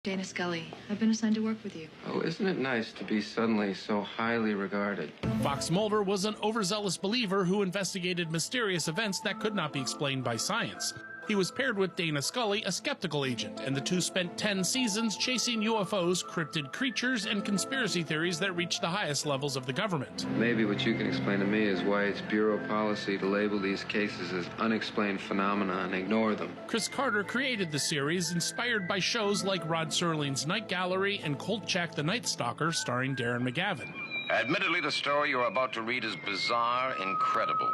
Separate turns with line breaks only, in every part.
Dana Scully. I've been assigned to work with you.
Oh, isn't it nice to be suddenly so highly regarded?
Fox Mulder was an overzealous believer who investigated mysterious events that could not be explained by science. He was paired with Dana Scully, a skeptical agent, and the two spent 10 seasons chasing UFOs, cryptid creatures, and conspiracy theories that reached the highest levels of the government.
Maybe what you can explain to me is why it's bureau policy to label these cases as unexplained phenomena and ignore them.
Chris Carter created the series, inspired by shows like Rod Serling's Night Gallery and Kolchak the Night Stalker, starring Darren McGavin.
Admittedly, the story you're about to read is bizarre, incredible.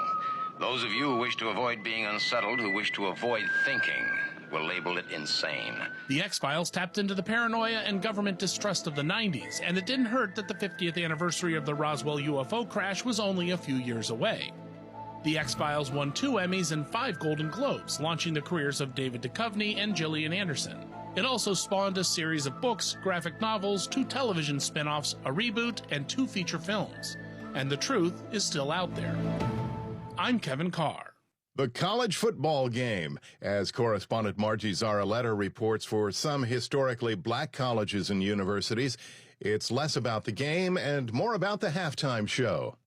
Those of you who wish to avoid being unsettled, who wish to avoid thinking, will label it insane.
The X-Files tapped into the paranoia and government distrust of the 90s, and it didn't hurt that the 50th anniversary of the Roswell UFO crash was only a few years away. The X-Files won 2 Emmys and 5 Golden Globes, launching the careers of David Duchovny and Gillian Anderson. It also spawned a series of books, graphic novels, 2 television spin-offs, a reboot, and 2 feature films. And the truth is still out there. I'm Kevin Carr.
The college football game, as correspondent Margie Zaraletta reports for some historically black colleges and universities. It's less about the game and more about the halftime show.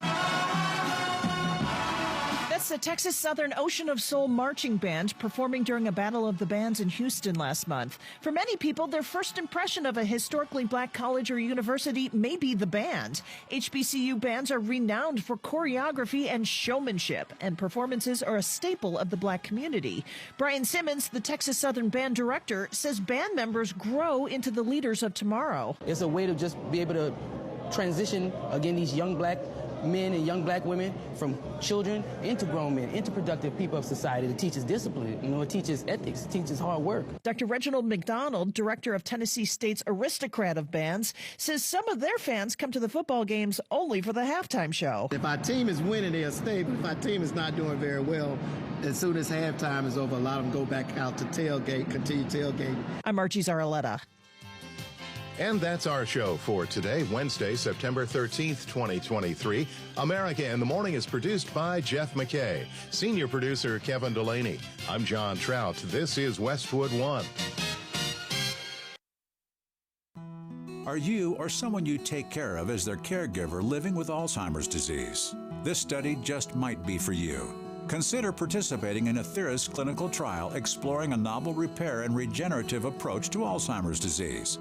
That's the Texas Southern Ocean of Soul Marching Band performing during a Battle of the Bands in Houston last month. For many people, their first impression of a historically black college or university may be the band. HBCU bands are renowned for choreography and showmanship, and performances are a staple of the black community. Brian Simmons, the Texas Southern Band director, says band members grow into the leaders of tomorrow.
It's a way to just be able to transition, again, these young black men and young black women from children into grown men, into productive people of society. It teaches discipline, it teaches ethics, it teaches hard work.
Dr. Reginald McDonald, director of Tennessee State's Aristocrat of Bands, says some of their fans come to the football games only for the halftime show.
If our team is winning, they'll stay, but if our team is not doing very well, as soon as halftime is over, a lot of them go back out to tailgate, continue tailgating.
I'm Margie Zaraletta.
And that's our show for today, Wednesday, September 13th, 2023. America in the Morning is produced by Jeff McKay. Senior producer Kevin Delaney. I'm John Trout. This is Westwood One.
Are you or someone you take care of as their caregiver living with Alzheimer's disease? This study just might be for you. Consider participating in a Therus clinical trial exploring a novel repair and regenerative approach to Alzheimer's disease.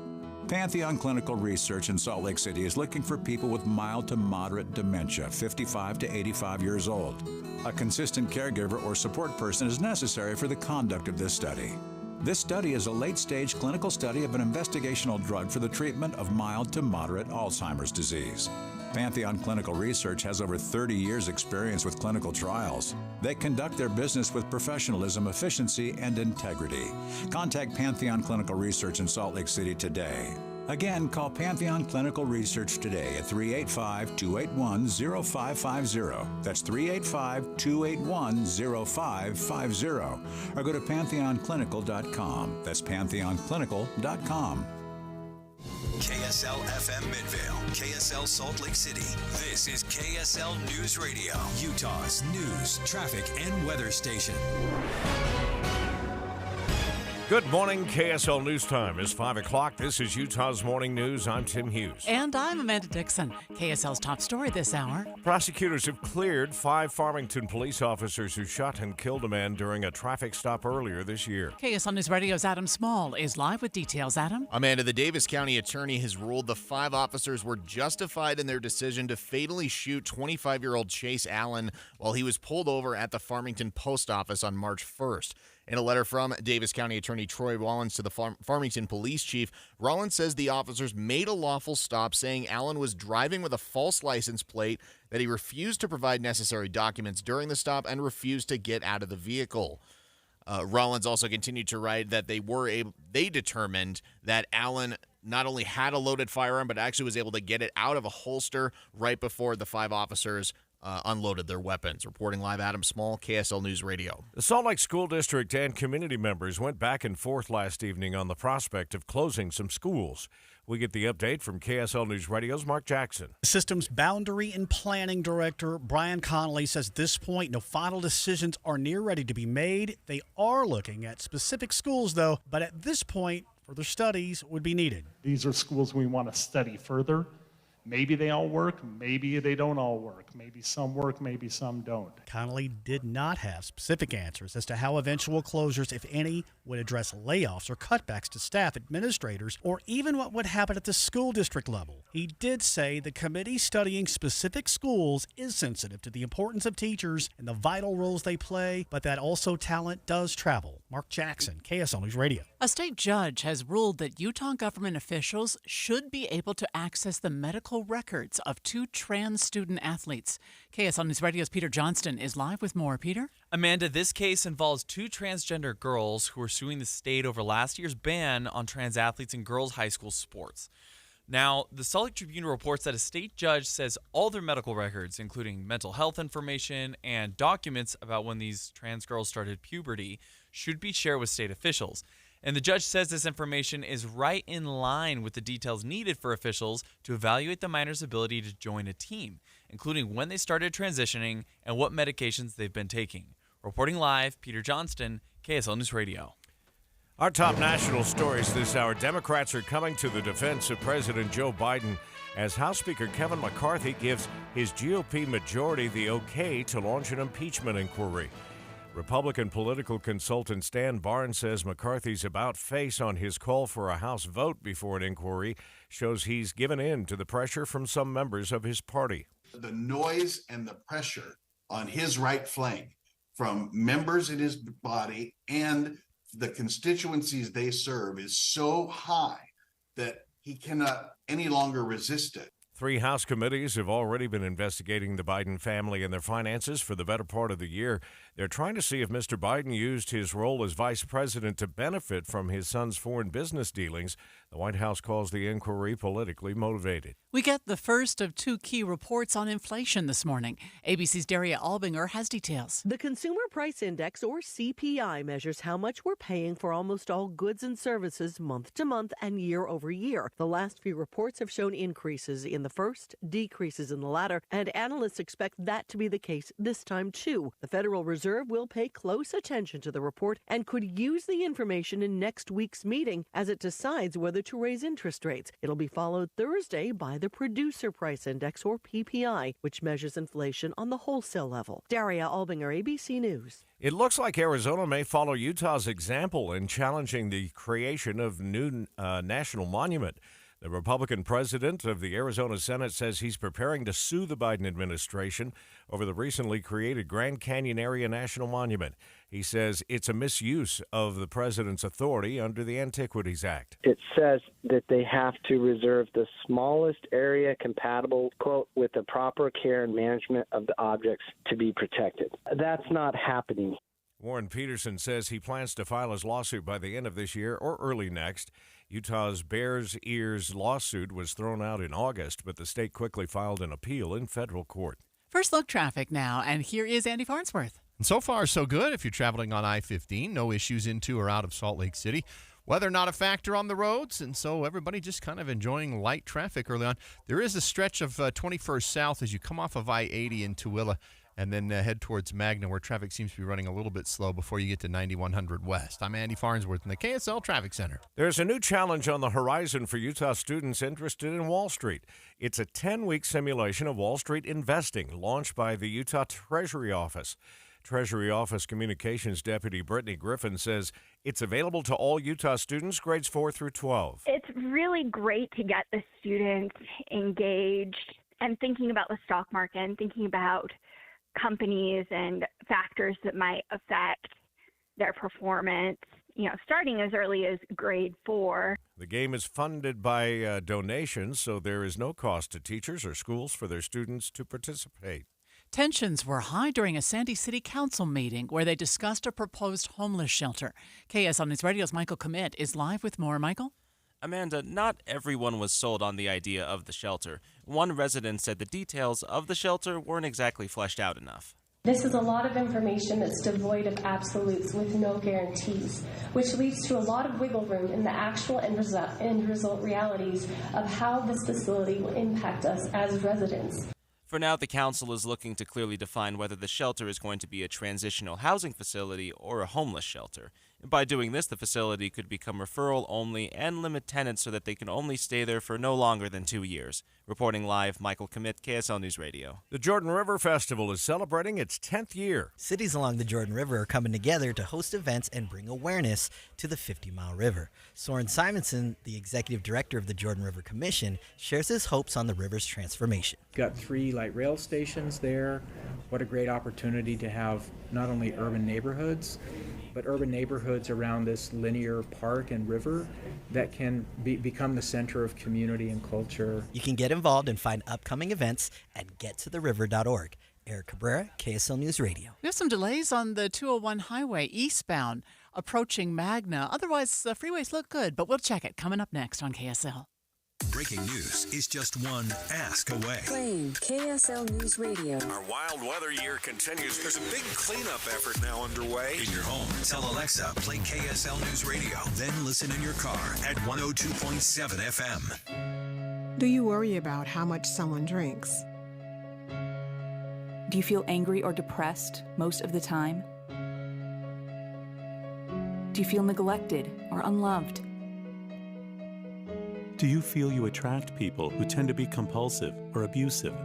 Pantheon Clinical Research in Salt Lake City is looking for people with mild to moderate dementia, 55 to 85 years old. A consistent caregiver or support person is necessary for the conduct of this study. This study is a late-stage clinical study of an investigational drug for the treatment of mild to moderate Alzheimer's disease. Pantheon Clinical Research has over 30 years' experience with clinical trials. They conduct their business with professionalism, efficiency, and integrity. Contact Pantheon Clinical Research in Salt Lake City today. Again, call Pantheon Clinical Research today at 385-281-0550. That's 385-281-0550. Or go to pantheonclinical.com. That's pantheonclinical.com.
KSL FM Midvale, KSL Salt Lake City. This is KSL News Radio, Utah's news, traffic, and weather station.
Good morning. KSL News Time is 5 o'clock. This is Utah's Morning News. I'm Tim Hughes.
And I'm Amanda Dixon. KSL's top story this hour.
Prosecutors have cleared 5 Farmington police officers who shot and killed a man during a traffic stop earlier this year.
KSL News Radio's Adam Small is live with details. Adam?
Amanda, the Davis County attorney has ruled the 5 officers were justified in their decision to fatally shoot 25-year-old Chase Allen while he was pulled over at the Farmington post office on March 1st. In a letter from Davis County Attorney Troy Rollins to the Farmington Police Chief, Rollins says the officers made a lawful stop, saying Allen was driving with a false license plate, that he refused to provide necessary documents during the stop, and refused to get out of the vehicle. Rollins also continued to write that they determined that Allen not only had a loaded firearm, but actually was able to get it out of a holster right before the 5 officers unloaded their weapons. Reporting live, Adam Small, KSL News Radio.
The Salt Lake School District and community members went back and forth last evening on the prospect of closing some schools. We get the update from KSL News Radio's Mark Jackson.
Systems Boundary and Planning Director Brian Connolly says at this point, no final decisions are near ready to be made. They are looking at specific schools, though, but at this point, Further studies would be needed.
These are schools we want to study further. Maybe they all work, maybe they don't all work. Maybe some work, maybe some don't.
Connolly did not have specific answers as to how eventual closures, if any, would address layoffs or cutbacks to staff, administrators, or even what would happen at the school district level. He did say the committee studying specific schools is sensitive to the importance of teachers and the vital roles they play, but that also talent does travel. Mark Jackson, KSL News Radio.
A state judge has ruled that Utah government officials should be able to access the medical records of 2 trans student athletes. KSL News Radio's Peter Johnston is live with more. Peter?
Amanda, this case involves 2 transgender girls who are suing the state over last year's ban on trans athletes in girls' high school sports. Now, the Salt Lake Tribune reports that a state judge says all their medical records, including mental health information and documents about when these trans girls started puberty, should be shared with state officials. And the judge says this information is right in line with the details needed for officials to evaluate the minor's ability to join a team, including when they started transitioning and what medications they've been taking. Reporting live, Peter Johnston, KSL News Radio.
Our top national stories this hour. Democrats are coming to the defense of President Joe Biden as House Speaker Kevin McCarthy gives his GOP majority the okay to launch an impeachment inquiry. Republican political consultant Stan Barnes says McCarthy's about-face on his call for a House vote before an inquiry shows he's given in to the pressure from some members of his party.
The noise and the pressure on his right flank from members in his body and the constituencies they serve is so high that he cannot any longer resist it.
3 House committees have already been investigating the Biden family and their finances for the better part of the year. They're trying to see if Mr. Biden used his role as vice president to benefit from his son's foreign business dealings. The White House calls the inquiry politically motivated.
We get the first of 2 key reports on inflation this morning. ABC's Daria Albinger has details.
The Consumer Price Index, or CPI, measures how much we're paying for almost all goods and services month to month and year over year. The last few reports have shown increases in the first, decreases in the latter, and analysts expect that to be the case this time too. The Federal Reserve will pay close attention to the report and could use the information in next week's meeting as it decides whether to raise interest rates. It'll be followed Thursday by the Producer Price Index, or PPI, which measures inflation on the wholesale level. Daria Albinger, ABC News.
It looks like Arizona may follow Utah's example in challenging the creation of new national monument. The Republican president of the Arizona Senate says he's preparing to sue the Biden administration over the recently created Grand Canyon Area National Monument. He says it's a misuse of the president's authority under the Antiquities Act.
It says that they have to reserve the smallest area compatible, quote, with the proper care and management of the objects to be protected. That's not happening.
Warren Peterson says he plans to file his lawsuit by the end of this year or early next. Utah's Bears Ears lawsuit was thrown out in August, but the state quickly filed an appeal in federal court.
First look traffic now, and here is Andy Farnsworth.
And so far, so good if you're traveling on I-15. No issues into or out of Salt Lake City. Weather not a factor on the roads, and so everybody just kind of enjoying light traffic early on. There is a stretch of 21st South as you come off of I-80 in Tooele and then head towards Magna, where traffic seems to be running a little bit slow before you get to 9100 West. I'm Andy Farnsworth in the KSL Traffic Center.
There's a new challenge on the horizon for Utah students interested in Wall Street. It's a 10-week simulation of Wall Street investing launched by the Utah Treasury Office. Treasury Office Communications Deputy Brittany Griffin says it's available to all Utah students grades 4 through 12.
It's really great to get the students engaged and thinking about the stock market and thinking about companies and factors that might affect their performance, starting as early as grade 4.
The game is funded by donations, so there is no cost to teachers or schools for their students to participate.
Tensions were high during a Sandy City Council meeting where they discussed a proposed homeless shelter. KSL News Radio's Michael Commit is live with more. Michael?
Amanda, not everyone was sold on the idea of the shelter. One resident said the details of the shelter weren't exactly fleshed out enough.
This is a lot of information that's devoid of absolutes with no guarantees, which leads to a lot of wiggle room in the actual end result realities of how this facility will impact us as residents.
For now, the council is looking to clearly define whether the shelter is going to be a transitional housing facility or a homeless shelter. By doing this, the facility could become referral only and limit tenants so that they can only stay there for no longer than 2 years. Reporting live, Michael Commit, KSL News Radio.
The Jordan River Festival is celebrating its 10th year.
Cities along the Jordan River are coming together to host events and bring awareness to the 50-mile river. Soren Simonson, the executive director of the Jordan River Commission, shares his hopes on the river's transformation.
Got 3 light rail stations there. What a great opportunity to have not only urban neighborhoods, but urban neighborhoods around this linear park and river that can become the center of community and culture.
You can get involved and find upcoming events at gettotheriver.org. Eric Cabrera, KSL News Radio.
We have some delays on the 201 highway eastbound approaching Magna. Otherwise, the freeways look good, but we'll check it coming up next on KSL.
Breaking news is just one ask away.
Playing KSL News Radio.
Our wild weather year continues. There's a big cleanup effort now underway.
In your home, tell Alexa, play KSL News Radio. Then listen in your car at 102.7 FM.
Do you worry about how much someone drinks?
Do you feel angry or depressed most of the time? Do you feel neglected or unloved?
Do you feel you attract people who tend to be compulsive or abusive?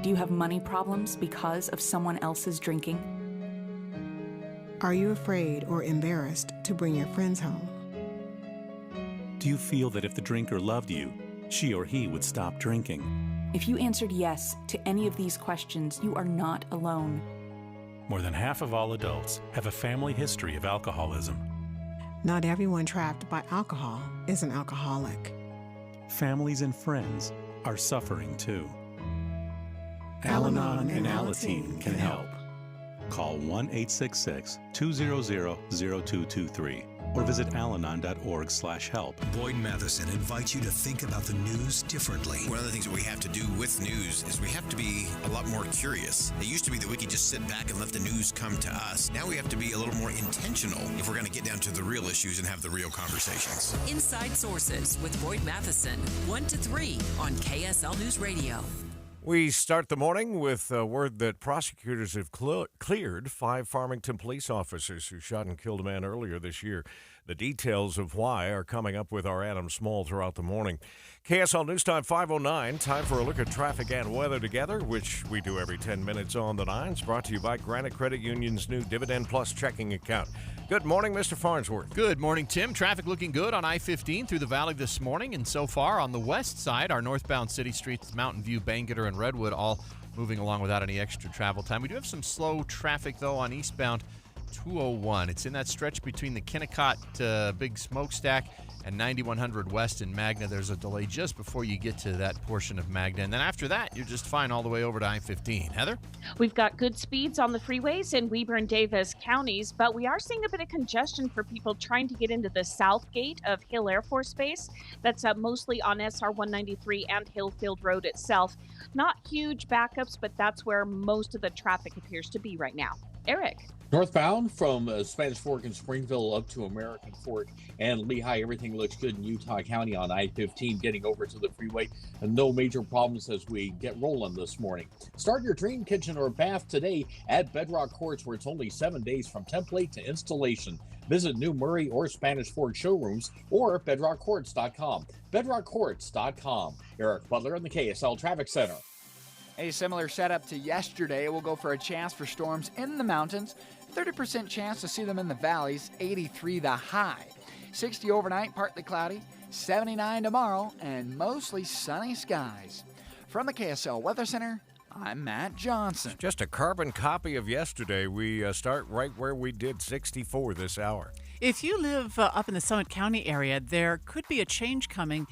Do you have money problems because of someone else's drinking?
Are you afraid or embarrassed to bring your friends home?
Do you feel that if the drinker loved you, she or he would stop drinking?
If you answered yes to any of these questions, you are not alone.
More than half of all adults have a family history of alcoholism.
Not everyone trapped by alcohol is an alcoholic.
Families and friends are suffering too. Al-Anon and Alateen can help. Call 1-866-200-0223 or visit alanon.org/help.
Boyd Matheson invites you to think about the news differently.
One of the things that we have to do with news is we have to be a lot more curious. It used to be that we could just sit back and let the news come to us. Now we have to be a little more intentional if we're going to get down to the real issues and have the real conversations.
Inside Sources with Boyd Matheson, 1 to 3 on KSL News Radio.
We start the morning with word that prosecutors have cleared 5 Farmington police officers who shot and killed a man earlier this year. The details of why are coming up with our Adam Small throughout the morning. KSL News Time 5:09. Time for a look at traffic and weather together, which we do every 10 minutes on the 9s. Brought to you by Granite Credit Union's new Dividend Plus checking account. Good morning, Mr. Farnsworth.
Good morning, Tim. Traffic looking good on I-15 through the valley this morning. And so far on the west side, our northbound city streets, Mountain View, Bangerter, and Redwood, all moving along without any extra travel time. We do have some slow traffic, though, on eastbound 201. It's in that stretch between the Kennecott Big Smokestack and 9100 West in Magna. There's a delay just before you get to that portion of Magna. And then after that, you're just fine all the way over to I-15. Heather?
We've got good speeds on the freeways in Weber and Davis counties, but we are seeing a bit of congestion for people trying to get into the south gate of Hill Air Force Base. That's mostly on SR 193 and Hillfield Road itself. Not huge backups, but that's where most of the traffic appears to be right now. Eric?
Northbound from Spanish Fork and Springville up to American Fork and Lehigh, everything looks good in Utah County on I-15 getting over to the freeway. And no major problems as we get rolling this morning. Start your dream kitchen or bath today at Bedrock Quartz, where it's only 7 days from template to installation. Visit New Murray or Spanish Fork showrooms or bedrockquartz.com. bedrockquartz.com. Eric Butler in the KSL Traffic Center.
A similar setup to yesterday. We'll go for a chance for storms in the mountains. 30% chance to see them in the valleys, 83 the high. 60 overnight, partly cloudy, 79 tomorrow, and mostly sunny skies. From the KSL Weather Center, I'm Matt Johnson.
Just a carbon copy of yesterday. We start right where we did, 64 this hour.
If you live up in the Summit County area, there could be a change coming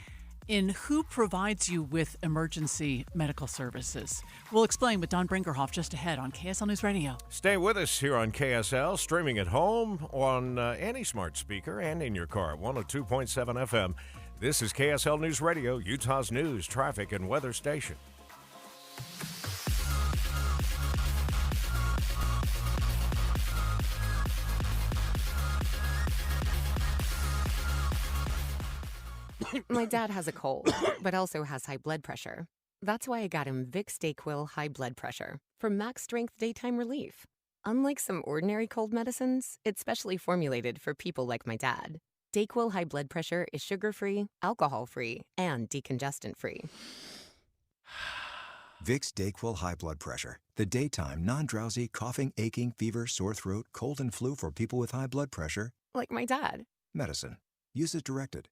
in who provides you with emergency medical services. We'll explain with Don Brinkerhoff just ahead on KSL News Radio.
Stay with us here on KSL, streaming at home, on any smart speaker, and in your car, 102.7 FM. This is KSL News Radio, Utah's news, traffic, and weather station.
My dad has a cold, but also has high blood pressure. That's why I got him Vicks DayQuil High Blood Pressure for max strength daytime relief. Unlike some ordinary cold medicines, it's specially formulated for people like my dad. DayQuil High Blood Pressure is sugar-free, alcohol-free, and decongestant-free.
Vicks DayQuil High Blood Pressure. The daytime, non-drowsy, coughing, aching, fever, sore throat, cold, and flu for people with high blood pressure.
Like my dad.
Medicine. Use as directed.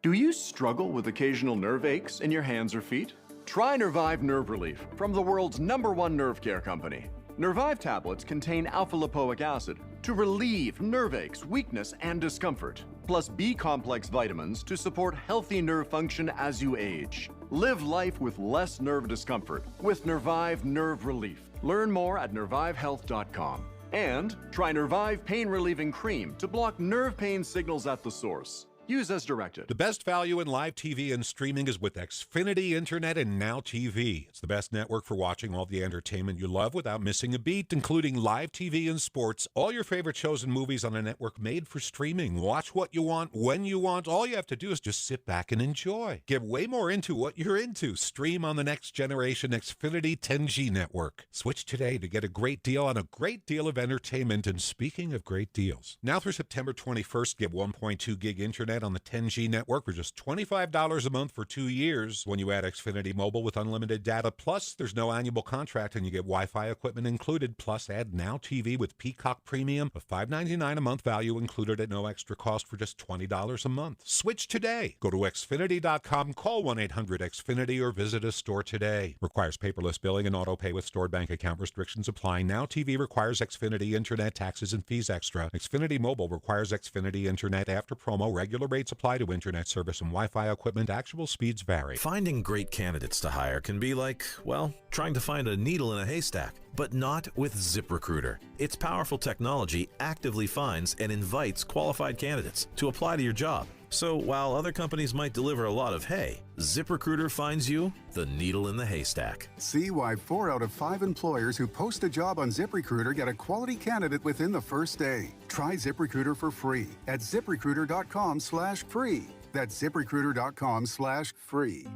Do you struggle with occasional nerve aches in your hands or feet? Try Nervive Nerve Relief from the world's #1 nerve care company. Nervive tablets contain alpha-lipoic acid to relieve nerve aches, weakness, and discomfort, plus B-complex vitamins to support healthy nerve function as you age. Live life with less nerve discomfort with Nervive Nerve Relief. Learn more at nervivehealth.com. And try Nervive Pain Relieving Cream to block nerve pain signals at the source. Use as directed.
The best value in live TV and streaming is with Xfinity Internet and Now TV. It's the best network for watching all the entertainment you love without missing a beat, including live TV and sports, all your favorite shows and movies on a network made for streaming. Watch what you want, when you want. All you have to do is just sit back and enjoy. Get way more into what you're into. Stream on the next generation Xfinity 10G network. Switch today to get a great deal on a great deal of entertainment. And speaking of great deals, now through September 21st, get 1.2 gig internet on the 10G network for just $25 a month for 2 years when you add Xfinity Mobile with unlimited data. Plus, there's no annual contract and you get Wi-Fi equipment included. Plus, add Now TV with Peacock Premium, a $5.99 a month value included at no extra cost for just $20 a month. Switch today. Go to Xfinity.com, call 1-800-XFINITY or visit a store today. Requires paperless billing and auto pay with stored bank account. Restrictions apply. Now TV requires Xfinity Internet, taxes and fees extra. Xfinity Mobile requires Xfinity Internet after promo. Regular rates apply to internet service and Wi-Fi equipment. Actual speeds vary.
Finding great candidates to hire can be like, well, trying to find a needle in a haystack. But not with ZipRecruiter. Its powerful technology actively finds and invites qualified candidates to apply to your job. So while other companies might deliver a lot of hay, ZipRecruiter finds you the needle in the haystack.
See why 4 out of 5 employers who post a job on ZipRecruiter get a quality candidate within the first day. Try ZipRecruiter for free at ZipRecruiter.com/free. That's ZipRecruiter.com/free.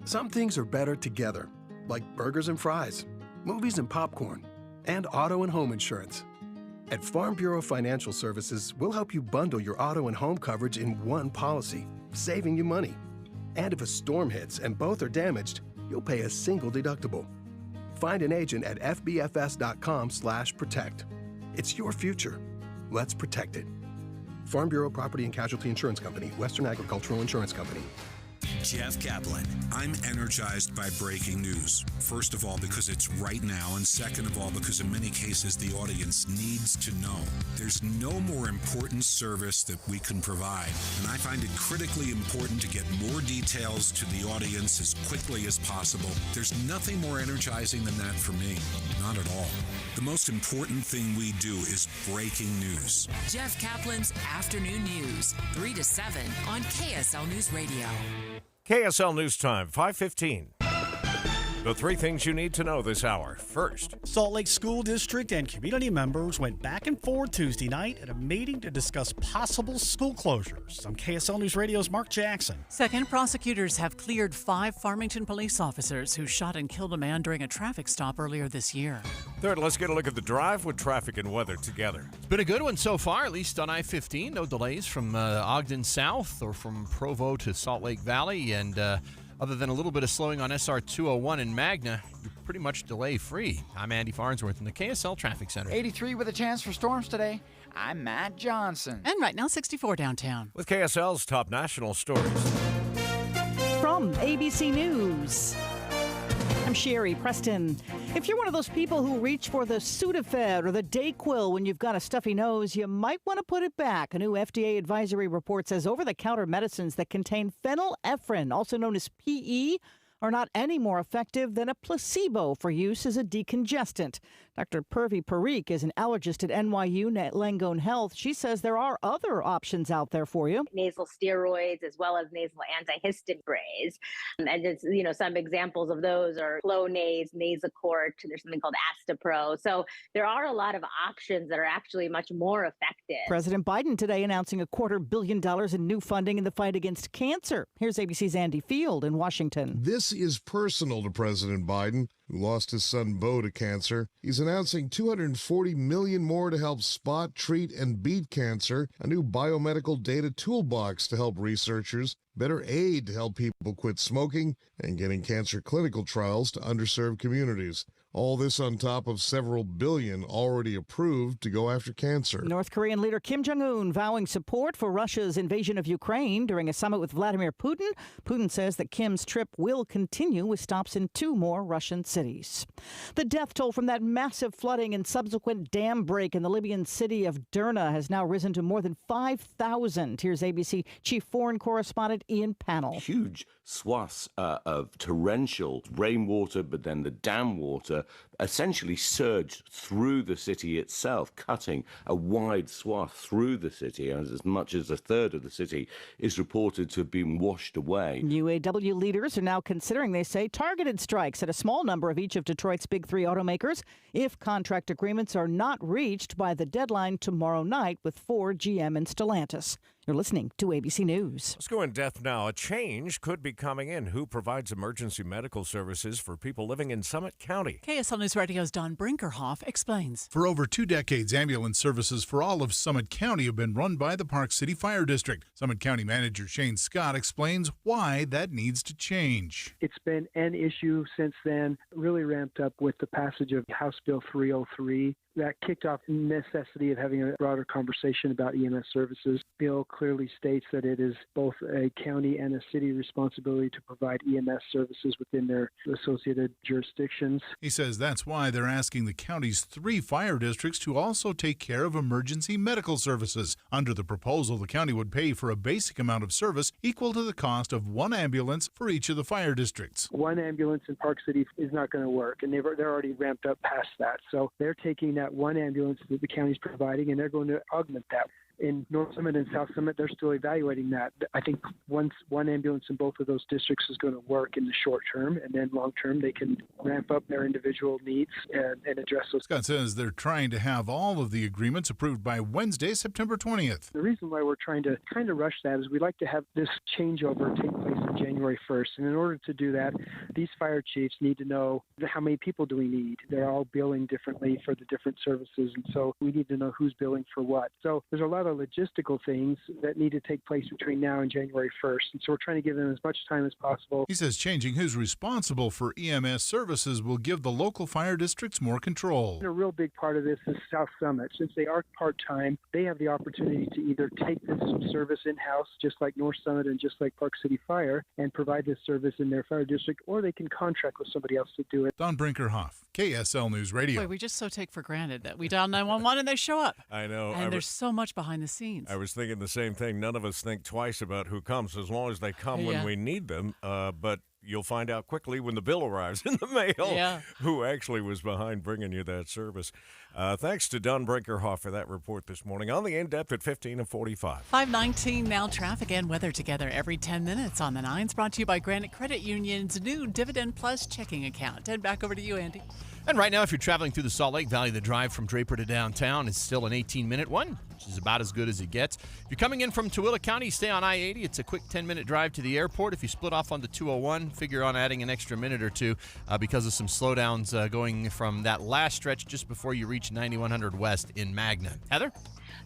Some things are better together, like burgers and fries, movies and popcorn, and auto and home insurance. At Farm Bureau Financial Services, we'll help you bundle your auto and home coverage in one policy, saving you money. And if a storm hits and both are damaged, you'll pay a single deductible. Find an agent at fbfs.com/protect. It's your future. Let's protect it. Farm Bureau Property and Casualty Insurance Company, Western Agricultural Insurance Company.
Jeff Kaplan. I'm energized by breaking news. First of all, because it's right now, and second of all, because in many cases the audience needs to know. There's no more important service that we can provide, and I find it critically important to get more details to the audience as quickly as possible. There's nothing more energizing than that for me. Not at all. The most important thing we do is breaking news.
Jeff Kaplan's Afternoon News, 3 to 7 on KSL News Radio.
KSL News Time, 5:15. The 3 things you need to know this hour. First,
Salt Lake School District and community members went back and forth Tuesday night at a meeting to discuss possible school closures. I'm KSL News Radio's Mark Jackson.
Second, prosecutors have cleared 5 Farmington police officers who shot and killed a man during a traffic stop earlier this year.
Third, let's get a look at the drive with traffic and weather together.
It's been a good one so far, at least on I-15. No delays from Ogden South or from Provo to Salt Lake Valley. And other than a little bit of slowing on SR 201 in Magna, you're pretty much delay-free. I'm Andy Farnsworth in the KSL Traffic Center.
83 with a chance for storms today. I'm Matt Johnson.
And right now, 64 downtown.
With KSL's top national stories.
From ABC News, I'm Sherry Preston. If you're one of those people who reach for the Sudafed or the DayQuil when you've got a stuffy nose, you might want to put it back. A new FDA advisory report says over-the-counter medicines that contain phenylephrine, also known as PE, are not any more effective than a placebo for use as a decongestant. Dr. Purvi Parikh is an allergist at NYU Langone Health. She says there are other options out there for you.
Nasal steroids as well as nasal antihistamine sprays. And it's, some examples of those are Flonase, Nasacort, there's something called Astapro. So there are a lot of options that are actually much more effective.
President Biden today announcing $250 million in new funding in the fight against cancer. Here's ABC's Andy Field in Washington.
This is personal to President Biden.
who lost his son Bo to cancer. He's announcing $240 million more to help spot, treat, and beat cancer, a new biomedical data toolbox to help researchers, better aid to help people quit smoking, and getting cancer clinical trials to underserved communities. All this on top of several billion already approved to go after cancer.
North Korean leader Kim Jong-un vowing support for Russia's invasion of Ukraine during a summit with Vladimir Putin. Putin says that Kim's trip will continue with stops in 2 more Russian cities. The death toll from that massive flooding and subsequent dam break in the Libyan city of Derna has now risen to more than 5,000. Here's ABC chief foreign correspondent Ian Pannell.
Huge swaths of torrential rainwater, but then the dam water essentially surged through the city itself, cutting a wide swath through the city, as much as a third of the city is reported to have been washed away.
UAW leaders are now considering, they say, targeted strikes at a small number of each of Detroit's big 3 automakers if contract agreements are not reached by the deadline tomorrow night with Ford, GM, and Stellantis. You're listening to ABC News.
Let's go in depth now. A change could be coming in. Who provides emergency medical services for people living in Summit County?
KSL News Radio's Don Brinkerhoff explains.
For over 2 decades, ambulance services for all of Summit County have been run by the Park City Fire District. Summit County Manager Shane Scott explains why that needs to change.
It's been an issue since then, really ramped up with the passage of House Bill 303. That kicked off the necessity of having a broader conversation about EMS services. Bill clearly states that it is both a county and a city responsibility to provide EMS services within their associated jurisdictions.
He says that's why they're asking the county's 3 fire districts to also take care of emergency medical services. Under the proposal, the county would pay for a basic amount of service equal to the cost of 1 ambulance for each of the fire districts.
1 ambulance in Park City is not going to work, and they're already ramped up past that. So they're taking that 1 ambulance that the county's providing, and they're going to augment that. In North Summit and South Summit, they're still evaluating that. I think once 1 ambulance in both of those districts is going to work in the short term, and then long term, they can ramp up their individual needs and address those.
Scott says they're trying to have all of the agreements approved by Wednesday, September 20th.
The reason why we're trying to kind of rush that is we'd like to have this changeover take place on January 1st. And in order to do that, these fire chiefs need to know how many people do we need. They're all billing differently for the different services, and so we need to know who's billing for what. So there's a lot of logistical things that need to take place between now and January 1st. And so we're trying to give them as much time as possible.
He says changing who's responsible for EMS services will give the local fire districts more control.
A real big part of this is South Summit. Since they are part-time, they have the opportunity to either take this service in-house, just like North Summit and just like Park City Fire, and provide this service in their fire district, or they can contract with somebody else to do it.
Don Brinkerhoff, KSL News Radio.
Boy, we just so take for granted that we dial 911 and they show up.
I know.
And there's so much behind the scenes.
I was thinking the same thing. None of us think twice about who comes as long as they come when we need them. But you'll find out quickly when the bill arrives in the mail who actually was behind bringing you that service. Thanks to Don Brinkerhoff for that report this morning on the In-Depth at 15 and 45.
519 now. Traffic and weather together every 10 minutes on the 9s. Brought to you by Granite Credit Union's new Dividend Plus checking account. And back over to you, Andy.
And right now, if you're traveling through the Salt Lake Valley, the drive from Draper to downtown is still an 18-minute one, which is about as good as it gets. If you're coming in from Tooele County, stay on I-80. It's a quick 10-minute drive to the airport. If you split off onto 201, figure on adding an extra minute or two because of some slowdowns going from that last stretch just before you reach 9100 West in Magna. Heather?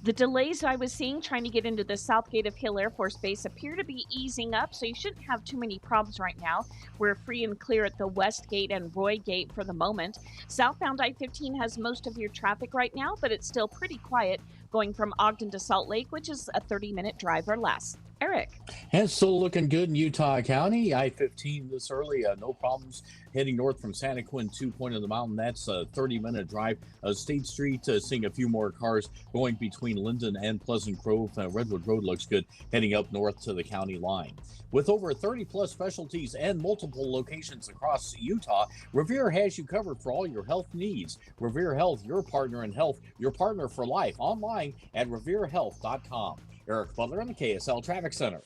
The delays I was seeing trying to get into the south gate of Hill Air Force Base appear to be easing up, so you shouldn't have too many problems right now. We're free and clear at the West Gate and Roy Gate for the moment. Southbound I-15 has most of your traffic right now, but it's still pretty quiet going from Ogden to Salt Lake, which is a 30-minute drive or less. Eric.
And it's still looking good in Utah County. I-15 this early, no problems. Heading north from Santa Quin to Point of the Mountain, that's a 30-minute drive. State Street, seeing a few more cars going between Linden and Pleasant Grove. Redwood Road looks good, heading up north to the county line. With over 30-plus specialties and multiple locations across Utah, Revere has you covered for all your health needs. Revere Health, your partner in health, your partner for life. Online at reverehealth.com. Eric Butler in the KSL Traffic Center.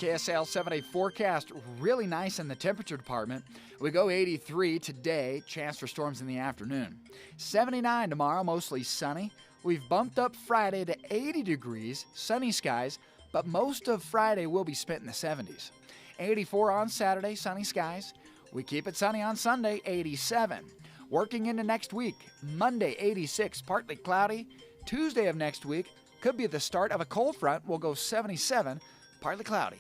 KSL 7-day forecast, really nice in the temperature department. We go 83 today, chance for storms in the afternoon. 79 tomorrow, mostly sunny. We've bumped up Friday to 80 degrees, sunny skies, but most of Friday will be spent in the 70s. 84 on Saturday, sunny skies. We keep it sunny on Sunday, 87. Working into next week, Monday, 86, partly cloudy. Tuesday of next week could be the start of a cold front. We'll go 77, partly cloudy.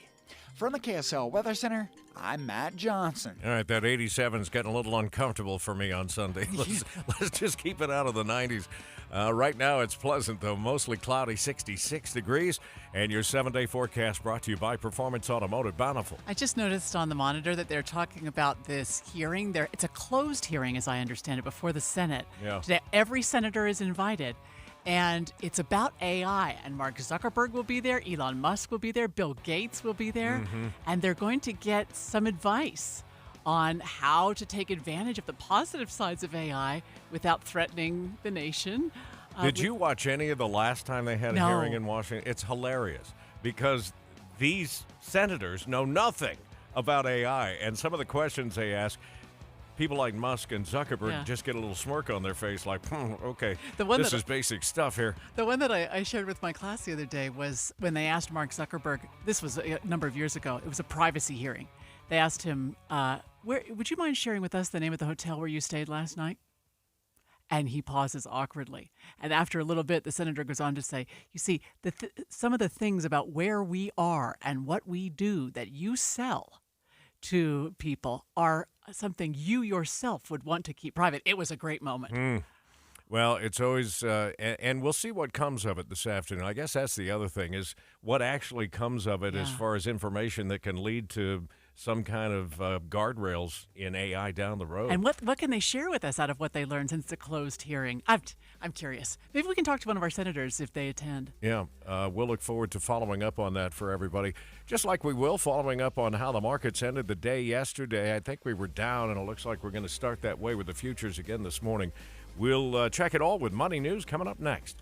From the KSL Weather Center, I'm Matt Johnson.
All right, that 87 is getting a little uncomfortable for me on Sunday. Let's just keep it out of the 90s. Right now, it's pleasant, though. Mostly cloudy, 66 degrees. And your 7-day forecast brought to you by Performance Automotive Bountiful.
I just noticed on the monitor that they're talking about this hearing. It's a closed hearing, as I understand it, before the Senate.
Yeah.
Today, every senator is invited. And it's about AI. And Mark Zuckerberg will be there. Elon Musk will be there. Bill Gates will be there.
Mm-hmm.
And they're going to get some advice on how to take advantage of the positive sides of AI without threatening the nation.
Did you watch any of the last time they had a hearing in Washington? It's hilarious because these senators know nothing about AI. And some of the questions they ask, people like Musk and Zuckerberg just get a little smirk on their face like, okay, this is basic stuff here.
The one that I shared with my class the other day was when they asked Mark Zuckerberg, this was a number of years ago, it was a privacy hearing. They asked him, would you mind sharing with us the name of the hotel where you stayed last night? And he pauses awkwardly. And after a little bit, the senator goes on to say, you see, some of the things about where we are and what we do that you sell to people are something you yourself would want to keep private. It was a great moment.
Well, it's always, and we'll see what comes of it this afternoon. I guess that's the other thing is what actually comes of it as far as information that can lead to some kind of guardrails in AI down the road.
And what can they share with us out of what they learned since the closed hearing? I'm curious. Maybe we can talk to one of our senators if they attend.
Yeah, we'll look forward to following up on that for everybody. Just like we will following up on how the markets ended the day yesterday. I think we were down, and it looks like we're going to start that way with the futures again this morning. We'll check it all with Money News coming up next.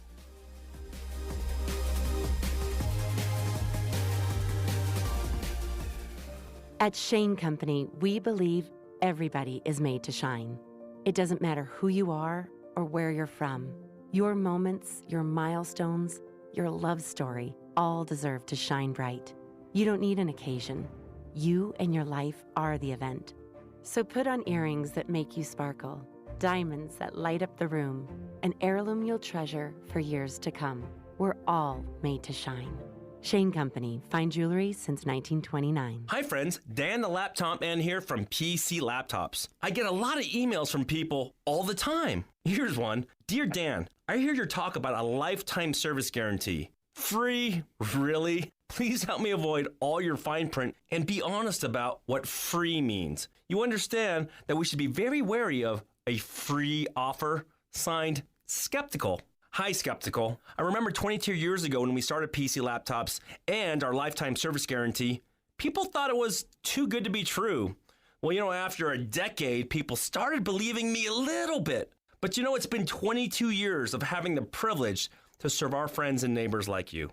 At Shane Company, we believe everybody is made to shine. It doesn't matter who you are or where you're from. Your moments, your milestones, your love story all deserve to shine bright. You don't need an occasion. You and your life are the event. So put on earrings that make you sparkle, diamonds that light up the room, an heirloom you'll treasure for years to come. We're all made to shine. Shane Company, fine jewelry since 1929.
Hi friends, Dan the Laptop Man here from PC Laptops. I get a lot of emails from people all the time. Here's one. Dear Dan, I hear your talk about a lifetime service guarantee. Free? Really? Please help me avoid all your fine print and be honest about what free means. You understand that we should be very wary of a free offer. Signed, Skeptical. Hi, Skeptical. I remember 22 years ago when we started PC Laptops and our lifetime service guarantee, people thought it was too good to be true. Well, after a decade, people started believing me a little bit. But it's been 22 years of having the privilege to serve our friends and neighbors like you.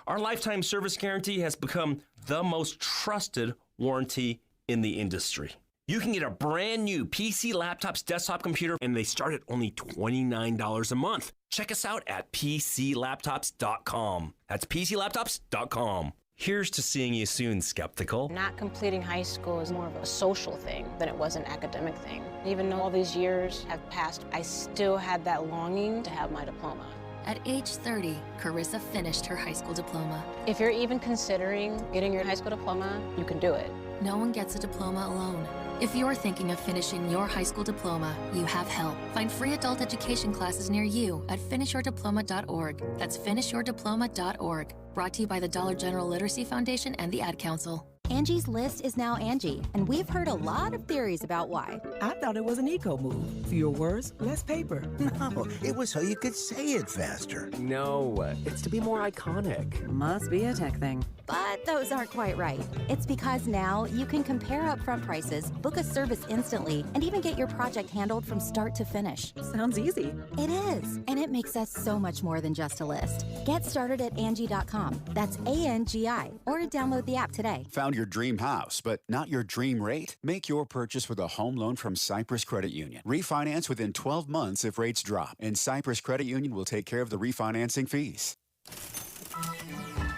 Our lifetime service guarantee has become the most trusted warranty in the industry. You can get a brand new PC Laptops desktop computer, and they start at only $29 a month. Check us out at PCLaptops.com. That's PCLaptops.com. Here's to seeing you soon, Skeptical.
Not completing high school is more of a social thing than it was an academic thing. Even though all these years have passed, I still had that longing to have my diploma.
At age 30, Carissa finished her high school diploma.
If you're even considering getting your high school diploma, you can do it.
No one gets a diploma alone. If you're thinking of finishing your high school diploma, you have help. Find free adult education classes near you at finishyourdiploma.org. That's finishyourdiploma.org. Brought to you by the Dollar General Literacy Foundation and the Ad Council.
Angie's List is now Angie, and we've heard a lot of theories about why.
I thought it was an eco move. Fewer words, less paper.
No, it was so you could say it faster.
No, it's to be more iconic.
Must be a tech thing. But those aren't quite right. It's because now you can compare upfront prices, book a service instantly, and even get your project handled from start to finish.
Sounds easy.
It is, and it makes us so much more than just a list. Get started at Angie.com. That's ANGI, or download the app today.
Found your dream house, but not your dream rate? Make your purchase with a home loan from Cypress Credit Union. Refinance within 12 months if rates drop, and Cypress Credit Union will take care of the refinancing fees.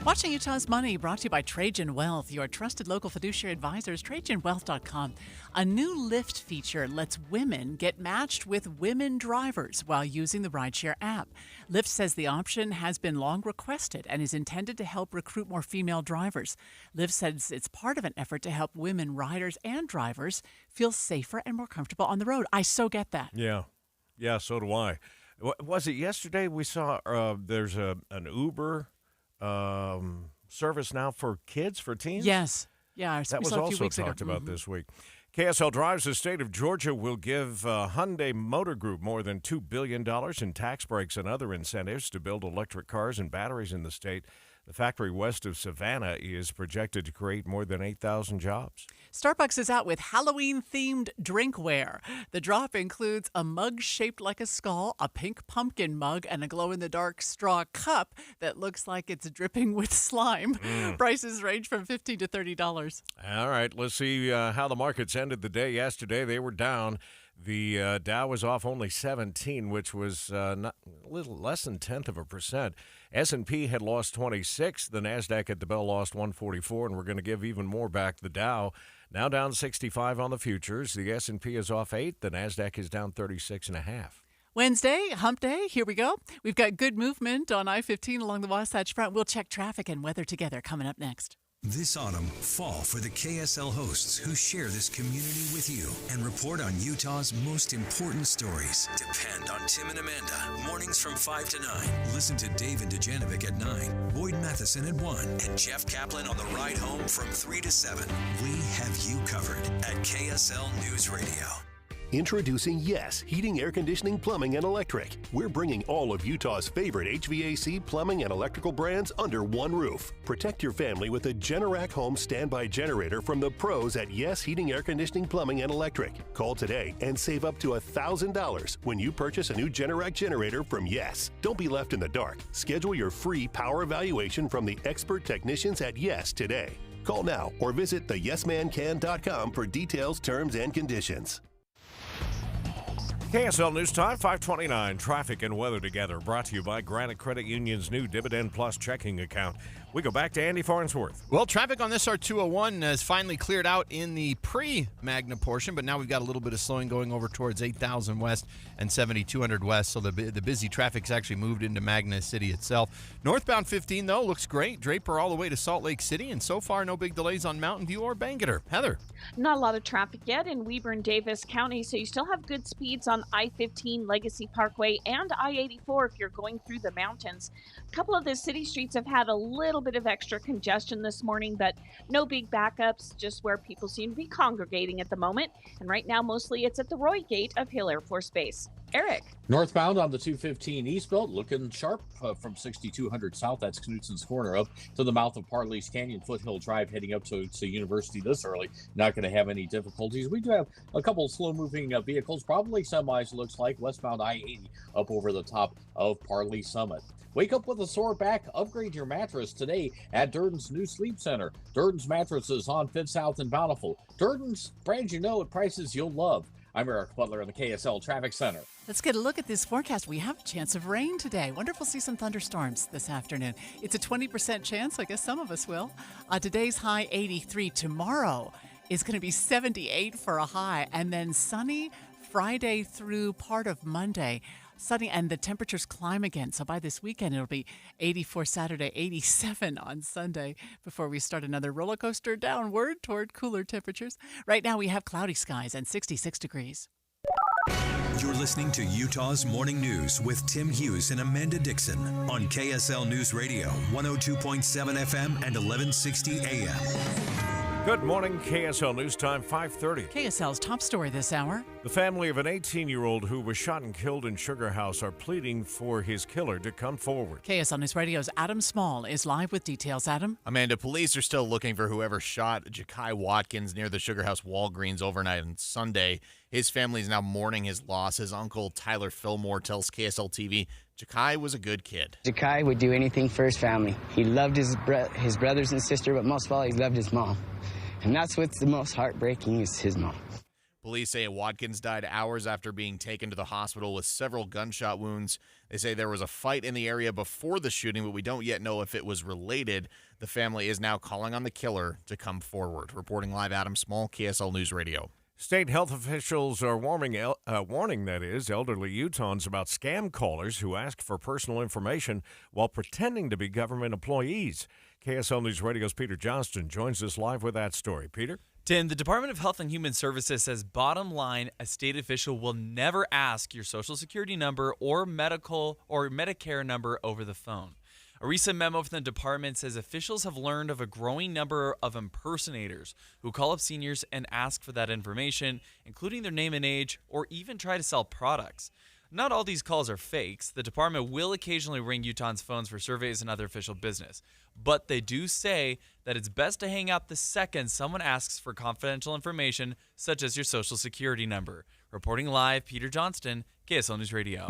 Watching Utah's Money, brought to you by Trajan Wealth, your trusted local fiduciary advisors, TrajanWealth.com. A new Lyft feature lets women get matched with women drivers while using the rideshare app. Lyft says the option has been long requested and is intended to help recruit more female drivers. Lyft says it's part of an effort to help women riders and drivers feel safer and more comfortable on the road. I so get that.
Yeah, so do I. Was it yesterday we saw there's an Uber service now for kids, for teens?
Yes. Yeah,
that was also talked about this week. KSL Drives, the state of Georgia will give Hyundai Motor Group more than $2 billion in tax breaks and other incentives to build electric cars and batteries in the state. The factory west of Savannah is projected to create more than 8,000 jobs.
Starbucks is out with Halloween-themed drinkware. The drop includes a mug shaped like a skull, a pink pumpkin mug, and a glow-in-the-dark straw cup that looks like it's dripping with slime. Prices range from $15 to $30.
All right, let's see how the markets ended the day yesterday. They were down. The Dow was off only 17, which was not a little less than 0.1%. S&P had lost 26. The NASDAQ at the bell lost 144, and we're going to give even more back. The Dow now down 65 on the futures. The S&P is off 8. The NASDAQ is down 36.5.
Wednesday, hump day. Here we go. We've got good movement on I-15 along the Wasatch Front. We'll check traffic and weather together coming up next.
This autumn, fall for the KSL hosts who share this community with you and report on Utah's most important stories. Depend on Tim and Amanda, mornings from 5 to 9. Listen to Dave and Dejanovic at 9, Boyd Matheson at 1, and Jeff Kaplan on the ride home from 3 to 7. We have you covered at KSL News Radio.
Introducing Yes Heating, Air Conditioning, Plumbing, and Electric. We're bringing all of Utah's favorite HVAC, plumbing, and electrical brands under one roof. Protect your family with a Generac Home standby generator from the pros at Yes Heating, Air Conditioning, Plumbing, and Electric. Call today and save up to $1,000 when you purchase a new Generac generator from Yes. Don't be left in the dark. Schedule your free power evaluation from the expert technicians at Yes today. Call now or visit theyesmancan.com for details, terms, and conditions.
KSL News Time, 529. Traffic and weather together. Brought to you by Granite Credit Union's new Dividend Plus checking account. We go back to Andy Farnsworth.
Well, traffic on this R201 has finally cleared out in the pre-Magna portion, but now we've got a little bit of slowing going over towards 8,000 West and 7,200 West, so the busy traffic's actually moved into Magna City itself. Northbound 15, though, looks great. Draper all the way to Salt Lake City, and so far no big delays on Mountain View or Bangerter. Heather.
Not a lot of traffic yet in Weber and Davis County, so you still have good speeds on I-15, Legacy Parkway, and I-84 if you're going through the mountains. A couple of the city streets have had a little bit of extra congestion this morning, but no big backups, just where people seem to be congregating at the moment. And right now, mostly it's at the Roy Gate of Hill Air Force Base. Eric.
Northbound on the 215 eastbound, looking sharp from 6200 south. That's Knutson's Corner up to the mouth of Parley's Canyon Foothill Drive, heading up to University this early. Not going to have any difficulties. We do have a couple of slow-moving vehicles, probably semis, looks like, westbound I-80 up over the top of Parley Summit. Wake up with a sore back. Upgrade your mattress today at Durden's New Sleep Center. Durden's Mattresses on 5th South and Bountiful. Durden's, brands you know at prices you'll love. I'm Eric Butler in the KSL Traffic Center.
Let's get a look at this forecast. We have a chance of rain today. Wonder if we'll see some thunderstorms this afternoon. It's a 20% chance. I guess some of us will. Today's high 83. Tomorrow is going to be 78 for a high, and then sunny Friday through part of Monday. Sunny, and the temperatures climb again. So by this weekend, it'll be 84 Saturday, 87 on Sunday before we start another roller coaster downward toward cooler temperatures. Right now, we have cloudy skies and 66 degrees.
You're listening to Utah's Morning News with Tim Hughes and Amanda Dixon on KSL News Radio, 102.7 FM and 1160 AM.
Good morning, KSL News Time, 5:30.
KSL's top story this hour.
The family of an 18-year-old who was shot and killed in Sugar House are pleading for his killer to come forward.
KSL News Radio's Adam Small is live with details. Adam?
Amanda, police are still looking for whoever shot Ja'Kai Watkins near the Sugar House Walgreens overnight on Sunday. His family is now mourning his loss. His uncle, Tyler Fillmore, tells KSL TV Ja'Kai was a good kid.
Ja'Kai would do anything for his family. He loved his brothers and sister, but most of all, he loved his mom. And that's what's the most heartbreaking is his mom.
Police say Watkins died hours after being taken to the hospital with several gunshot wounds. They say there was a fight in the area before the shooting, but we don't yet know if it was related. The family is now calling on the killer to come forward. Reporting live, Adam Small, KSL News Radio.
State health officials are warning elderly Utahns about scam callers who ask for personal information while pretending to be government employees. KSL News Radio's Peter Johnston joins us live with that story. Peter?
Tim, the Department of Health and Human Services says bottom line, a state official will never ask your Social Security number or medical or Medicare number over the phone. A recent memo from the department says officials have learned of a growing number of impersonators who call up seniors and ask for that information, including their name and age, or even try to sell products. Not all these calls are fakes. The department will occasionally ring Utahns' phones for surveys and other official business. But they do say that it's best to hang up the second someone asks for confidential information, such as your Social Security number. Reporting live, Peter Johnston, KSL News Radio.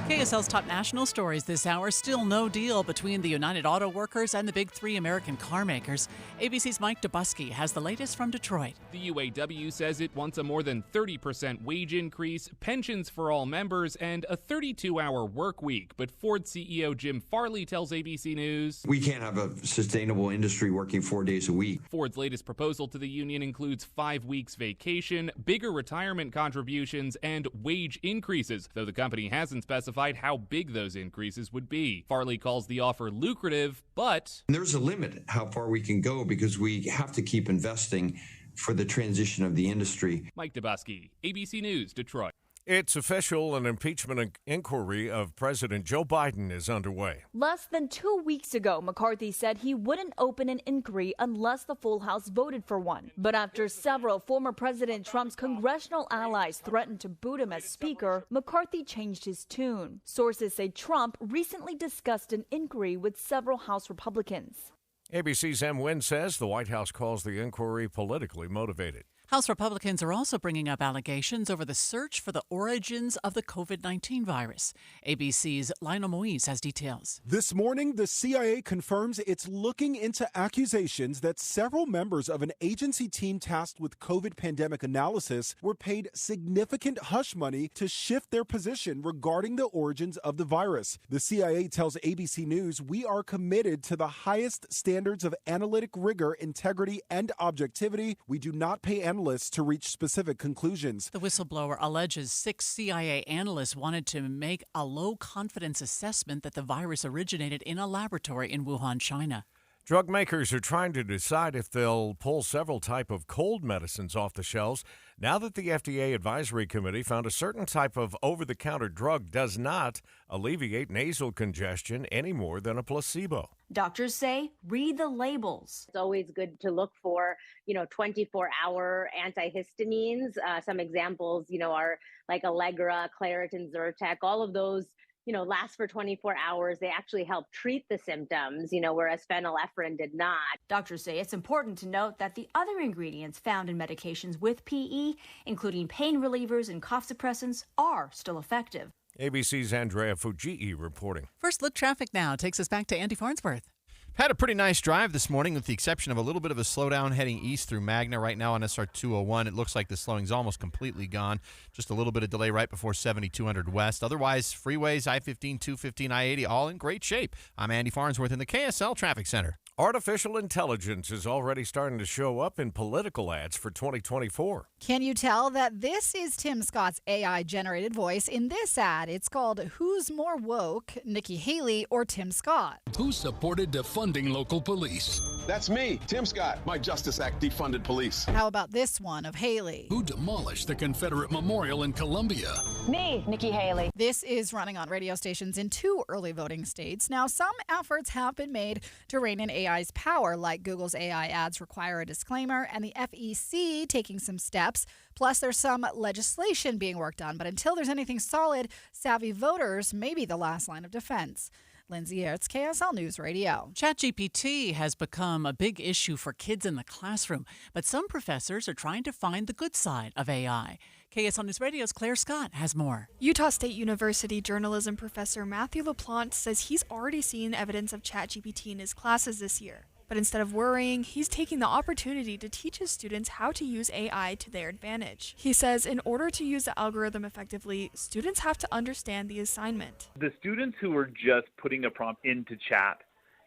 KSL's top national stories this hour. Still no deal between the United Auto Workers and the big three American car makers. ABC's Mike Dubusky has the latest from Detroit.
The UAW says it wants a more than 30% wage increase, pensions for all members, and a 32-hour work week. But Ford CEO Jim Farley tells ABC News,
"We can't have a sustainable industry working 4 days a week."
Ford's latest proposal to the union includes 5 weeks vacation, bigger retirement contributions, and wage increases, though the company hasn't specified how big those increases would be. Farley calls the offer lucrative, but
there's a limit how far we can go because we have to keep investing for the transition of the industry.
Mike Dubusky, ABC News, Detroit.
It's official. An impeachment inquiry of President Joe Biden is underway.
Less than 2 weeks ago, McCarthy said he wouldn't open an inquiry unless the full House voted for one. But after several former President Trump's congressional allies threatened to boot him as Speaker, McCarthy changed his tune. Sources say Trump recently discussed an inquiry with several House Republicans.
ABC's M. Wynn says the White House calls the inquiry politically motivated.
House Republicans are also bringing up allegations over the search for the origins of the COVID-19 virus. ABC's Lionel Moise has details.
This morning, the CIA confirms it's looking into accusations that several members of an agency team tasked with COVID pandemic analysis were paid significant hush money to shift their position regarding the origins of the virus. The CIA tells ABC News, "We are committed to the highest standards of analytic rigor, integrity, and objectivity. We do not pay analysts to reach specific conclusions."
The whistleblower alleges 6 CIA analysts wanted to make a low-confidence assessment that the virus originated in a laboratory in Wuhan, China.
Drug makers are trying to decide if they'll pull several types of cold medicines off the shelves now that the FDA Advisory Committee found a certain type of over-the-counter drug does not alleviate nasal congestion any more than a placebo.
Doctors say, read the labels.
It's always good to look for, 24-hour antihistamines. Some examples, are like Allegra, Claritin, Zyrtec, all of those last for 24 hours. They actually help treat the symptoms, whereas phenylephrine did not.
Doctors say it's important to note that the other ingredients found in medications with PE, including pain relievers and cough suppressants, are still effective.
ABC's Andrea Fujii reporting.
First Look traffic now takes us back to Andy Farnsworth.
Had a pretty nice drive this morning with the exception of a little bit of a slowdown heading east through Magna right now on SR 201. It looks like the slowing's almost completely gone. Just a little bit of delay right before 7200 west. Otherwise, freeways, I-15, 215, I-80, all in great shape. I'm Andy Farnsworth in the KSL Traffic Center.
Artificial intelligence is already starting to show up in political ads for 2024.
Can you tell that this is Tim Scott's AI-generated voice in this ad? It's called Who's More Woke, Nikki Haley or Tim Scott?
Who supported defunding local police?
That's me, Tim Scott. My Justice Act defunded police.
How about this one of Haley?
Who demolished the Confederate Memorial in Columbia?
Me, Nikki Haley. This is running on radio stations in 2 early voting states. Now, some efforts have been made to rein in AI's power, like Google's AI ads require a disclaimer and the FEC taking some steps. Plus, there's some legislation being worked on. But until there's anything solid, savvy voters may be the last line of defense. Lindsay Ertz, KSL News Radio.
ChatGPT has become a big issue for kids in the classroom, but some professors are trying to find the good side of AI. KSL News Radio's Claire Scott has more.
Utah State University journalism professor Matthew LaPlante says he's already seen evidence of ChatGPT in his classes this year.
But instead of worrying, he's taking the opportunity to teach his students how to use AI to their advantage. He says in order to use the algorithm effectively, students have to understand the assignment.
The students who are just putting a prompt into chat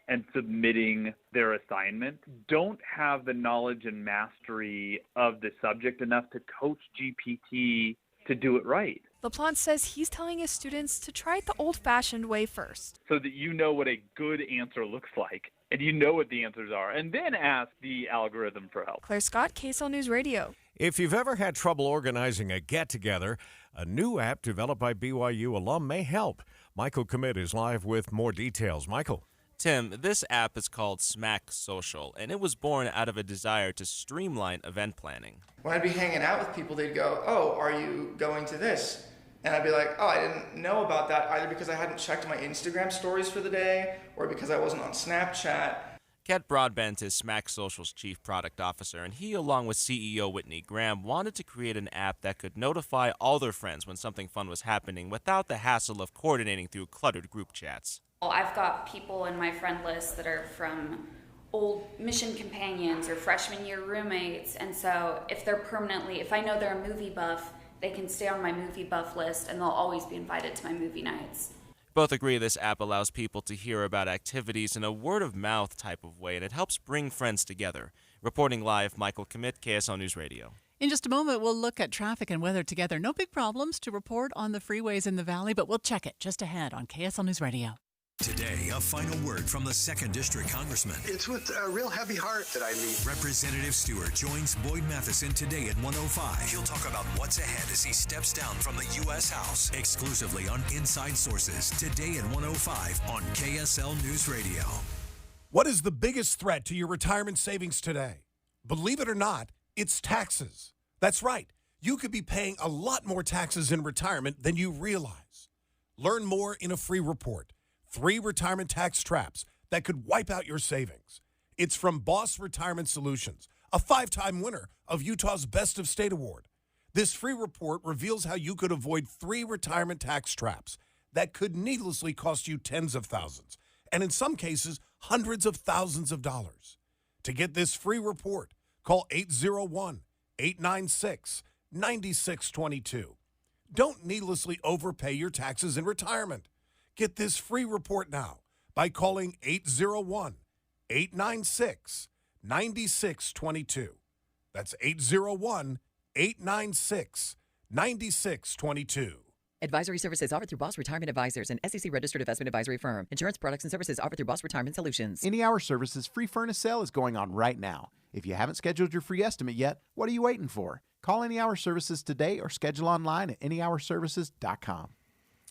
and submitting their assignment don't have the knowledge and mastery of the subject enough to coach GPT to do it right.
LaPlante says he's telling his students to try it the old-fashioned way first.
So that you know what a good answer looks like, and you know what the answers are, and then ask the algorithm for help.
Claire Scott, KSL News Radio.
If you've ever had trouble organizing a get-together, a new app developed by BYU alum may help. Michael Commit is live with more details. Michael.
Tim, this app is called Smack Social, and it was born out of a desire to streamline event planning.
When I'd be hanging out with people, they'd go, "Oh, are you going to this?" And I'd be like, "Oh, I didn't know about that," either because I hadn't checked my Instagram stories for the day or because I wasn't on Snapchat.
Ket Broadbent is Smack Social's chief product officer, and he, along with CEO Whitney Graham, wanted to create an app that could notify all their friends when something fun was happening without the hassle of coordinating through cluttered group chats.
Well, I've got people in my friend list that are from old mission companions or freshman year roommates, and so if I know they're a movie buff, they can stay on my movie buff list and they'll always be invited to my movie nights.
Both agree this app allows people to hear about activities in a word-of-mouth type of way, and it helps bring friends together. Reporting live, Michael Commit, KSL News Radio.
In just a moment, we'll look at traffic and weather together. No big problems to report on the freeways in the valley, but we'll check it just ahead on KSL News Radio.
Today, a final word from the 2nd District Congressman.
It's with a real heavy heart that I leave.
Representative Stewart joins Boyd Matheson today at 1:05. He'll talk about what's ahead as he steps down from the U.S. House. Exclusively on Inside Sources, today at 1:05 on KSL News Radio.
What is the biggest threat to your retirement savings today? Believe it or not, it's taxes. That's right. You could be paying a lot more taxes in retirement than you realize. Learn more in a free report. 3 retirement tax traps that could wipe out your savings. It's from Boss Retirement Solutions, a 5-time winner of Utah's Best of State Award. This free report reveals how you could avoid 3 retirement tax traps that could needlessly cost you tens of thousands, and in some cases, hundreds of thousands of dollars. To get this free report, call 801-896-9622. Don't needlessly overpay your taxes in retirement. Get this free report now by calling 801-896-9622. That's 801-896-9622.
Advisory services offered through Boss Retirement Advisors, an SEC-registered investment advisory firm. Insurance products and services offered through Boss Retirement Solutions.
Any Hour Services free furnace sale is going on right now. If you haven't scheduled your free estimate yet, what are you waiting for? Call Any Hour Services today or schedule online at anyhourservices.com.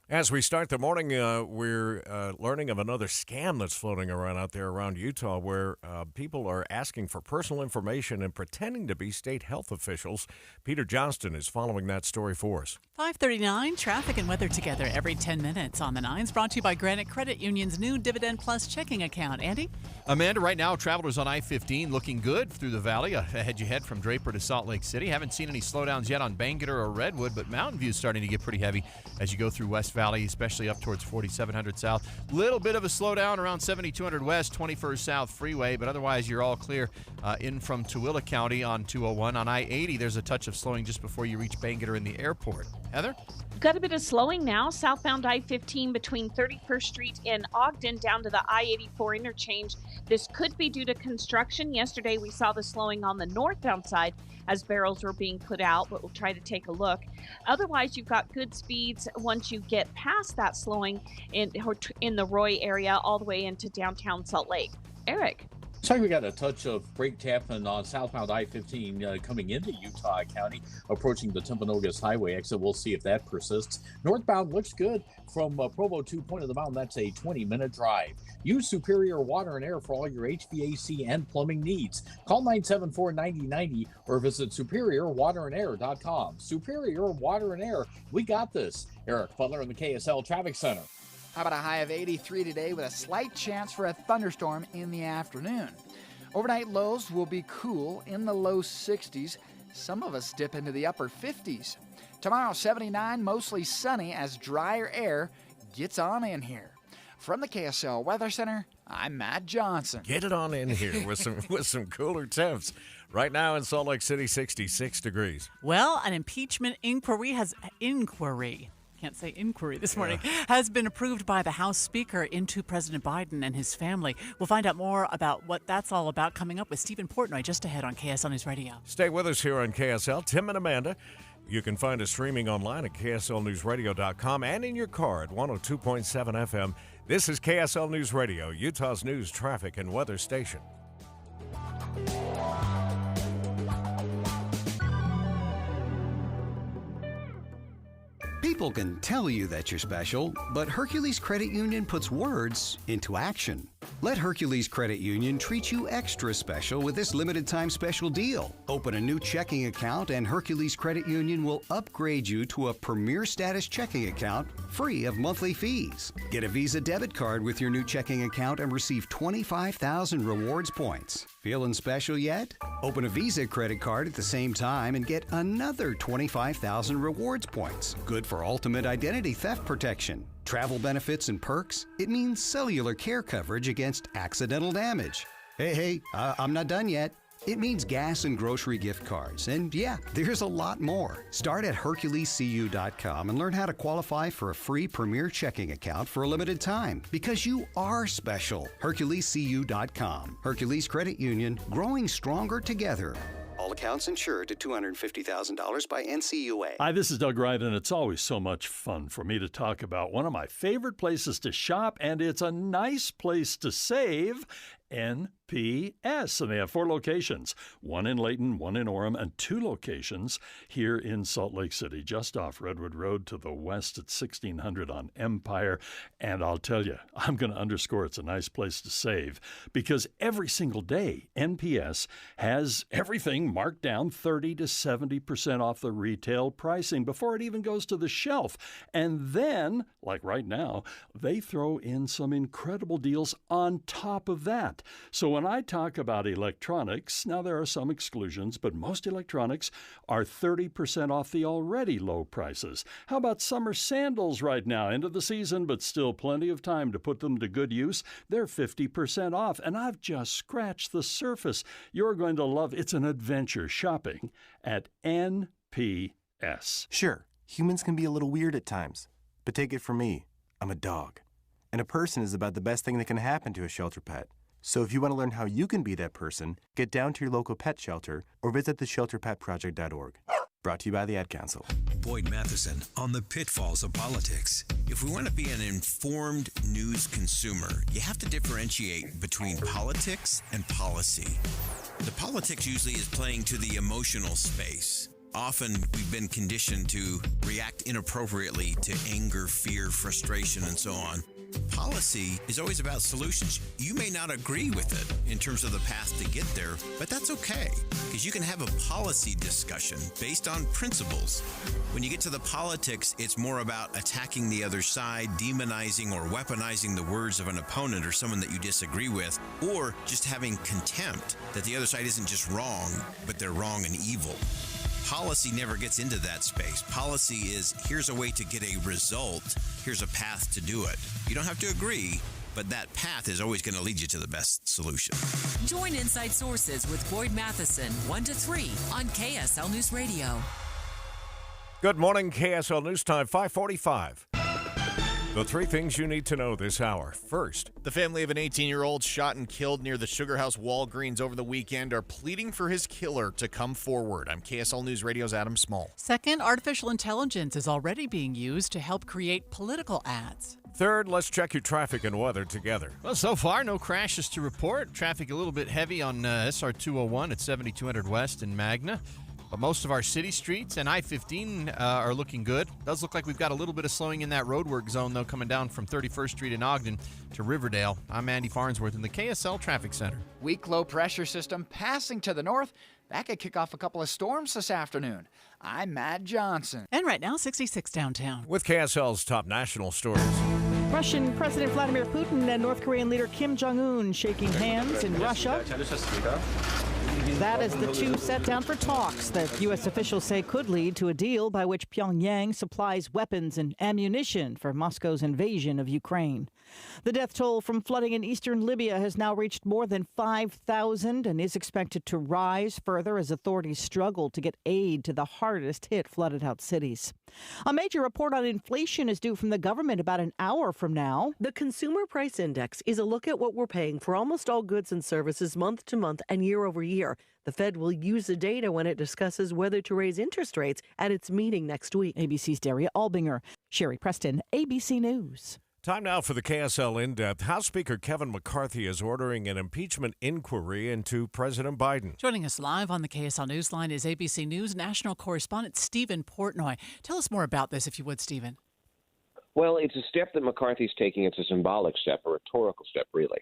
As we start the morning, we're learning of another scam that's floating around out there around Utah where people are asking for personal information and pretending to be state health officials. Peter Johnston is following that story for us.
5:39, traffic and weather together every 10 minutes on the 9s, brought to you by Granite Credit Union's new Dividend Plus checking account. Andy?
Amanda, right now, travelers on I-15 looking good through the valley. Ahead you head from Draper to Salt Lake City. Haven't seen any slowdowns yet on Bangerter or Redwood, but Mountain View is starting to get pretty heavy as you go through West Valley, especially up towards 4700 South. Little bit of a slowdown around 7200 West, 21st South Freeway, but otherwise you're all clear in from Tooele County on 201. On I-80, there's a touch of slowing just before you reach Bangerter in the airport. Heather?
Got a bit of slowing now, southbound I-15 between 31st Street and Ogden down to the I-84 interchange. This could be due to construction. Yesterday we saw the slowing on the northbound side as barrels were being put out, but we'll try to take a look. Otherwise, you've got good speeds once you get past that slowing in the Roy area all the way into downtown Salt Lake. Eric?
Looks like we got a touch of brake tapping on southbound I-15 coming into Utah County, approaching the Timpanogos Highway exit. We'll see if that persists. Northbound looks good from Provo to Point of the Mountain. That's a 20-minute drive. Use Superior Water and Air for all your HVAC and plumbing needs. Call 974-9090 or visit superiorwaterandair.com. Superior Water and Air, we got this. Eric Butler in the KSL Traffic Center.
How about a high of 83 today with a slight chance for a thunderstorm in the afternoon? Overnight lows will be cool in the low 60s. Some of us dip into the upper 50s. Tomorrow, 79, mostly sunny as drier air gets on in here. From the KSL Weather Center, I'm Matt Johnson.
Get it on in here with some cooler temps. Right now in Salt Lake City, 66 degrees.
Well, an impeachment inquiry has been approved by the House Speaker into President Biden and his family. We'll find out more about what that's all about coming up with Stephen Portnoy just ahead on KSL News Radio.
Stay with us here on KSL. Tim and Amanda. You can find us streaming online at KSLNewsRadio.com and in your car at 102.7 FM. This is KSL News Radio, Utah's news, traffic, and weather station.
People can tell you that you're special, but Hercules Credit Union puts words into action. Let Hercules Credit Union treat you extra special with this limited-time special deal. Open a new checking account and Hercules Credit Union will upgrade you to a Premier Status checking account free of monthly fees. Get a Visa debit card with your new checking account and receive 25,000 rewards points. Feeling special yet? Open a Visa credit card at the same time and get another 25,000 rewards points. Good for ultimate identity theft protection. Travel benefits and perks? It means cellular care coverage against accidental damage. Hey, I'm not done yet. It means gas and grocery gift cards. And yeah, there's a lot more. Start at HerculesCU.com and learn how to qualify for a free Premier checking account for a limited time. Because you are special. HerculesCU.com. Hercules Credit Union, growing stronger together. All accounts insured to $250,000 by NCUA.
Hi, this is Doug Wright, and it's always so much fun for me to talk about one of my favorite places to shop, and it's a nice place to save. NPS, and they have 4 locations, one in Layton, one in Orem, and 2 locations here in Salt Lake City, just off Redwood Road to the west at 1600 on Empire. And I'll tell you, I'm going to underscore it's a nice place to save because every single day, NPS has everything marked down 30 to 70% off the retail pricing before it even goes to the shelf. And then, like right now, they throw in some incredible deals on top of that. So when I talk about electronics, now there are some exclusions, but most electronics are 30% off the already low prices. How about summer sandals right now, end of the season, but still plenty of time to put them to good use? They're 50% off, and I've just scratched the surface. You're going to love it's an adventure shopping at NPS.
Sure, humans can be a little weird at times, but take it from me, I'm a dog. And a person is about the best thing that can happen to a shelter pet. So if you want to learn how you can be that person, get down to your local pet shelter or visit theshelterpetproject.org. Brought to you by the Ad Council.
Boyd Matheson on the pitfalls of politics. If we want to be an informed news consumer, you have to differentiate between politics and policy. The politics usually is playing to the emotional space. Often we've been conditioned to react inappropriately to anger, fear, frustration, and so on. Policy is always about solutions. You may not agree with it in terms of the path to get there, but that's okay, because you can have a policy discussion based on principles. When you get to the politics, it's more about attacking the other side, demonizing or weaponizing the words of an opponent or someone that you disagree with, or just having contempt that the other side isn't just wrong, but they're wrong and evil. Policy never gets into that space. Policy is, here's a way to get a result. Here's a path to do it. You don't have to agree, but that path is always going to lead you to the best solution.
Join Inside Sources with Boyd Matheson, 1 to 3 on KSL News Radio.
Good morning, KSL News Time, 5:45. The 3 things you need to know this hour. First,
the family of an 18-year-old shot and killed near the Sugar House Walgreens over the weekend are pleading for his killer to come forward. I'm KSL News Radio's Adam Small.
Second, artificial intelligence is already being used to help create political ads.
Third, let's check your traffic and weather together.
Well, so far, no crashes to report. Traffic a little bit heavy on SR 201 at 7200 West in Magna. But most of our city streets and I-15 are looking good. Does look like we've got a little bit of slowing in that roadwork zone, though, coming down from 31st Street in Ogden to Riverdale. I'm Andy Farnsworth in the KSL Traffic Center.
Weak low pressure system passing to the north. That could kick off a couple of storms this afternoon. I'm Matt Johnson.
And right now, 66 downtown.
With KSL's top national stories.
Russian President Vladimir Putin and North Korean leader Kim Jong-un shaking hands in Russia. That as the two sat down for talks that U.S. officials say could lead to a deal by which Pyongyang supplies weapons and ammunition for Moscow's invasion of Ukraine. The death toll from flooding in eastern Libya has now reached more than 5,000 and is expected to rise further as authorities struggle to get aid to the hardest hit flooded out cities. A major report on inflation is due from the government about an hour from now.
The Consumer Price Index is a look at what we're paying for almost all goods and services month to month and year over year. The Fed will use the data when it discusses whether to raise interest rates at its meeting next week.
ABC's Daria Albinger, Sherry Preston, ABC News.
Time now for the KSL In-Depth. House Speaker Kevin McCarthy is ordering an impeachment inquiry into President Biden.
Joining us live on the KSL Newsline is ABC News national correspondent Stephen Portnoy. Tell us more about this, if you would, Stephen.
Well, it's a step that McCarthy's taking. It's a symbolic step, a rhetorical step, really.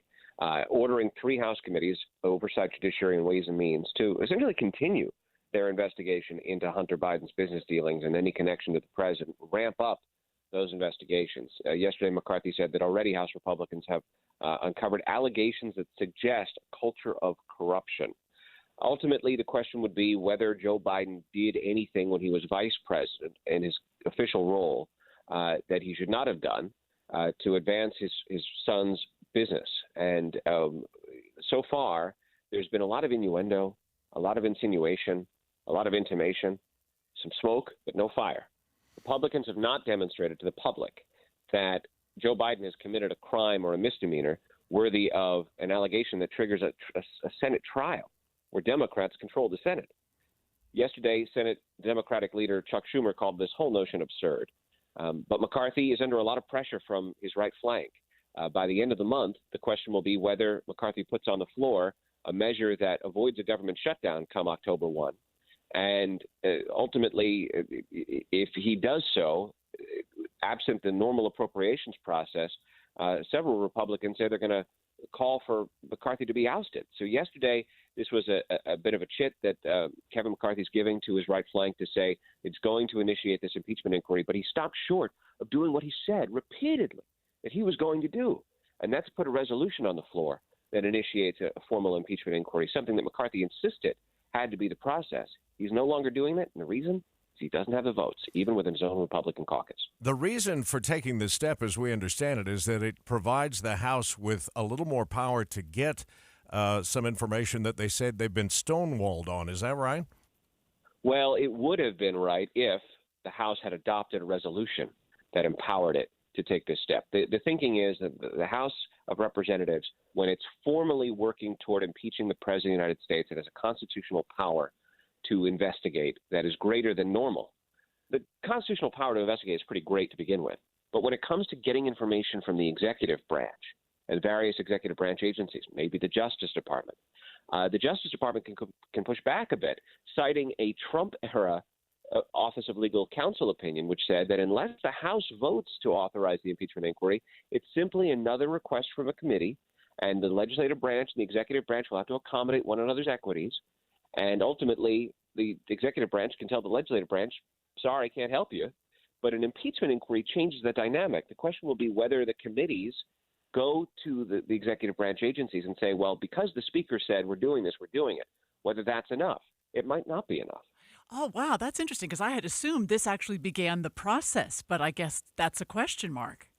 Ordering 3 House committees, Oversight, Judiciary, and Ways and Means, to essentially continue their investigation into Hunter Biden's business dealings and any connection to the president, ramp up those investigations. Yesterday, McCarthy said that already House Republicans have uncovered allegations that suggest a culture of corruption. Ultimately, the question would be whether Joe Biden did anything when he was vice president in his official role that he should not have done to advance his son's business. And so far, there's been a lot of innuendo, a lot of insinuation, a lot of intimation, some smoke, but no fire. Republicans have not demonstrated to the public that Joe Biden has committed a crime or a misdemeanor worthy of an allegation that triggers a Senate trial where Democrats control the Senate. Yesterday, Senate Democratic leader Chuck Schumer called this whole notion absurd. But McCarthy is under a lot of pressure from his right flank. By the end of the month, the question will be whether McCarthy puts on the floor a measure that avoids a government shutdown come October 1. And ultimately, if he does so, absent the normal appropriations process, several Republicans say they're going to call for McCarthy to be ousted. So yesterday, this was a bit of a chit that Kevin McCarthy's giving to his right flank to say it's going to initiate this impeachment inquiry, but he stopped short of doing what he said repeatedly that he was going to do, and that's put a resolution on the floor that initiates a formal impeachment inquiry, something that McCarthy insisted had to be the process. He's no longer doing that, and the reason is he doesn't have the votes, even within his own Republican caucus.
The reason for taking this step, as we understand it, is that it provides the House with a little more power to get some information that they said they've been stonewalled on. Is that right?
Well, it would have been right if the House had adopted a resolution that empowered it to take this step. The thinking is that the House of Representatives, when it's formally working toward impeaching the President of the United States, it has a constitutional power to investigate that is greater than normal. The constitutional power to investigate is pretty great to begin with. But when it comes to getting information from the executive branch and various executive branch agencies, maybe the Justice Department, the Justice Department can push back a bit, citing a Trump-era Office of Legal Counsel opinion, which said that unless the House votes to authorize the impeachment inquiry, it's simply another request from a committee, and the legislative branch and the executive branch will have to accommodate one another's equities. And ultimately, the executive branch can tell the legislative branch, sorry, can't help you. But an impeachment inquiry changes the dynamic. The question will be whether the committees go to the executive branch agencies and say, well, because the speaker said we're doing this, we're doing it, whether that's enough. It might not be enough.
Oh, wow, that's interesting, because I had assumed this actually began the process, but I guess that's a question mark.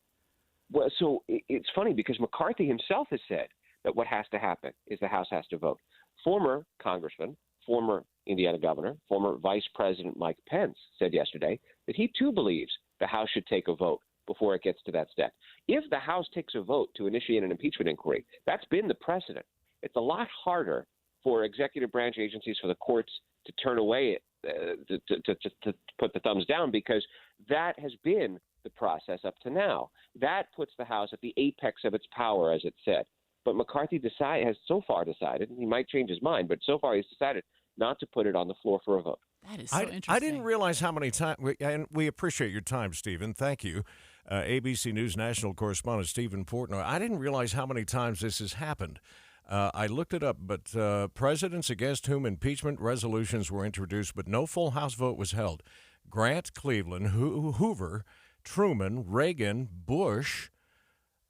Well, so it's funny because McCarthy himself has said that what has to happen is the House has to vote. Former Congressman, former Indiana governor, former Vice President Mike Pence said yesterday that he too believes the House should take a vote before it gets to that step. If the House takes a vote to initiate an impeachment inquiry, that's been the precedent. It's a lot harder for executive branch agencies, for the courts to turn away to put the thumbs down, because that has been the process up to now. That puts the House at the apex of its power, as it said. But McCarthy has so far decided, and he might change his mind, but so far he's decided not to put it on the floor for a vote.
That is so interesting.
I didn't realize how many times, and we appreciate your time, Stephen. Thank you. ABC News national correspondent Stephen Portnoy. I didn't realize how many times this has happened. I looked it up, but presidents against whom impeachment resolutions were introduced, but no full House vote was held. Grant, Cleveland, Hoover, Truman, Reagan, Bush,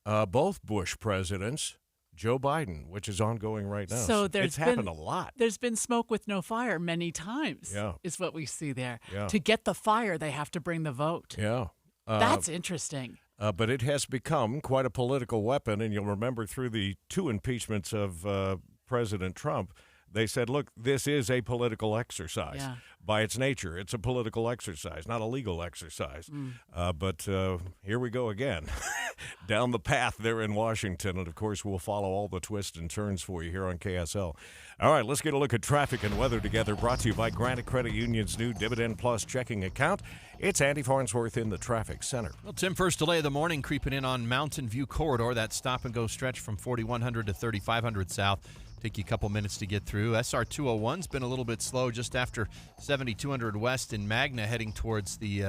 both Bush presidents, Joe Biden, which is ongoing right now.
So
it's happened a lot.
There's been smoke with no fire many times, is what we see there.
Yeah.
To get the fire, they have to bring the vote.
Yeah.
That's interesting.
But it has become quite a political weapon, and you'll remember through the 2 impeachments of President Trump, they said, look, this is a political exercise.
Yeah.
By its nature, it's a political exercise, not a legal exercise. But here we go again, down the path there in Washington. And, of course, we'll follow all the twists and turns for you here on KSL. All right, let's get a look at traffic and weather together, brought to you by Granite Credit Union's new Dividend Plus checking account. It's Andy Farnsworth in the traffic center.
Well, Tim, first delay of the morning creeping in on Mountain View Corridor, that stop-and-go stretch from 4100 to 3500 south. Take you a couple minutes to get through. SR 201's been a little bit slow just after 7200 west in Magna, heading towards the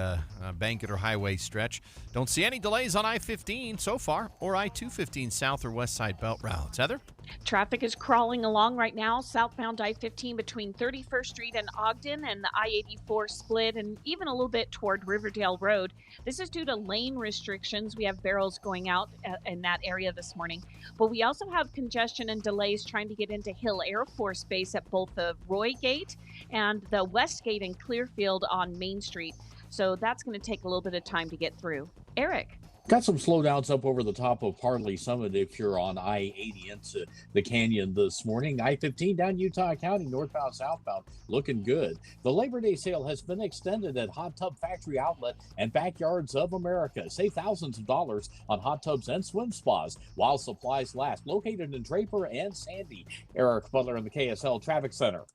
Banketer Highway stretch. Don't see any delays on I-15 so far, or I-215 south or west side belt routes. Heather?
Traffic is crawling along right now, southbound I-15 between 31st Street and Ogden, and the I-84 split, and even a little bit toward Riverdale Road. This is due to lane restrictions. We have barrels going out in that area this morning. But we also have congestion and delays trying to get into Hill Air Force Base at both the Roy Gate and the West Gate in Clearfield on Main Street. So that's going to take a little bit of time to get through. Eric?
Got some slowdowns up over the top of Hartley Summit if you're on I-80 into the canyon this morning. I-15 down Utah County, northbound, southbound, looking good. The Labor Day sale has been extended at Hot Tub Factory Outlet and Backyards of America. Save thousands of dollars on hot tubs and swim spas while supplies last. Located in Draper and Sandy. Eric Butler in the KSL Traffic Center.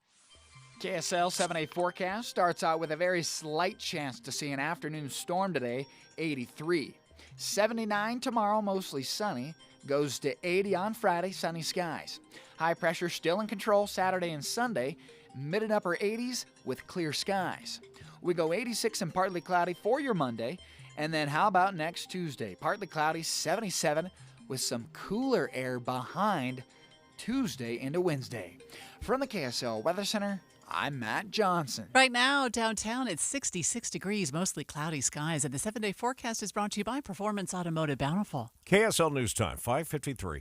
KSL 7-day forecast starts out with a very slight chance to see an afternoon storm today, 83. 79 tomorrow, mostly sunny. Goes to 80 on Friday, sunny skies. High pressure still in control Saturday and Sunday. Mid and upper 80s with clear skies. We go 86 and partly cloudy for your Monday. And then how about next Tuesday? Partly cloudy, 77 with some cooler air behind Tuesday into Wednesday. From the KSL Weather Center, I'm Matt Johnson.
Right now, downtown, it's 66 degrees, mostly cloudy skies, and the 7-day forecast is brought to you by Performance Automotive Bountiful.
KSL News Time, 5:53.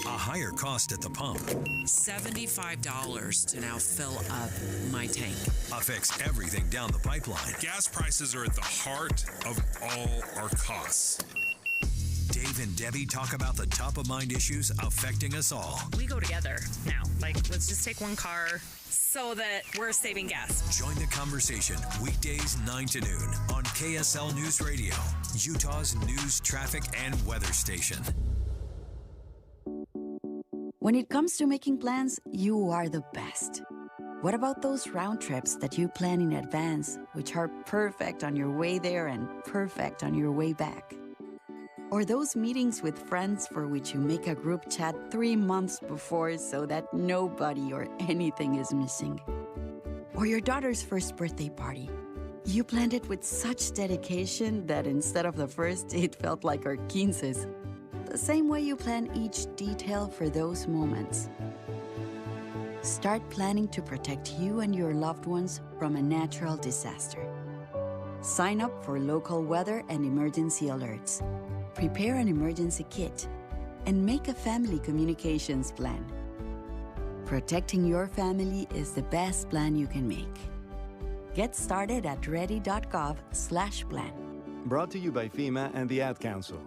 A higher cost at the pump
$75 to now fill up my tank.
affects everything down the pipeline.
Gas prices are at the heart of all our costs.
Dave and Debbie talk about the top-of-mind issues affecting us all.
We go together now. Let's just take one car so that we're saving gas.
Join the conversation weekdays 9 to noon on KSL News Radio, Utah's news, traffic, and weather station.
When it comes to making plans, you are the best. What about those round trips that you plan in advance, which are perfect on your way there and perfect on your way back? Or those meetings with friends for which you make a group chat 3 months before so that nobody or anything is missing? Or your daughter's first birthday party. You planned it with such dedication that instead of the first, it felt like our 15s. The same way you plan each detail for those moments. Start planning to protect you and your loved ones from a natural disaster. Sign up for local weather and emergency alerts. Prepare an emergency kit, and make a family communications plan. Protecting your family is the best plan you can make. Get started at ready.gov/plan.
Brought to you by FEMA and the Ad Council.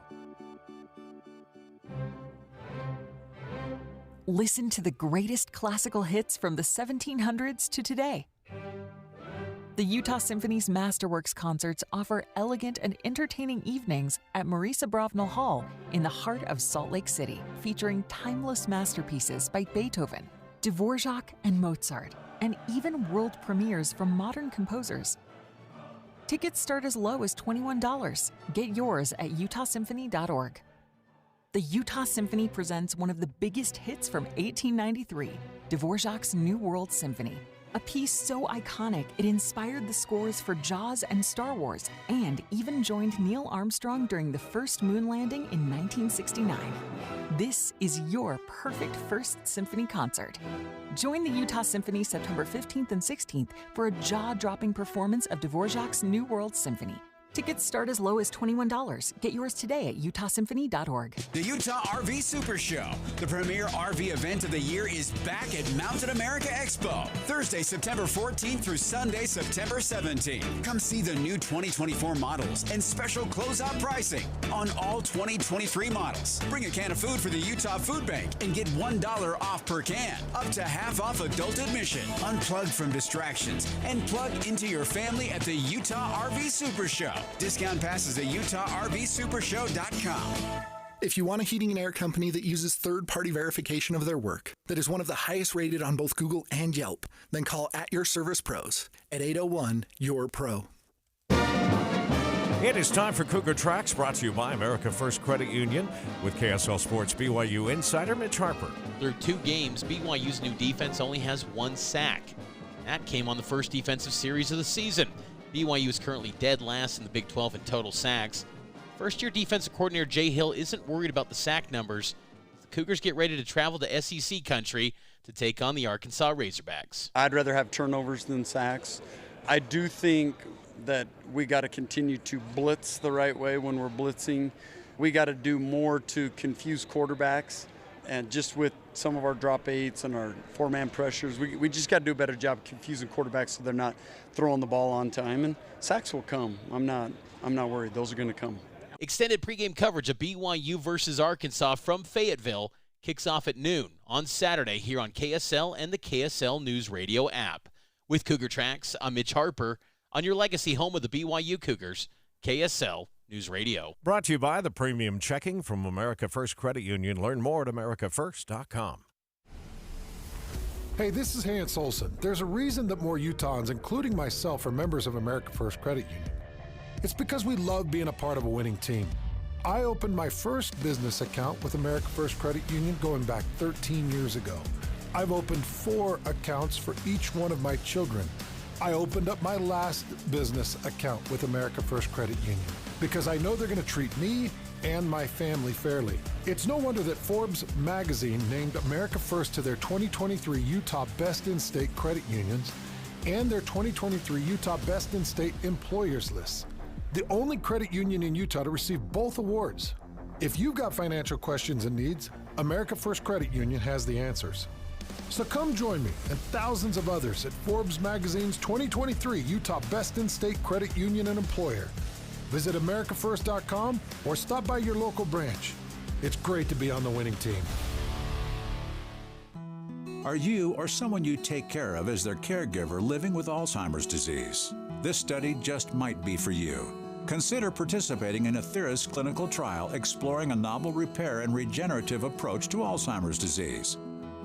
Listen to the greatest classical hits from the 1700s to today. The Utah Symphony's Masterworks concerts offer elegant and entertaining evenings at Marisa Brovnal Hall in the heart of Salt Lake City, featuring timeless masterpieces by Beethoven, Dvorak, and Mozart, and even world premieres from modern composers. Tickets start as low as $21. Get yours at utahsymphony.org. The Utah Symphony presents one of the biggest hits from 1893, Dvorak's New World Symphony. A piece so iconic it inspired the scores for Jaws and Star Wars, and even joined Neil Armstrong during the first moon landing in 1969. This is your perfect first symphony concert. Join the Utah Symphony September 15th and 16th for a jaw-dropping performance of Dvorak's New World Symphony. Tickets start as low as $21. Get yours today at utahsymphony.org.
The Utah RV Super Show, the premier RV event of the year, is back at Mountain America Expo, Thursday, September 14th through Sunday, September 17th. Come see the new 2024 models and special closeout pricing on all 2023 models. Bring a can of food for the Utah Food Bank and get $1 off per can, up to half off adult admission. Unplug from distractions and plug into your family at the Utah RV Super Show. Discount passes at UtahRVSupershow.com.
If you want a heating and air company that uses third-party verification of their work, that is one of the highest rated on both Google and Yelp, then call At Your Service Pros at 801-YOUR-PRO.
It is time for Cougar Tracks, brought to you by America First Credit Union with KSL Sports BYU insider Mitch Harper.
Through 2 games, BYU's new defense only has 1 sack. That came on the first defensive series of the season. BYU is currently dead last in the Big 12 in total sacks. First-year defensive coordinator Jay Hill isn't worried about the sack numbers. The Cougars get ready to travel to SEC country to take on the Arkansas Razorbacks.
I'd rather have turnovers than sacks. I do think that we got to continue to blitz the right way when we're blitzing. We got to do more to confuse quarterbacks. And just with some of our drop 8s and our 4-man pressures, we just got to do a better job confusing quarterbacks so they're not throwing the ball on time. And sacks will come. I'm not worried. Those are going to come.
Extended pregame coverage of BYU versus Arkansas from Fayetteville kicks off at noon on Saturday here on KSL and the KSL News Radio app. With Cougar Tracks, I'm Mitch Harper on your legacy home of the BYU Cougars, KSL News Radio.
Brought to you by the Premium Checking from America First Credit Union. Learn more at americafirst.com.
Hey, this is Hans Olsen. There's a reason that more Utahns, including myself, are members of America First Credit Union. It's because we love being a part of a winning team. I opened my first business account with America First Credit Union going back 13 years ago. I've opened 4 accounts for each one of my children. I opened up my last business account with America First Credit Union because I know they're going to treat me and my family fairly. It's no wonder that Forbes magazine named America First to their 2023 Utah Best in-State Credit Unions and their 2023 Utah Best in-State Employers list. The only credit union in Utah to receive both awards. If you've got financial questions and needs, America First Credit Union has the answers. So come join me and thousands of others at Forbes Magazine's 2023 Utah Best in-State Credit Union and Employer. Visit americafirst.com or stop by your local branch. It's great to be on the winning team.
Are you or someone you take care of as their caregiver living with Alzheimer's disease? This study just might be for you. Consider participating in Athira's clinical trial exploring a novel repair and regenerative approach to Alzheimer's disease.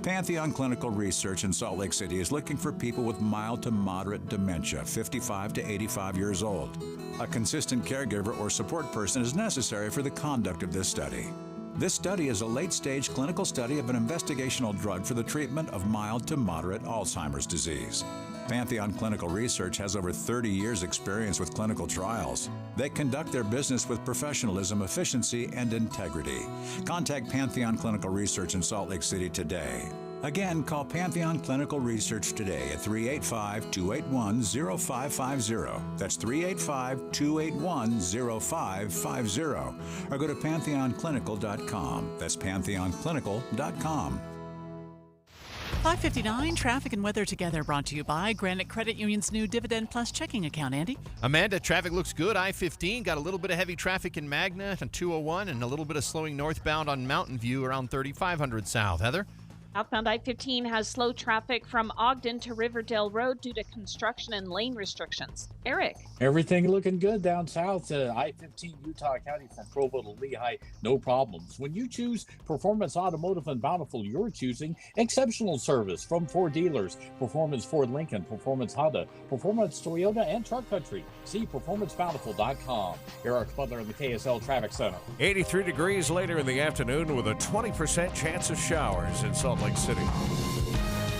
Pantheon Clinical Research in Salt Lake City is looking for people with mild to moderate dementia, 55 to 85 years old. A consistent caregiver or support person is necessary for the conduct of this study. This study is a late-stage clinical study of an investigational drug for the treatment of mild to moderate Alzheimer's disease. Pantheon Clinical Research has over 30 years' experience with clinical trials. They conduct their business with professionalism, efficiency, and integrity. Contact Pantheon Clinical Research in Salt Lake City today. Again, call Pantheon Clinical Research today at 385-281-0550. That's 385-281-0550. Or go to pantheonclinical.com. That's pantheonclinical.com.
5:59, traffic and weather together, brought to you by Granite Credit Union's new Dividend Plus checking account. Andy?
Amanda, traffic looks good. I-15 got a little bit of heavy traffic in Magna on 201 and a little bit of slowing northbound on Mountain View around 3500 South. Heather?
Outbound I-15 has slow traffic from Ogden to Riverdale Road due to construction and lane restrictions. Eric?
Everything looking good down south. I-15 Utah County from Provo to Lehigh, no problems. When you choose Performance Automotive and Bountiful, you're choosing exceptional service from Ford dealers. Performance Ford Lincoln, Performance Honda, Performance Toyota, and Truck Country. See performancebountiful.com. Eric Butler in the KSL Traffic Center.
83 degrees later in the afternoon with a 20% chance of showers in Salt Lake City.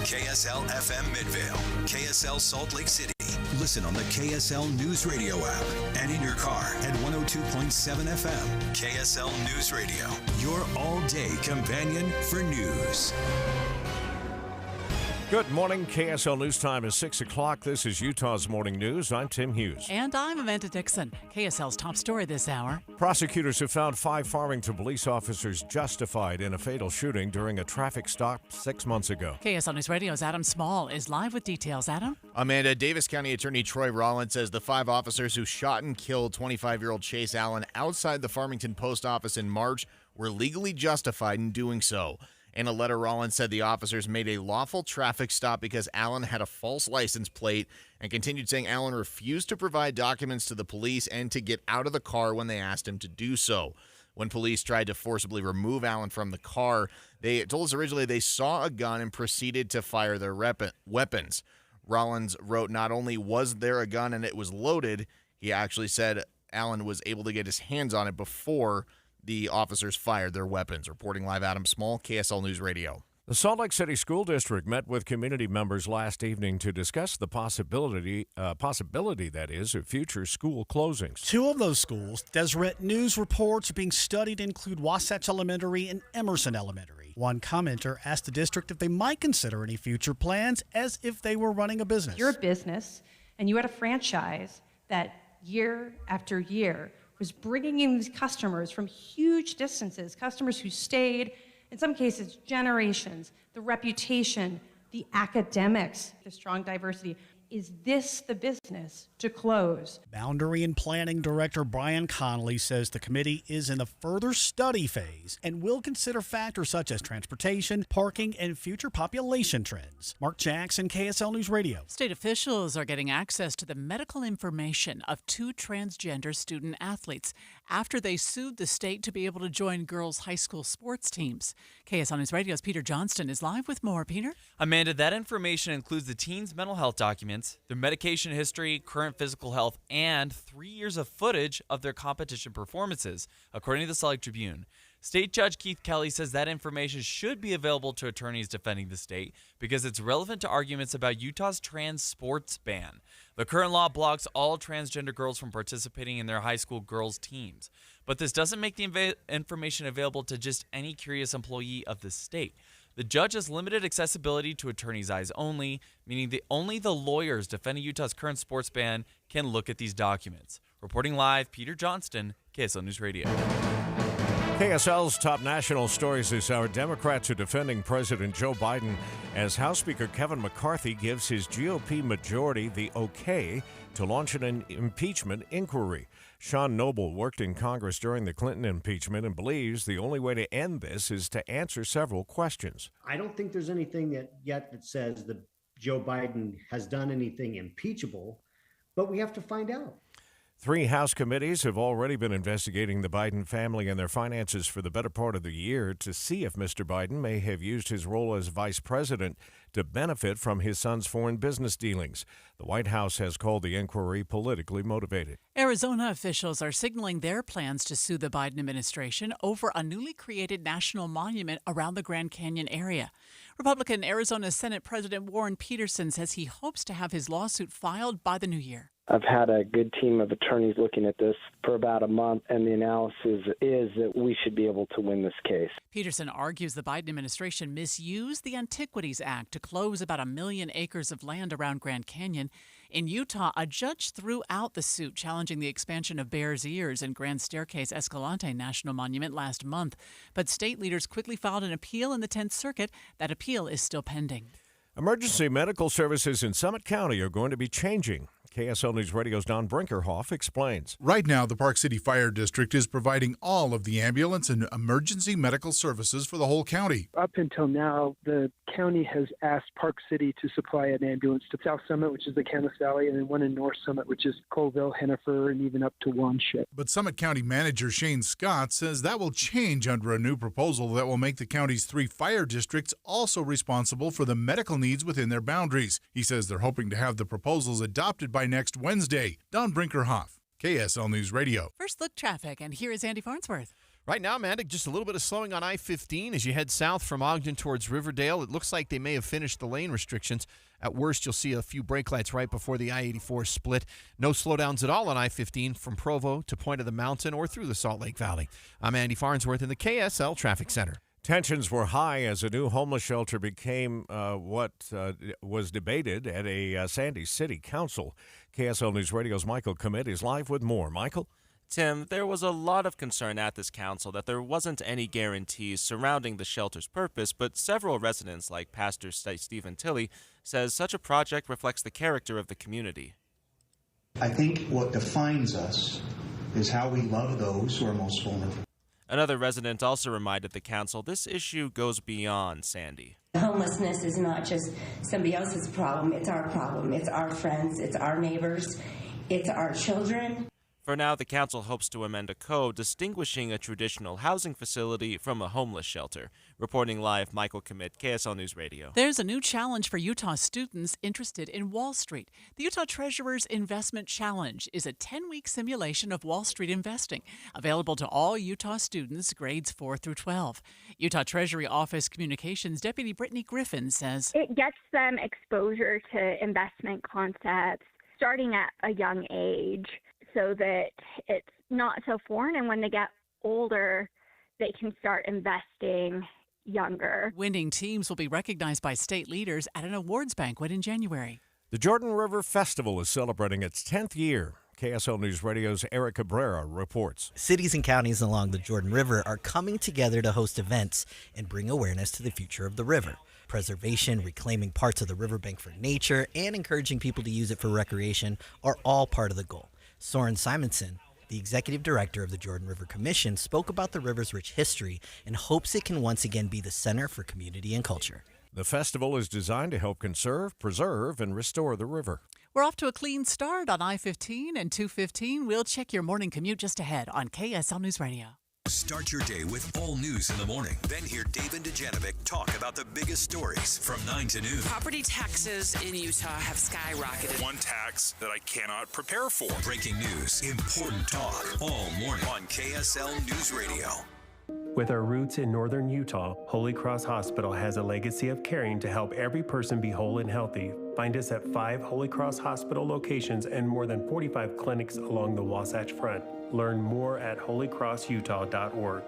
KSL FM Midvale, KSL Salt Lake City. Listen on the KSL News Radio app and in your car at 102.7 FM. KSL News Radio, your all-day companion for news.
Good morning. KSL News Time is 6 o'clock. This is Utah's Morning News. I'm Tim Hughes.
And I'm Amanda Dixon. KSL's top story this hour.
Prosecutors have found 5 Farmington police officers justified in a fatal shooting during a traffic stop 6 months ago.
KSL News Radio's Adam Small is live with details. Adam?
Amanda, Davis County Attorney Troy Rollins says the 5 officers who shot and killed 25-year-old Chase Allen outside the Farmington post office in March were legally justified in doing so. In a letter, Rollins said the officers made a lawful traffic stop because Allen had a false license plate, and continued saying Allen refused to provide documents to the police and to get out of the car when they asked him to do so. When police tried to forcibly remove Allen from the car, they told us originally they saw a gun and proceeded to fire their weapons. Rollins wrote not only was there a gun and it was loaded, he actually said Allen was able to get his hands on it before the officers fired their weapons. Reporting live, Adam Small, KSL News Radio.
The Salt Lake City School District met with community members last evening to discuss the possibility that is, of future school closings.
2 of those schools, Deseret News reports are being studied include Wasatch Elementary and Emerson Elementary. One commenter asked the district if they might consider any future plans as if they were running a business.
You're a business, and you had a franchise that year after year was bringing in these customers from huge distances, customers who stayed, in some cases, generations, the reputation, the academics, the strong diversity. Is this the business to close?
Boundary and Planning Director Brian Connolly says the committee is in the further study phase and will consider factors such as transportation, parking, and future population trends. Mark Jackson, KSL News Radio.
State officials are getting access to the medical information of 2 transgender student athletes after they sued the state to be able to join girls' high school sports teams. KSL News Radio's Peter Johnston is live with more. Peter?
Amanda, that information includes the teens' mental health documents, their medication history, current physical health, and 3 years of footage of their competition performances, according to the Salt Lake Tribune. State Judge Keith Kelly says that information should be available to attorneys defending the state because it's relevant to arguments about Utah's trans sports ban. The current law blocks all transgender girls from participating in their high school girls' teams. But this doesn't make the information available to just any curious employee of the state. The judge has limited accessibility to attorneys' eyes only, meaning that only the lawyers defending Utah's current sports ban can look at these documents. Reporting live, Peter Johnston, KSL News Radio.
KSL's top national stories this hour. Democrats are defending President Joe Biden as House Speaker Kevin McCarthy gives his GOP majority the okay to launch an impeachment inquiry. Sean Noble worked in Congress during the Clinton impeachment and believes the only way to end this is to answer several questions.
I don't think there's anything that says that Joe Biden has done anything impeachable, but we have to find out.
3 House committees have already been investigating the Biden family and their finances for the better part of the year to see if Mr. Biden may have used his role as vice president to benefit from his son's foreign business dealings. The White House has called the inquiry politically motivated.
Arizona officials are signaling their plans to sue the Biden administration over a newly created national monument around the Grand Canyon area. Republican Arizona Senate President Warren Peterson says he hopes to have his lawsuit filed by the new year.
I've had a good team of attorneys looking at this for about a month, and the analysis is that we should be able to win this case.
Peterson argues the Biden administration misused the Antiquities Act to close about 1 million acres of land around Grand Canyon. In Utah, a judge threw out the suit challenging the expansion of Bears Ears and Grand Staircase Escalante National Monument last month. But state leaders quickly filed an appeal in the 10th Circuit. That appeal is still pending.
Emergency medical services in Summit County are going to be changing. KSL News Radio's Don Brinkerhoff explains.
Right now, the Park City Fire District is providing all of the ambulance and emergency medical services for the whole county.
Up until now, the county has asked Park City to supply an ambulance to South Summit, which is the Camas Valley, and then one in North Summit, which is Colville, Hennifer, and even up to Wanship.
But Summit County Manager Shane Scott says that will change under a new proposal that will make the county's 3 fire districts also responsible for the medical needs within their boundaries. He says they're hoping to have the proposals adopted by next Wednesday. Don Brinkerhoff, KSL News Radio.
First look traffic, and here is Andy Farnsworth.
Right now, Amanda, just a little bit of slowing on I-15 as you head south from Ogden towards Riverdale. It looks like they may have finished the lane restrictions. At worst, you'll see a few brake lights right before the I-84 split. No slowdowns at all on I-15 from Provo to Point of the Mountain or through the Salt Lake Valley. I'm Andy Farnsworth in the KSL Traffic Center.
Tensions were high as a new homeless shelter became what was debated at a Sandy City Council. KSL News Radio's Michael Commit is live with more. Michael?
Tim, there was a lot of concern at this council that there wasn't any guarantees surrounding the shelter's purpose, but several residents, like Pastor Stephen Tilley, says such a project reflects the character of the community.
I think what defines us is how we love those who are most vulnerable.
Another resident also reminded the council this issue goes beyond Sandy.
Homelessness is not just somebody else's problem. It's our problem. It's our friends. It's our neighbors. It's our children.
For now, the council hopes to amend a code distinguishing a traditional housing facility from a homeless shelter. Reporting live, Michael Commit, KSL News Radio.
There's a new challenge for Utah students interested in Wall Street. The Utah Treasurer's Investment Challenge is a 10-week simulation of Wall Street investing, available to all Utah students grades 4 through 12. Utah Treasury Office Communications Deputy Brittany Griffin says,
it gets them exposure to investment concepts starting at a young age, so that it's not so foreign, and when they get older, they can start investing younger.
Winning teams will be recognized by state leaders at an awards banquet in January.
The Jordan River Festival is celebrating its 10th year. KSL News Radio's Eric Cabrera reports.
Cities and counties along the Jordan River are coming together to host events and bring awareness to the future of the river. Preservation, reclaiming parts of the riverbank for nature, and encouraging people to use it for recreation are all part of the goal. Soren Simonson, the executive director of the Jordan River Commission, spoke about the river's rich history and hopes it can once again be the center for community and culture.
The festival is designed to help conserve, preserve, and restore the river.
We're off to a clean start on I-15 and 215. We'll check your morning commute just ahead on KSL News Radio.
Start your day with all news in the morning. Then hear David Dujanovic talk about the biggest stories from 9 to noon.
Property taxes in Utah have skyrocketed.
One tax that I cannot prepare for.
Breaking news, important talk, all morning on KSL News Radio.
With our roots in northern Utah, Holy Cross Hospital has a legacy of caring to help every person be whole and healthy. Find us at 5 Holy Cross Hospital locations and more than 45 clinics along the Wasatch Front. Learn more at holycrossutah.org.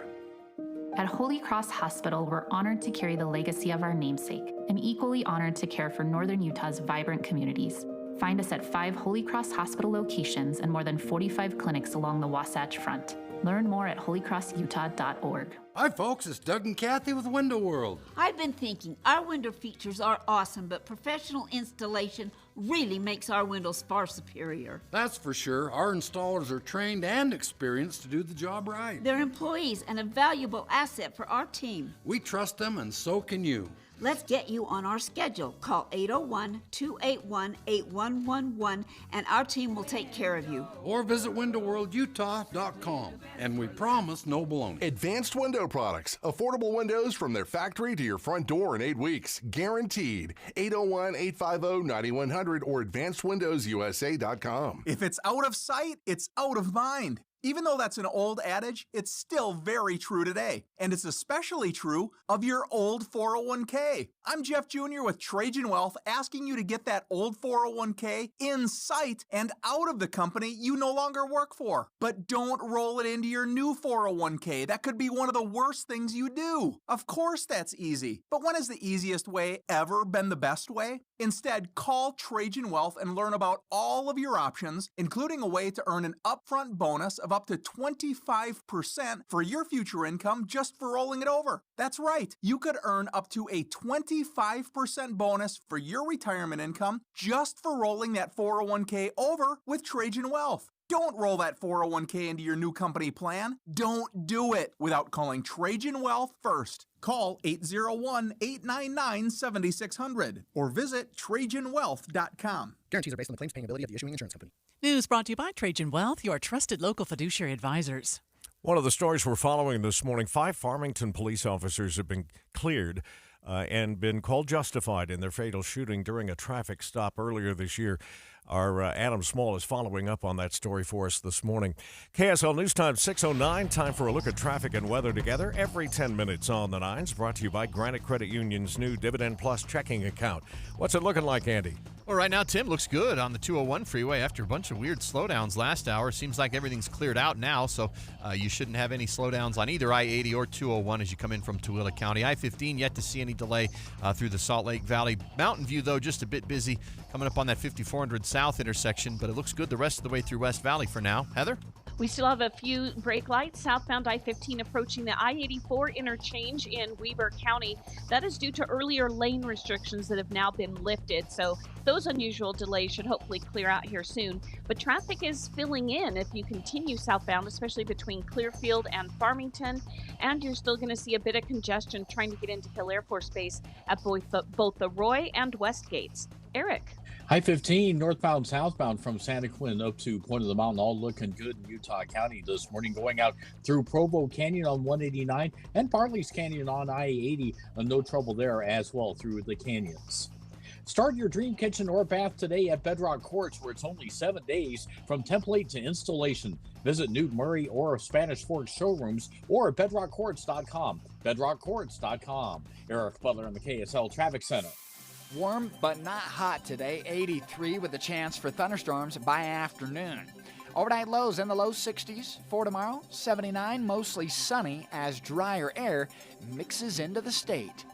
At Holy Cross Hospital, we're honored to carry the legacy of our namesake and equally honored to care for northern Utah's vibrant communities. Find us at 5 Holy Cross Hospital locations and more than 45 clinics along the Wasatch Front. Learn more at holycrossutah.org.
Hi folks, it's Doug and Kathy with Window World.
I've been thinking our window features are awesome, but professional installation really makes our windows far superior.
That's for sure. Our installers are trained and experienced to do the job right.
They're employees and a valuable asset for our team.
We trust them, and so can you.
Let's get you on our schedule. Call 801-281-8111 and our team will take care of you.
Or visit windowworldutah.com. And we promise no baloney.
Advanced Window Products. Affordable windows from their factory to your front door in 8 weeks. Guaranteed. 801-850-9100 or advancedwindowsusa.com.
If it's out of sight, it's out of mind. Even though that's an old adage, it's still very true today. And it's especially true of your old 401k. I'm Jeff Jr. with Trajan Wealth, asking you to get that old 401k in sight and out of the company you no longer work for. But don't roll it into your new 401k. That could be one of the worst things you do. Of course that's easy. But when has the easiest way ever been the best way? Instead, call Trajan Wealth and learn about all of your options, including a way to earn an upfront bonus of up to 25% for your future income just for rolling it over. That's right. You could earn up to a 25% bonus for your retirement income just for rolling that 401k over with Trajan Wealth. Don't roll that 401k into your new company plan. Don't do it without calling Trajan Wealth first. Call 801-899-7600 or visit TrajanWealth.com.
Guarantees are based on the claims paying ability of the issuing insurance company.
News brought to you by Trajan Wealth, your trusted local fiduciary advisors.
One of the stories we're following this morning, 5 Farmington police officers have been cleared and been called justified in their fatal shooting during a traffic stop earlier this year. Our Adam Small is following up on that story for us this morning. KSL News Time 6:09. Time for a look at traffic and weather together every 10 minutes on the 9s. Brought to you by Granite Credit Union's new Dividend Plus checking account. What's it looking like, Andy?
Well, right now, Tim, looks good on the 201 freeway after a bunch of weird slowdowns last hour. Seems like everything's cleared out now, so you shouldn't have any slowdowns on either I-80 or 201 as you come in from Tooele County. I-15, yet to see any delay through the Salt Lake Valley. Mountain View, though, just a bit busy coming up on that 5400 South intersection, but it looks good the rest of the way through West Valley for now. Heather?
We still have a few brake lights southbound I-15 approaching the I-84 interchange in Weber County. That is due to earlier lane restrictions that have now been lifted. So those unusual delays should hopefully clear out here soon. But traffic is filling in if you continue southbound, especially between Clearfield and Farmington. And you're still going to see a bit of congestion trying to get into Hill Air Force Base at both the Roy and West gates. Eric.
I-15 northbound, southbound from Santa Quinn up to Point of the Mountain, all looking good in Utah County this morning. Going out through Provo Canyon on 189 and Bartley's Canyon on I-80. No trouble there as well through the canyons. Start your dream kitchen or bath today at Bedrock Quartz, where it's only 7 days from template to installation. Visit Newt Murray or Spanish Fork showrooms or at bedrockquartz.com. bedrockquartz.com. Eric Butler in the KSL Traffic Center.
Warm but not hot today, 83 with a chance for thunderstorms by afternoon. Overnight lows in the low 60s. For tomorrow, 79, mostly sunny as drier air mixes into the state.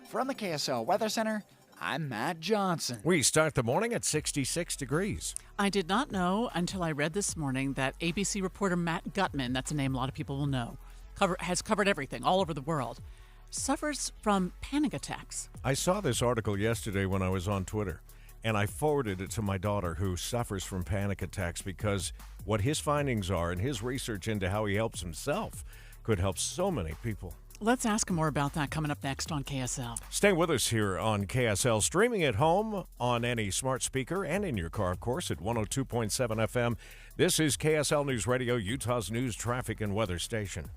From the KSL Weather Center, I'm Matt Johnson.
We start the morning at 66 degrees.
I did not know until I read this morning that ABC reporter Matt Gutman, that's a name a lot of people will know, has covered everything all over the world, suffers from panic attacks.
I saw this article yesterday when I was on Twitter, and I forwarded it to my daughter, who suffers from panic attacks, because what his findings are and his research into how he helps himself could help so many people.
Let's ask him more about that coming up next on KSL.
Stay with us here on KSL, streaming at home on any smart speaker and in your car, of course, at 102.7 FM. This is KSL News Radio, Utah's news, traffic, and weather station.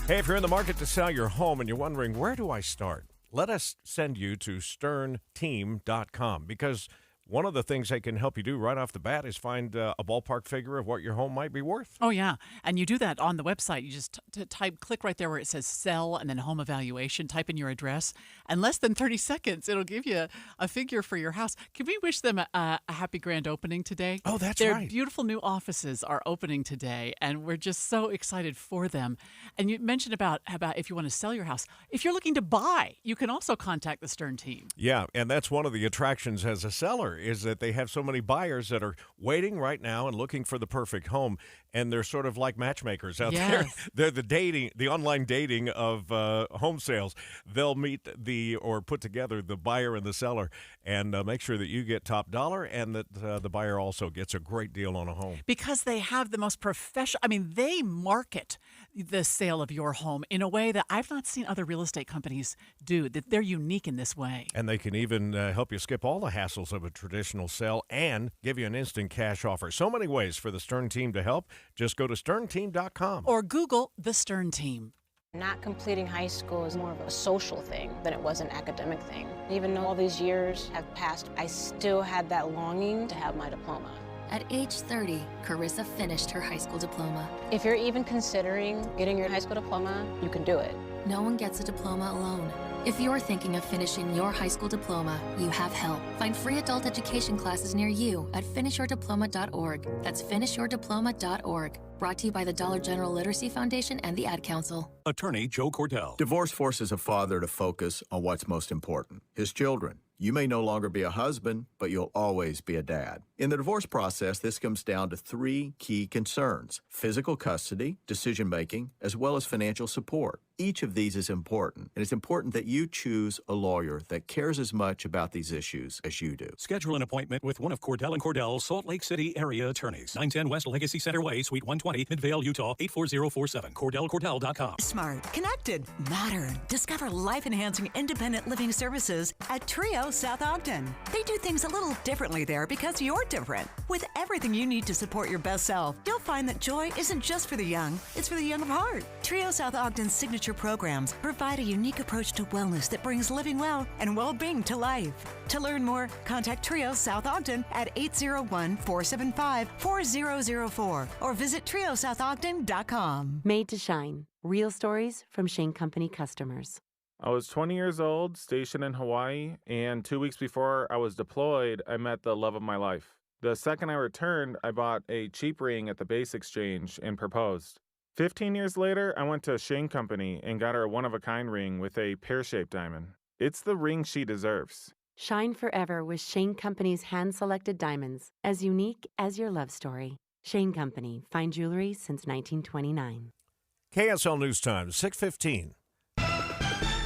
Hey, if you're in the market to sell your home and you're wondering, where do I start? Let us send you to sternteam.com, because one of the things they can help you do right off the bat is find a ballpark figure of what your home might be worth.
Oh, yeah. And you do that on the website. You just click right there where it says sell and then home evaluation, type in your address. And less than 30 seconds, it'll give you a figure for your house. Can we wish them a happy grand opening today?
Oh, that's
right.
Their
beautiful new offices are opening today, and we're just so excited for them. And you mentioned about if you want to sell your house. If you're looking to buy, you can also contact the Stern team.
Yeah, and that's one of the attractions as a seller, is that they have so many buyers that are waiting right now and looking for the perfect home, and they're sort of like matchmakers out there. They're the online dating of home sales. They'll meet or put together the buyer and the seller and make sure that you get top dollar and that the buyer also gets a great deal on a home.
Because they have the most professional, they market the sale of your home in a way that I've not seen other real estate companies do, that they're unique in this way.
And they can even help you skip all the hassles of a traditional sale and give you an instant cash offer. So many ways for the Stern team to help. Just go to sternteam.com.
Or Google the Stern team.
Not completing high school is more of a social thing than it was an academic thing. Even though all these years have passed, I still had that longing to have my diploma.
At age 30, Carissa finished her high school diploma.
If you're even considering getting your high school diploma, you can do it.
No one gets a diploma alone. If you're thinking of finishing your high school diploma, you have help. Find free adult education classes near you at finishyourdiploma.org. That's finishyourdiploma.org. Brought to you by the Dollar General Literacy Foundation and the Ad Council.
Attorney Joe Cordell.
Divorce forces a father to focus on what's most important, his children. You may no longer be a husband, but you'll always be a dad. In the divorce process, this comes down to 3 key concerns: physical custody, decision-making, as well as financial support. Each of these is important, and it's important that you choose a lawyer that cares as much about these issues as you do.
Schedule an appointment with one of Cordell & Cordell's Salt Lake City area attorneys. 910 West Legacy Center Way, Suite 120, Midvale, Utah, 84047. CordellCordell.com.
Smart, connected, modern. Discover life-enhancing independent living services at Trio South Ogden. They do things a little differently there because you're different. With everything you need to support your best self, you'll find that joy isn't just for the young, it's for the young of heart. Trio South Ogden's signature feature programs provide a unique approach to wellness that brings living well and well-being to life. To learn more, contact Trio South Ogden at 801-475-4004 or visit triosoutogden.com.
Made to Shine. Real stories from Shane Company customers.
I was 20 years old, stationed in Hawaii, and 2 weeks before I was deployed, I met the love of my life. The second I returned, I bought a cheap ring at the Base Exchange and proposed. 15 years later, I went to Shane Company and got her a one-of-a-kind ring with a pear-shaped diamond. It's the ring she deserves.
Shine forever with Shane Company's hand-selected diamonds, as unique as your love story. Shane Company, fine jewelry since 1929.
KSL News Time, 6:15.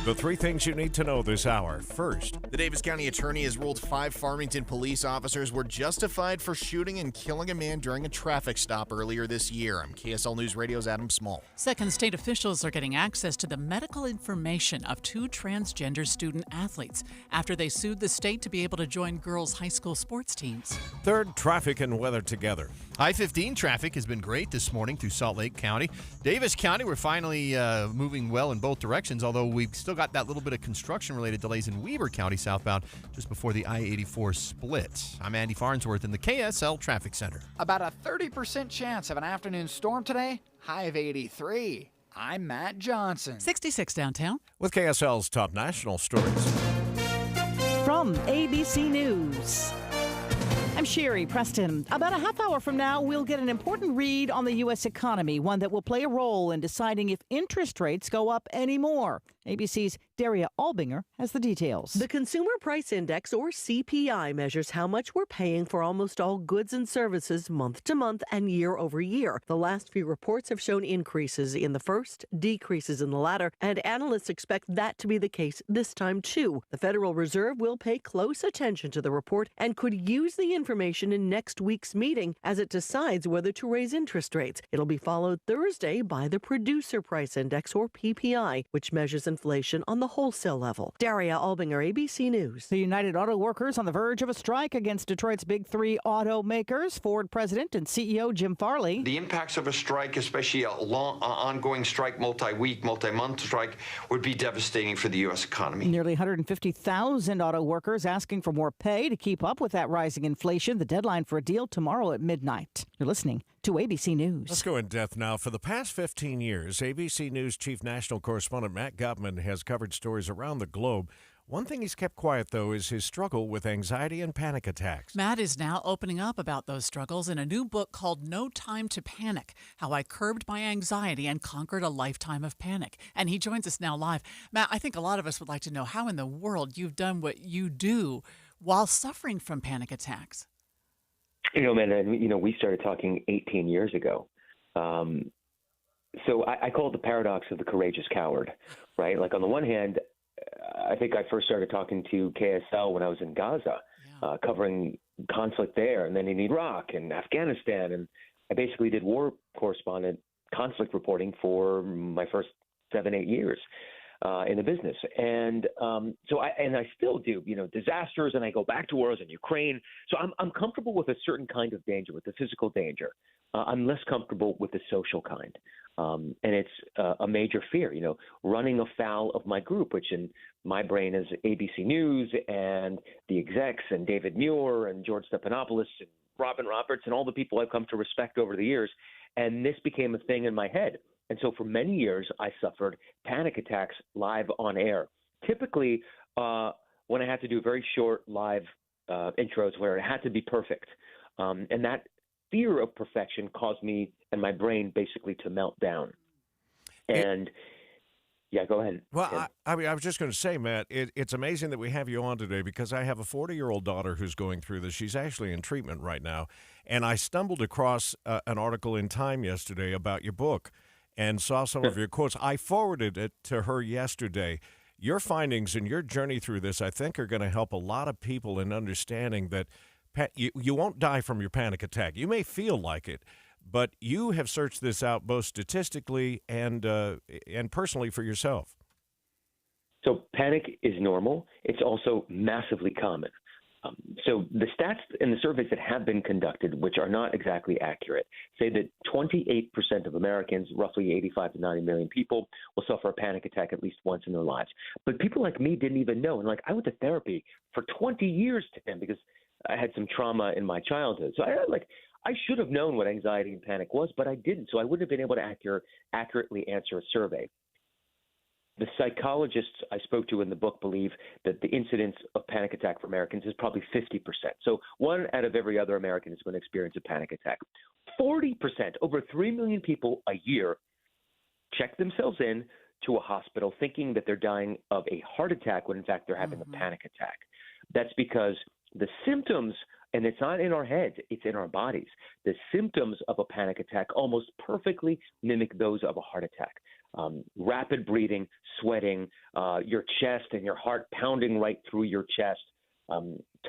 The three things you need to know this hour. First,
the Davis County Attorney has ruled 5 Farmington police officers were justified for shooting and killing a man during a traffic stop earlier this year. I'm KSL News Radio's Adam Small.
Second, state officials are getting access to the medical information of 2 transgender student athletes after they sued the state to be able to join girls' high school sports teams.
Third, traffic and weather together.
I-15 traffic has been great this morning through Salt Lake County. Davis County, we're finally moving well in both directions, although we've still got that little bit of construction-related delays in Weber County southbound just before the I-84 split. I'm Andy Farnsworth in the KSL Traffic Center.
About a 30% chance of an afternoon storm today, high of 83. I'm Matt Johnson.
66 downtown.
With KSL's top national stories.
From ABC News, I'm Sherry Preston. About a half hour from now, we'll get an important read on the U.S. economy, one that will play a role in deciding if interest rates go up anymore. ABC's Daria Albinger has the details.
The Consumer Price Index, or CPI, measures how much we're paying for almost all goods and services month to month and year over year. The last few reports have shown increases in the first, decreases in the latter, and analysts expect that to be the case this time, too. The Federal Reserve will pay close attention to the report and could use the information in next week's meeting as it decides whether to raise interest rates. It'll be followed Thursday by the Producer Price Index, or PPI, which measures inflation on the wholesale level. Daria Albinger, ABC News.
The United Auto Workers on the verge of a strike against Detroit's big 3 automakers. Ford President and CEO Jim Farley.
The impacts of a strike, especially a long, ongoing strike, multi-week, multi-month strike, would be devastating for the U.S. economy.
Nearly 150,000 auto workers asking for more pay to keep up with that rising inflation. The deadline for a deal tomorrow at midnight. You're listening to ABC News.
Let's go in depth now. For the past 15 years, ABC News Chief National Correspondent Matt Gutman has covered stories around the globe. One thing he's kept quiet, though, is his struggle with anxiety and panic attacks.
Matt is now opening up about those struggles in a new book called No Time to Panic, How I Curbed My Anxiety and Conquered a Lifetime of Panic. And he joins us now live. Matt, I think a lot of us would like to know how in the world you've done what you do while suffering from panic attacks.
Man, we started talking 18 years ago. So I call it the paradox of the courageous coward, right? Like, on the one hand, I think I first started talking to KSL when I was in Gaza, covering conflict there, and then in Iraq and Afghanistan. And I basically did war correspondent conflict reporting for my first 7-8 years in the business. And so I still do, disasters, and I go back to wars in Ukraine. So I'm comfortable with a certain kind of danger, with the physical danger. I'm less comfortable with the social kind. And it's a major fear, running afoul of my group, which in my brain is ABC News and the execs and David Muir and George Stephanopoulos and Robin Roberts and all the people I've come to respect over the years. And this became a thing in my head. And so for many years, I suffered panic attacks live on air. Typically, when I had to do very short live intros where it had to be perfect. And that fear of perfection caused me and my brain basically to melt down. And go ahead.
Well, I was just going to say, Matt, it's amazing that we have you on today because I have a 40-year-old daughter who's going through this. She's actually in treatment right now. And I stumbled across an article in Time yesterday about your book and saw some of your quotes. I forwarded it to her yesterday. Your findings and your journey through this, I think, are going to help a lot of people in understanding that you won't die from your panic attack. You may feel like it, but you have searched this out both statistically and personally for yourself.
So panic is normal. It's also massively common. So the stats in the surveys that have been conducted, which are not exactly accurate, say that 28% of Americans, roughly 85 to 90 million people, will suffer a panic attack at least once in their lives. But people like me didn't even know. And I went to therapy for 20 years, Tim, because I had some trauma in my childhood. So I should have known what anxiety and panic was, but I didn't. So I wouldn't have been able to accurately answer a survey. The psychologists I spoke to in the book believe that the incidence of panic attack for Americans is probably 50%. So 1 out of every other American is going to experience a panic attack. 40%, over 3 million people a year, check themselves in to a hospital thinking that they're dying of a heart attack when in fact they're having a panic attack. That's because the symptoms, and it's not in our heads, it's in our bodies. The symptoms of a panic attack almost perfectly mimic those of a heart attack. Rapid breathing, sweating, your chest and your heart pounding right through your chest,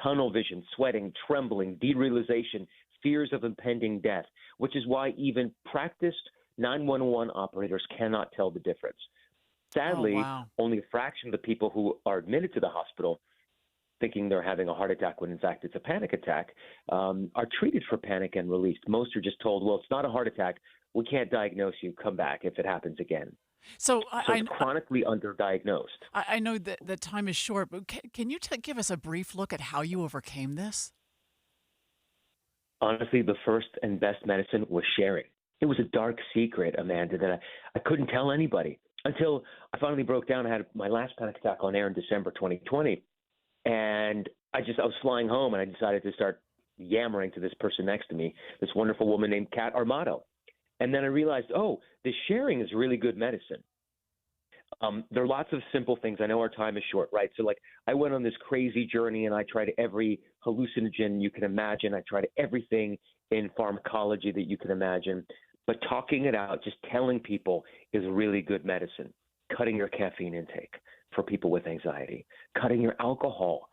tunnel vision, sweating, trembling, derealization, fears of impending death, which is why even practiced 911 operators cannot tell the difference. Sadly, only a fraction of the people who are admitted to the hospital thinking they're having a heart attack when in fact it's a panic attack, are treated for panic and released. Most are just told, well, it's not a heart attack. We can't diagnose you. Come back if it happens again.
So
it's chronically underdiagnosed.
I know that the time is short, but can you give us a brief look at how you overcame this?
Honestly, the first and best medicine was sharing. It was a dark secret, Amanda, that I couldn't tell anybody until I finally broke down. I had my last panic attack on air in December 2020. And I was flying home and I decided to start yammering to this person next to me, this wonderful woman named Kat Armato. And then I realized, this sharing is really good medicine. There are lots of simple things. I know our time is short, right? So I went on this crazy journey and I tried every hallucinogen you can imagine. I tried everything in pharmacology that you can imagine. But talking it out, just telling people is really good medicine. Cutting your caffeine intake for people with anxiety, cutting your alcohol,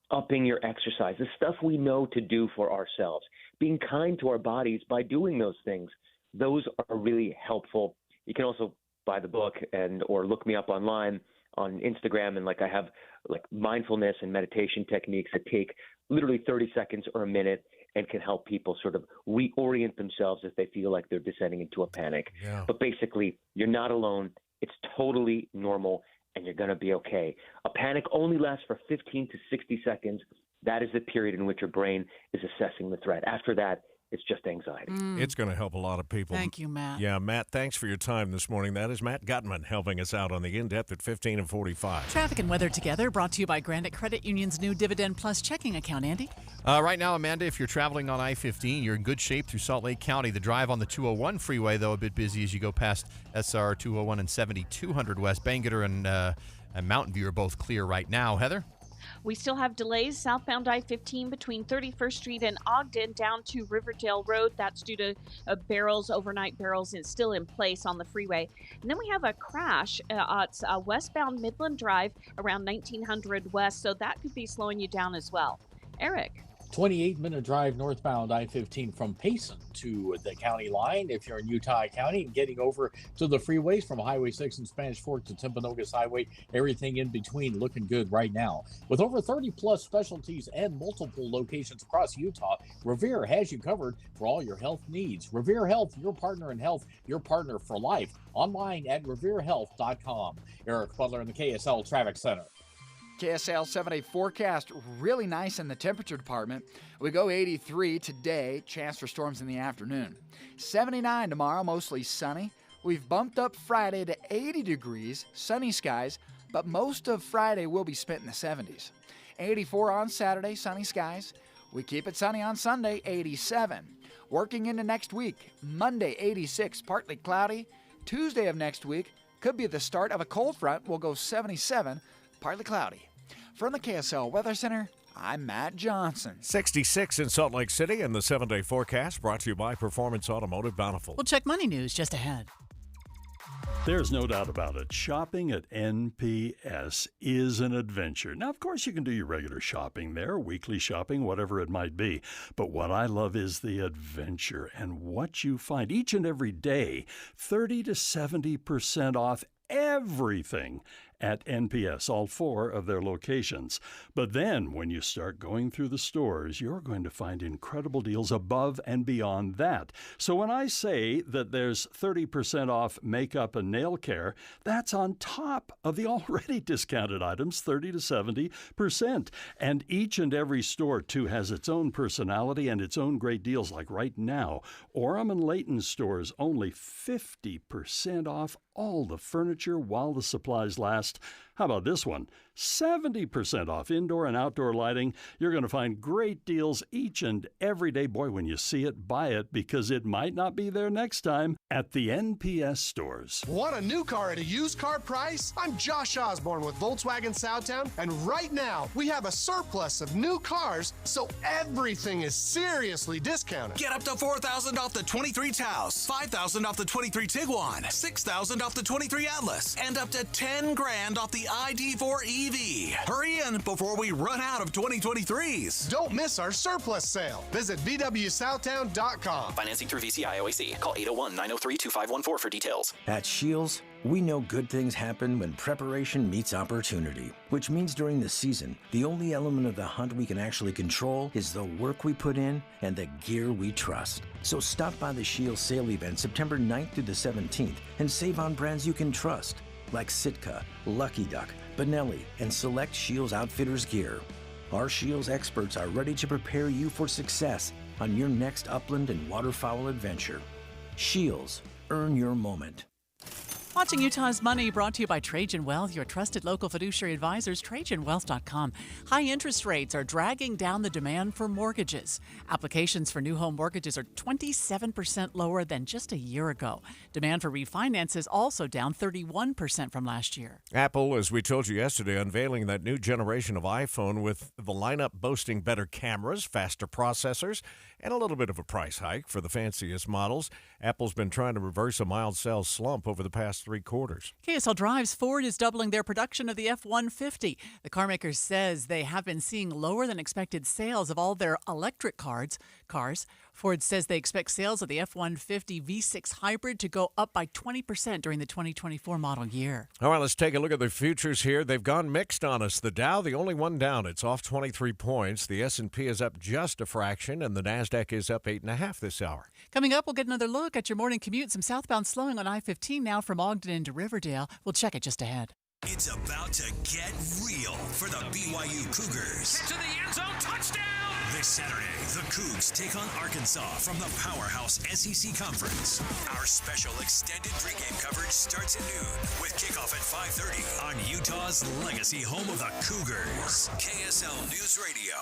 upping your exercise, the stuff we know to do for ourselves, being kind to our bodies by doing those things. Those are really helpful. You can also buy the book or look me up online on Instagram, and I have mindfulness and meditation techniques that take literally 30 seconds or a minute and can help people sort of reorient themselves if they feel like they're descending into a panic.
Yeah.
But basically, you're not alone. It's totally normal, and you're going to be okay. A panic only lasts for 15 to 60 seconds. That is the period in which your brain is assessing the threat. After that, it's just anxiety.
It's going to help a lot of people.
Thank you, Matt.
Yeah, Matt, thanks for your time this morning. That is Matt Gutman helping us out on the In-Depth at 15 and 45.
Traffic and weather together, brought to you by Granite Credit Union's new Dividend Plus checking account. Andy?
Right now, Amanda, if you're traveling on I-15, you're in good shape through Salt Lake County. The drive on the 201 freeway, though, a bit busy as you go past SR 201 and 7200 West. Bangor and Mountain View are both clear right now. Heather?
We still have delays southbound I-15 between 31st Street and Ogden down to Riverdale Road. That's due to overnight barrels is still in place on the freeway. And then we have a crash at westbound Midland Drive around 1900 West, so that could be slowing you down as well. Eric?
28-minute drive northbound I-15 from Payson to the county line. If you're in Utah County, getting over to the freeways from Highway 6 and Spanish Fork to Timpanogos Highway, everything in between looking good right now. With over 30-plus specialties and multiple locations across Utah, Revere has you covered for all your health needs. Revere Health, your partner in health, your partner for life. Online at reverehealth.com. Eric Butler in the KSL Traffic Center.
KSL 7-day forecast, really nice in the temperature department. We go 83 today, chance for storms in the afternoon. 79 tomorrow, mostly sunny. We've bumped up Friday to 80 degrees, sunny skies, but most of Friday will be spent in the 70s. 84 on Saturday, sunny skies. We keep it sunny on Sunday, 87. Working into next week, Monday 86, partly cloudy. Tuesday of next week could be the start of a cold front. We'll go 77. Partly cloudy. From the KSL Weather Center, I'm Matt Johnson.
66 in Salt Lake City, and the 7-day forecast brought to you by Performance Automotive Bountiful.
We'll check money news just ahead.
There's no doubt about it. Shopping at NPS is an adventure. Now, of course, you can do your regular shopping there, weekly shopping, whatever it might be. But what I love is the adventure and what you find each and every day. 30 to 70% off everything. at NPS, all 4 of their locations. But then when you start going through the stores, you're going to find incredible deals above and beyond that. So when I say that there's 30% off makeup and nail care, that's on top of the already discounted items, 30 to 70%. And each and every store, too, has its own personality and its own great deals. Like right now, Orem and Layton stores only 50% off all the furniture while the supplies last. How about this one? 70% off indoor and outdoor lighting. You're going to find great deals each and every day. Boy, when you see it, buy it, because it might not be there next time at the NPS stores.
Want a new car at a used car price? I'm Josh Osborne with Volkswagen Southtown, and right now we have a surplus of new cars, so everything is seriously discounted.
Get up to $4,000 off the 23 Taos, $5,000 off the 23 Tiguan, $6,000 off the 23 Atlas, and up to $10,000 off the ID4 EV. Hurry in before we run out of 2023s.
Don't miss our surplus sale. Visit VWSouthtown.com.
Financing through VCI OAC. Call 801-903-2514 for details.
At Shields, we know good things happen when preparation meets opportunity, which means during the season, the only element of the hunt we can actually control is the work we put in and the gear we trust. So stop by the Shields sale event September 9th through the 17th and save on brands you can trust, like Sitka, Lucky Duck, Benelli, and select Shields Outfitters gear. Our Shields experts are ready to prepare you for success on your next upland and waterfowl adventure. Shields, earn your moment.
Watching Utah's Money, brought to you by Trajan Wealth, your trusted local fiduciary advisors, TrajanWealth.com. High interest rates are dragging down the demand for mortgages. Applications for new home mortgages are 27% lower than just a year ago. Demand for refinance is also down 31% from last year.
Apple, as we told you yesterday, unveiling that new generation of iPhone with the lineup boasting better cameras, faster processors, and a little bit of a price hike for the fanciest models. Apple's been trying to reverse a mild sales slump over the past 3 quarters.
KSL Drives, Ford is doubling their production of the F-150. The carmaker says they have been seeing lower than expected sales of all their electric cars. Ford says they expect sales of the F-150 V6 hybrid to go up by 20% during the 2024 model year.
All right, let's take a look at the futures here. They've gone mixed on us. The Dow, the only one down. It's off 23 points. The S&P is up just a fraction, and the NASDAQ is up 8.5 this hour.
Coming up, we'll get another look at your morning commute. Some southbound slowing on I-15 now from Ogden into Riverdale. We'll check it just ahead.
It's about to get real for the BYU Cougars.
Get to the end zone, touchdown!
This Saturday, the Cougs take on Arkansas from the Powerhouse SEC Conference. Our special extended pregame coverage starts at noon with kickoff at 5:30 on Utah's legacy home of the Cougars. KSL News Radio.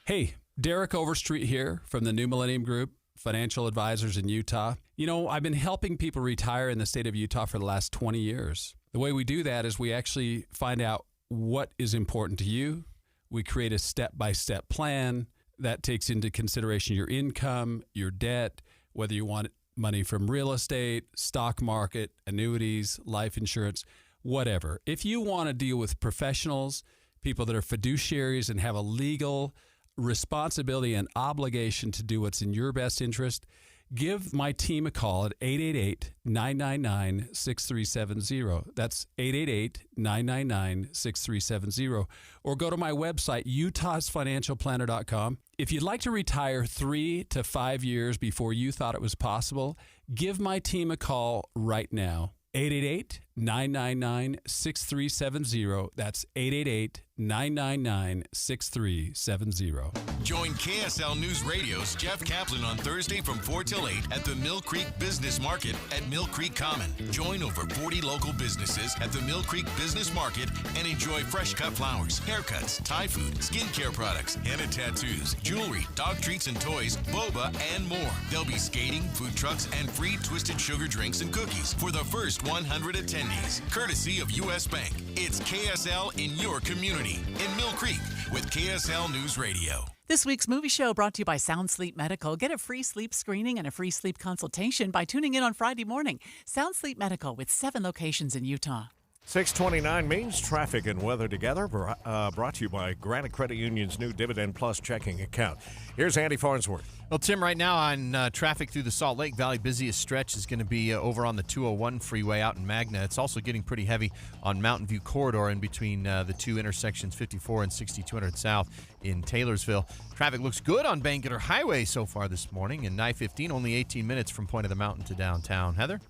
Hey, Derek Overstreet here from the New Millennium Group, financial advisors in Utah. You know, I've been helping people retire in the state of Utah for the last 20 years. The way we do that is we actually find out what is important to you. We create a step-by-step plan that takes into consideration your income, your debt, whether you want money from real estate, stock market, annuities, life insurance, whatever. If you want to deal with professionals, people that are fiduciaries and have a legal responsibility and obligation to do what's in your best interest, give my team a call at 888-999-6370. That's 888-999-6370. Or go to my website, utahsfinancialplanner.com. If you'd like to retire 3 to 5 years before you thought it was possible, give my team a call right now. 888-999-6370. That's 888-999-6370.
Join KSL News Radio's Jeff Kaplan on Thursday from 4 till 8 at the Mill Creek Business Market at Mill Creek Common. Join over 40 local businesses at the Mill Creek Business Market and enjoy fresh cut flowers, haircuts, Thai food, skincare products, henna tattoos, jewelry, dog treats and toys, boba, and more. There'll be skating, food trucks, and free twisted sugar drinks and cookies for the first 100 attendees, courtesy of U.S. Bank. It's KSL in your community in Mill Creek with KSL News Radio.
This week's movie show brought to you by Sound Sleep Medical. Get a free sleep screening and a free sleep consultation by tuning in on Friday morning. Sound Sleep Medical with 7 locations in Utah.
629 means traffic and weather together, brought to you by Granite Credit Union's new Dividend Plus checking account. Here's Andy Farnsworth.
Well, Tim, right now on traffic through the Salt Lake Valley, busiest stretch is going to be over on the 201 freeway out in Magna. It's also getting pretty heavy on Mountain View Corridor in between the two intersections, 54 and 6200 South in Taylorsville. Traffic looks good on Bangerter Highway so far this morning, and I-15 only 18 minutes from Point of the Mountain to downtown. Heather?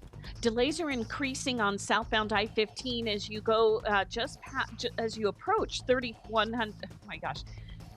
Delays are increasing on southbound I-15 as you go as you approach 3100. Oh my gosh.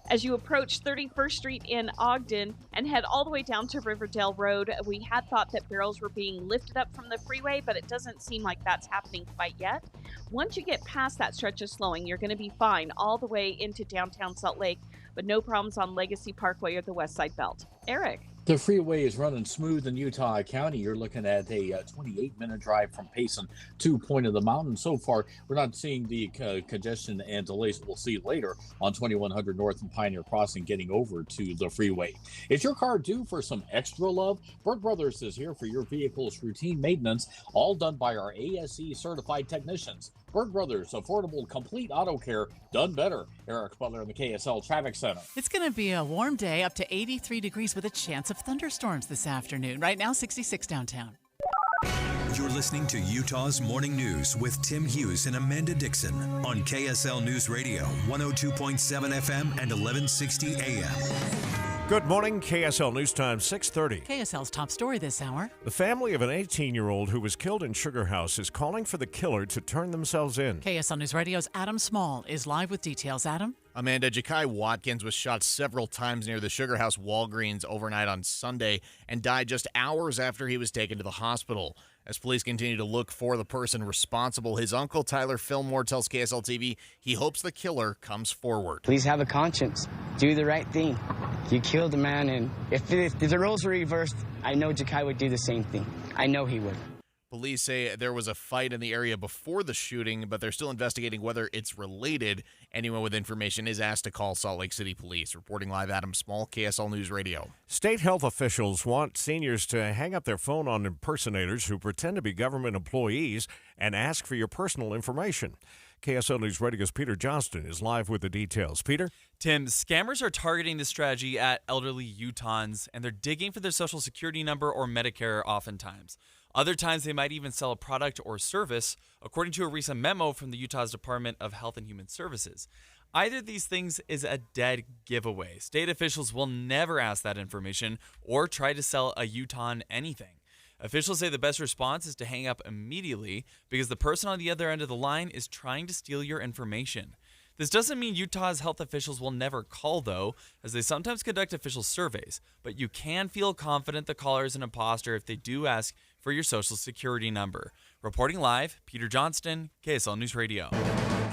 As you approach 31st Street in Ogden and head all the way down to Riverdale Road. We had thought that barrels were being lifted up from the freeway, but it doesn't seem like that's happening quite yet. Once you get past that stretch of slowing, you're going to be fine all the way into downtown Salt Lake, but no problems on Legacy Parkway or the West Side Belt. Eric?
The freeway is running smooth in Utah County. You're looking at a 28-minute drive from Payson to Point of the Mountain. So far, we're not seeing the congestion and delays we'll see later on 2100 North and Pioneer Crossing getting over to the freeway. Is your car due for some extra love? Berg Brothers is here for your vehicle's routine maintenance, all done by our ASE certified technicians. Berg Brothers, affordable, complete auto care, done better. Eric Butler in the KSL Traffic Center.
It's going to be a warm day, up to 83 degrees with a chance of thunderstorms this afternoon. Right now, 66 downtown.
You're listening to Utah's Morning News with Tim Hughes and Amanda Dixon on KSL News Radio, 102.7 FM and 1160 AM.
Good morning, KSL News Time, 6:30.
KSL's top story this hour.
The family of an 18-year-old who was killed in Sugar House is calling for the killer to turn themselves in.
KSL News Radio's Adam Small is live with details. Adam?
Amanda, Ja'Kai Watkins was shot several times near the Sugar House Walgreens overnight on Sunday and died just hours after he was taken to the hospital. As police continue to look for the person responsible, his uncle Tyler Fillmore tells KSL TV he hopes the killer comes forward.
Please have a conscience. Do the right thing. You killed a man, and if the roles were reversed, I know Ja'Kai would do the same thing. I know he would.
Police say there was a fight in the area before the shooting, but they're still investigating whether it's related. Anyone with information is asked to call Salt Lake City Police. Reporting live, Adam Small, KSL News Radio.
State health officials want seniors to hang up their phone on impersonators who pretend to be government employees and ask for your personal information. KSL News Radio's Peter Johnston is live with the details. Peter?
Tim, scammers are targeting this strategy at elderly Utahns, and they're digging for their social security number or Medicare oftentimes. Other times, they might even sell a product or service, according to a recent memo from the Utah's Department of Health and Human Services. Either of these things is a dead giveaway. State officials will never ask that information or try to sell a Utahn anything. Officials say the best response is to hang up immediately because the person on the other end of the line is trying to steal your information. This doesn't mean Utah's health officials will never call, though, as they sometimes conduct official surveys, but you can feel confident the caller is an imposter if they do ask for your social security number. Reporting live, Peter Johnston, KSL News Radio.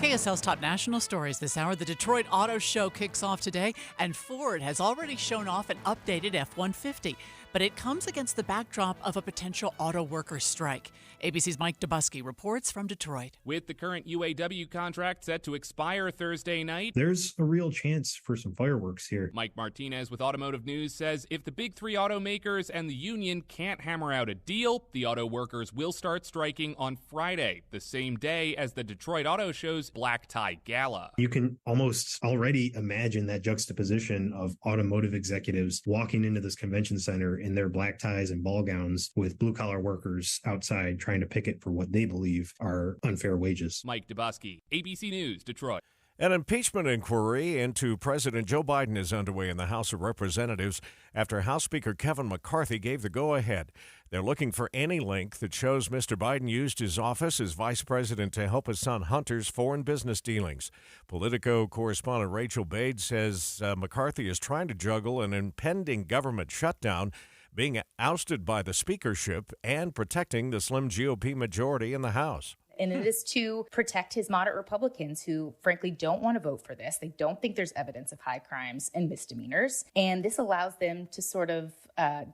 KSL's top national stories this hour. The Detroit Auto Show kicks off today, and Ford has already shown off an updated F-150. But it comes against the backdrop of a potential auto worker strike. ABC's Mike Dubusky reports from Detroit.
With the current UAW contract set to expire Thursday night,
there's a real chance for some fireworks here.
Mike Martinez with Automotive News says if the big three automakers and the union can't hammer out a deal, the auto workers will start striking on Friday, the same day as the Detroit Auto Show's Black Tie Gala.
You can almost already imagine that juxtaposition of automotive executives walking into this convention center in their black ties and ball gowns with blue-collar workers outside trying to picket for what they believe are unfair wages.
Mike Dubusky, ABC News, Detroit.
An impeachment inquiry into President Joe Biden is underway in the House of Representatives after House Speaker Kevin McCarthy gave the go-ahead. They're looking for any link that shows Mr. Biden used his office as vice president to help his son Hunter's foreign business dealings. Politico correspondent Rachel Bade says McCarthy is trying to juggle an impending government shutdown, being ousted by the speakership, and protecting the slim GOP majority in the House.
And it is to protect his moderate Republicans who, frankly, don't want to vote for this. They don't think there's evidence of high crimes and misdemeanors. And this allows them to sort of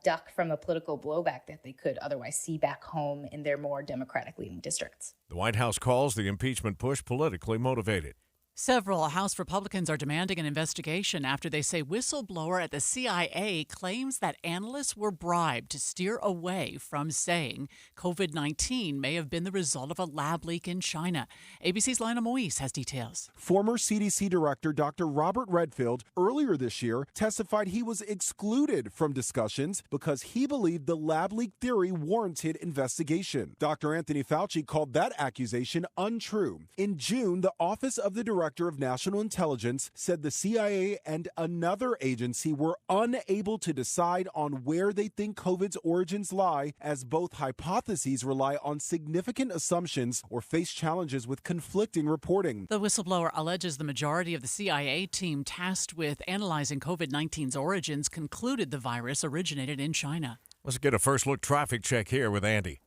duck from the political blowback that they could otherwise see back home in their more Democratic-leaning districts.
The White House calls the impeachment push politically motivated.
Several House Republicans are demanding an investigation after they say whistleblower at the CIA claims that analysts were bribed to steer away from saying COVID-19 may have been the result of a lab leak in China. ABC's Lionel Moise has details.
Former CDC Director Dr. Robert Redfield earlier this year testified he was excluded from discussions because he believed the lab leak theory warranted investigation. Dr. Anthony Fauci called that accusation untrue. In June, the Office of the Director of National Intelligence said the CIA and another agency were unable to decide on where they think COVID's origins lie, as both hypotheses rely on significant assumptions or face challenges with conflicting reporting.
The whistleblower alleges the majority of the CIA team tasked with analyzing COVID-19's origins concluded the virus originated in China.
Let's get a first look traffic check here with Andy.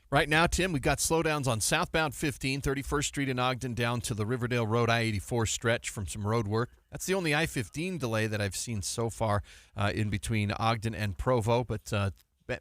Right now, Tim, we've got slowdowns on southbound 15, 31st Street in Ogden down to the Riverdale Road I-84 stretch from some road work. That's the only I-15 delay that I've seen so far in between Ogden and Provo, but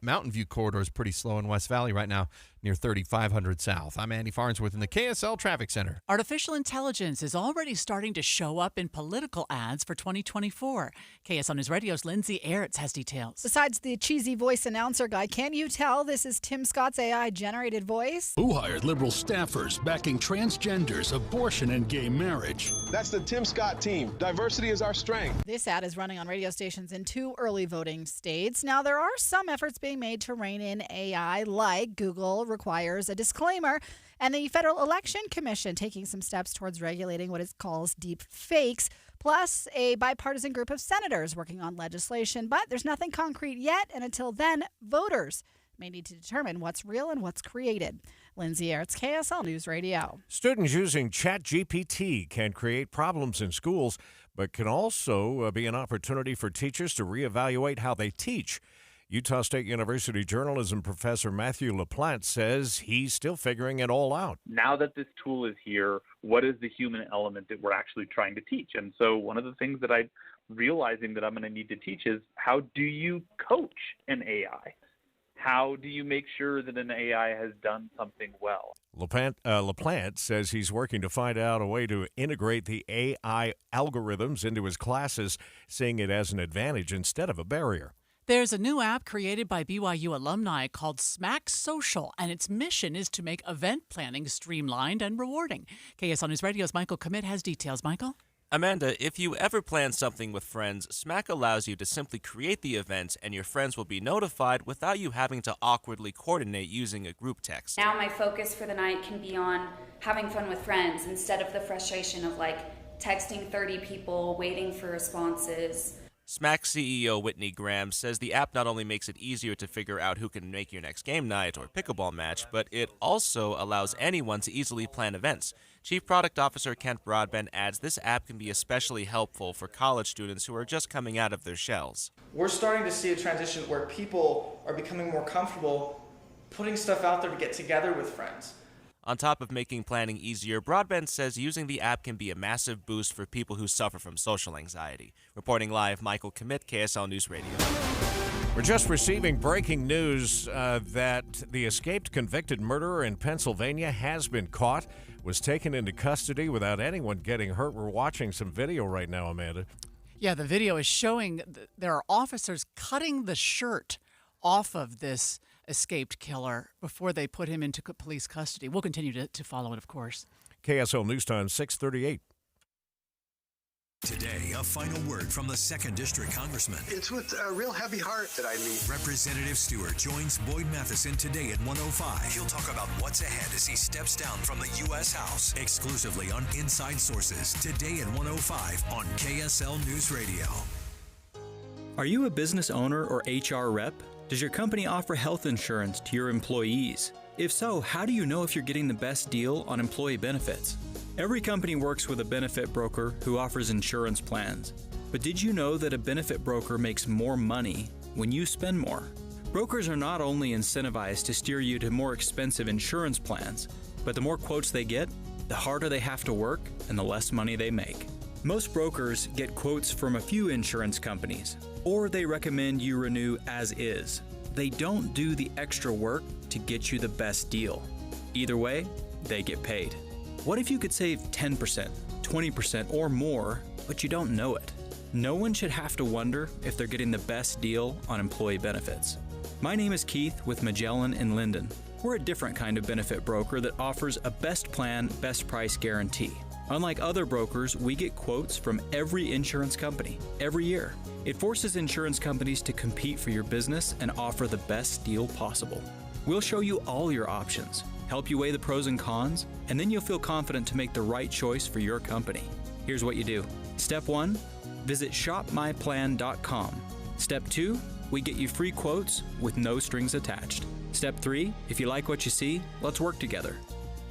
Mountain View corridor is pretty slow in West Valley right now near 3500 South. I'm Andy Farnsworth in the KSL Traffic Center.
Artificial intelligence is already starting to show up in political ads for 2024. KSL News Radio's Lindsay Aerts has details.
Besides the cheesy voice announcer guy, can you tell this is Tim Scott's AI-generated voice?
Who hired liberal staffers backing transgenders, abortion, and gay marriage?
That's the Tim Scott team. Diversity is our strength.
This ad is running on radio stations in 2 early voting states. Now, there are some efforts being made to rein in AI, like Google requires a disclaimer, and the Federal Election Commission taking some steps towards regulating what it calls deep fakes, plus a bipartisan group of senators working on legislation. But there's nothing concrete yet, and until then, voters may need to determine what's real and what's created. Lindsay Aerts, KSL News Radio.
Students using ChatGPT can create problems in schools, but can also be an opportunity for teachers to reevaluate how they teach. Utah State University journalism professor Matthew LaPlante says he's still figuring it all out.
Now that this tool is here, what is the human element that we're actually trying to teach? And so one of the things that I'm realizing that I'm going to need to teach is, how do you coach an AI? How do you make sure that an AI has done something well?
LaPlante says he's working to find out a way to integrate the AI algorithms into his classes, seeing it as an advantage instead of a barrier.
There's a new app created by BYU alumni called Smack Social, and its mission is to make event planning streamlined and rewarding. KSL News Radio's Michael Commit has details. Michael?
Amanda, if you ever plan something with friends, Smack allows you to simply create the event and your friends will be notified without you having to awkwardly coordinate using a group text.
Now my focus for the night can be on having fun with friends instead of the frustration of texting 30 people, waiting for responses.
Smack CEO Whitney Graham says the app not only makes it easier to figure out who can make your next game night or pickleball match, but it also allows anyone to easily plan events. Chief Product Officer Kent Broadbent adds this app can be especially helpful for college students who are just coming out of their shells.
We're starting to see a transition where people are becoming more comfortable putting stuff out there to get together with friends.
On top of making planning easier, Broadbent says using the app can be a massive boost for people who suffer from social anxiety. Reporting live, Michael Commit, KSL News Radio.
We're just receiving breaking news that the escaped convicted murderer in Pennsylvania has been caught, was taken into custody without anyone getting hurt. We're watching some video right now, Amanda.
Yeah, the video is showing there are officers cutting the shirt off of this escaped killer before they put him into police custody. We'll continue to follow it, of course.
KSL News Time, 6:38.
Today, a final word from the 2nd District Congressman.
It's with a real heavy heart that I leave.
Representative Stewart joins Boyd Matheson today at 1:05. He'll talk about what's ahead as he steps down from the U.S. House. Exclusively on Inside Sources, today at 1:05 on KSL News Radio.
Are you a business owner or HR rep? Does your company offer health insurance to your employees? If so, how do you know if you're getting the best deal on employee benefits? Every company works with a benefit broker who offers insurance plans. But did you know that a benefit broker makes more money when you spend more? Brokers are not only incentivized to steer you to more expensive insurance plans, but the more quotes they get, the harder they have to work and the less money they make. Most brokers get quotes from a few insurance companies, or they recommend you renew as is. They don't do the extra work to get you the best deal. Either way, they get paid. What if you could save 10%, 20% or more, but you don't know it. No one should have to wonder if they're getting the best deal on employee benefits. My name is Keith with Magellan and Linden. We're a different kind of benefit broker that offers a best plan, best price guarantee. Unlike other brokers, we get quotes from every insurance company, every year. It forces insurance companies to compete for your business and offer the best deal possible. We'll show you all your options, help you weigh the pros and cons, and then you'll feel confident to make the right choice for your company. Here's what you do. Step 1, visit shopmyplan.com. Step 2, we get you free quotes with no strings attached. Step 3, if you like what you see, let's work together.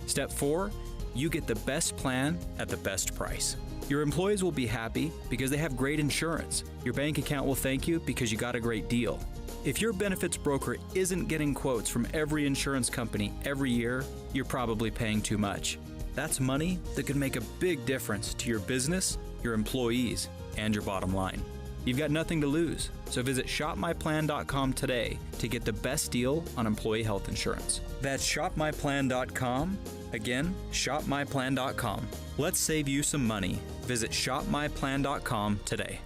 Step 4, you get the best plan at the best price. Your employees will be happy because they have great insurance. Your bank account will thank you because you got a great deal. If your benefits broker isn't getting quotes from every insurance company every year, you're probably paying too much. That's money that could make a big difference to your business, your employees, and your bottom line. You've got nothing to lose, so visit shopmyplan.com today to get the best deal on employee health insurance. That's shopmyplan.com. Again, shopmyplan.com. Let's save you some money. Visit shopmyplan.com today.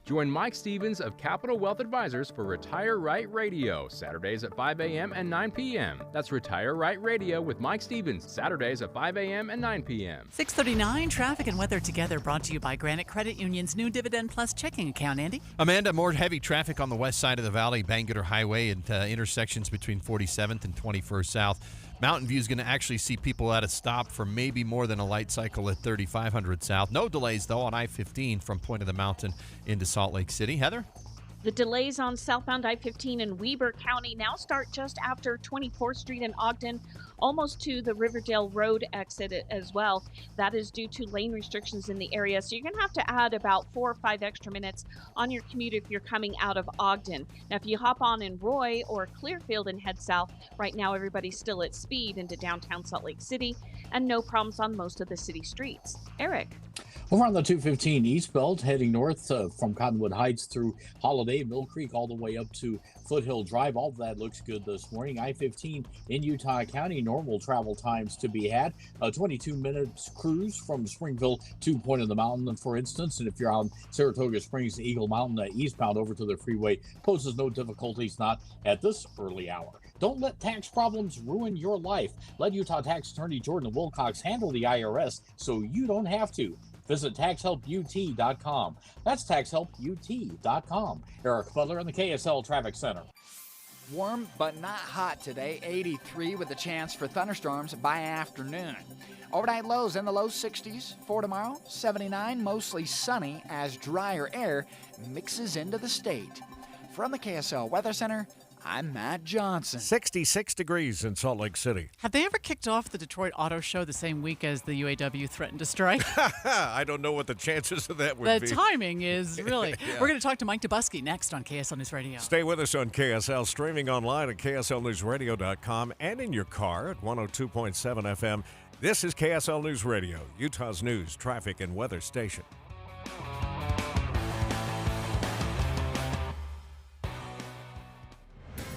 Join Mike Stevens of Capital Wealth Advisors for Retire Right Radio, Saturdays at 5 a.m. and 9 p.m. That's Retire Right Radio with Mike Stevens, Saturdays at 5 a.m. and 9 p.m.
6:39, traffic and weather together, brought to you by Granite Credit Union's new Dividend Plus checking account. Andy?
Amanda, more heavy traffic on the west side of the valley, Bangor Highway, and intersections between 47th and 21st South. Mountain View is going to actually see people at a stop for maybe more than a light cycle at 3500 South. No delays, though, on I-15 from Point of the Mountain into Salt Lake City. Heather?
The delays on southbound I-15 in Weber County now start just after 24th Street in Ogden, almost to the Riverdale Road exit as well. That is due to lane restrictions in the area, so you're going to have to add about 4 or 5 extra minutes on your commute if you're coming out of Ogden. Now, if you hop on in Roy or Clearfield and head south, right now everybody's still at speed into downtown Salt Lake City, and no problems on most of the city streets. Eric?
Over on the 215 eastbound, heading north from Cottonwood Heights through Holiday, Mill Creek, all the way up to Foothill Drive. All of that looks good this morning. I-15 in Utah County, normal travel times to be had. A 22 minutes cruise from Springville to Point of the Mountain, for instance. And if you're on Saratoga Springs, Eagle Mountain, eastbound over to the freeway, poses no difficulties, not at this early hour. Don't let tax problems ruin your life. Let Utah Tax Attorney Jordan Wilcox handle the IRS so you don't have to. Visit TaxHelpUT.com. That's TaxHelpUT.com. Eric Butler in the KSL Traffic Center.
Warm but not hot today, 83 with a chance for thunderstorms by afternoon. Overnight lows in the low 60s. For tomorrow, 79, mostly sunny as drier air mixes into the state. From the KSL Weather Center, I'm Matt Johnson.
66 degrees in Salt Lake City.
Have they ever kicked off the Detroit Auto Show the same week as the UAW threatened to strike?
I don't know what the chances of that would be.
The timing is really...
Yeah.
We're going to talk to Mike Dubusky next on KSL News Radio.
Stay with us on KSL, streaming online at KSLNewsRadio.com and in your car at 102.7 FM. This is KSL News Radio, Utah's news, traffic, and weather station.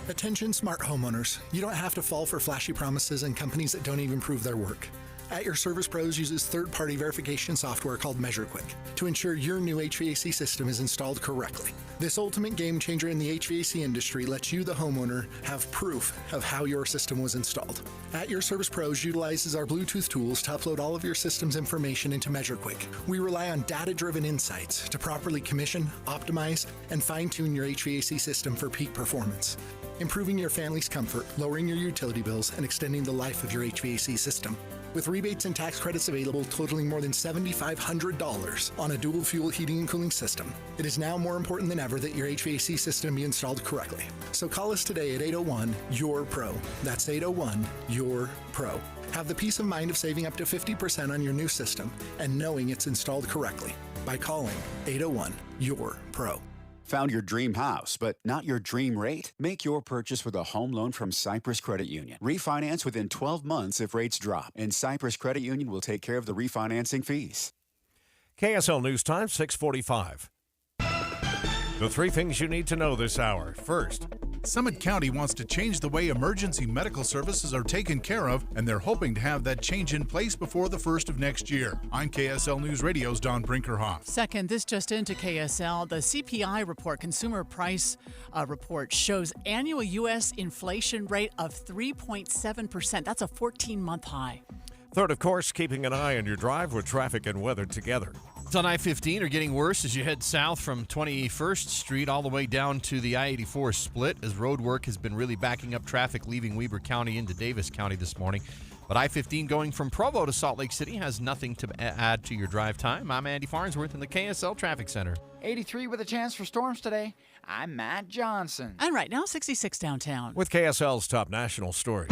Attention smart homeowners. You don't have to fall for flashy promises and companies that don't even prove their work. At Your Service Pros uses third-party verification software called MeasureQuick to ensure your new HVAC system is installed correctly. This ultimate game changer in the HVAC industry lets you, the homeowner, have proof of how your system was installed. At Your Service Pros utilizes our Bluetooth tools to upload all of your system's information into MeasureQuick. We rely on data-driven insights to properly commission, optimize, and fine-tune your HVAC system for peak performance, improving your family's comfort, lowering your utility bills, and extending the life of your HVAC system. With rebates and tax credits available totaling more than $7,500 on a dual fuel heating and cooling system, it is now more important than ever that your HVAC system be installed correctly. So call us today at 801-YOUR-PRO. That's 801-YOUR-PRO. Have the peace of mind of saving up to 50% on your new system and knowing it's installed correctly by calling 801-YOUR-PRO.
Found your dream house, but not your dream rate? Make your purchase with a home loan from Cypress Credit Union. Refinance within 12 months if rates drop, and Cypress Credit Union will take care of the refinancing fees.
KSL News Time, 6:45. The three things you need to know this hour. First,
Summit County wants to change the way emergency medical services are taken care of, and they're hoping to have that change in place before the first of next year. I'm KSL News Radio's Don Brinkerhoff.
Second, this just into KSL. The CPI report, Consumer Price Report, shows annual U.S. inflation rate of 3.7%. That's a 14-month high.
Third, of course, keeping an eye on your drive with traffic and weather together.
It's on I-15 are getting worse as you head south from 21st Street all the way down to the I-84 split, as road work has been really backing up traffic leaving Weber County into Davis County this morning. But I-15 going from Provo to Salt Lake City has nothing to add to your drive time. I'm Andy Farnsworth in the KSL Traffic Center.
83 with a chance for storms today. I'm Matt Johnson.
And right now, 66 downtown.
With KSL's top national stories.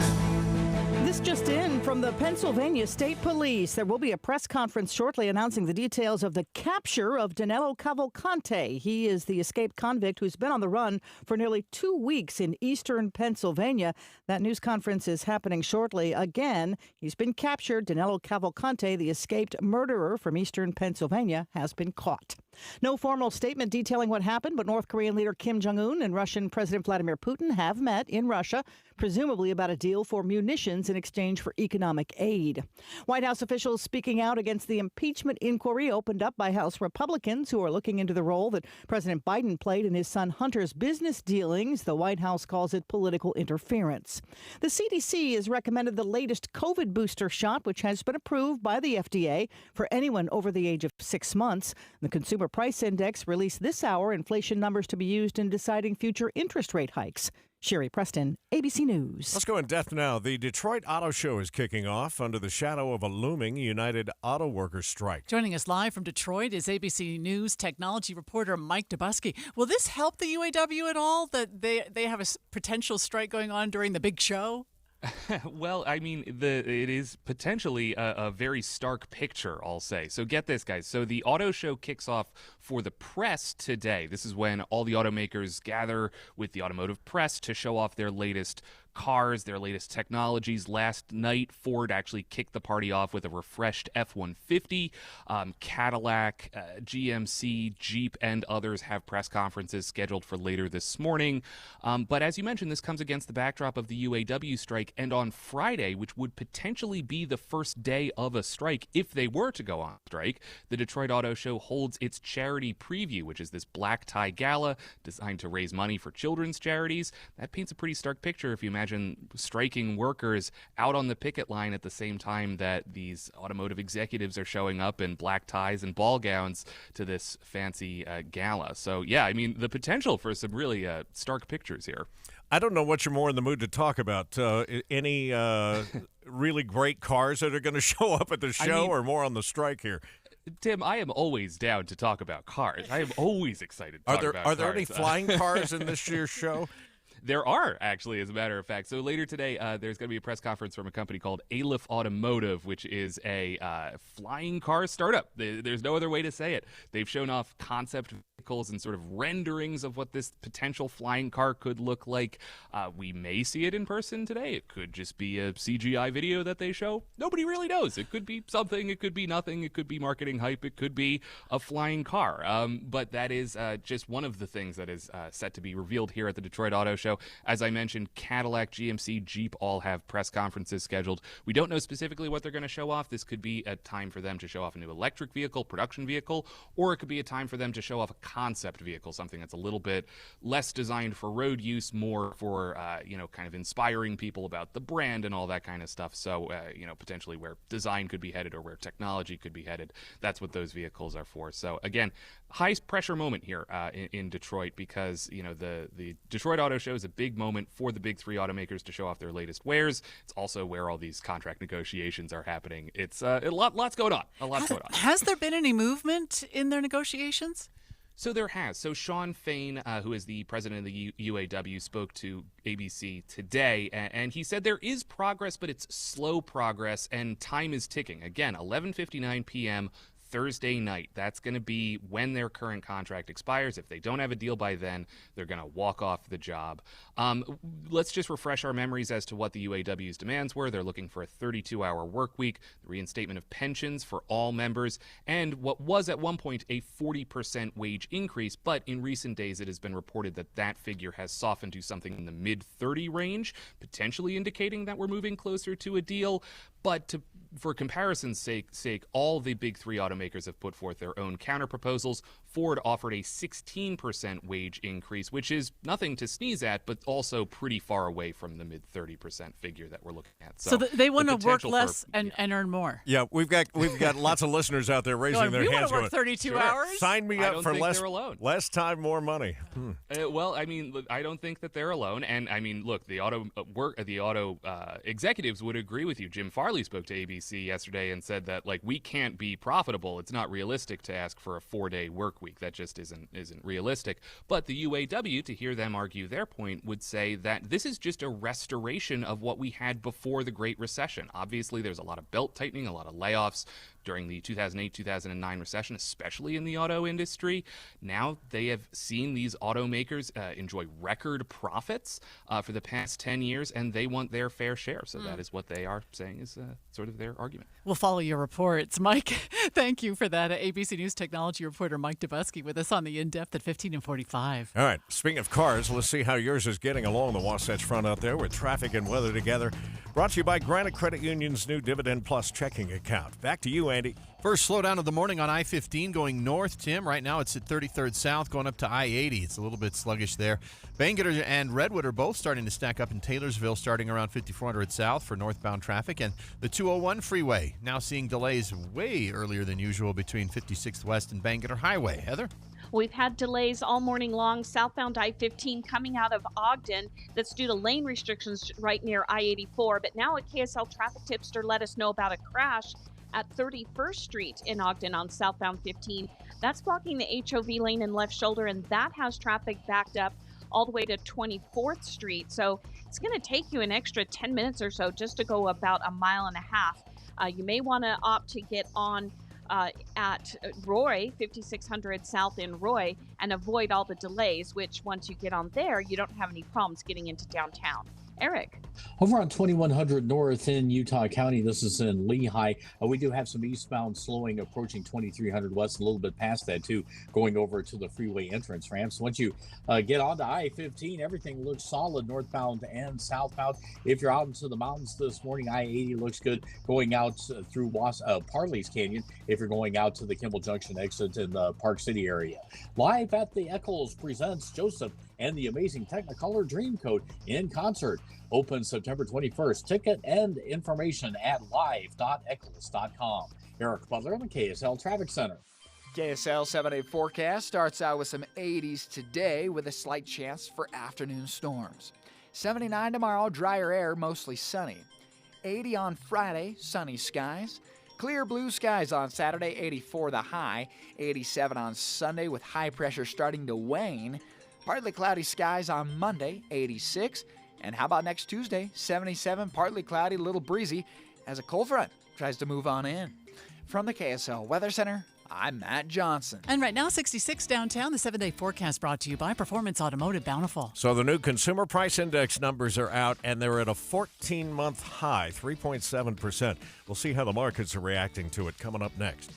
This just in from the Pennsylvania State Police. There will be a press conference shortly announcing the details of the capture of Danilo Cavalcante. He is the escaped convict who's been on the run for nearly 2 weeks in eastern Pennsylvania. That news conference is happening shortly. Again, he's been captured. Danilo Cavalcante, the escaped murderer from eastern Pennsylvania, has been caught. No formal statement detailing what happened, but North Korean leader Kim Jong-un and Russian President Vladimir Putin have met in Russia, presumably about a deal for munitions in exchange for economic aid. White House officials speaking out against the impeachment inquiry opened up by House Republicans who are looking into the role that President Biden played in his son Hunter's business dealings. The White House calls it political interference. The CDC has recommended the latest COVID booster shot, which has been approved by the FDA for anyone over the age of 6 months. The Consumer Price Index released this hour inflation numbers to be used in deciding future interest rate hikes. Sherry Preston, ABC News.
Let's go in depth now. The Detroit Auto Show is kicking off under the shadow of a looming United Auto Workers strike.
Joining us live from Detroit is ABC News technology reporter Mike Dubusky. Will this help the UAW at all, that they have a potential strike going on during the big show?
Well, I mean, it is potentially a very stark picture, I'll say. So get this, guys. So the auto show kicks off for the press today. This is when all the automakers gather with the automotive press to show off their latest cars, their latest technologies. Last night, Ford actually kicked the party off with a refreshed F-150. Cadillac, GMC, Jeep, and others have press conferences scheduled for later this morning. But as you mentioned, this comes against the backdrop of the UAW strike. And on Friday, which would potentially be the first day of a strike if they were to go on strike, the Detroit Auto Show holds its charity preview, which is this black tie gala designed to raise money for children's charities. That paints a pretty stark picture if you imagine striking workers out on the picket line at the same time that these automotive executives are showing up in black ties and ball gowns to this fancy gala. So, yeah, I mean, the potential for some really stark pictures here.
I don't know what you're more in the mood to talk about. Any really great cars that are going to show up at the show, or more on the strike here?
Tim, I am always down to talk about cars. I am always excited to talk about cars.
Are there any flying cars in this year's show?
There are, actually, as a matter of fact. So later today, there's going to be a press conference from a company called Aleph Automotive, which is a flying car startup. There's no other way to say it. They've shown off concept vehicles and sort of renderings of what this potential flying car could look like. We may see it in person today. It could just be a CGI video that they show. Nobody really knows. It could be something. It could be nothing. It could be marketing hype. It could be a flying car. But that is just one of the things that is set to be revealed here at the Detroit Auto Show. As I mentioned, Cadillac, GMC, Jeep all have press conferences scheduled. We don't know specifically what they're going to show off. This could be a time for them to show off a new electric vehicle, production vehicle, or it could be a time for them to show off a concept vehicle, something that's a little bit less designed for road use, more for, kind of inspiring people about the brand and all that kind of stuff. So, potentially where design could be headed or where technology could be headed. That's what those vehicles are for. So, again, high pressure moment here in Detroit because, the Detroit Auto Show is a big moment for the big three automakers to show off their latest wares. It's also where all these contract negotiations are happening. It's lots going on.
Has there been any movement in their negotiations?
So there has. So Sean Fain, who is the president of the UAW, spoke to ABC today, and he said there is progress, but it's slow progress, and time is ticking. Again, 11:59 p.m., Thursday night. That's going to be when their current contract expires. If they don't have a deal by then, they're going to walk off the job. Let's just refresh our memories as to what the UAW's demands were. They're looking for a 32-hour work week, the reinstatement of pensions for all members, and what was at one point a 40% wage increase. But in recent days, it has been reported that that figure has softened to something in the mid-30 range, potentially indicating that we're moving closer to a deal. But for comparison's sake, all the big three automakers have put forth their own counter proposals. Ford offered a 16% wage increase, which is nothing to sneeze at, but also pretty far away from the mid 30% figure that we're looking at.
So they want to work less and earn more.
Yeah, we've got lots of listeners out there raising their hands.
We want to work 32 hours.
Sign me up for less time, more money.
Well, I mean, I don't think that they're alone. And I mean, look, the auto executives would agree with you. Jim Farley spoke to ABC yesterday and said that we can't be profitable. It's not realistic to ask for a 4-day work week. That just isn't realistic. But the UAW, to hear them argue their point, would say that this is just a restoration of what we had before the Great Recession. Obviously, there's a lot of belt tightening, a lot of layoffs during the 2008-2009 recession, especially in the auto industry. Now they have seen these automakers enjoy record profits for the past 10 years, and they want their fair share. So that is what they are saying is sort of their argument.
We'll follow your reports. Mike, thank you for that. ABC News technology reporter Mike Dubusky with us on the In-Depth at 15 and 45.
All right, speaking of cars, let's see how yours is getting along the Wasatch Front out there with traffic and weather together. Brought to you by Granite Credit Union's new Dividend Plus checking account. Back to you, Andy.
First slowdown of the morning on I-15 going north, Tim. Right now it's at 33rd South going up to I-80. It's a little bit sluggish there. Bangor and Redwood are both starting to stack up in Taylorsville, starting around 5400 South for northbound traffic. And the 201 freeway now seeing delays way earlier than usual between 56th West and Bangor Highway. Heather?
We've had delays all morning long southbound I-15 coming out of Ogden. That's due to lane restrictions right near I-84. But now a KSL traffic tipster let us know about a crash at 31st Street in Ogden on southbound 15. That's blocking the HOV lane and left shoulder, and that has traffic backed up all the way to 24th Street. So it's going to take you an extra 10 minutes or so just to go about a mile and a half. You may want to opt to get on at Roy, 5600 South in Roy, and avoid all the delays, which once you get on there, you don't have any problems getting into downtown. Eric.
Over on 2100 North in Utah County, this is in Lehigh. We do have some eastbound slowing approaching 2300 West, a little bit past that too, going over to the freeway entrance ramps. Once you get onto I-15, everything looks solid northbound and southbound. If you're out into the mountains this morning, I-80 looks good going out through Parley's Canyon if you're going out to the Kimball Junction exit in the Park City area. Live at the Eccles presents Joseph and the Amazing Technicolor Dreamcoat in concert. Open September 21st. Ticket and information at live.eccles.com. Eric Butler in the KSL Traffic Center.
KSL 7-day forecast starts out with some 80s today with a slight chance for afternoon storms. 79 tomorrow, drier air, mostly sunny. 80 on Friday, sunny skies. Clear blue skies on Saturday, 84 the high. 87 on Sunday with high pressure starting to wane. Partly cloudy skies on Monday, 86. And how about next Tuesday, 77, partly cloudy, a little breezy, as a cold front tries to move on in. From the KSL Weather Center, I'm Matt Johnson.
And right now, 66 downtown, the 7-day forecast brought to you by Performance Automotive Bountiful.
So the new Consumer Price Index numbers are out, and they're at a 14-month high, 3.7%. We'll see how the markets are reacting to it coming up next.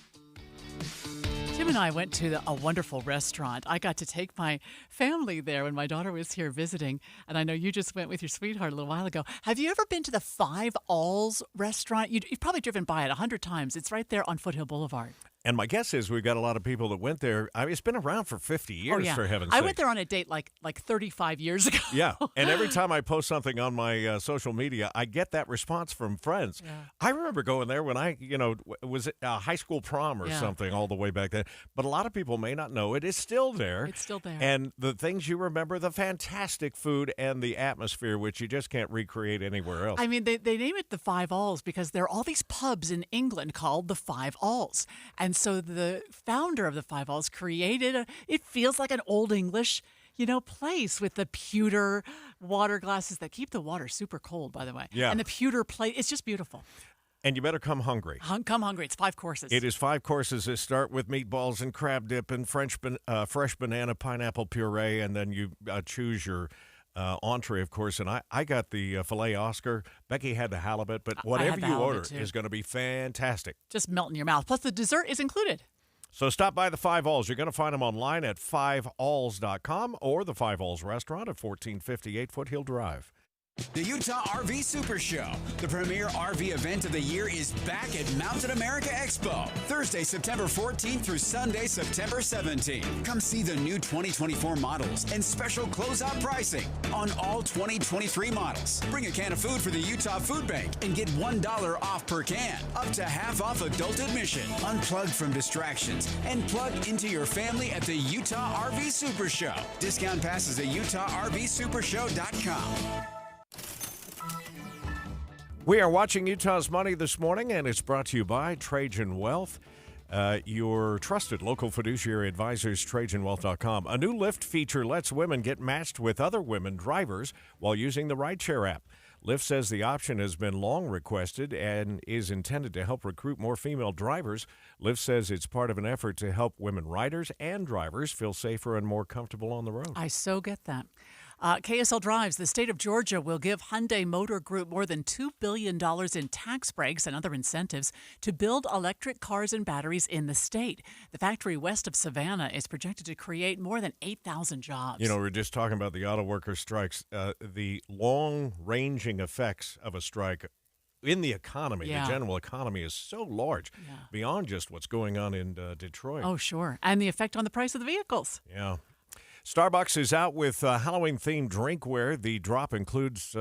Tim and I went to a wonderful restaurant. I got to take my family there when my daughter was here visiting, and I know you just went with your sweetheart a little while ago. Have you ever been to the Five Alls restaurant? You've probably driven by it 100 times. It's right there on Foothill Boulevard.
And my guess is we've got a lot of people that went there. I mean, it's been around for 50 years, for heaven's sake.
I went there on a date like 35 years ago.
Yeah, and every time I post something on my social media, I get that response from friends. Yeah. I remember going there when I, was at high school prom or something all the way back then. But a lot of people may not know it is still there.
It's still there.
And the things you remember, the fantastic food and the atmosphere, which you just can't recreate anywhere else.
I mean, they name it the Five Alls because there are all these pubs in England called the Five Alls. And so the founder of the Five Alls created it feels like an old English, place with the pewter water glasses that keep the water super cold, by the way.
Yeah.
And the pewter plate. It's just beautiful.
And you better come hungry.
Come hungry. It's 5 courses.
It is 5 courses that start with meatballs and crab dip and fresh banana pineapple puree, and then you choose your entree, of course. And I got the filet Oscar. Becky had the halibut, but whatever you order is going to be fantastic.
Just melt in your mouth. Plus, the dessert is included.
So stop by the 5 Alls. You're going to find them online at 5alls.com or the 5 Alls restaurant at 1458 Foothill Drive.
The Utah RV Super Show, the premier RV event of the year, is back at Mountain America Expo, Thursday, September 14th through Sunday, September 17th. Come see the new 2024 models and special closeout pricing on all 2023 models. Bring a can of food for the Utah Food Bank and get $1 off per can, up to half off adult admission. Unplug from distractions and plug into your family at the Utah RV Super Show. Discount passes at UtahRVSupershow.com.
We are watching Utah's Money this morning, and it's brought to you by Trajan Wealth, your trusted local fiduciary advisors, TrajanWealth.com. A new Lyft feature lets women get matched with other women drivers while using the rideshare app. Lyft says the option has been long requested and is intended to help recruit more female drivers. Lyft says it's part of an effort to help women riders and drivers feel safer and more comfortable on the road.
I so get that. KSL Drives, the state of Georgia will give Hyundai Motor Group more than $2 billion in tax breaks and other incentives to build electric cars and batteries in the state. The factory west of Savannah is projected to create more than 8,000 jobs.
You know, we're just talking about the auto worker strikes. The long-ranging effects of a strike in the economy, the general economy, is so large beyond just what's going on in Detroit.
Oh, sure. And the effect on the price of the vehicles.
Yeah. Starbucks is out with Halloween-themed drinkware. The drop includes,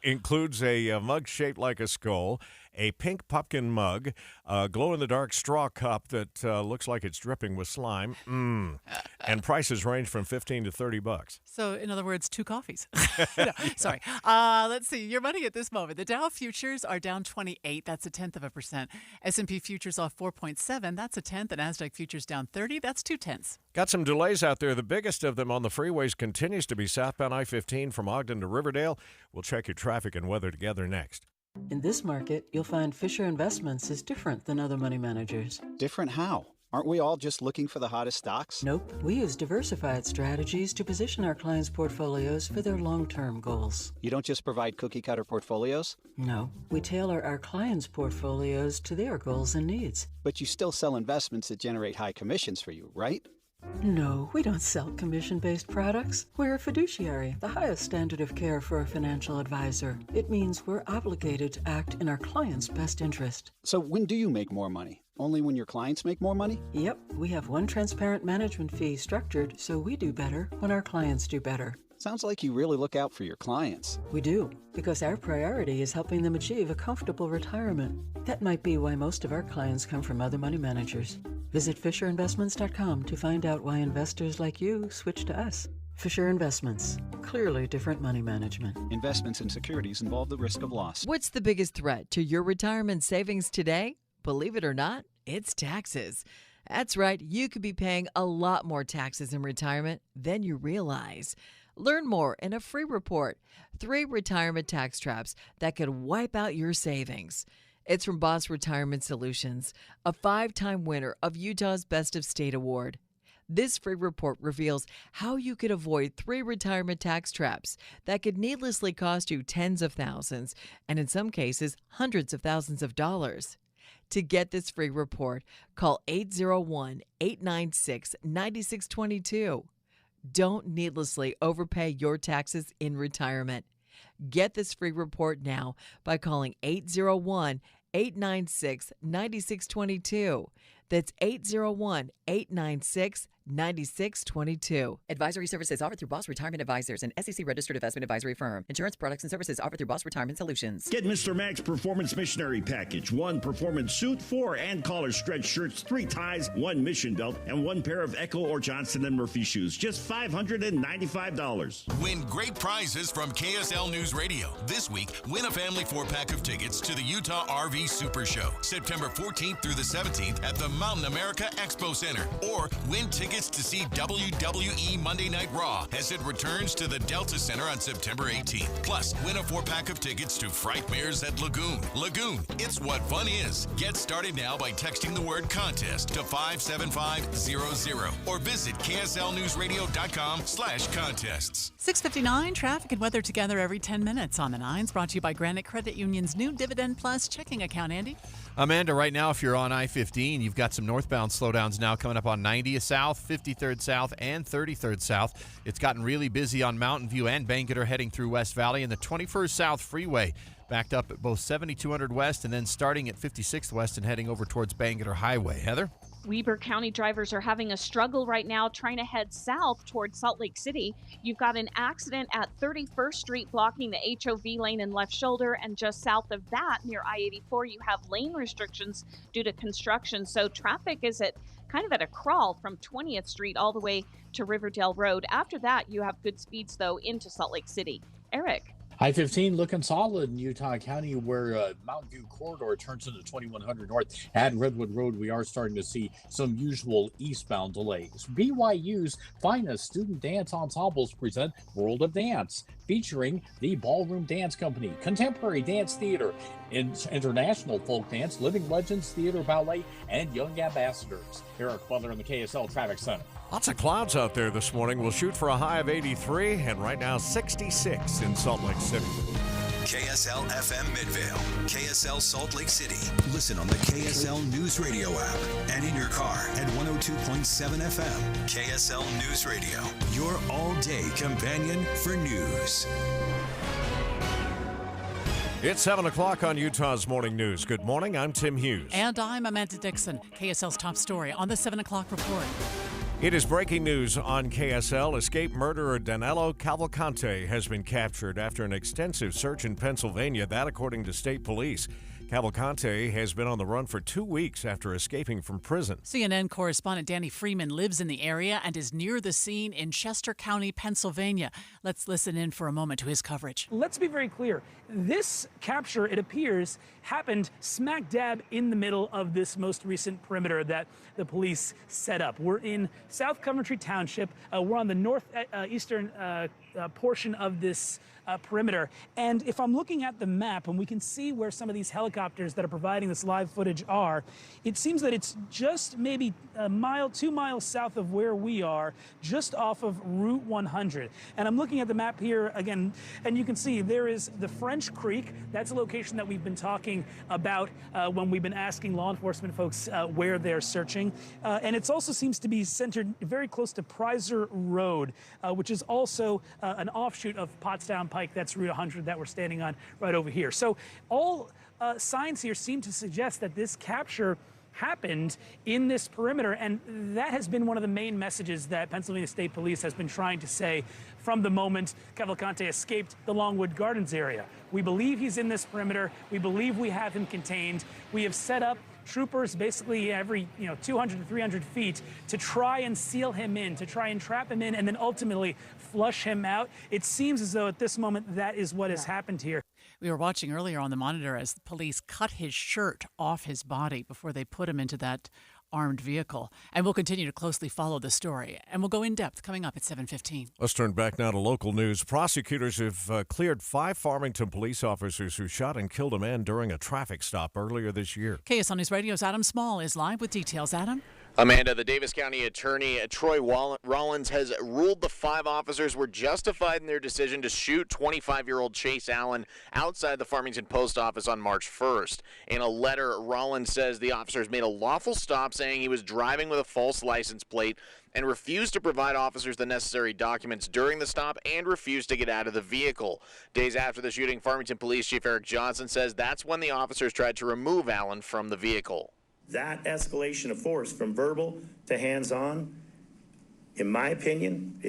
includes a mug shaped like a skull, a pink pumpkin mug, a glow-in-the-dark straw cup that looks like it's dripping with slime, and prices range from $15 to $30.
So, in other words, 2 coffees. No, sorry. Let's see. Your money at this moment. The Dow futures are down 28. That's 0.1%. S&P futures off 4.7. That's 0.1. The Nasdaq futures down 30. That's 0.2.
Got some delays out there. The biggest of them on the freeways continues to be southbound I-15 from Ogden to Riverdale. We'll check your traffic and weather together next.
In this market, you'll find Fisher Investments is different than other money managers.
Different how? Aren't we all just looking for the hottest stocks?
Nope. We use diversified strategies to position our clients' portfolios for their long-term goals.
You don't just provide cookie-cutter portfolios?
No. We tailor our clients' portfolios to their goals and needs.
But you still sell investments that generate high commissions for you, right?
No, we don't sell commission-based products. We're a fiduciary, the highest standard of care for a financial advisor. It means we're obligated to act in our client's best interest.
So when do you make more money? Only when your clients make more money?
Yep, we have one transparent management fee structured so we do better when our clients do better.
Sounds like you really look out for your clients.
We do, because our priority is helping them achieve a comfortable retirement. That might be why most of our clients come from other money managers. Visit FisherInvestments.com to find out why investors like you switch to us. Fisher Investments. Clearly different money management.
Investments in securities involve the risk of loss.
What's the biggest threat to your retirement savings today? Believe it or not, it's taxes. That's right, you could be paying a lot more taxes in retirement than you realize. Learn more in a free report, 3 retirement tax traps that could wipe out your savings. It's from Boss Retirement Solutions, a 5-time winner of Utah's Best of State Award. This free report reveals how you could avoid 3 retirement tax traps that could needlessly cost you tens of thousands, and in some cases, hundreds of thousands of dollars. To get this free report, call 801-896-9622. Don't needlessly overpay your taxes in retirement. Get this free report now by calling 801-896-9622. That's 801-896-9622. Advisory services offered through Boss Retirement Advisors, an SEC-registered investment advisory firm. Insurance products and services offered through Boss Retirement Solutions.
Get Mr. Max Performance Missionary Package. 1 performance suit, 4 and collar stretch shirts, 3 ties, 1 mission belt, and 1 pair of Echo or Johnston & Murphy shoes. Just $595.
Win great prizes from KSL News Radio. This week, win a family 4-pack of tickets to the Utah RV Super Show, September 14th through the 17th at the Mountain America Expo Center. Or win tickets tickets to see WWE Monday Night Raw as it returns to the Delta Center on September 18th. Plus, win a 4-pack of tickets to Frightmares at Lagoon. Lagoon, it's what fun is. Get started now by texting the word contest to 57500 or visit KSLNewsRadio.com/contests.
6:59, traffic and weather together every 10 minutes on the 9s, brought to you by Granite Credit Union's new Dividend Plus checking account. Andy?
Amanda, right now, if you're on I-15, you've got some northbound slowdowns now coming up on 90th South, 53rd South, and 33rd South. It's gotten really busy on Mountain View and Bangerter heading through West Valley, and the 21st South Freeway backed up at both 7200 West and then starting at 56th West and heading over towards Bangerter Highway. Heather?
Weber County drivers are having a struggle right now trying to head south towards Salt Lake City. You've got an accident at 31st Street blocking the HOV lane and left shoulder, and just south of that near I-84 you have lane restrictions due to construction. So traffic is at a crawl from 20th Street all the way to Riverdale Road. After that, you have good speeds though into Salt Lake City. Eric?
I-15 looking solid in Utah County, where Mountain View Corridor turns into 2100 North. At Redwood Road, we are starting to see some usual eastbound delays. BYU's finest student dance ensembles present World of Dance, featuring the Ballroom Dance Company, Contemporary Dance Theater, International Folk Dance, Living Legends Theater Ballet, and Young Ambassadors. Eric Butler in the KSL Traffic Center.
Lots of clouds out there this morning. We'll shoot for a high of 83, and right now 66 in Salt Lake City.
KSL FM Midvale, KSL Salt Lake City. Listen on the KSL News Radio app and in your car at 102.7 FM. KSL News Radio, your all-day companion for news.
It's 7 o'clock on Utah's Morning News. Good morning, I'm Tim Hughes.
And I'm Amanda Dixon. KSL's top story on the 7 o'clock report.
It is breaking news on KSL. Escaped murderer Danilo Cavalcante has been captured after an extensive search in Pennsylvania, that according to state police. Cavalcante has been on the run for 2 weeks after escaping from prison.
CNN correspondent Danny Freeman lives in the area and is near the scene in Chester County, Pennsylvania. Let's listen in for a moment to his coverage.
Let's be very clear. This capture, it appears, happened smack dab in the middle of this most recent perimeter that the police set up. We're in South Coventry Township. We're on the northeastern portion of this perimeter. And if I'm looking at the map and we can see where some of these helicopters that are providing this live footage are, it seems that it's just maybe a mile, 2 miles south of where we are, just off of Route 100. And I'm looking at the map here again, and you can see there is the French Creek. That's a location that we've been talking about when we've been asking law enforcement folks where they're searching. And it also seems to be centered very close to Prizer Road, which is also an offshoot of Pottstown Pike. That's Route 100 that we're standing on right over here. So all signs here seem to suggest that this capture happened in this perimeter, and that has been one of the main messages that Pennsylvania State Police has been trying to say from the moment Cavalcante escaped the Longwood Gardens area. We believe he's in this perimeter. We believe we have him contained. We have set up troopers basically every 200 to 300 feet to try and seal him in, to try and trap him in, and then ultimately flush him out. It seems as though at this moment that is what has happened here.
We were watching earlier on the monitor as the police cut his shirt off his body before they put him into that armed vehicle. And we'll continue to closely follow the story. And we'll go in depth coming up at 7:15.
Let's turn back now to local news. Prosecutors have cleared 5 Farmington police officers who shot and killed a man during a traffic stop earlier this year.
KSL News Radio's Adam Small is live with details. Adam?
Amanda, the Davis County Attorney Troy Rollins has ruled the 5 officers were justified in their decision to shoot 25-year-old Chase Allen outside the Farmington Post Office on March 1st. In a letter, Rollins says the officers made a lawful stop, saying he was driving with a false license plate, and refused to provide officers the necessary documents during the stop and refused to get out of the vehicle. Days after the shooting, Farmington Police Chief Eric Johnson says that's when the officers tried to remove Allen from the vehicle.
That escalation of force from verbal to hands-on, in my opinion,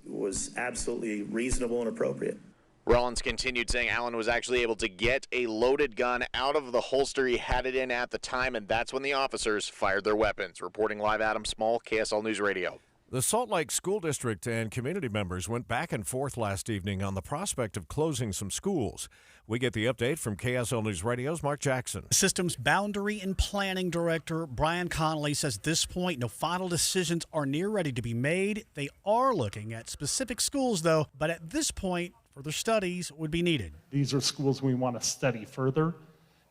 was absolutely reasonable and appropriate.
Rollins continued saying Allen was actually able to get a loaded gun out of the holster he had it in at the time, and that's when the officers fired their weapons. Reporting live, Adam Small, KSL News Radio.
The Salt Lake School District and community members went back and forth last evening on the prospect of closing some schools. We get the update from KSL News Radio's Mark Jackson.
Systems Boundary and Planning Director Brian Connolly says at this point, no final decisions are near ready to be made. They are looking at specific schools, though, but at this point, further studies would be needed.
These are schools we want to study further.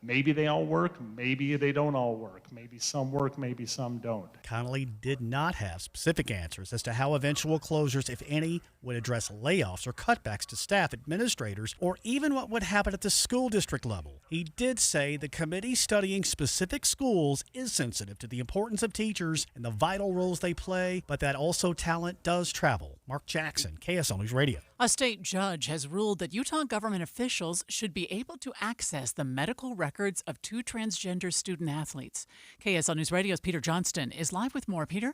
Maybe they all work, maybe they don't all work. Maybe some work, maybe some don't.
Connolly did not have specific answers as to how eventual closures, if any, would address layoffs or cutbacks to staff, administrators, or even what would happen at the school district level. He did say the committee studying specific schools is sensitive to the importance of teachers and the vital roles they play, but that also talent does travel. Mark Jackson, KSL News Radio.
A state judge has ruled that Utah government officials should be able to access the medical records of 2 transgender student athletes. KSL News Radio's Peter Johnston is live with more. Peter?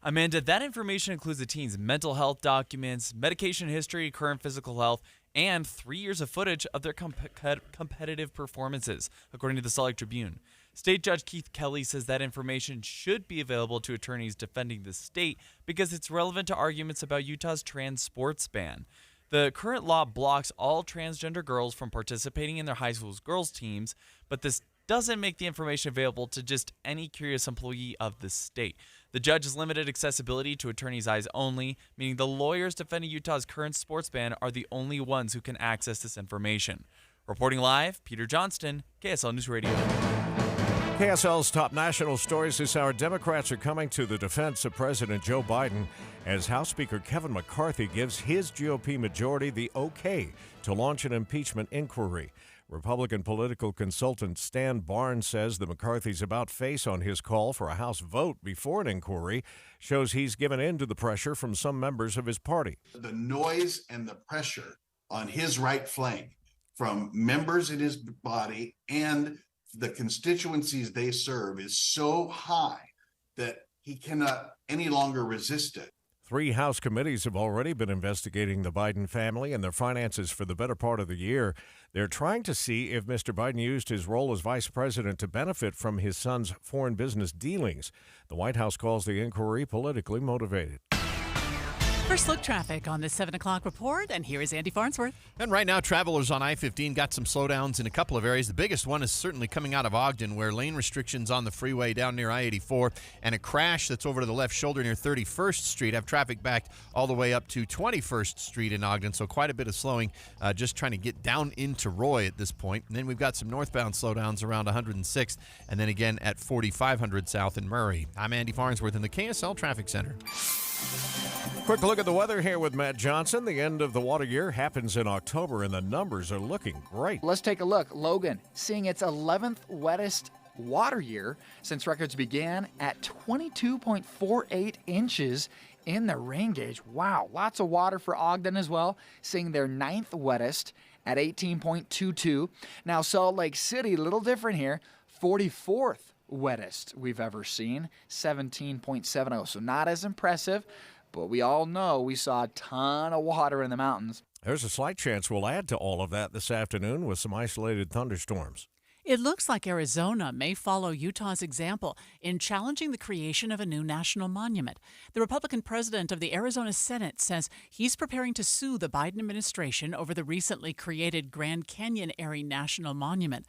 Amanda, that information includes the teens' mental health documents, medication history, current physical health, and 3 years of footage of their competitive performances, according to the Salt Lake Tribune. State Judge Keith Kelly says that information should be available to attorneys defending the state because it's relevant to arguments about Utah's trans sports ban. The current law blocks all transgender girls from participating in their high school's girls' teams, but this doesn't make the information available to just any curious employee of the state. The judge has limited accessibility to attorneys' eyes only, meaning the lawyers defending Utah's current sports ban are the only ones who can access this information. Reporting live, Peter Johnston, KSL News Radio.
KSL's top national stories this hour. Democrats are coming to the defense of President Joe Biden as House Speaker Kevin McCarthy gives his GOP majority the okay to launch an impeachment inquiry. Republican political consultant Stan Barnes says the McCarthy's about face on his call for a House vote before an inquiry shows he's given in to the pressure from some members of his party.
The noise and the pressure on his right flank from members in his body and the constituencies they serve is so high that he cannot any longer resist it.
3 House committees have already been investigating the Biden family and their finances for the better part of the year. They're trying to see if Mr. Biden used his role as vice president to benefit from his son's foreign business dealings. The White House calls the inquiry politically motivated.
First look traffic on the 7 o'clock report, and here is Andy Farnsworth.
And right now, travelers on I-15 got some slowdowns in a couple of areas. The biggest one is certainly coming out of Ogden, where lane restrictions on the freeway down near I-84 and a crash that's over to the left shoulder near 31st Street have traffic backed all the way up to 21st Street in Ogden, so quite a bit of slowing just trying to get down into Roy at this point. And then we've got some northbound slowdowns around 106th and then again at 4500 South in Murray. I'm Andy Farnsworth in the KSL Traffic Center.
Quick look at the weather here with Matt Johnson. The end of the water year happens in October, and the numbers are looking great.
Let's take a look. Logan seeing its 11th wettest water year since records began at 22.48 inches in the rain gauge. Wow, lots of water for Ogden as well, seeing their 9th wettest at 18.22. Now, Salt Lake City, a little different here, 44th wettest we've ever seen, 17.70. So not as impressive, but we all know we saw a ton of water in the mountains.
There's a slight chance we'll add to all of that this afternoon with some isolated thunderstorms.
It looks like Arizona may follow Utah's example in challenging the creation of a new national monument. The Republican president of the Arizona Senate says he's preparing to sue the Biden administration over the recently created Grand Canyon Area National Monument.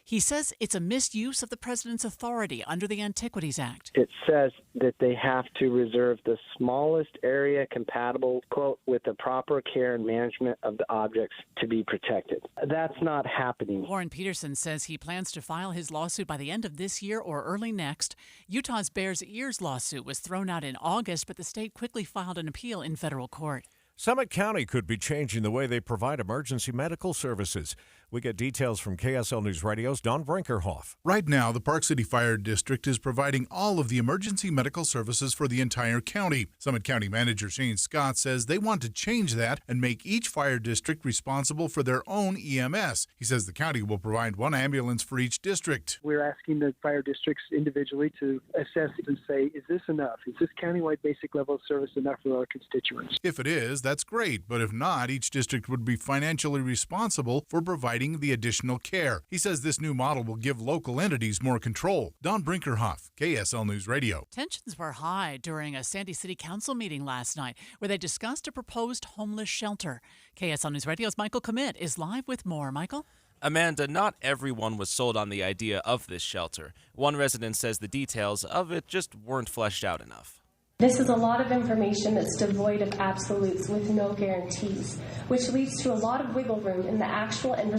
He says it's a misuse of the president's authority under the Antiquities Act.
It says that they have to reserve the smallest area compatible, quote, with the proper care and management of the objects to be protected. That's not happening.
Warren Peterson says he plans to file his lawsuit by the end of this year or early next. Utah's Bears Ears lawsuit was thrown out in August, but the state quickly filed an appeal in federal court.
Summit County could be changing the way they provide emergency medical services. We get details from KSL News Radio's Don Brinkerhoff.
Right now, the Park City Fire District is providing all of the emergency medical services for the entire county. Summit County Manager Shane Scott says they want to change that and make each fire district responsible for their own EMS. He says the county will provide one ambulance for each district.
We're asking the fire districts individually to assess and say, is this enough? Is this countywide basic level of service enough for our constituents?
If it is, that's great. But if not, each district would be financially responsible for providing providing the additional care. He says this new model will give local entities more control. Don Brinkerhoff, KSL News Radio.
Tensions were high during a Sandy City Council meeting last night where they discussed a proposed homeless shelter. KSL News Radio's Michael Commit is live with more. Michael?
Amanda, not everyone was sold on the idea of this shelter. One resident says the details of it just weren't fleshed out enough.
This is a lot of information that's devoid of absolutes with no guarantees, which leads to a lot of wiggle room in the actual end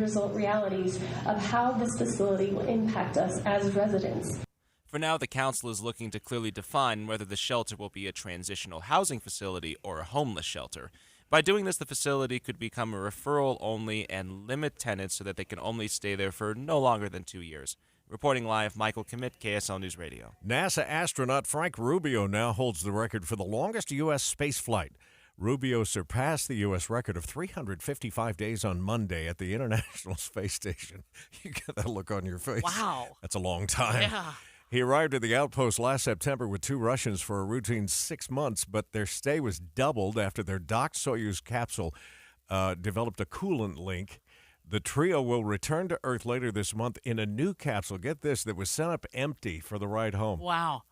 result realities of how this facility will impact us as residents.
For now, the council is looking to clearly define whether the shelter will be a transitional housing facility or a homeless shelter. By doing this, the facility could become a referral only and limit tenants so that they can only stay there for no longer than 2 years. Reporting live, Michael Commit, KSL News Radio.
NASA astronaut Frank Rubio now holds the record for the longest U.S. space flight. Rubio surpassed the U.S. record of 355 days on Monday at the International Space Station. You get that look on your face.
Wow.
That's a long time.
Yeah.
He arrived at the outpost last September with 2 Russians for a routine 6 months, but their stay was doubled after their docked Soyuz capsule developed a coolant leak. The trio will return to Earth later this month in a new capsule, get this, that was sent up empty for the ride home.
Wow.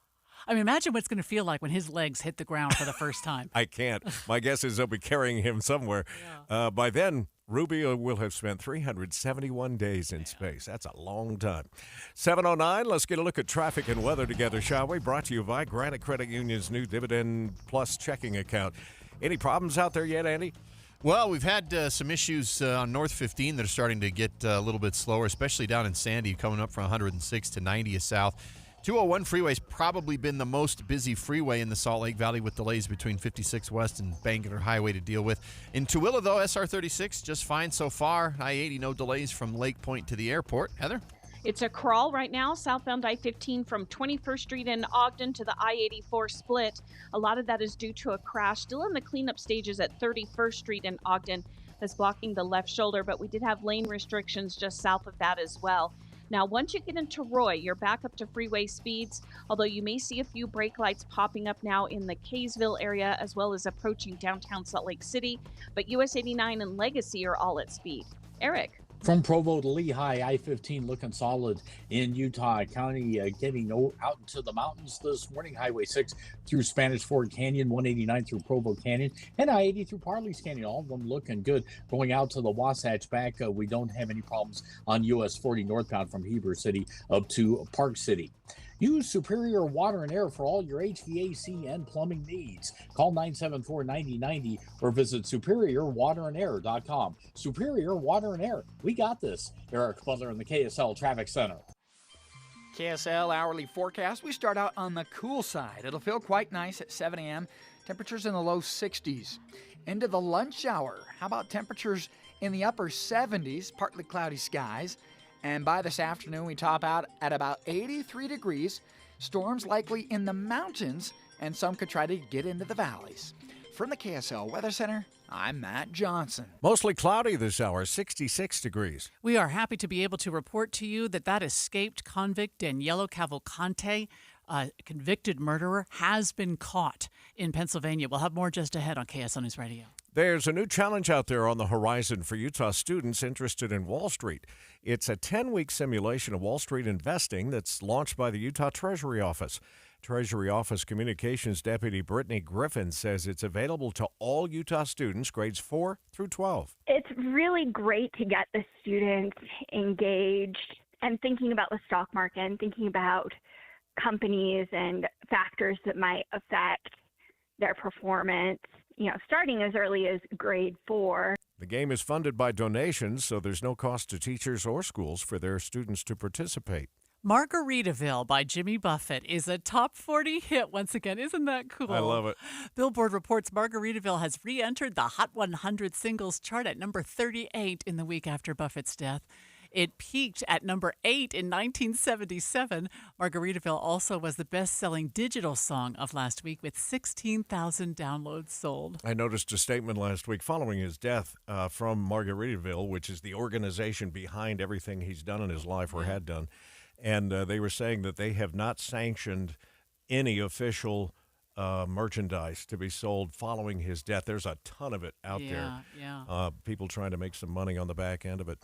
I mean, imagine what it's going to feel like when his legs hit the ground for the first time.
I can't. My guess is they'll be carrying him somewhere. Yeah. By then, Rubio will have spent 371 days in space. That's a long time. 7:09, let's get a look at traffic and weather together, shall we? Brought to you by Granite Credit Union's new Dividend Plus checking account. Any problems out there yet, Andy?
Well, we've had some issues on North 15 that are starting to get a little bit slower, especially down in Sandy, coming up from 106 to 90 south. 201 freeway's probably been the most busy freeway in the Salt Lake Valley with delays between 56 West and Bangerter Highway to deal with. In Tooele, though, SR 36 just fine so far. I-80, no delays from Lake Point to the airport. Heather?
It's a crawl right now, southbound I-15 from 21st Street in Ogden to the I-84 split. A lot of that is due to a crash. Still in the cleanup stages at 31st Street in Ogden. That's blocking the left shoulder, but we did have lane restrictions just south of that as well. Now, once you get into Roy, you're back up to freeway speeds, although you may see a few brake lights popping up now in the Kaysville area as well as approaching downtown Salt Lake City. But US 89 and Legacy are all at speed. Eric.
From Provo to Lehigh, I-15 looking solid in Utah County, getting out into the mountains this morning. Highway 6 through Spanish Ford Canyon, 189 through Provo Canyon, and I-80 through Parley's Canyon. All of them looking good. Going out to the Wasatch back, we don't have any problems on US 40 northbound from Heber City up to Park City. Use Superior Water and Air for all your HVAC and plumbing needs. Call 974-9090 or visit superiorwaterandair.com. Superior Water and Air. We got this. Eric Butler in the KSL Traffic Center.
KSL hourly forecast. We start out on the cool side. It'll feel quite nice at 7 a.m. Temperatures in the low 60s. Into the lunch hour. How about temperatures in the upper 70s? Partly cloudy skies. And by this afternoon, we top out at about 83 degrees. Storms likely in the mountains, and some could try to get into the valleys. From the KSL Weather Center, I'm Matt Johnson.
Mostly cloudy this hour, 66 degrees.
We are happy to be able to report to you that escaped convict Daniello Cavalcante, a convicted murderer, has been caught in Pennsylvania. We'll have more just ahead on KSL News Radio.
There's a new challenge out there on the horizon for Utah students interested in Wall Street. It's a 10-week simulation of Wall Street investing that's launched by the Utah Treasury Office. Treasury Office Communications Deputy Brittany Griffin says it's available to all Utah students, grades 4 through 12.
It's really great to get the students engaged and thinking about the stock market and thinking about companies and factors that might affect their performance, starting as early as grade 4.
The game is funded by donations, so there's no cost to teachers or schools for their students to participate.
Margaritaville by Jimmy Buffett is a top 40 hit once again. Isn't that cool?
I love it.
Billboard reports Margaritaville has re-entered the Hot 100 singles chart at number 38 in the week after Buffett's death. It peaked at number 8 in 1977. Margaritaville also was the best-selling digital song of last week with 16,000 downloads sold.
I noticed a statement last week following his death from Margaritaville, which is the organization behind everything he's done in his life or had done. And they were saying that they have not sanctioned any official merchandise to be sold following his death. There's a ton of it out there.
Yeah.
People trying to make some money on the back end of it.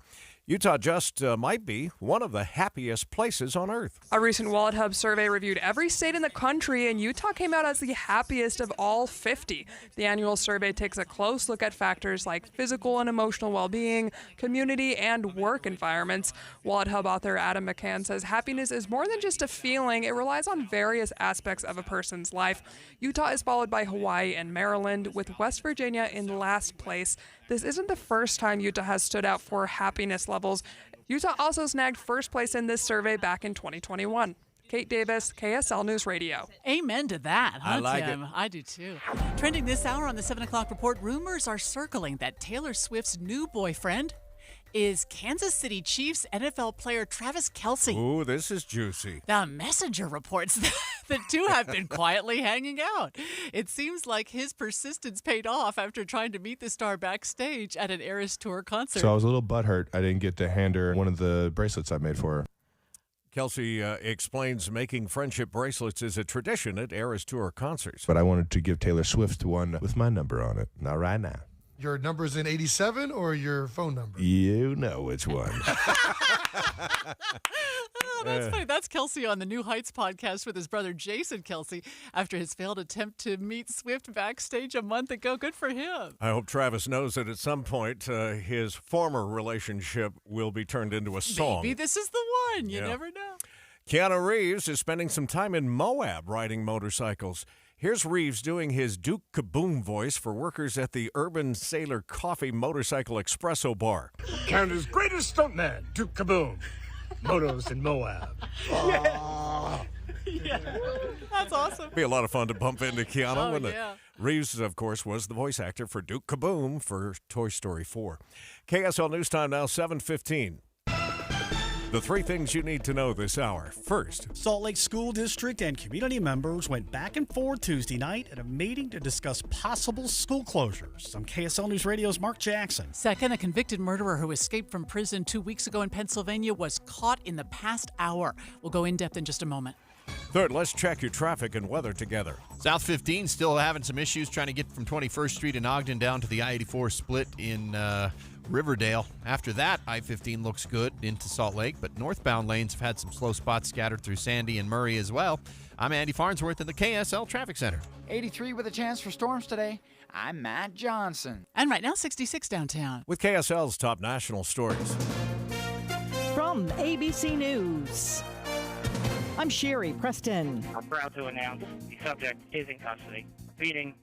Utah just might be one of the happiest places on earth.
A recent Wallet Hub survey reviewed every state in the country, and Utah came out as the happiest of all 50. The annual survey takes a close look at factors like physical and emotional well-being, community, and work environments. Wallet Hub author Adam McCann says happiness is more than just a feeling. It relies on various aspects of a person's life. Utah is followed by Hawaii and Maryland, with West Virginia in last place. This isn't the first time Utah has stood out for happiness levels. Utah also snagged first place in this survey back in 2021. Kate Davis, KSL News Radio.
Amen to that, huh,
I like
Tim?
it.
I do too. Trending this hour on the 7 o'clock report, rumors are circling that Taylor Swift's new boyfriend is Kansas City Chiefs NFL player Travis Kelce.
Ooh, this is juicy.
The Messenger reports that the two have been quietly hanging out. It seems like his persistence paid off after trying to meet the star backstage at an Eras Tour concert.
So I was a little butthurt I didn't get to hand her one of the bracelets I made for her.
Kelsey explains making friendship bracelets is a tradition at Eras Tour concerts.
But I wanted to give Taylor Swift one with my number on it. Not right now.
Your number's in 87 or your phone number?
You know which one.
Oh, that's funny. That's Kelce on the New Heights podcast with his brother Jason Kelce after his failed attempt to meet Swift backstage a month ago. Good for him.
I hope Travis knows that at some point his former relationship will be turned into a song.
Maybe this is the one. You never know.
Keanu Reeves is spending some time in Moab riding motorcycles. Here's Reeves doing his Duke Kaboom voice for workers at the Urban Sailor Coffee Motorcycle Espresso Bar.
Canada's greatest stuntman, Duke Kaboom. Motos in Moab.
Yeah, that's awesome.
Be a lot of fun to bump into Keanu, wouldn't it?
Yeah.
Reeves, of course, was the voice actor for Duke Kaboom for Toy Story 4. KSL News Time now, 7:15. The three things you need to know this hour. First,
Salt Lake School District and community members went back and forth Tuesday night at a meeting to discuss possible school closures. I'm KSL News Radio's Mark Jackson.
Second, a convicted murderer who escaped from prison 2 weeks ago in Pennsylvania was caught in the past hour. We'll go in depth in just a moment.
Third, let's check your traffic and weather together.
South 15 still having some issues trying to get from 21st Street in Ogden down to the I-84 split in Riverdale. After that, I-15 looks good into Salt Lake, but northbound lanes have had some slow spots scattered through Sandy and Murray as well. I'm Andy Farnsworth in the KSL Traffic Center.
83 with a chance for storms today. I'm Matt Johnson.
And right now, 66 downtown.
With KSL's top national stories.
From ABC News, I'm Sherry Preston.
I'm proud to announce the subject is in custody. Repeating,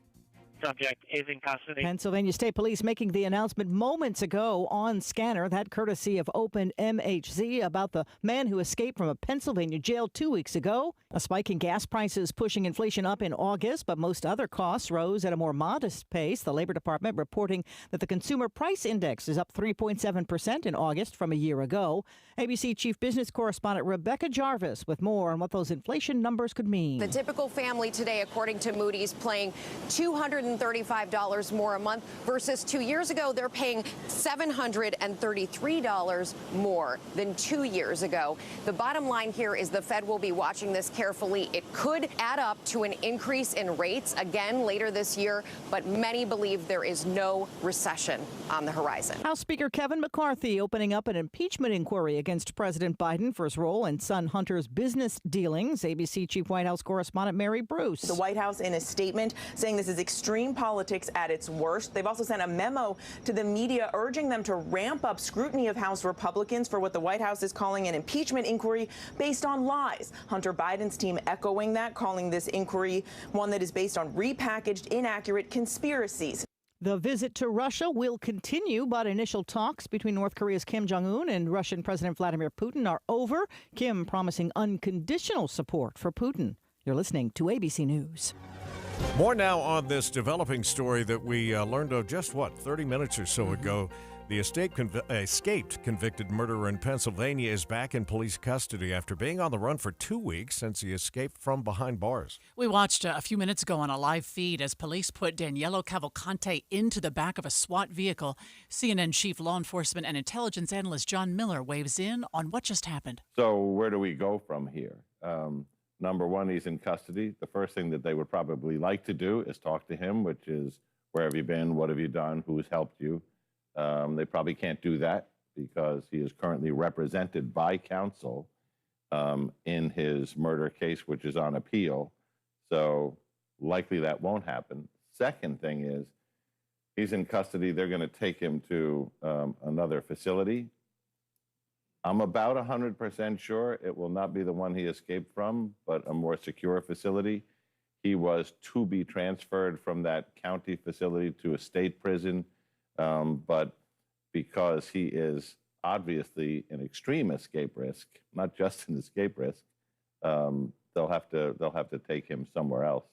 subject is in custody.
Pennsylvania State Police making the announcement moments ago on Scanner, that courtesy of Open MHZ, about the man who escaped from a Pennsylvania jail 2 weeks ago. A spike in gas prices pushing inflation up in August, but most other costs rose at a more modest pace. The Labor Department reporting that the Consumer Price Index is up 3.7% in August from a year ago. ABC Chief Business Correspondent Rebecca Jarvis with more on what those inflation numbers could mean.
The typical family today, according to Moody's, paying $235 more a month versus 2 years ago, they're paying $733 more than 2 years ago. The bottom line here is the Fed will be watching this carefully. It could add up to an increase in rates again later this year, but many believe there is no recession on the horizon.
House Speaker Kevin McCarthy opening up an impeachment inquiry against President Biden for his role in son Hunter's business dealings. ABC Chief White House Correspondent Mary Bruce.
The White House in a statement saying this is extreme politics at its worst. They've also sent a memo to the media urging them to ramp up scrutiny of House Republicans for what the White House is calling an impeachment inquiry based on lies. Hunter Biden's team echoing that, calling this inquiry one that is based on repackaged, inaccurate conspiracies.
The visit to Russia will continue, but initial talks between North Korea's Kim Jong-un and Russian President Vladimir Putin are over. Kim promising unconditional support for Putin. You're listening to ABC News.
More now on this developing story that we learned of just, 30 minutes or so ago. The escaped convicted murderer in Pennsylvania is back in police custody after being on the run for 2 weeks since he escaped from behind bars.
We watched a few minutes ago on a live feed as police put Daniello Cavalcante into the back of a SWAT vehicle. CNN Chief Law Enforcement and Intelligence Analyst John Miller weighs in on what just happened.
So where do we go from here?
number one, he's in custody. The first thing that they would probably like to do is talk to him, which is, where have you been? What have you done? Who's helped you? They probably can't do that because he is currently represented by counsel in his murder case, which is on appeal. So likely that won't happen. Second thing is, he's in custody. They're going to take him to another facility. I'm about 100% sure it will not be the one he escaped from, but a more secure facility. He was to be transferred from that county facility to a state prison, but because he is obviously an extreme escape risk, not just an escape risk, they'll have to take him somewhere else.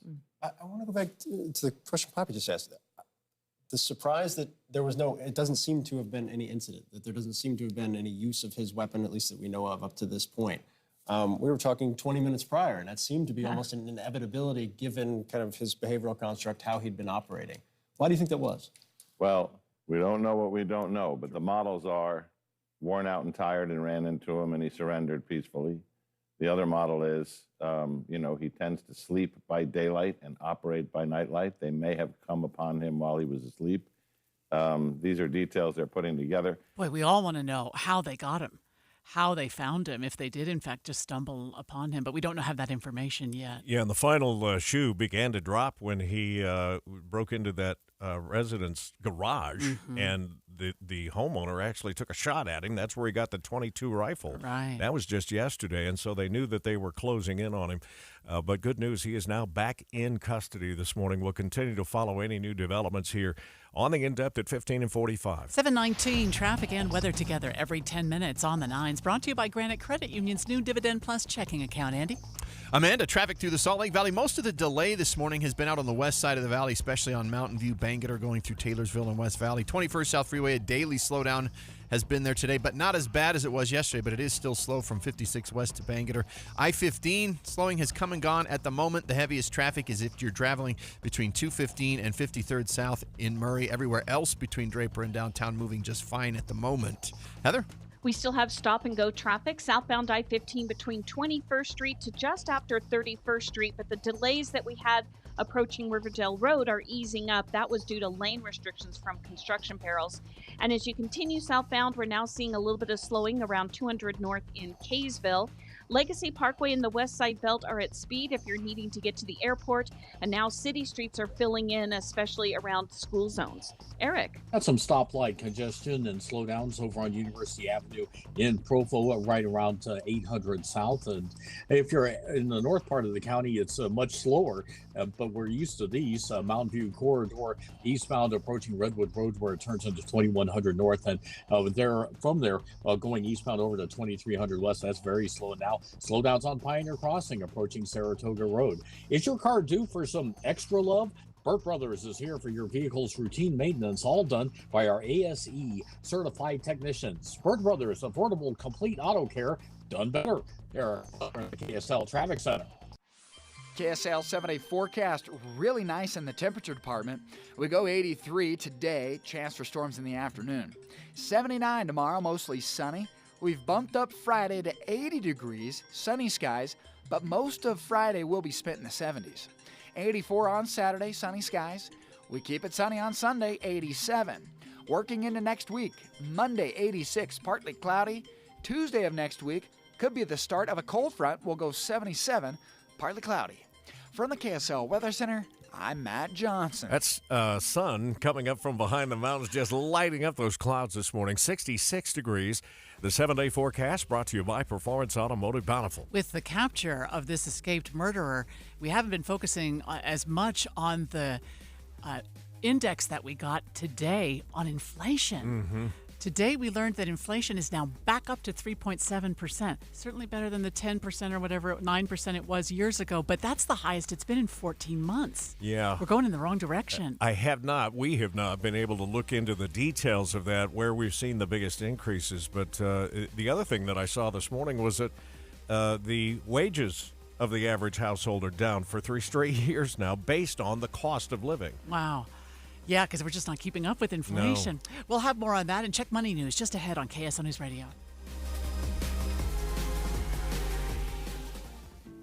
I want to go back to the question Poppy just asked. The surprise that there was it doesn't seem to have been any incident, that there doesn't seem to have been any use of his weapon, at least that we know of up to this point. We were talking 20 minutes prior, and that seemed to be almost an inevitability given kind of his behavioral construct, how he'd been operating. Why do you think that was?
Well, we don't know what we don't know, but the models are worn out and tired and ran into him and he surrendered peacefully. The other model is, he tends to sleep by daylight and operate by nightlight. They may have come upon him while he was asleep. These are details they're putting together.
Boy, we all want to know how they got him, how they found him, if they did, in fact, just stumble upon him. But we don't have that information yet.
Yeah, and the final shoe began to drop when he broke into that residence garage, and the homeowner actually took a shot at him. That's where he got the .22 rifle.
Right.
That was just yesterday, and so they knew that they were closing in on him. But good news, he is now back in custody this morning. We'll continue to follow any new developments here on the In-Depth at 15 and 45.
7:19, traffic and weather together every 10 minutes on the 9s. Brought to you by Granite Credit Union's new Dividend Plus checking account. Andy?
Amanda, traffic through the Salt Lake Valley. Most of the delay this morning has been out on the west side of the valley, especially on Mountain View, Bangerter, going through Taylorsville and West Valley. 21st South Freeway, a daily slowdown has been there today, but not as bad as it was yesterday, but it is still slow from 56 west to Bangerter. I-15, slowing has come and gone at the moment. The heaviest traffic is if you're traveling between 215 and 53rd South in Murray. Everywhere else between Draper and downtown moving just fine at the moment. Heather?
We still have stop-and-go traffic southbound I-15 between 21st Street to just after 31st Street, but the delays that we had approaching Riverdale Road are easing up. That was due to lane restrictions from construction perils. And as you continue southbound, we're now seeing a little bit of slowing around 200 North in Kaysville. Legacy Parkway and the West Side Belt are at speed if you're needing to get to the airport. And now city streets are filling in, especially around school zones. Eric?
Got some stoplight congestion and slowdowns over on University Avenue in Provo, right around 800 South. And if you're in the north part of the county, it's much slower, but we're used to these. Mountain View Corridor, eastbound approaching Redwood Road, where it turns into 2100 North. And from there, going eastbound over to 2300 West, that's very slow now. Slowdowns on Pioneer Crossing approaching Saratoga Road. Is your car due for some extra love? Burt Brothers is here for your vehicle's routine maintenance, all done by our ASE certified technicians. Burt Brothers, affordable, complete auto care, done better. They're at the KSL Traffic Center.
KSL 7-day forecast, really nice in the temperature department. We go 83 today, chance for storms in the afternoon. 79 tomorrow, mostly sunny. We've bumped up Friday to 80 degrees, sunny skies, but most of Friday will be spent in the 70s. 84 on Saturday, sunny skies. We keep it sunny on Sunday, 87. Working into next week, Monday, 86, partly cloudy. Tuesday of next week could be the start of a cold front. We'll go 77, partly cloudy. From the KSL Weather Center, I'm Matt Johnson.
That's sun coming up from behind the mountains, just lighting up those clouds this morning. 66 degrees. The 7-day forecast brought to you by Performance Automotive Bountiful.
With the capture of this escaped murderer, we haven't been focusing as much on the index that we got today on inflation. Today, we learned that inflation is now back up to 3.7%. Certainly better than the 10% or whatever, 9% it was years ago. But that's the highest it's been in 14 months.
Yeah.
We're going in the wrong direction.
We have not been able to look into the details of that, where we've seen the biggest increases. But the other thing that I saw this morning was that the wages of the average household are down for 3 straight years now, based on the cost of living.
Wow. Yeah, because we're just not keeping up with inflation. No. We'll have more on that and check money news just ahead on KSL News Radio.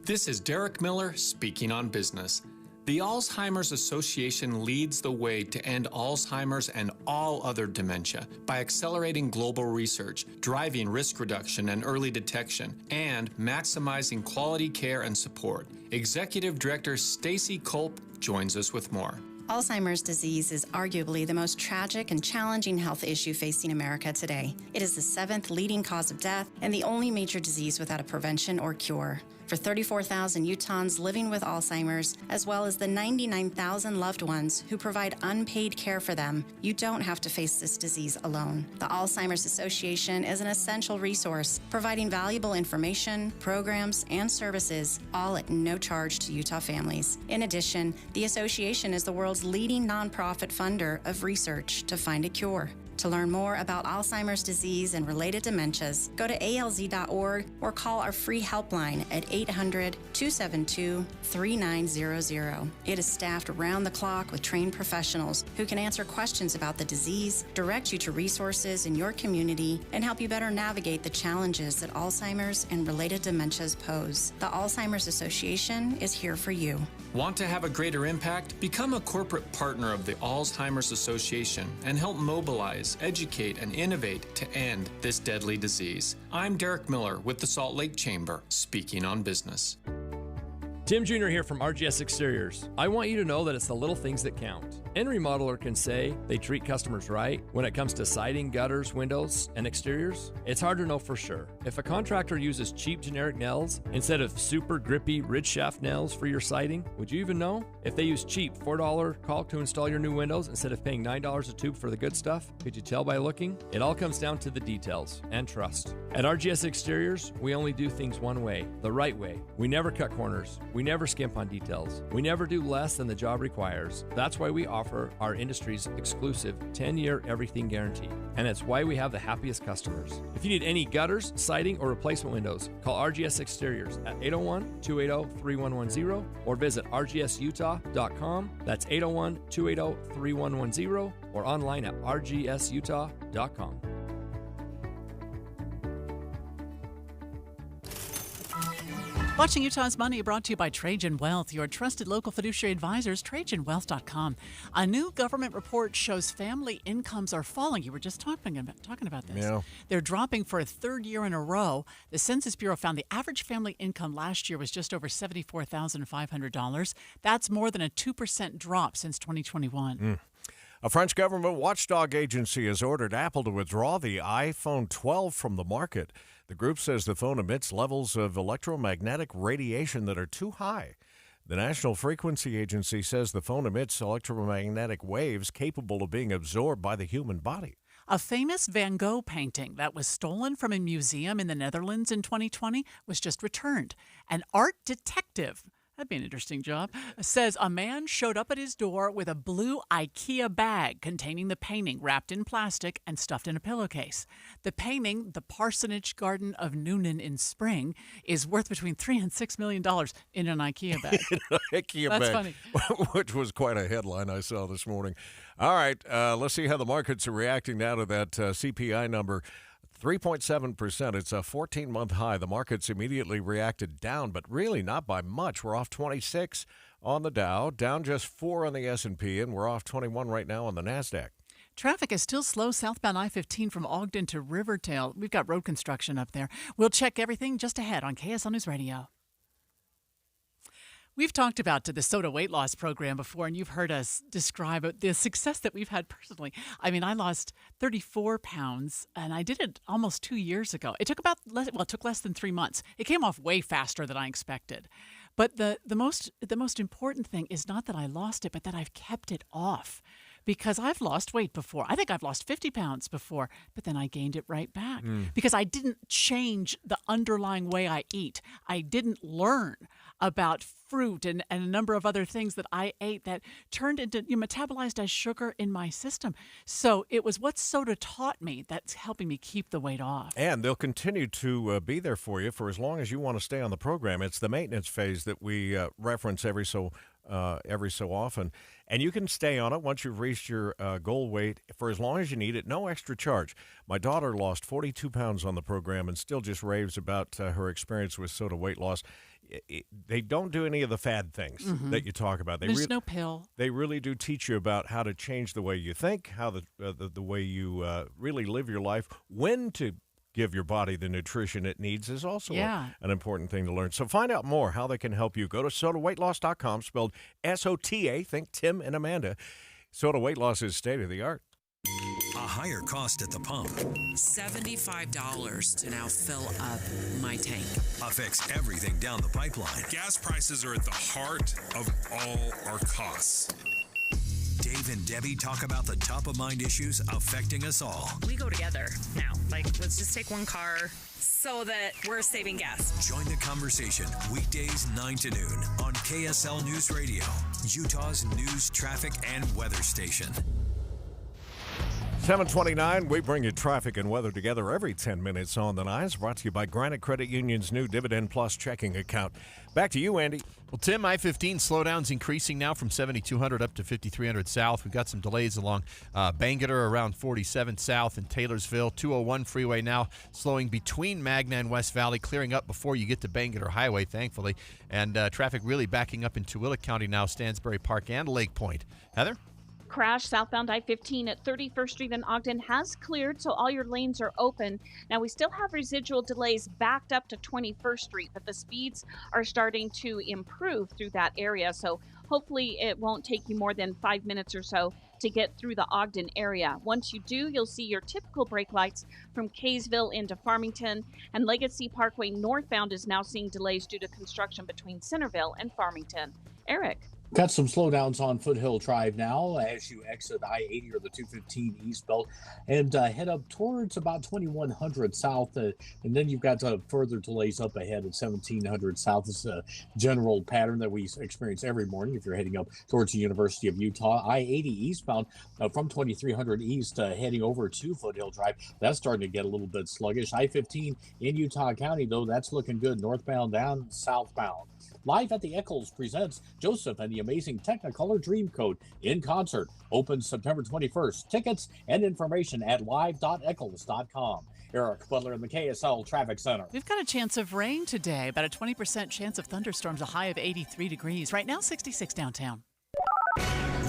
This is Derek Miller speaking on business. The Alzheimer's Association leads the way to end Alzheimer's and all other dementia by accelerating global research, driving risk reduction and early detection, and maximizing quality care and support. Executive Director Stacy Culp joins us with more.
Alzheimer's disease is arguably the most tragic and challenging health issue facing America today. It is the 7th leading cause of death and the only major disease without a prevention or cure. For 34,000 Utahns living with Alzheimer's, as well as the 99,000 loved ones who provide unpaid care for them, you don't have to face this disease alone. The Alzheimer's Association is an essential resource, providing valuable information, programs, and services, all at no charge to Utah families. In addition, the association is the world's leading nonprofit funder of research to find a cure. To learn more about Alzheimer's disease and related dementias, go to alz.org or call our free helpline at 800-272-3900. It is staffed around the clock with trained professionals who can answer questions about the disease, direct you to resources in your community, and help you better navigate the challenges that Alzheimer's and related dementias pose. The Alzheimer's Association is here for you.
Want to have a greater impact? Become a corporate partner of the Alzheimer's Association and help mobilize, educate, and innovate to end this deadly disease. I'm Derek Miller with the Salt Lake Chamber, speaking on business.
Tim Jr. here from RGS Exteriors. I want you to know that it's the little things that count. Any remodeler can say they treat customers right when it comes to siding, gutters, windows, and exteriors. It's hard to know for sure. If a contractor uses cheap generic nails instead of super grippy ridge shaft nails for your siding, would you even know? If they use cheap $4 caulk to install your new windows instead of paying $9 a tube for the good stuff, could you tell by looking? It all comes down to the details and trust. At RGS Exteriors, we only do things one way, the right way. We never cut corners. We never skimp on details. We never do less than the job requires. That's why we offer our industry's exclusive 10-year everything guarantee. And it's why we have the happiest customers. If you need any gutters, siding, or replacement windows, call RGS Exteriors at 801-280-3110 or visit rgsutah.com. That's 801-280-3110 or online at rgsutah.com.
Watching Utah's Money brought to you by Trajan Wealth, your trusted local fiduciary advisors, TrajanWealth.com. A new government report shows family incomes are falling. You were just talking about this.
Yeah.
They're dropping for a third year in a row. The Census Bureau found the average family income last year was just over $74,500. That's more than a 2% drop since 2021.
A French government watchdog agency has ordered Apple to withdraw the iPhone 12 from the market. The group says the phone emits levels of electromagnetic radiation that are too high. The National Frequency Agency says the phone emits electromagnetic waves capable of being absorbed by the human body.
A famous Van Gogh painting that was stolen from a museum in the Netherlands in 2020 was just returned. An art detective, that'd be an interesting job, says a man showed up at his door with a blue IKEA bag containing the painting wrapped in plastic and stuffed in a pillowcase. The painting, The Parsonage Garden of Noonan in Spring, is worth between $3 and $6 million in an IKEA bag.
IKEA
That's
bag,
funny.
which was quite a headline I saw this morning. All right, let's see how the markets are reacting now to that CPI number. 3.7%. It's a 14-month high. The markets immediately reacted down, but really not by much. We're off 26 on the Dow, down just 4 on the S&P, and we're off 21 right now on the NASDAQ.
Traffic is still slow southbound I-15 from Ogden to Riverdale. We've got road construction up there. We'll check everything just ahead on KSL News Radio. We've talked about the SOTA weight loss program before, and you've heard us describe the success that we've had personally. I mean, I lost 34 pounds, and I did it almost 2 years ago. It took it took less than 3 months. It came off way faster than I expected. But the most important thing is not that I lost it, but that I've kept it off. Because I've lost weight before. I think I've lost 50 pounds before, but then I gained it right back. Because I didn't change the underlying way I eat. I didn't learn about fruit and a number of other things that I ate that turned into, metabolized as sugar in my system. So it was what SOTA taught me that's helping me keep the weight off.
And they'll continue to be there for you for as long as you want to stay on the program. It's the maintenance phase that we reference every so often. And you can stay on it once you've reached your goal weight for as long as you need it, no extra charge. My daughter lost 42 pounds on the program and still just raves about her experience with SOTA weight loss. they don't do any of the fad things that you talk about.
There's no pill.
They really do teach you about how to change the way you think, how the way you really live your life, when to give your body the nutrition it needs is also an important thing to learn. So find out more how they can help you. Go to SotaWeightLoss.com, spelled SOTA. Think Tim and Amanda. Sota Weight Loss is state-of-the-art.
A higher cost at the pump.
$75 to now fill up my tank.
Affects everything down the pipeline.
Gas prices are at the heart of all our costs.
Dave and Debbie talk about the top-of-mind issues affecting us all.
We go together now. Let's just take one car so that we're saving gas.
Join the conversation weekdays 9 to noon on KSL News Radio, Utah's news, traffic, and weather station.
729, we bring you traffic and weather together every 10 minutes on the Nines, brought to you by Granite Credit Union's new Dividend Plus checking account. Back to you, Andy.
Well, Tim, I-15 slowdowns increasing now from 7,200 up to 5,300 south. We've got some delays along Bangerter around 47 south and Taylorsville. 201 freeway now slowing between Magna and West Valley, clearing up before you get to Bangerter Highway, thankfully. And traffic really backing up in Tooele County now, Stansbury Park and Lake Point. Heather?
Crash southbound I-15 at 31st Street in Ogden has cleared, so all your lanes are open. Now, we still have residual delays backed up to 21st Street, but the speeds are starting to improve through that area, so hopefully it won't take you more than 5 minutes or so to get through the Ogden area. Once you do, you'll see your typical brake lights from Kaysville into Farmington, and Legacy Parkway northbound is now seeing delays due to construction between Centerville and Farmington. Eric?
Got some slowdowns on Foothill Drive now as you exit I-80 or the 215 East Belt and head up towards about 2100 south. And then you've got further delays up ahead at 1700 south. It's a general pattern that we experience every morning if you're heading up towards the University of Utah. I-80 eastbound from 2300 east heading over to Foothill Drive. That's starting to get a little bit sluggish. I-15 in Utah County, though, that's looking good. Northbound down, southbound. Live at the Eccles presents Joseph and the Amazing Technicolor Dreamcoat in concert. Opens September 21st. Tickets and information at live.eccles.com. Eric Butler in the KSL Traffic Center.
We've got a chance of rain today, about a 20% chance of thunderstorms, a high of 83 degrees. Right now, 66 downtown.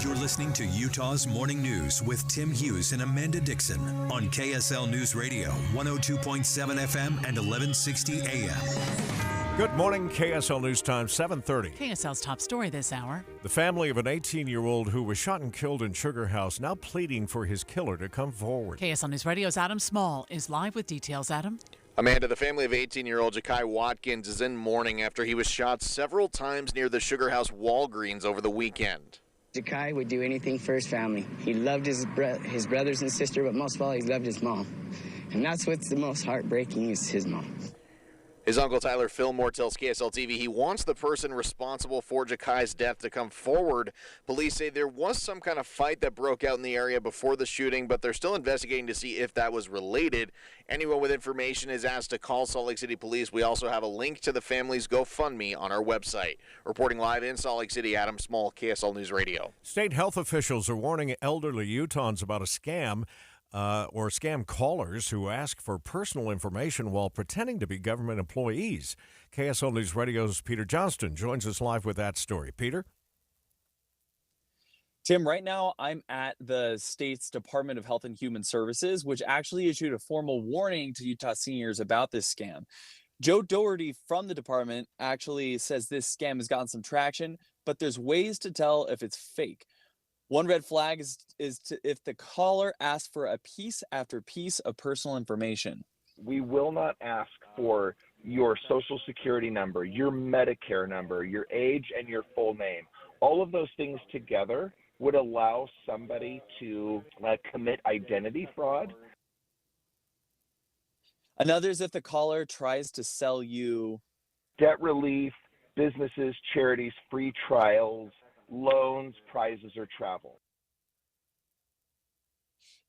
You're listening to Utah's Morning News with Tim Hughes and Amanda Dixon on KSL News Radio, 102.7 FM and 1160 AM.
Good morning, KSL News Time, 7:30.
KSL's top story this hour.
The family of an 18-year-old who was shot and killed in Sugar House now pleading for his killer to come forward.
KSL News Radio's Adam Small is live with details. Adam?
Amanda, the family of 18-year-old Ja'Kai Watkins is in mourning after he was shot several times near the Sugar House Walgreens over the weekend.
Ja'Kai would do anything for his family. He loved his brothers and sister, but most of all, he loved his mom. And that's what's the most heartbreaking is his mom.
His uncle Tyler Fillmore tells KSL TV he wants the person responsible for Ja'Kai's death to come forward. Police say there was some kind of fight that broke out in the area before the shooting, but they're still investigating to see if that was related. Anyone with information is asked to call Salt Lake City Police. We also have a link to the family's GoFundMe on our website. Reporting live in Salt Lake City, Adam Small, KSL News Radio.
State health officials are warning elderly Utahns about a scam or scam callers who ask for personal information while pretending to be government employees. KSL News Radio's Peter Johnston joins us live with that story. Peter?
Tim, right now I'm at the state's Department of Health and Human Services, which actually issued a formal warning to Utah seniors about this scam. Joe Doherty from the department actually says this scam has gotten some traction, but there's ways to tell if it's fake. One red flag is if the caller asks for a piece after piece of personal information.
We will not ask for your social security number, your Medicare number, your age, and your full name. All of those things together would allow somebody to commit identity fraud.
Another is if the caller tries to sell you
debt relief, businesses, charities, free trials, loans, prizes, or travel.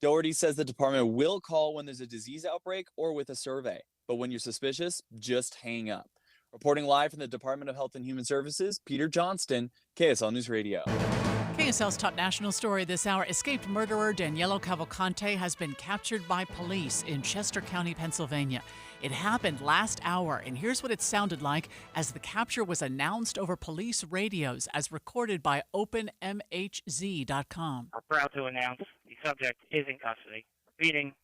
Doherty says the department will call when there's a disease outbreak or with a survey, but when you're suspicious, just hang up. Reporting live from the Department of Health and Human Services, Peter Johnston, KSL News Radio.
KSL's top national story this hour. Escaped murderer Danielo Cavalcante has been captured by police in Chester County, Pennsylvania. It happened last hour, and here's what it sounded like as the capture was announced over police radios as recorded by OpenMHZ.com.
I'm proud to announce the subject is in custody. Repeating,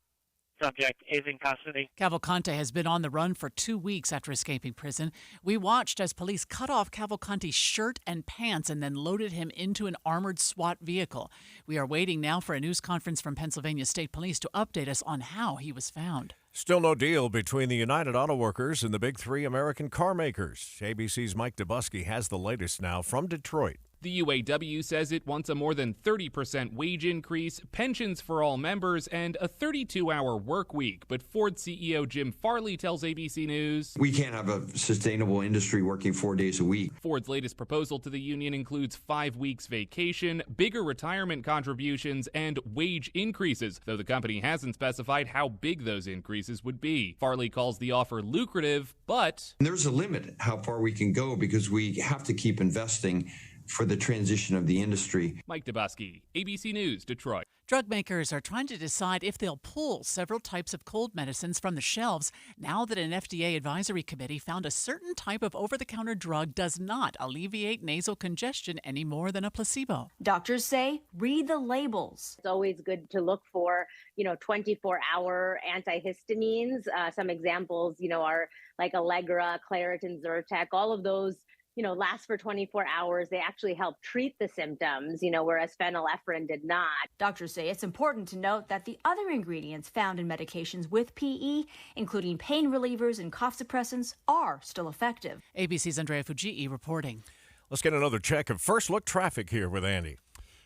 subject is in custody.
Cavalcante has been on the run for 2 weeks after escaping prison. We watched as police cut off Cavalcante's shirt and pants and then loaded him into an armored SWAT vehicle. We are waiting now for a news conference from Pennsylvania State Police to update us on how he was found.
Still no deal between the United Auto Workers and the big three American car makers. ABC's Mike Dubusky has the latest now from Detroit.
The UAW says it wants a more than 30% wage increase, pensions for all members, and a 32-hour work week. But Ford CEO Jim Farley tells ABC News,
"We can't have a sustainable industry working 4 days a week."
Ford's latest proposal to the union includes 5 weeks vacation, bigger retirement contributions, and wage increases, though the company hasn't specified how big those increases would be. Farley calls the offer lucrative, but
There's a limit how far we can go because we have to keep investing for the transition of the industry.
Mike Dubusky, ABC News, Detroit.
Drug makers are trying to decide if they'll pull several types of cold medicines from the shelves now that an FDA advisory committee found a certain type of over-the-counter drug does not alleviate nasal congestion any more than a placebo.
Doctors say read the labels.
It's always good to look for, 24-hour antihistamines. Some examples, are like Allegra, Claritin, Zyrtec, all of those last for 24 hours. They actually help treat the symptoms, whereas phenylephrine did not.
Doctors say it's important to note that the other ingredients found in medications with PE, including pain relievers and cough suppressants, are still effective.
ABC's Andrea Fujii reporting.
Let's get another check of first look traffic here with Andy.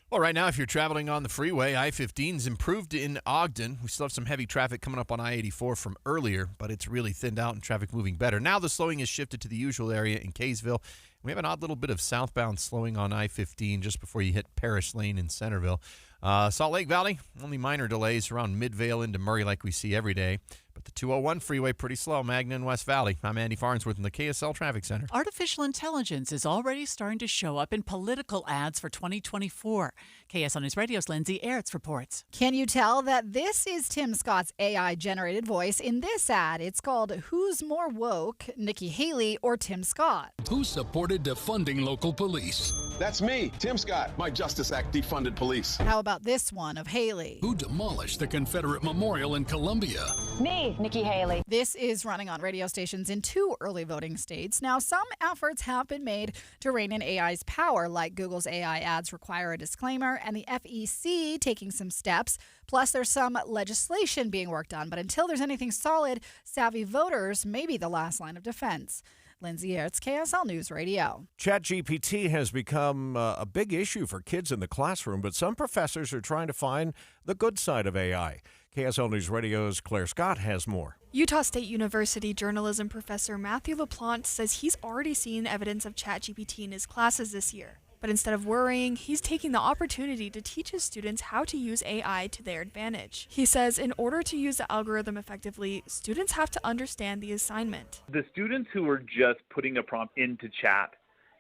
Well, right now, if you're traveling on the freeway, I-15's improved in Ogden. We still have some heavy traffic coming up on I-84 from earlier, but it's really thinned out and traffic moving better. Now the slowing is shifted to the usual area in Kaysville. We have an odd little bit of southbound slowing on I-15 just before you hit Parrish Lane in Centerville. Salt Lake Valley, only minor delays around Midvale into Murray like we see every day. But the 201 freeway pretty slow, Magna and West Valley. I'm Andy Farnsworth in the KSL Traffic Center.
Artificial intelligence is already starting to show up in political ads for 2024. KSL News Radio's Lindsay Aerts reports.
Can you tell that this is Tim Scott's AI-generated voice in this ad? It's called Who's More Woke, Nikki Haley or Tim Scott?
Who supported defunding local police?
That's me, Tim Scott. My Justice Act defunded police.
How about this one of Haley?
Who demolished the Confederate Memorial in Columbia?
Me, Nikki Haley. This is running on radio stations in 2 early voting states. Now, some efforts have been made to rein in AI's power, like Google's AI ads require a disclaimer and the FEC taking some steps. Plus, there's some legislation being worked on. But until there's anything solid, savvy voters may be the last line of defense. Lindsay Aerts, KSL News Radio.
ChatGPT has become a big issue for kids in the classroom, but some professors are trying to find the good side of AI. KSL News Radio's Claire Scott has more.
Utah State University journalism professor Matthew LaPlante says he's already seen evidence of ChatGPT in his classes this year. But instead of worrying, he's taking the opportunity to teach his students how to use AI to their advantage. He says in order to use the algorithm effectively, students have to understand the assignment.
The students who are just putting a prompt into chat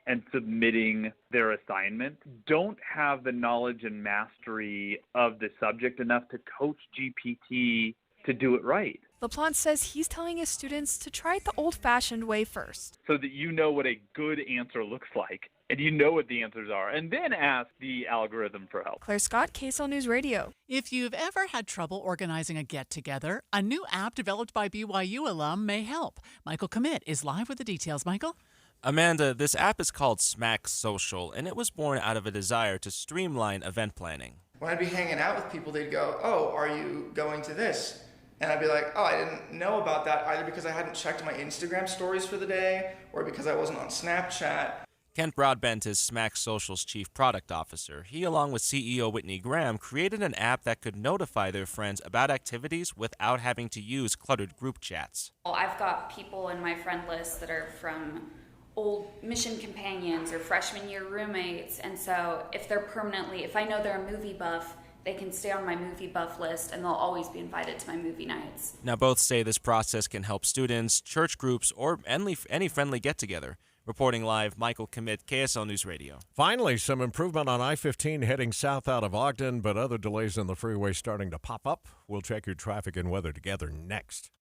and submitting their assignment don't have the knowledge and mastery of the subject enough to coach GPT to do it right.
LaPlante says he's telling his students to try it the old-fashioned way first.
So that you know what a good answer looks like, and you know what the answers are, and then ask the algorithm for help.
Claire Scott, KSL News Radio.
If you've ever had trouble organizing a get-together, a new app developed by BYU alum may help. Michael Commit is live with the details. Michael?
Amanda, this app is called Smack Social, and it was born out of a desire to streamline event planning.
When I'd be hanging out with people, they'd go, "Oh, are you going to this?" And I'd be like, "Oh, I didn't know about that either because I hadn't checked my Instagram stories for the day or because I wasn't on Snapchat."
Kent Broadbent is Smack Social's chief product officer. He, along with CEO Whitney Graham, created an app that could notify their friends about activities without having to use cluttered group chats.
Well, I've got people in my friend list that are from old mission companions or freshman year roommates, and so if I know they're a movie buff, they can stay on my movie buff list and they'll always be invited to my movie nights.
Now, both say this process can help students, church groups, or any friendly get-together. Reporting live, Michael Commit, KSL News Radio.
Finally, some improvement on I-15 heading south out of Ogden, but other delays on the freeway starting to pop up. We'll check your traffic and weather together next.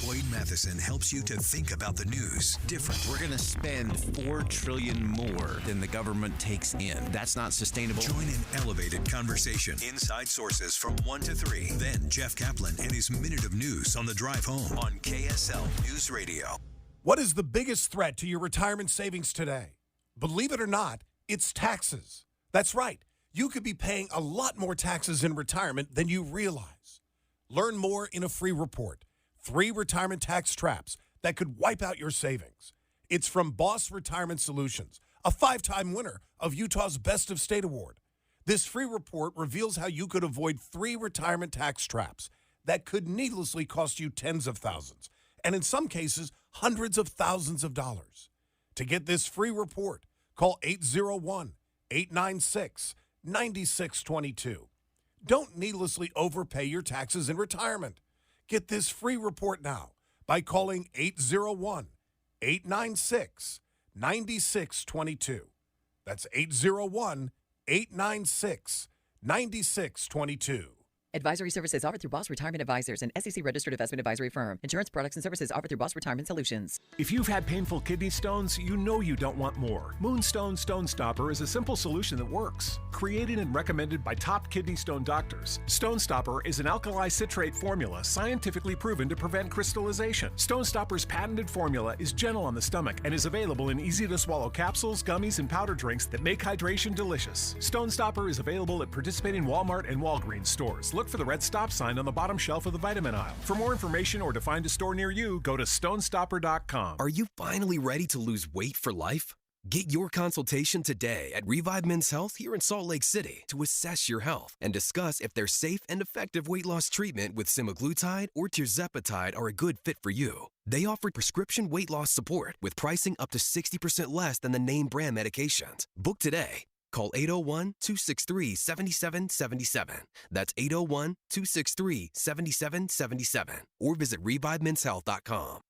Boyd Matheson helps you to think about the news different.
We're going to spend $4 trillion more than the government takes in. That's not sustainable.
Join an elevated conversation. Inside Sources from 1 to 3. Then Jeff Kaplan and his Minute of News on the drive home on KSL News Radio.
What is the biggest threat to your retirement savings today? Believe it or not, it's taxes. That's right. You could be paying a lot more taxes in retirement than you realize. Learn more in a free report. 3 retirement tax traps that could wipe out your savings. It's from Boss Retirement Solutions, a 5-time winner of Utah's Best of State Award. This free report reveals how you could avoid 3 retirement tax traps that could needlessly cost you tens of thousands, and in some cases, hundreds of thousands of dollars. To get this free report, call 801-896-9622. Don't needlessly overpay your taxes in retirement. Get this free report now by calling 801-896-9622. That's 801-896-9622.
Advisory services offered through Boss Retirement Advisors, an SEC-registered investment advisory firm. Insurance products and services offered through Boss Retirement Solutions.
If you've had painful kidney stones, you know you don't want more. Moonstone Stone Stopper is a simple solution that works. Created and recommended by top kidney stone doctors, Stone Stopper is an alkali citrate formula scientifically proven to prevent crystallization. Stone Stopper's patented formula is gentle on the stomach and is available in easy-to-swallow capsules, gummies, and powder drinks that make hydration delicious. Stone Stopper is available at participating Walmart and Walgreens stores. Look for the red stop sign on the bottom shelf of the vitamin aisle. For more information or to find a store near you, go to stonestopper.com.
Are you finally ready to lose weight for life? Get your consultation today at Revive Men's Health here in Salt Lake City to assess your health and discuss if their safe and effective weight loss treatment with semaglutide or tirzepatide are a good fit for you. They offer prescription weight loss support with pricing up to 60% less than the name brand medications. Book today. Call 801-263-7777. That's 801-263-7777. Or visit ReviveMen'sHealth.com.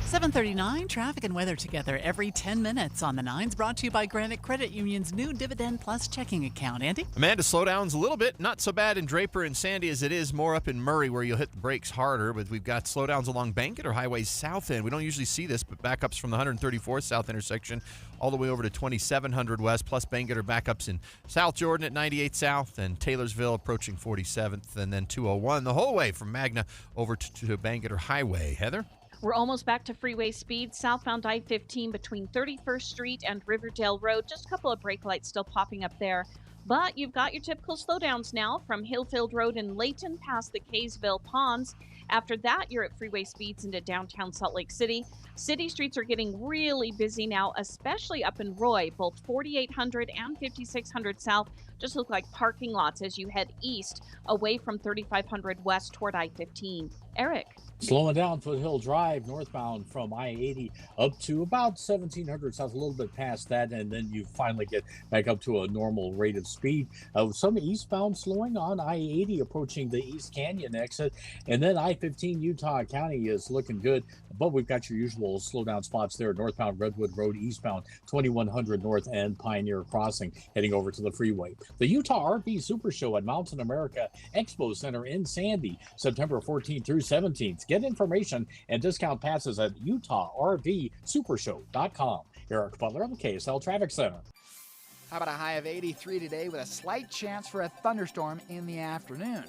7:39, traffic and weather together every 10 minutes on the Nines, brought to you by Granite Credit Union's new Dividend Plus checking account. Andy?
Amanda, slowdowns a little bit. Not so bad in Draper and Sandy as it is more up in Murray where you'll hit the brakes harder, but we've got slowdowns along Banquet or Highway's south end. We don't usually see this, but backups from the 134th south intersection all the way over to 2700 west, plus Banquet or backups in South Jordan at 98 south and Taylorsville approaching 47th, and then 201 the whole way from Magna over to Banquet or Highway. Heather?
We're almost back to freeway speed. Southbound I-15 between 31st Street and Riverdale Road. Just a couple of brake lights still popping up there. But you've got your typical slowdowns now from Hillfield Road in Layton past the Kaysville Ponds. After that, you're at freeway speeds into downtown Salt Lake City. City streets are getting really busy now, especially up in Roy. Both 4800 and 5600 South just look like parking lots as you head east away from 3500 west toward I-15. Eric?
Slowing down Foothill Drive northbound from I-80 up to about 1700 south, a little bit past that, and then you finally get back up to a normal rate of speed. Some eastbound slowing on I-80 approaching the East Canyon exit, and then I-15 Utah County is looking good, but we've got your usual slowdown spots there, northbound Redwood Road, eastbound 2100 North and Pioneer Crossing, heading over to the freeway. The Utah RV Super Show at Mountain America Expo Center in Sandy, September 14th through 17th. Get information and discount passes at UtahRVSupershow.com. Eric Butler on the KSL Traffic Center.
How about a high of 83 today with a slight chance for a thunderstorm in the afternoon?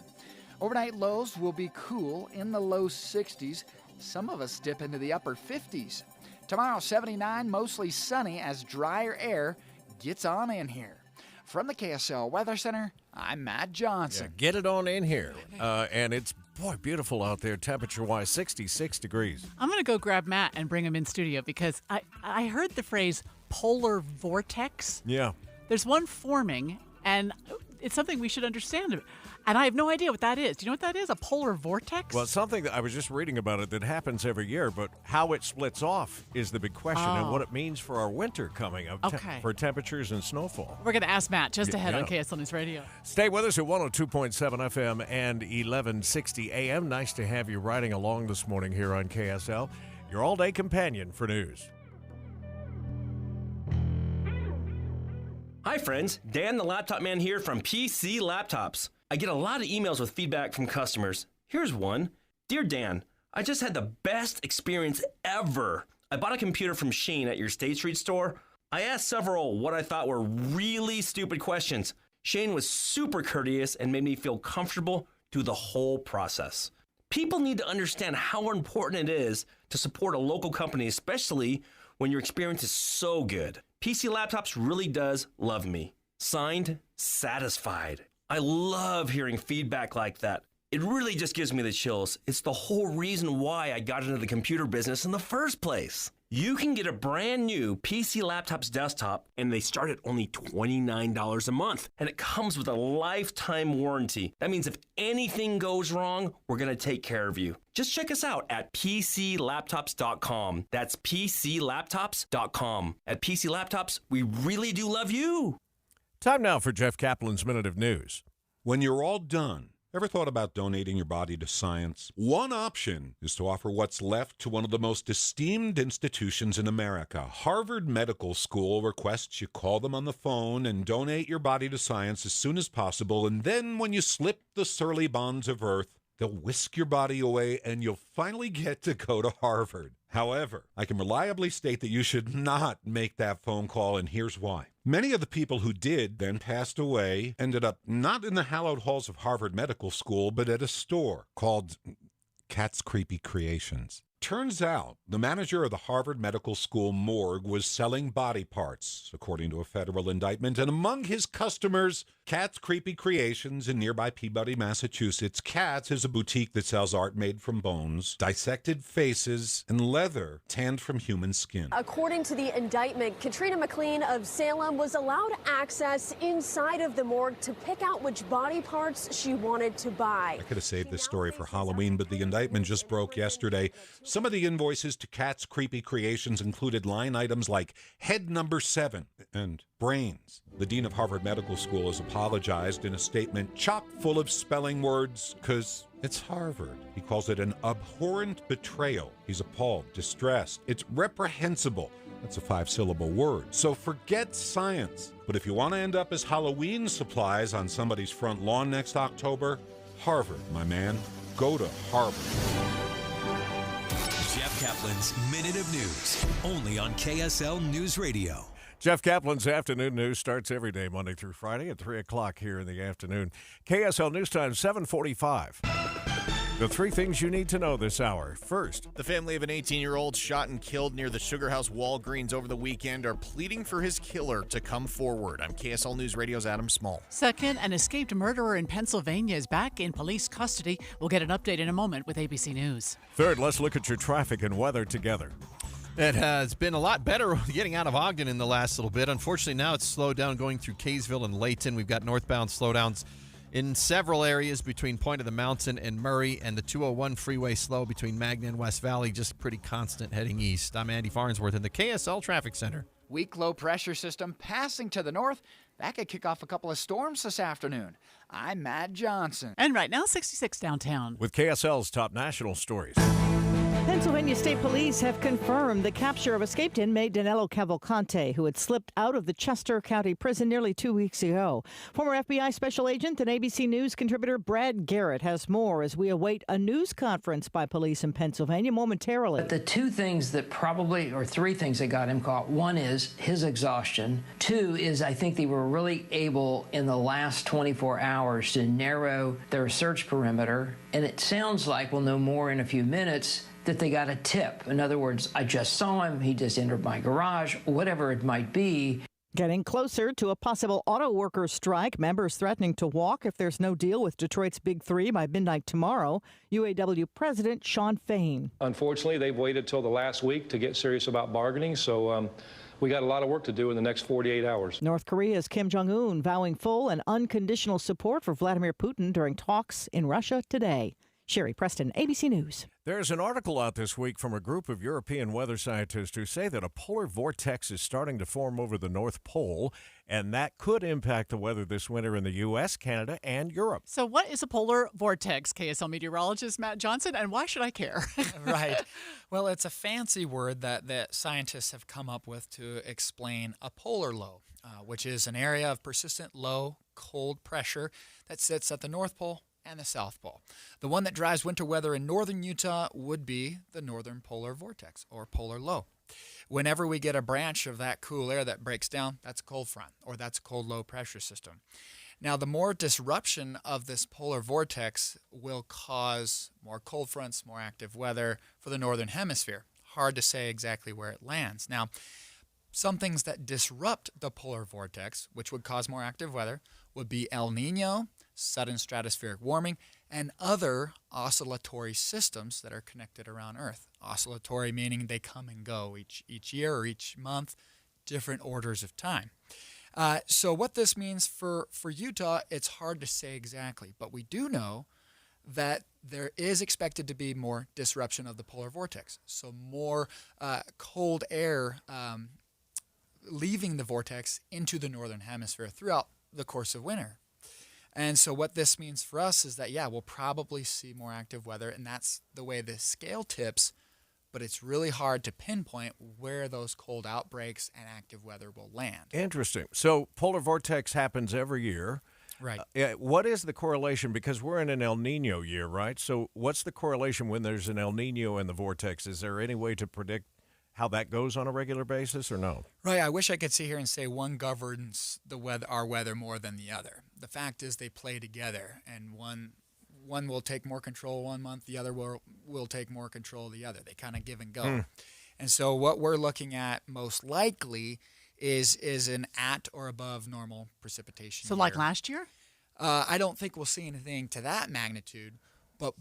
Overnight lows will be cool in the low 60s. Some of us dip into the upper 50s. Tomorrow, 79, mostly sunny as drier air gets on in here. From the KSL Weather Center, I'm Matt Johnson.
Yeah, get it on in here. And it's, boy, beautiful out there, temperature-wise, 66 degrees.
I'm going to go grab Matt and bring him in studio because I heard the phrase polar vortex.
Yeah.
There's one forming, and it's something we should understand. And I have no idea what that is. Do you know what that is, a polar vortex?
Well, it's something that I was just reading about it that happens every year, but how it splits off is the big question and what it means for our winter coming up for temperatures and snowfall.
We're going to ask Matt just ahead on KSL News Radio.
Stay with us at 102.7 FM and 1160 AM. Nice to have you riding along this morning here on KSL, your all-day companion for news.
Hi friends, Dan the Laptop Man here from PC Laptops. I get a lot of emails with feedback from customers. Here's one. Dear Dan, I just had the best experience ever. I bought a computer from Shane at your State Street store. I asked several what I thought were really stupid questions. Shane was super courteous and made me feel comfortable through the whole process. People need to understand how important it is to support a local company, especially when your experience is so good. PC Laptops really does love me. Signed, Satisfied. I love hearing feedback like that. It really just gives me the chills. It's the whole reason why I got into the computer business in the first place. You can get a brand new PC Laptops desktop, and they start at only $29 a month. And it comes with a lifetime warranty. That means if anything goes wrong, we're going to take care of you. Just check us out at PCLaptops.com. That's PCLaptops.com. At PC Laptops, we really do love you.
Time now for Jeff Kaplan's Minute of News.
When you're all done, ever thought about donating your body to science? One option is to offer what's left to one of the most esteemed institutions in America. Harvard Medical School requests you call them on the phone and donate your body to science as soon as possible. And then when you slip the surly bonds of Earth, they'll whisk your body away and you'll finally get to go to Harvard. However, I can reliably state that you should not make that phone call, and here's why. Many of the people who did then passed away, ended up not in the hallowed halls of Harvard Medical School, but at a store called Cat's Creepy Creations. Turns out the manager of the Harvard Medical School morgue was selling body parts, according to a federal indictment, and among his customers, Cat's Creepy Creations in nearby Peabody, Massachusetts. Cat's is a boutique that sells art made from bones, dissected faces, and leather tanned from human skin.
According to the indictment, Katrina McLean of Salem was allowed access inside of the morgue to pick out which body parts she wanted to buy.
I could have saved this story for Halloween, but the indictment just broke yesterday. Some of the invoices to Cat's Creepy Creations included line items like head number 7 and brains. The dean of Harvard Medical School has apologized in a statement chock full of spelling words because it's Harvard. He calls it an abhorrent betrayal. He's appalled, distressed. It's reprehensible. That's a 5-syllable word. So forget science. But if you want to end up as Halloween supplies on somebody's front lawn next October, Harvard, my man. Go to Harvard.
Jeff Kaplan's Minute of News, only on KSL News Radio.
Jeff Kaplan's Afternoon News starts every day, Monday through Friday at 3 o'clock here in the afternoon. KSL News Time, 7:45. The 3 things you need to know this hour. First,
the family of an 18-year-old shot and killed near the Sugar House Walgreens over the weekend are pleading for his killer to come forward. I'm KSL News Radio's Adam Small.
Second, an escaped murderer in Pennsylvania is back in police custody. We'll get an update in a moment with ABC News.
Third, let's look at your traffic and weather together.
It has been a lot better getting out of Ogden in the last little bit. Unfortunately, now it's slowed down going through Kaysville and Layton. We've got northbound slowdowns in several areas between Point of the Mountain and Murray, and the 201 freeway slow between Magna and West Valley, just pretty constant heading east. I'm Andy Farnsworth in the KSL Traffic Center.
Weak low pressure system passing to the north. That could kick off a couple of storms this afternoon. I'm Matt Johnson.
And right now, 66 downtown.
With KSL's top national stories.
Pennsylvania State Police have confirmed the capture of escaped inmate Danilo Cavalcante, who had slipped out of the Chester County prison nearly 2 weeks ago. Former FBI special agent and ABC News contributor Brad Garrett has more as we await a news conference by police in Pennsylvania momentarily.
But the 2 things that probably, or 3 things that got him caught, one is his exhaustion. 2 is I think they were really able in the last 24 hours to narrow their search perimeter. And it sounds like we'll know more in a few minutes that they got a tip. In other words, I just saw him, he just entered my garage, whatever it might be.
Getting closer to a possible auto workers strike, members threatening to walk if there's no deal with Detroit's Big Three by midnight tomorrow. UAW President Shawn Fain.
Unfortunately, they've waited till the last week to get serious about bargaining, so we got a lot of work to do in the next 48 hours.
North Korea's Kim Jong-un vowing full and unconditional support for Vladimir Putin during talks in Russia today. Sherry Preston, ABC News.
There's an article out this week from a group of European weather scientists who say that a polar vortex is starting to form over the North Pole, and that could impact the weather this winter in the U.S., Canada, and Europe.
So what is a polar vortex, KSL meteorologist Matt Johnson, and why should I care?
Right. Well, it's a fancy word that scientists have come up with to explain a polar low.
which is an area of persistent low cold pressure that sits at the North Pole and the South Pole. The one that drives winter weather in northern Utah would be the northern polar vortex or polar low. Whenever we get a branch of that cool air that breaks down, that's a cold front or that's a cold low pressure system. Now, the more disruption of this polar vortex will cause more cold fronts, more active weather for the northern hemisphere. Hard to say exactly where it lands. Now, some things that disrupt the polar vortex, which would cause more active weather, would be El Nino, sudden stratospheric warming, and other oscillatory systems that are connected around Earth. Oscillatory meaning they come and go each year or each month, different orders of time. So what this means for Utah, it's hard to say exactly, but we do know that there is expected to be more disruption of the polar vortex. So more cold air leaving the vortex into the northern hemisphere throughout the course of winter. And so what this means for us is that, we'll probably see more active weather, and that's the way the scale tips, but it's really hard to pinpoint where those cold outbreaks and active weather will land.
Interesting. So polar vortex happens every year.
Right.
What is the correlation? Because we're in an El Nino year, right? So what's the correlation when there's an El Nino in the vortex? Is there any way to predict how that goes on a regular basis or no?
Right. I wish I could sit here and say one governs our weather more than the other. The fact is they play together, and one will take more control one month, the other will take more control the other. They kind of give and go. And so what we're looking at most likely is an at or above normal precipitation
So
year.
like last year?
I don't think we'll see anything to that magnitude, but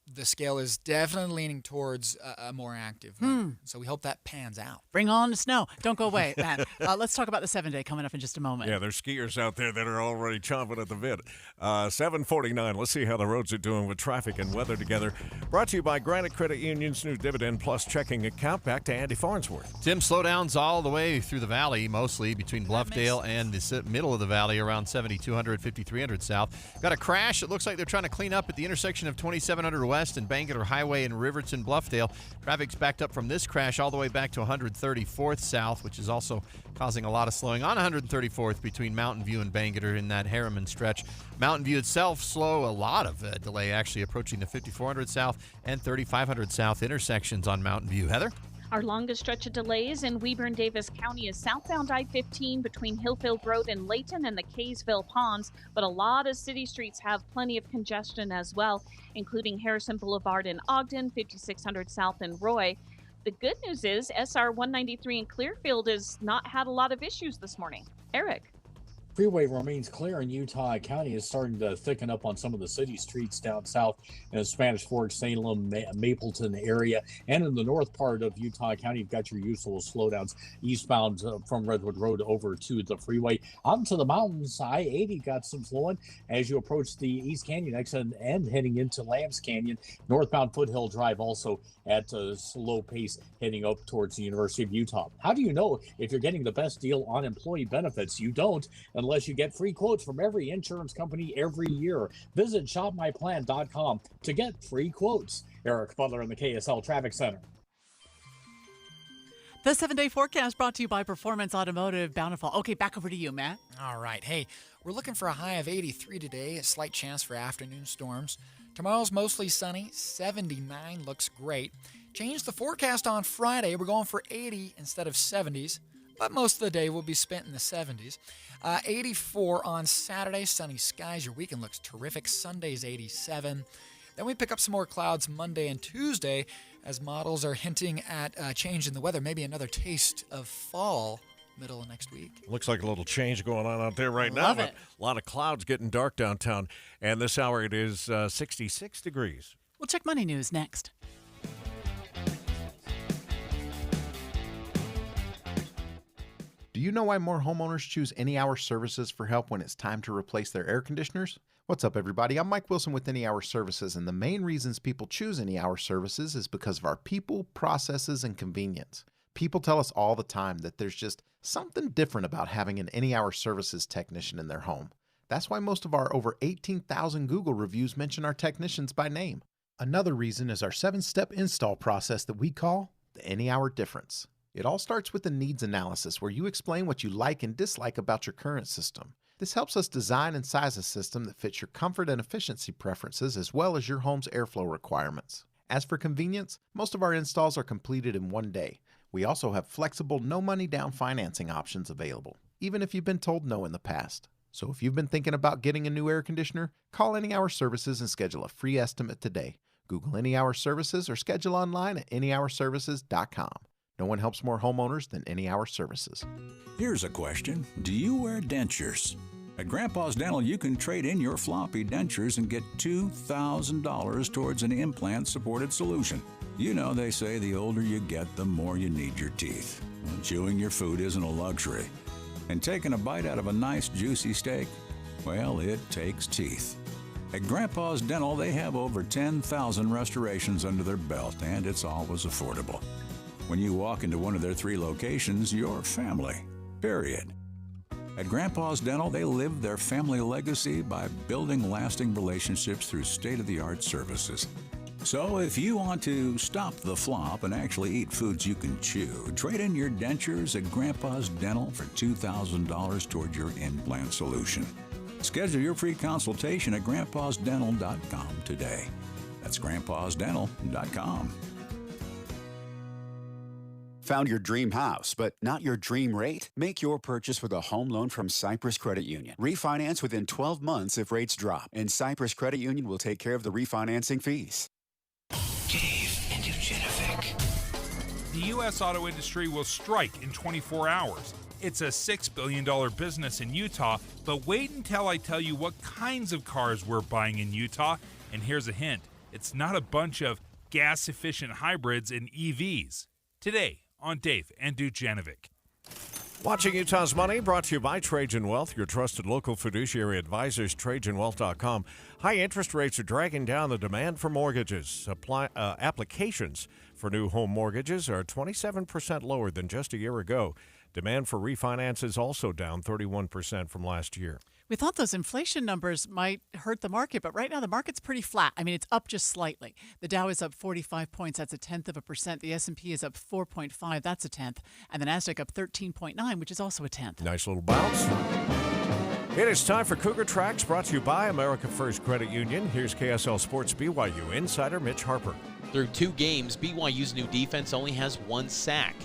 the scale is definitely leaning towards a more active one. So we hope that pans out.
Bring on the snow. Don't go away, Matt. Let's talk about the 7-day coming up in just a moment.
Yeah, there's skiers out there that are already chomping at the bit. 7:49. Let's see how the roads are doing with traffic and weather together. Brought to you by Granite Credit Union's new Dividend Plus checking account. Back to Andy Farnsworth.
Tim, slowdowns all the way through the valley, mostly between Bluffdale and the middle of the valley around 7200, 5300 south. Got a crash. It looks like they're trying to clean up at the intersection of 2700 West and Bangerter Highway in Riverton, Bluffdale. Traffic's backed up from this crash all the way back to 134th South, which is also causing a lot of slowing on 134th between Mountain View and Bangerter in that Harriman stretch. Mountain View itself slow, a lot of delay actually approaching the 5400 South and 3500 South intersections on Mountain View. Heather?
Our longest stretch of delays in Weber and Davis County is southbound I-15 between Hillfield Road and Layton and the Kaysville Ponds, but a lot of city streets have plenty of congestion as well, including Harrison Boulevard in Ogden, 5600 South in Roy. The good news is SR 193 in Clearfield has not had a lot of issues this morning. Eric.
Freeway remains clear in Utah County. Is starting to thicken up on some of the city streets down south in the Spanish Fork, Salem, Mapleton area. And in the north part of Utah County, you've got your usual slowdowns eastbound from Redwood Road over to the freeway. Out into the mountains, I-80 got some slowing as you approach the East Canyon exit and heading into Lambs Canyon. Northbound Foothill Drive also at a slow pace heading up towards the University of Utah. How do you know if you're getting the best deal on employee benefits? You don't unless you get free quotes from every insurance company every year. Visit shopmyplan.com to get free quotes. Eric Butler in the KSL Traffic Center.
The 7-day forecast brought to you by Performance Automotive Bountiful. Okay, back over to you, Matt.
All right. Hey, we're looking for a high of 83 today, a slight chance for afternoon storms. Tomorrow's mostly sunny, 79 looks great. Change the forecast on Friday. We're going for 80 instead of 70s, but most of the day will be spent in the 70s. 84 on Saturday, sunny skies. Your weekend looks terrific. Sunday's 87. Then we pick up some more clouds Monday and Tuesday as models are hinting at a change in the weather, maybe another taste of fall middle of next week.
Looks like a little change going on out there right now.
Love it.
A lot of clouds getting dark downtown. And this hour it is 66 degrees.
We'll check money news next.
Do you know why more homeowners choose Any Hour Services for help when it's time to replace their air conditioners? What's up, everybody? I'm Mike Wilson with Any Hour Services, and the main reasons people choose Any Hour Services is because of our people, processes, and convenience. People tell us all the time that there's just something different about having an Any Hour Services technician in their home. That's why most of our over 18,000 Google reviews mention our technicians by name. Another reason is our 7-step install process that we call the Any Hour Difference. It all starts with a needs analysis where you explain what you like and dislike about your current system. This helps us design and size a system that fits your comfort and efficiency preferences as well as your home's airflow requirements. As for convenience, most of our installs are completed in one day. We also have flexible, no-money-down financing options available, even if you've been told no in the past. So if you've been thinking about getting a new air conditioner, call Any Hour Services and schedule a free estimate today. Google Any Hour Services or schedule online at anyhourservices.com. No one helps more homeowners than Any Hour Services.
Here's a question. Do you wear dentures? At Grandpa's Dental, you can trade in your floppy dentures and get $2,000 towards an implant-supported solution. You know, they say the older you get, the more you need your teeth. Well, chewing your food isn't a luxury. And taking a bite out of a nice, juicy steak, well, it takes teeth. At Grandpa's Dental, they have over 10,000 restorations under their belt, and it's always affordable. When you walk into one of their 3 locations, you're family, period. At Grandpa's Dental, they live their family legacy by building lasting relationships through state-of-the-art services. So if you want to stop the flop and actually eat foods you can chew, trade in your dentures at Grandpa's Dental for $2,000 toward your implant solution. Schedule your free consultation at grandpasdental.com today. That's grandpasdental.com.
Found your dream house, but not your dream rate? Make your purchase with a home loan from Cypress Credit Union. Refinance within 12 months if rates drop, and Cypress Credit Union will take care of the refinancing fees.
Dave and Dujanovic. The U.S. auto industry will strike in 24 hours. It's a $6 billion business in Utah, but wait until I tell you what kinds of cars we're buying in Utah. And here's a hint. It's not a bunch of gas-efficient hybrids and EVs. Today on Dave and Dujanovic.
Watching Utah's Money, brought to you by Trajan Wealth, your trusted local fiduciary advisors, TrajanWealth.com. High interest rates are dragging down the demand for mortgages. Applications for new home mortgages are 27% lower than just a year ago. Demand for refinance is also down 31% from last year.
We thought those inflation numbers might hurt the market, but right now the market's pretty flat. I mean, it's up just slightly. The Dow is up 45 points. That's 0.1%. The S&P is up 4.5. That's 0.1. And the Nasdaq up 13.9, which is also 0.1.
Nice little bounce. It is time for Cougar Tracks, brought to you by America First Credit Union. Here's KSL Sports BYU insider Mitch Harper.
Through 2 games, BYU's new defense only has 1 sack.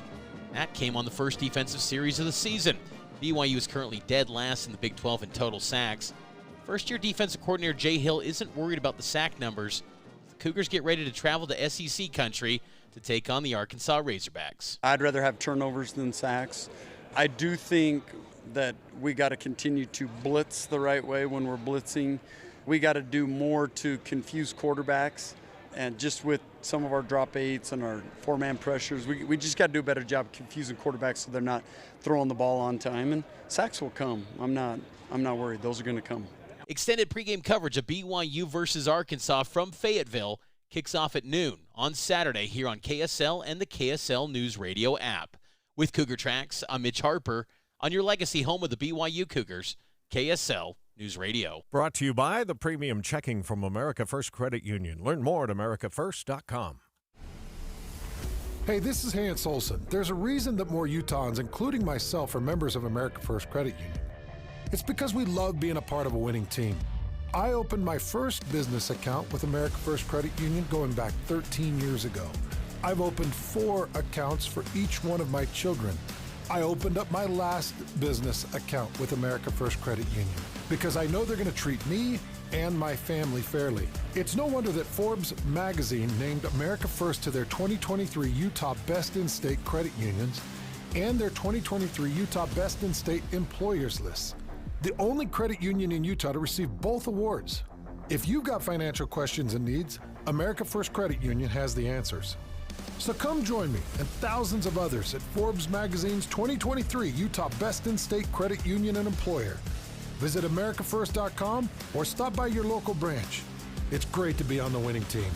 That came on the first defensive series of the season. BYU is currently dead last in the Big 12 in total sacks. First-year defensive coordinator Jay Hill isn't worried about the sack numbers. The Cougars get ready to travel to SEC country to take on the Arkansas Razorbacks.
I'd rather have turnovers than sacks. I do think that we got to continue to blitz the right way when we're blitzing. We got to do more to confuse quarterbacks. And just with some of our drop eights and our 4-man pressures, we just got to do a better job confusing quarterbacks so they're not throwing the ball on time. And sacks will come. I'm not worried. Those are going to come.
Extended pregame coverage of BYU versus Arkansas from Fayetteville kicks off at noon on Saturday here on KSL and the KSL News Radio app. With Cougar Tracks, I'm Mitch Harper on your legacy home of the BYU Cougars, KSL News Radio.
Brought to you by the premium checking from America First Credit Union. Learn more at americafirst.com.
Hey, this is Hans Olsen. There's a reason that more Utahns, including myself, are members of America First Credit Union. It's because we love being a part of a winning team. I opened my first business account with America First Credit Union going back 13 years ago. I've opened 4 accounts for each one of my children. I opened up my last business account with America First Credit Union because I know they're going to treat me and my family fairly. It's no wonder that Forbes magazine named America First to their 2023 Utah Best in State Credit Unions and their 2023 Utah Best in State Employers lists. The only credit union in Utah to receive both awards. If you've got financial questions and needs, America First Credit Union has the answers. So come join me and thousands of others at Forbes Magazine's 2023 Utah Best in State Credit Union and Employer. Visit americafirst.com or stop by your local branch. It's great to be on the winning team.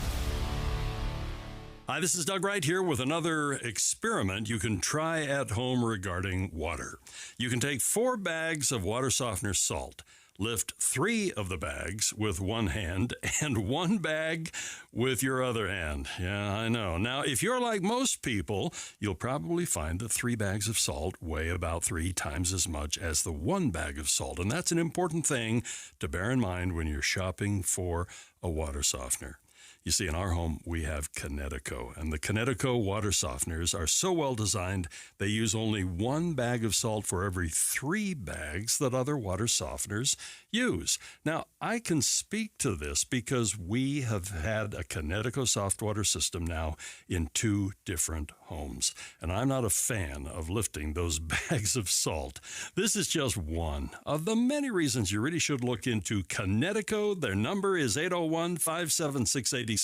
Hi, this is Doug Wright here with another experiment you can try at home regarding water. You can take 4 bags of water softener salt, Lift 3 of the bags with one hand and 1 bag with your other hand. Yeah, I know. Now, if you're like most people, you'll probably find that 3 bags of salt weigh about 3 times as much as the 1 bag of salt. And that's an important thing to bear in mind when you're shopping for a water softener. You see, in our home, we have Kinetico, and the Kinetico water softeners are so well designed, they use only 1 bag of salt for every 3 bags that other water softeners use. Now, I can speak to this because we have had a Kinetico soft water system now in 2 different homes, and I'm not a fan of lifting those bags of salt. This is just one of the many reasons you really should look into Kinetico. Their number is 801-576-8600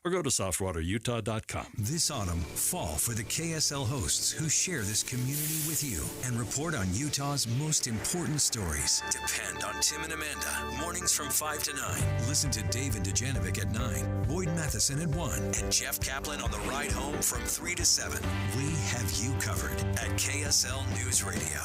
or go to softwaterutah.com.
This autumn, fall for the KSL hosts who share this community with you and report on Utah's most important stories. Depend on Tim and Amanda, mornings from 5 to 9. Listen to Dave and Dejanovic at 9, Boyd Matheson at 1, and Jeff Kaplan on the ride home from 3 to 7. We have you covered at KSL News Radio.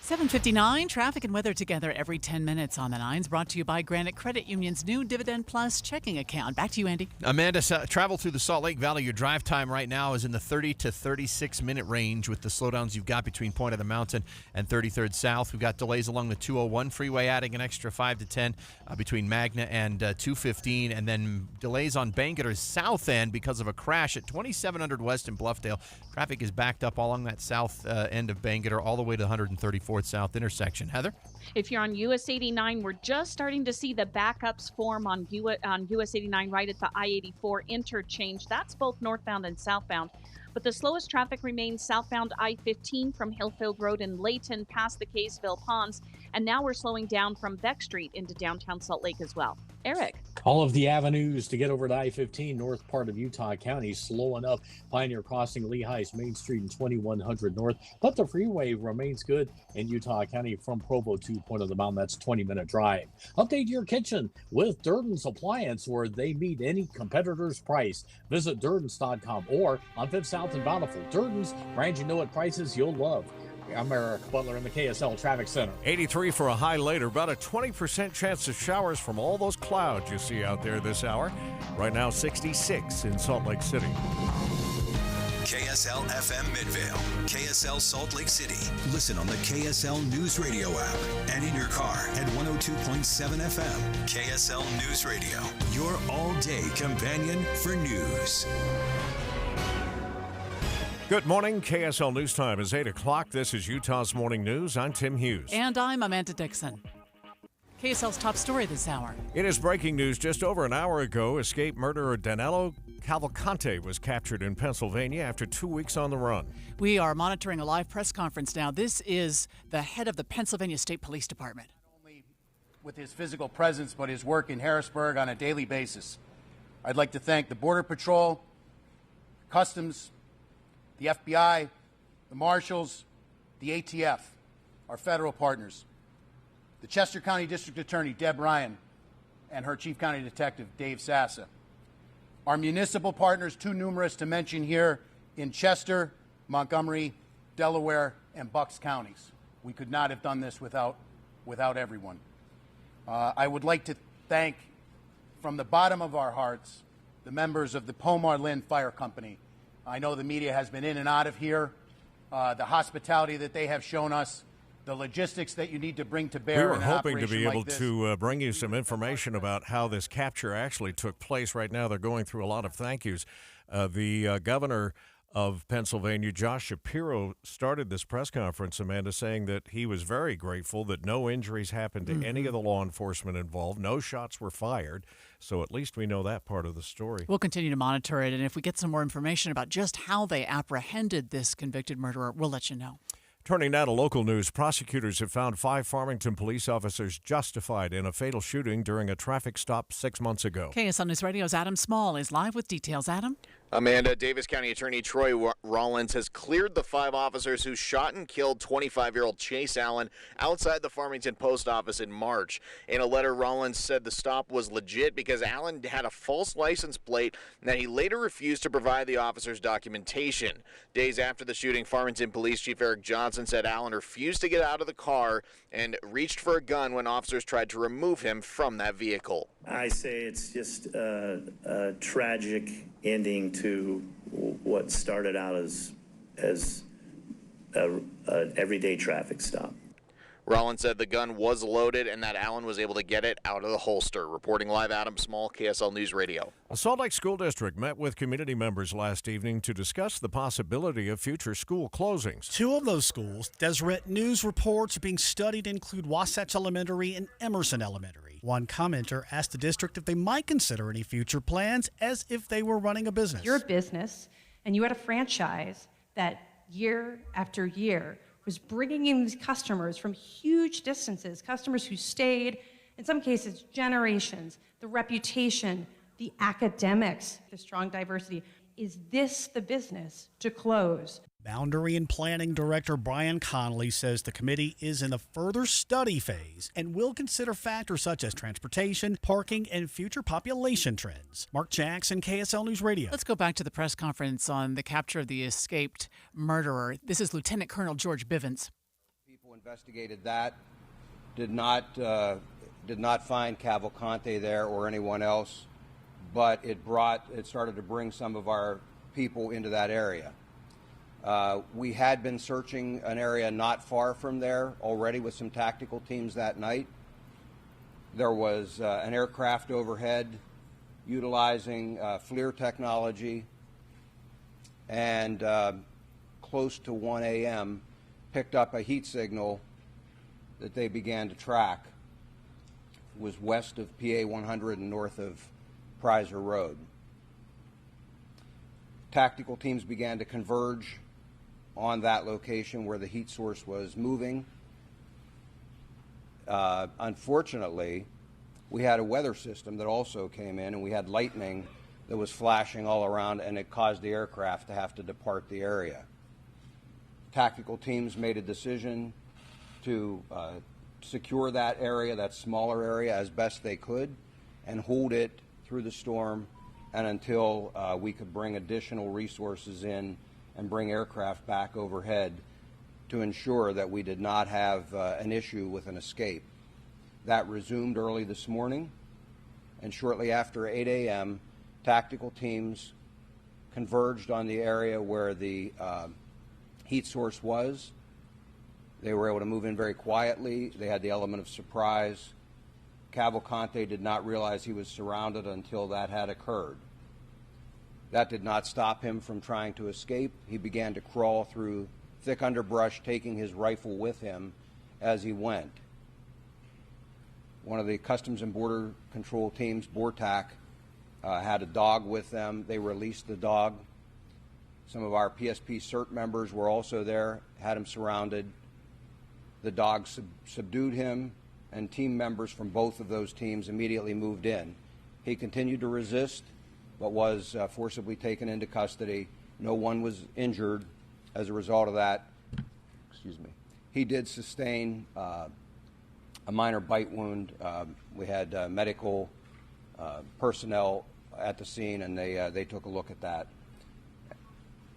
7:59, traffic and weather together every 10 minutes on the 9s, brought to you by Granite Credit Union's new Dividend Plus checking account. Back to you, Andy.
Amanda, travel through the Salt Lake Valley. Your drive time right now is in the 30 to 36-minute range with the slowdowns you've got between Point of the Mountain and 33rd South. We've got delays along the 201 freeway, adding an extra 5 to 10 between Magna and 215, and then delays on Bangerter's south end because of a crash at 2700 West in Bluffdale. Traffic is backed up along that south end of Bangerter all the way to the 134th South intersection. Heather?
If you're on US 89, we're just starting to see the backups form on US 89 right at the I-84 interchange. That's both northbound and southbound. But the slowest traffic remains southbound I-15 from Hillfield Road in Layton past the Kaysville Ponds. And now we're slowing down from Beck Street into downtown Salt Lake as well. Eric?
All of the avenues to get over to I-15 north part of Utah County slowing up. Pioneer Crossing, Lehigh's Main Street and 2100 North. But the freeway remains good in Utah County from Provo to Point of the Mountain. That's a 20-minute drive. Update your kitchen with Durden's Appliance, where they meet any competitor's price. Visit Durdens.com or on 5th South and Bountiful. Durden's, brands you know at prices you'll love. I'm Eric Butler in the KSL Traffic Center.
83 for a high later. About a 20% chance of showers from all those clouds you see out there this hour. Right now, 66 in Salt Lake City.
KSL FM Midvale, KSL Salt Lake City. Listen on the KSL News Radio app and in your car at 102.7 FM. KSL News Radio, your all-day companion for news.
Good morning. KSL News Time is 8 o'clock. This is Utah's Morning News. I'm Tim Hughes.
And I'm Amanda Dixon. KSL's top story this hour.
It is breaking news. Just over an hour ago, escaped murderer Danilo Cavalcante was captured in Pennsylvania after 2 weeks on the run.
We are monitoring a live press conference now. This is the head of the Pennsylvania State Police Department.
Not only with his physical presence, but his work in Harrisburg on a daily basis. I'd like to thank the Border Patrol, Customs, the FBI, the Marshals, the ATF, our federal partners, the Chester County District Attorney, Deb Ryan, and her Chief County Detective, Dave Sassa. Our municipal partners, too numerous to mention here, in Chester, Montgomery, Delaware, and Bucks counties. We could not have done this without everyone. I would like to thank, from the bottom of our hearts, the members of the Pomar Lynn Fire Company. I know the media has been in and out of here. The hospitality that they have shown us, the logistics that you need to bring to bear.
We were
in an
hoping to
operation
be able
like this.
to bring you some information about how this capture actually took place. Right now, they're going through a lot of thank yous. The governor of Pennsylvania, Josh Shapiro, started this press conference, Amanda, saying that he was very grateful that no injuries happened to any of the law enforcement involved. No shots were fired. So at least we know that part of the story.
We'll continue to monitor it, and if we get some more information about just how they apprehended this convicted murderer, we'll let you know.
Turning now to local news, prosecutors have found 5 Farmington police officers justified in a fatal shooting during a traffic stop 6 months ago.
KSL News Radio's Adam Small is live with details. Adam?
Amanda, Davis County Attorney Troy Rollins has cleared the 5 officers who shot and killed 25-year-old Chase Allen outside the Farmington Post Office in March. In a letter, Rollins said the stop was legit because Allen had a false license plate and that he later refused to provide the officers documentation. Days after the shooting, Farmington Police Chief Eric Johnson said Allen refused to get out of the car and reached for a gun when officers tried to remove him from that vehicle.
I say it's just a tragic ending to what started out as a everyday traffic stop.
Rollins said the gun was loaded and that Allen was able to get it out of the holster. Reporting live, Adam Small, KSL News Radio.
The Salt Lake School District met with community members last evening to discuss the possibility of future school closings.
2 of those schools, Deseret News reports being studied include Wasatch Elementary and Emerson Elementary. One commenter asked the district if they might consider any future plans as if they were running a business.
You're a business, and you had a franchise that year after year was bringing in these customers from huge distances, customers who stayed, in some cases, generations, the reputation, the academics, the strong diversity. Is this the business to close?
Boundary and Planning Director Brian Connolly says the committee is in the further study phase and will consider factors such as transportation, parking, and future population trends. Mark Jackson, KSL News Radio.
Let's go back to the press conference on the capture of the escaped murderer. This is Lieutenant Colonel George Bivens.
People investigated that, did not find Cavalcante there or anyone else, but it started to bring some of our people into that area. We had been searching an area not far from there already with some tactical teams that night. There was an aircraft overhead utilizing FLIR technology, and close to 1 a.m. picked up a heat signal that they began to track. It was west of PA 100 and north of Prizer Road. Tactical teams began to converge on that location where the heat source was moving. Unfortunately, we had a weather system that also came in, and we had lightning that was flashing all around, and it caused the aircraft to have to depart the area. Tactical teams made a decision to secure that area, that smaller area, as best they could, and hold it through the storm and until we could bring additional resources in and bring aircraft back overhead to ensure that we did not have an issue with an escape. That resumed early this morning, and shortly after 8 a.m., tactical teams converged on the area where the heat source was. They were able to move in very quietly. They had the element of surprise. Cavalcante did not realize he was surrounded until that had occurred. That did not stop him from trying to escape. He began to crawl through thick underbrush, taking his rifle with him as he went. One of the Customs and Border Control teams, BORTAC, had a dog with them. They released the dog. Some of our PSP CERT members were also there, had him surrounded. The dog subdued him, and team members from both of those teams immediately moved in. He continued to resist, but was forcibly taken into custody. No one was injured as a result of that. Excuse me. He did sustain a minor bite wound. We had medical personnel at the scene, and they took a look at that.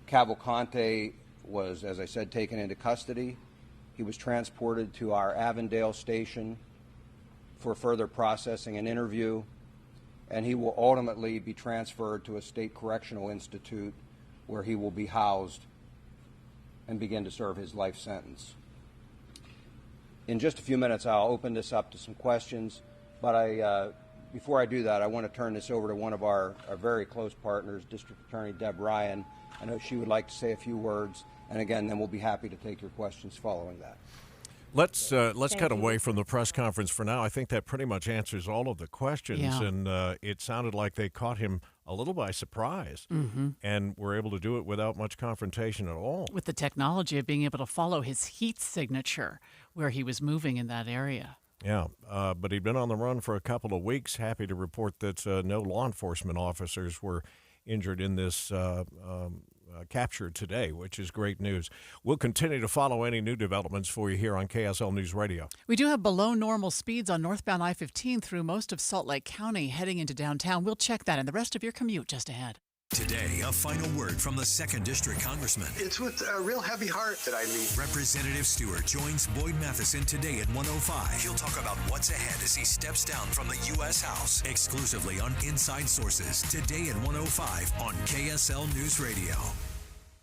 Cavalcante was, as I said, taken into custody. He was transported to our Avondale station for further processing and interview, and he will ultimately be transferred to a state correctional institute where he will be housed and begin to serve his life sentence. In just a few minutes, I'll open this up to some questions, but before I do that, I want to turn this over to one of our very close partners, District Attorney Deb Ryan. I know she would like to say a few words, and again, then we'll be happy to take your questions following that.
Let's cut away from the press conference for now. I think that pretty much answers all of the questions,
Yeah.
and it sounded like they caught him a little by surprise, and were able to do it without much confrontation at all.
With the technology of being able to follow his heat signature where he was moving in that area.
Yeah, but he'd been on the run for a couple of weeks. Happy to report that no law enforcement officers were injured in this capture today, which is great news. We'll continue to follow any new developments for you here on KSL News Radio.
We do have below normal speeds on northbound I-15 through most of Salt Lake County heading into downtown. We'll check that and the rest of your commute just ahead.
Today, a final word from the 2nd District Congressman.
It's with a real heavy heart that I leave.
Representative Stewart joins Boyd Matheson today at 1:05. He'll talk about what's ahead as he steps down from the U.S. House. Exclusively on Inside Sources, today at 1:05 on KSL News Radio.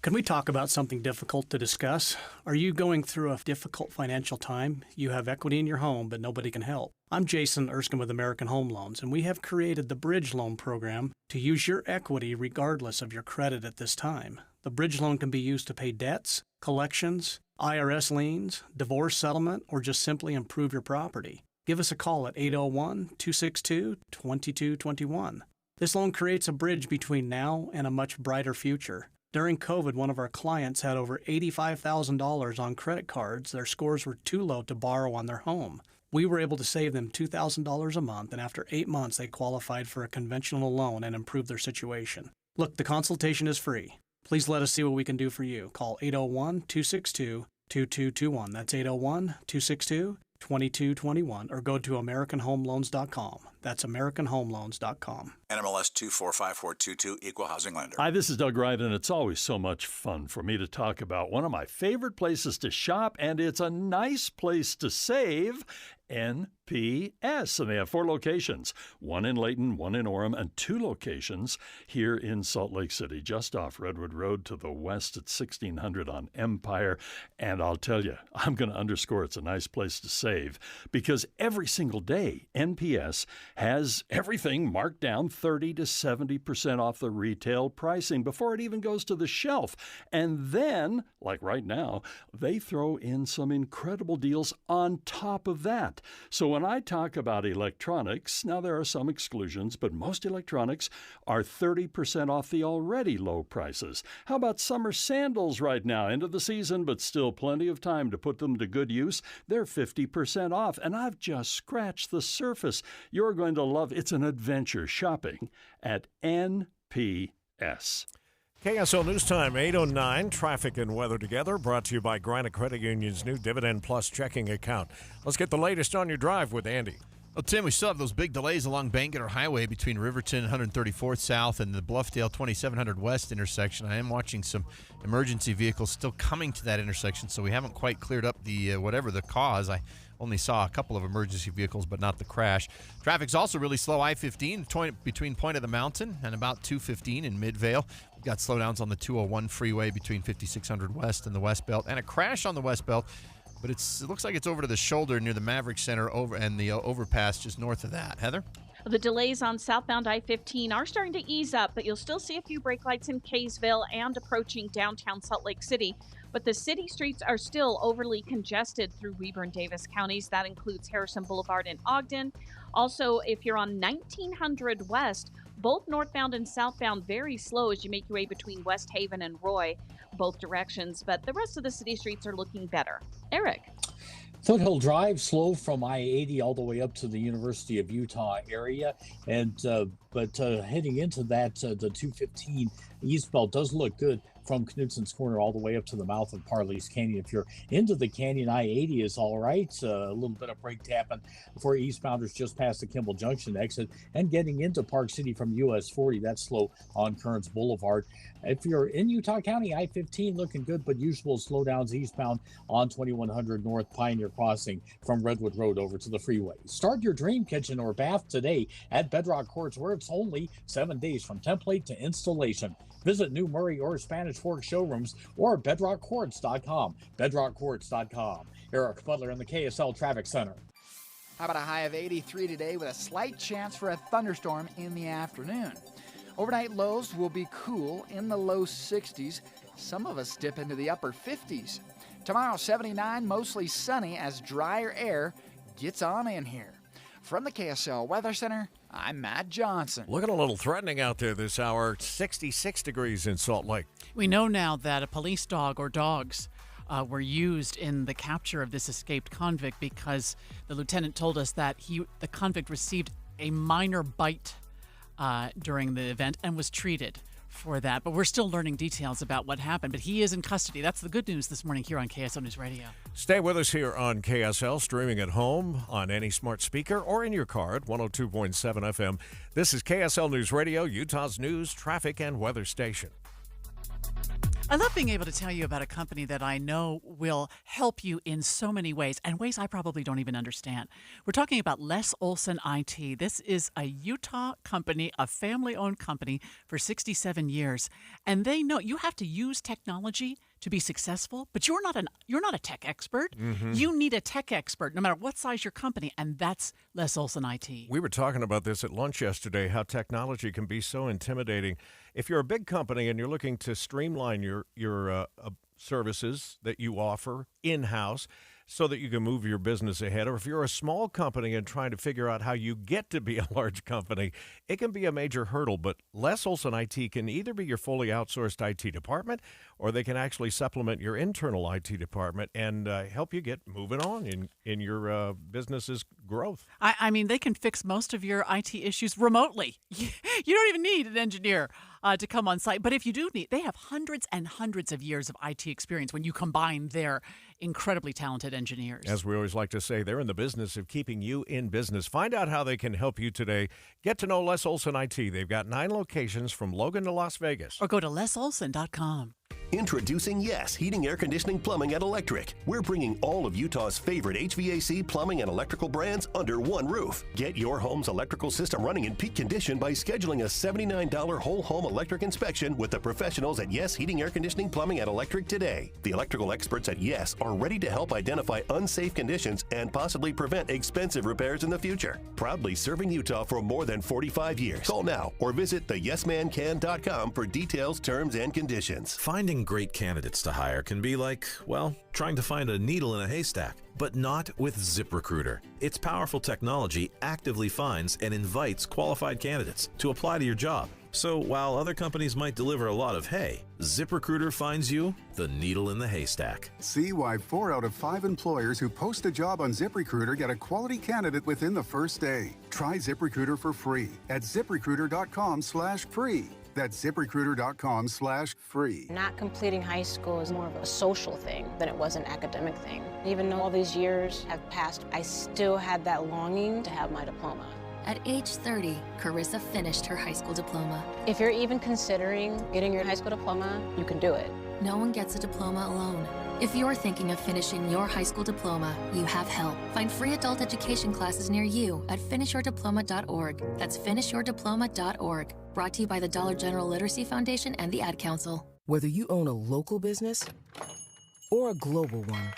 Can we talk about something difficult to discuss? Are you going through a difficult financial time? You have equity in your home, but nobody can help. I'm Jason Erskine with American Home Loans, and we have created the Bridge Loan Program to use your equity regardless of your credit at this time. The Bridge Loan can be used to pay debts, collections, IRS liens, divorce settlement, or just simply improve your property. Give us a call at 801-262-2221. This loan creates a bridge between now and a much brighter future. During COVID, one of our clients had over $85,000 on credit cards. Their scores were too low to borrow on their home. We were able to save them $2,000 a month, and after 8 months, they qualified for a conventional loan and improved their situation. Look, the consultation is free. Please let us see what we can do for you. Call 801-262-2221. That's 801-262-2221, or go to AmericanHomeLoans.com. That's AmericanHomeLoans.com.
NMLS 245422, Equal Housing Lender.
Hi, this is Doug Wright, and it's always so much fun for me to talk about one of my favorite places to shop, and it's a nice place to save, NPS. And they have 4 locations, one in Layton, one in Orem, and 2 locations here in Salt Lake City, just off Redwood Road to the west at 1600 on Empire. And I'll tell you, I'm going to underscore it's a nice place to save, because every single day, NPS has everything marked down 30 to 70% off the retail pricing before it even goes to the shelf. And then, like right now, they throw in some incredible deals on top of that. So when I talk about electronics, now there are some exclusions, but most electronics are 30% off the already low prices. How about summer sandals right now, end of the season, but still plenty of time to put them to good use? They're 50% off, and I've just scratched the surface. You're going to love it. It's an adventure shopping at NPS.
KSL News Time, 8:09. Traffic and weather together, brought to you by Granite Credit Union's new Dividend Plus checking account. Let's get the latest on your drive with Andy.
Well, Tim, we still have those big delays along Bangerter Highway between Riverton 134th South and the Bluffdale 2700 West intersection. I am watching some emergency vehicles still coming to that intersection, so we haven't quite cleared up the whatever the cause. I only saw a couple of emergency vehicles, but not the crash. Traffic's also really slow. I-15 between Point of the Mountain and about 215 in Midvale. We've got slowdowns on the 201 freeway between 5600 West and the West Belt, and a crash on the West Belt. But it looks like it's over to the shoulder near the Maverick Center and the overpass just north of that. Heather?
The delays on southbound I-15 are starting to ease up, but you'll still see a few brake lights in Kaysville and approaching downtown Salt Lake City. But the city streets are still overly congested through Weber and Davis counties. That includes Harrison Boulevard in Ogden. Also, if you're on 1900 West, both northbound and southbound very slow as you make your way between West Haven and Roy, both directions. But the rest of the city streets are looking better. Eric?
Foothill Drive slow from I-80 all the way up to the University of Utah area, and but heading into that, the 215 eastbound does look good from Knutson's Corner all the way up to the mouth of Parley's Canyon. If you're into the canyon, I-80 is all right. A little bit of brake tapping for eastbounders just past the Kimball Junction exit, and getting into Park City from US 40, that's slow on Kearns Boulevard. If you're in Utah County, I-15 looking good, but usual slowdowns eastbound on 2100 North Pioneer Crossing from Redwood Road over to the freeway. Start your dream kitchen or bath today at Bedrock Quartz, where it's only 7 days from template to installation. Visit New Murray or Spanish Fork showrooms or bedrockquartz.com. Bedrockquartz.com. Eric Butler in the KSL Traffic Center.
How about a high of 83 today with a slight chance for a thunderstorm in the afternoon? Overnight lows will be cool in the low 60s. Some of us dip into the upper 50s. Tomorrow, 79, mostly sunny as drier air gets on in here. From the KSL Weather Center, I'm Matt Johnson.
Looking a little threatening out there this hour. 66 degrees in Salt Lake.
We know now that a police dog or dogs were used in the capture of this escaped convict, because the lieutenant told us that the convict received a minor bite during the event and was treated for that. But we're still learning details about what happened. But he is in custody. That's the good news this morning here on KSL News Radio.
Stay with us here on KSL, streaming at home on any smart speaker or in your car at 102.7 FM. This is KSL News Radio, Utah's news, traffic, and weather station.
I love being able to tell you about a company that I know will help you in so many ways, and ways I probably don't even understand. We're talking about Les Olson IT. This is a Utah company, a family-owned company for 67 years, and they know you have to use technology to be successful, but you're not a tech expert.
Mm-hmm.
You need a tech expert, no matter what size your company, and that's Les Olson IT.
We were talking about this at lunch yesterday, how technology can be so intimidating. If you're a big company and you're looking to streamline your services that you offer in-house so that you can move your business ahead, or if you're a small company and trying to figure out how you get to be a large company, it can be a major hurdle. But Les Olson IT can either be your fully outsourced IT department, or they can actually supplement your internal IT department and help you get moving on in your business's growth.
I mean, they can fix most of your IT issues remotely. You don't even need an engineer to come on site. But if you do need, they have hundreds and hundreds of years of IT experience when you combine their incredibly talented engineers.
As we always like to say, they're in the business of keeping you in business. Find out how they can help you today. Get to know Les Olson IT. They've got 9 locations from Logan to Las Vegas.
Or go to lesolson.com.
Introducing Yes Heating, Air Conditioning, Plumbing, and Electric. We're bringing all of Utah's favorite HVAC, plumbing, and electrical brands under one roof. Get your home's electrical system running in peak condition by scheduling a $79 whole home electric inspection with the professionals at Yes Heating, Air Conditioning, Plumbing, and Electric today. The electrical experts at Yes are ready to help identify unsafe conditions and possibly prevent expensive repairs in the future. Proudly serving Utah for more than 45 years. Call now or visit theyesmancan.com for details, terms, and conditions.
Finding great candidates to hire can be like, well, trying to find a needle in a haystack, but not with ZipRecruiter. Its powerful technology actively finds and invites qualified candidates to apply to your job. So while other companies might deliver a lot of hay, ZipRecruiter finds you the needle in the haystack.
See why 4 out of 5 employers who post a job on ZipRecruiter get a quality candidate within the first day. Try ZipRecruiter for free at ZipRecruiter.com/free. That's ZipRecruiter.com/free.
Not completing high school is more of a social thing than it was an academic thing. Even though all these years have passed, I still had that longing to have my diploma.
At age 30, Carissa finished her high school diploma.
If you're even considering getting your high school diploma, you can do it.
No one gets a diploma alone. If you're thinking of finishing your high school diploma, you have help. Find free adult education classes near you at finishyourdiploma.org. That's finishyourdiploma.org. Brought to you by the Dollar General Literacy Foundation and the Ad Council.
Whether you own a local business or a global one,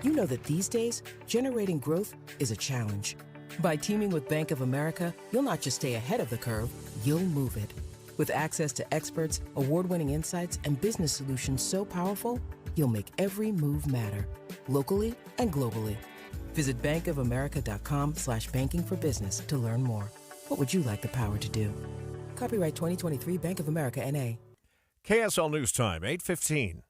you know that these days, generating growth is a challenge. By teaming with Bank of America, you'll not just stay ahead of the curve, you'll move it. With access to experts, award-winning insights, and business solutions so powerful, you'll make every move matter, locally and globally. Visit bankofamerica.com/banking for business to learn more. What would you like the power to do? Copyright 2023 Bank of America, N.A.
KSL News Time, 8:15.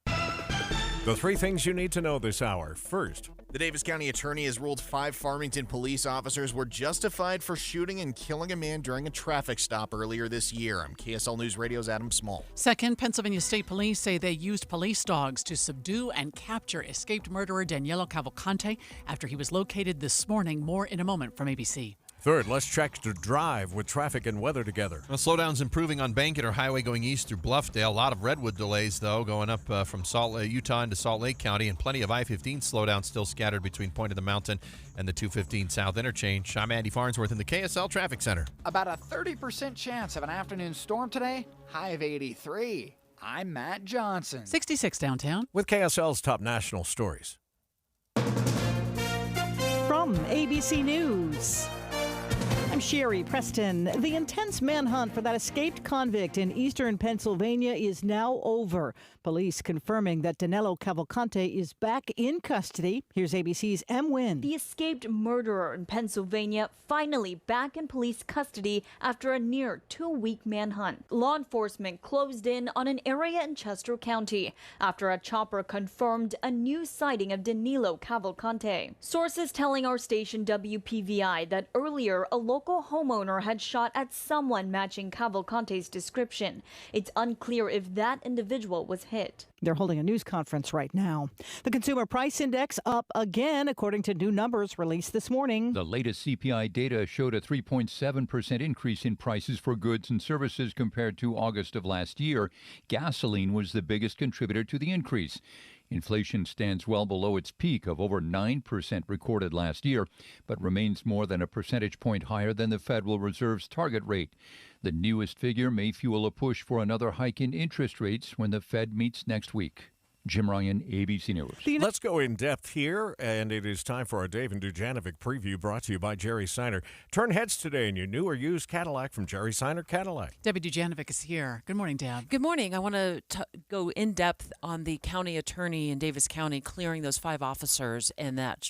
The 3 things you need to know this hour. First,
the Davis County Attorney has ruled 5 Farmington police officers were justified for shooting and killing a man during a traffic stop earlier this year. I'm KSL News Radio's Adam Small.
Second, Pennsylvania State Police say they used police dogs to subdue and capture escaped murderer Danilo Cavalcante after he was located this morning. More in a moment from ABC.
Third, let's check to drive with traffic and weather together.
Well, slowdowns improving on Bankerter Highway going east through Bluffdale. A lot of Redwood delays, though, going up from Utah into Salt Lake County, and plenty of I-15 slowdowns still scattered between Point of the Mountain and the 215 South Interchange. I'm Andy Farnsworth in the KSL Traffic Center.
About a 30% chance of an afternoon storm today, high of 83. I'm Matt Johnson.
66 downtown.
With KSL's top national stories.
From ABC News, I'm Sherry Preston. The intense manhunt for that escaped convict in eastern Pennsylvania is now over. Police confirming that Danilo Cavalcante is back in custody. Here's ABC's M. Wynn.
The escaped murderer in Pennsylvania finally back in police custody after a near 2-week manhunt. Law enforcement closed in on an area in Chester County after a chopper confirmed a new sighting of Danilo Cavalcante. Sources telling our station WPVI that earlier a local local homeowner had shot at someone matching Cavalcante's description. It's unclear if that individual was hit.
They're holding a news conference right now. The Consumer Price Index up again, according to new numbers released this morning.
The latest CPI data showed a 3.7% increase in prices for goods and services compared to August of last year. Gasoline was the biggest contributor to the increase. Inflation stands well below its peak of over 9% recorded last year, but remains more than a percentage point higher than the Federal Reserve's target rate. The newest figure may fuel a push for another hike in interest rates when the Fed meets next week. Jim Ryan, ABC News.
Let's go in depth here, and it is time for our Dave and Dujanovic preview brought to you by Jerry Seiner. Turn heads today in your new or used Cadillac from Jerry Seiner Cadillac.
Debbie Dujanovic is here. Good morning, Deb.
Good morning. I want to go in depth on the county attorney in Davis County clearing those 5 officers and that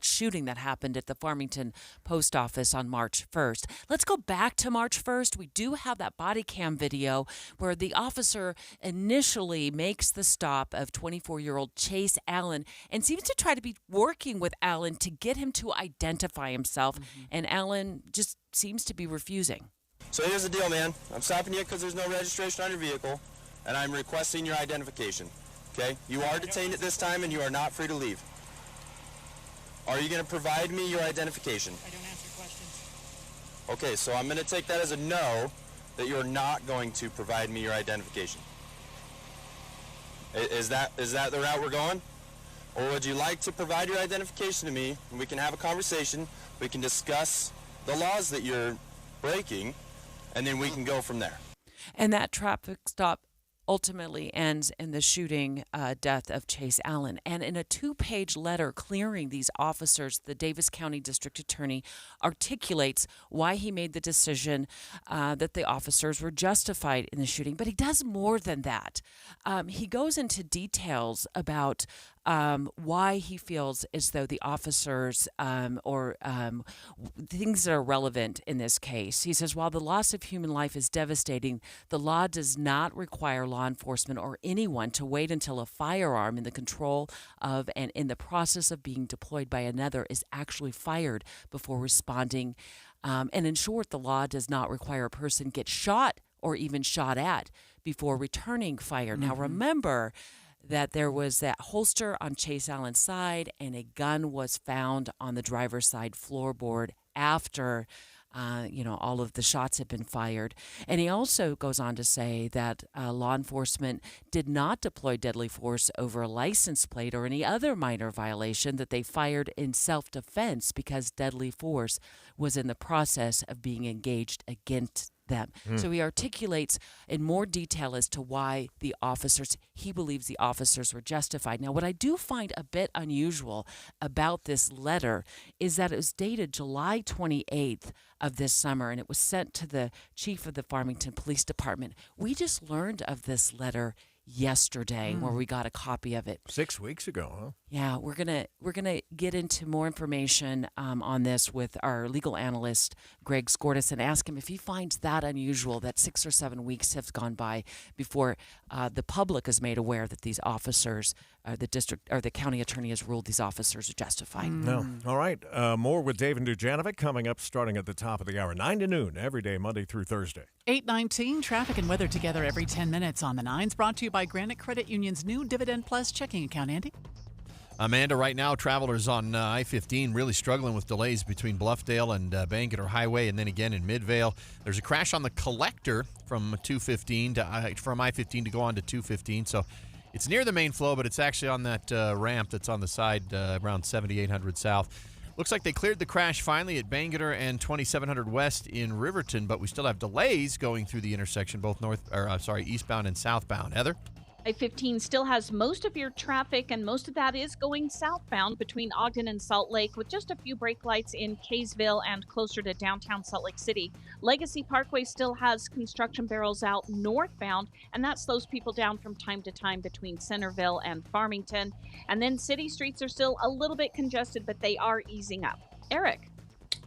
shooting that happened at the Farmington post office on March 1st. Let's go back to March 1st. We do have that body cam video where the officer initially makes the stop of 24-year-old Chase Allen and seems to try to be working with Allen to get him to identify himself. And Allen just seems to be refusing.
So here's the deal, man. I'm stopping you because there's no registration on your vehicle, and I'm requesting your identification. Okay? You are detained at this time, and you are not free to leave. Are you going to provide me your identification?
I don't answer questions.
Okay, so I'm going to take that as a no, that you're not going to provide me your identification. Is that the route we're going? Or would you like to provide your identification to me, and we can have a conversation, we can discuss the laws that you're breaking, and then we can go from there.
And that traffic stop ultimately ends in the shooting death of Chase Allen. And in a 2-page letter clearing these officers, the Davis County District Attorney articulates why he made the decision that the officers were justified in the shooting. But he does more than that. He goes into details about why he feels as though the officers or things that are relevant in this case. He says, while the loss of human life is devastating, the law does not require law enforcement or anyone to wait until a firearm in the control of and in the process of being deployed by another is actually fired before responding. And in short, the law does not require a person get shot or even shot at before returning fire. Now, remember that there was that holster on Chase Allen's side and a gun was found on the driver's side floorboard after all of the shots had been fired. And he also goes on to say that law enforcement did not deploy deadly force over a license plate or any other minor violation, that they fired in self-defense because deadly force was in the process of being engaged against them. So he articulates in more detail as to why he believes the officers were justified. Now, what I do find a bit unusual about this letter is that it was dated July 28th of this summer, and it was sent to the chief of the Farmington Police Department. We just learned of this letter yesterday, where we got a copy of it
6 weeks ago, huh?
Yeah, we're gonna get into more information on this with our legal analyst Greg Skordas and ask him if he finds that unusual that 6 or 7 weeks have gone by before the public is made aware that these officers, the district or the county attorney has ruled these officers are justified.
No. All right. More with Dave and Dujanovic coming up starting at the top of the hour, 9 to noon every day, Monday through Thursday.
8:19, traffic and weather together every 10 minutes on the 9s, brought to you by Granite Credit Union's new Dividend Plus checking account. Andy?
Amanda, right now, travelers on I-15 really struggling with delays between Bluffdale and Bangor Highway, and then again in Midvale. There's a crash on the collector from from I-15 to go on to 215, so it's near the main flow, but it's actually on that ramp that's on the side around 7800 South. Looks like they cleared the crash finally at Bangor and 2700 West in Riverton, but we still have delays going through the intersection, both eastbound and southbound. Heather?
I-15 still has most of your traffic, and most of that is going southbound between Ogden and Salt Lake, with just a few brake lights in Kaysville and closer to downtown Salt Lake City. Legacy Parkway still has construction barrels out northbound, and that slows people down from time to time between Centerville and Farmington. And then city streets are still a little bit congested, but they are easing up. Eric?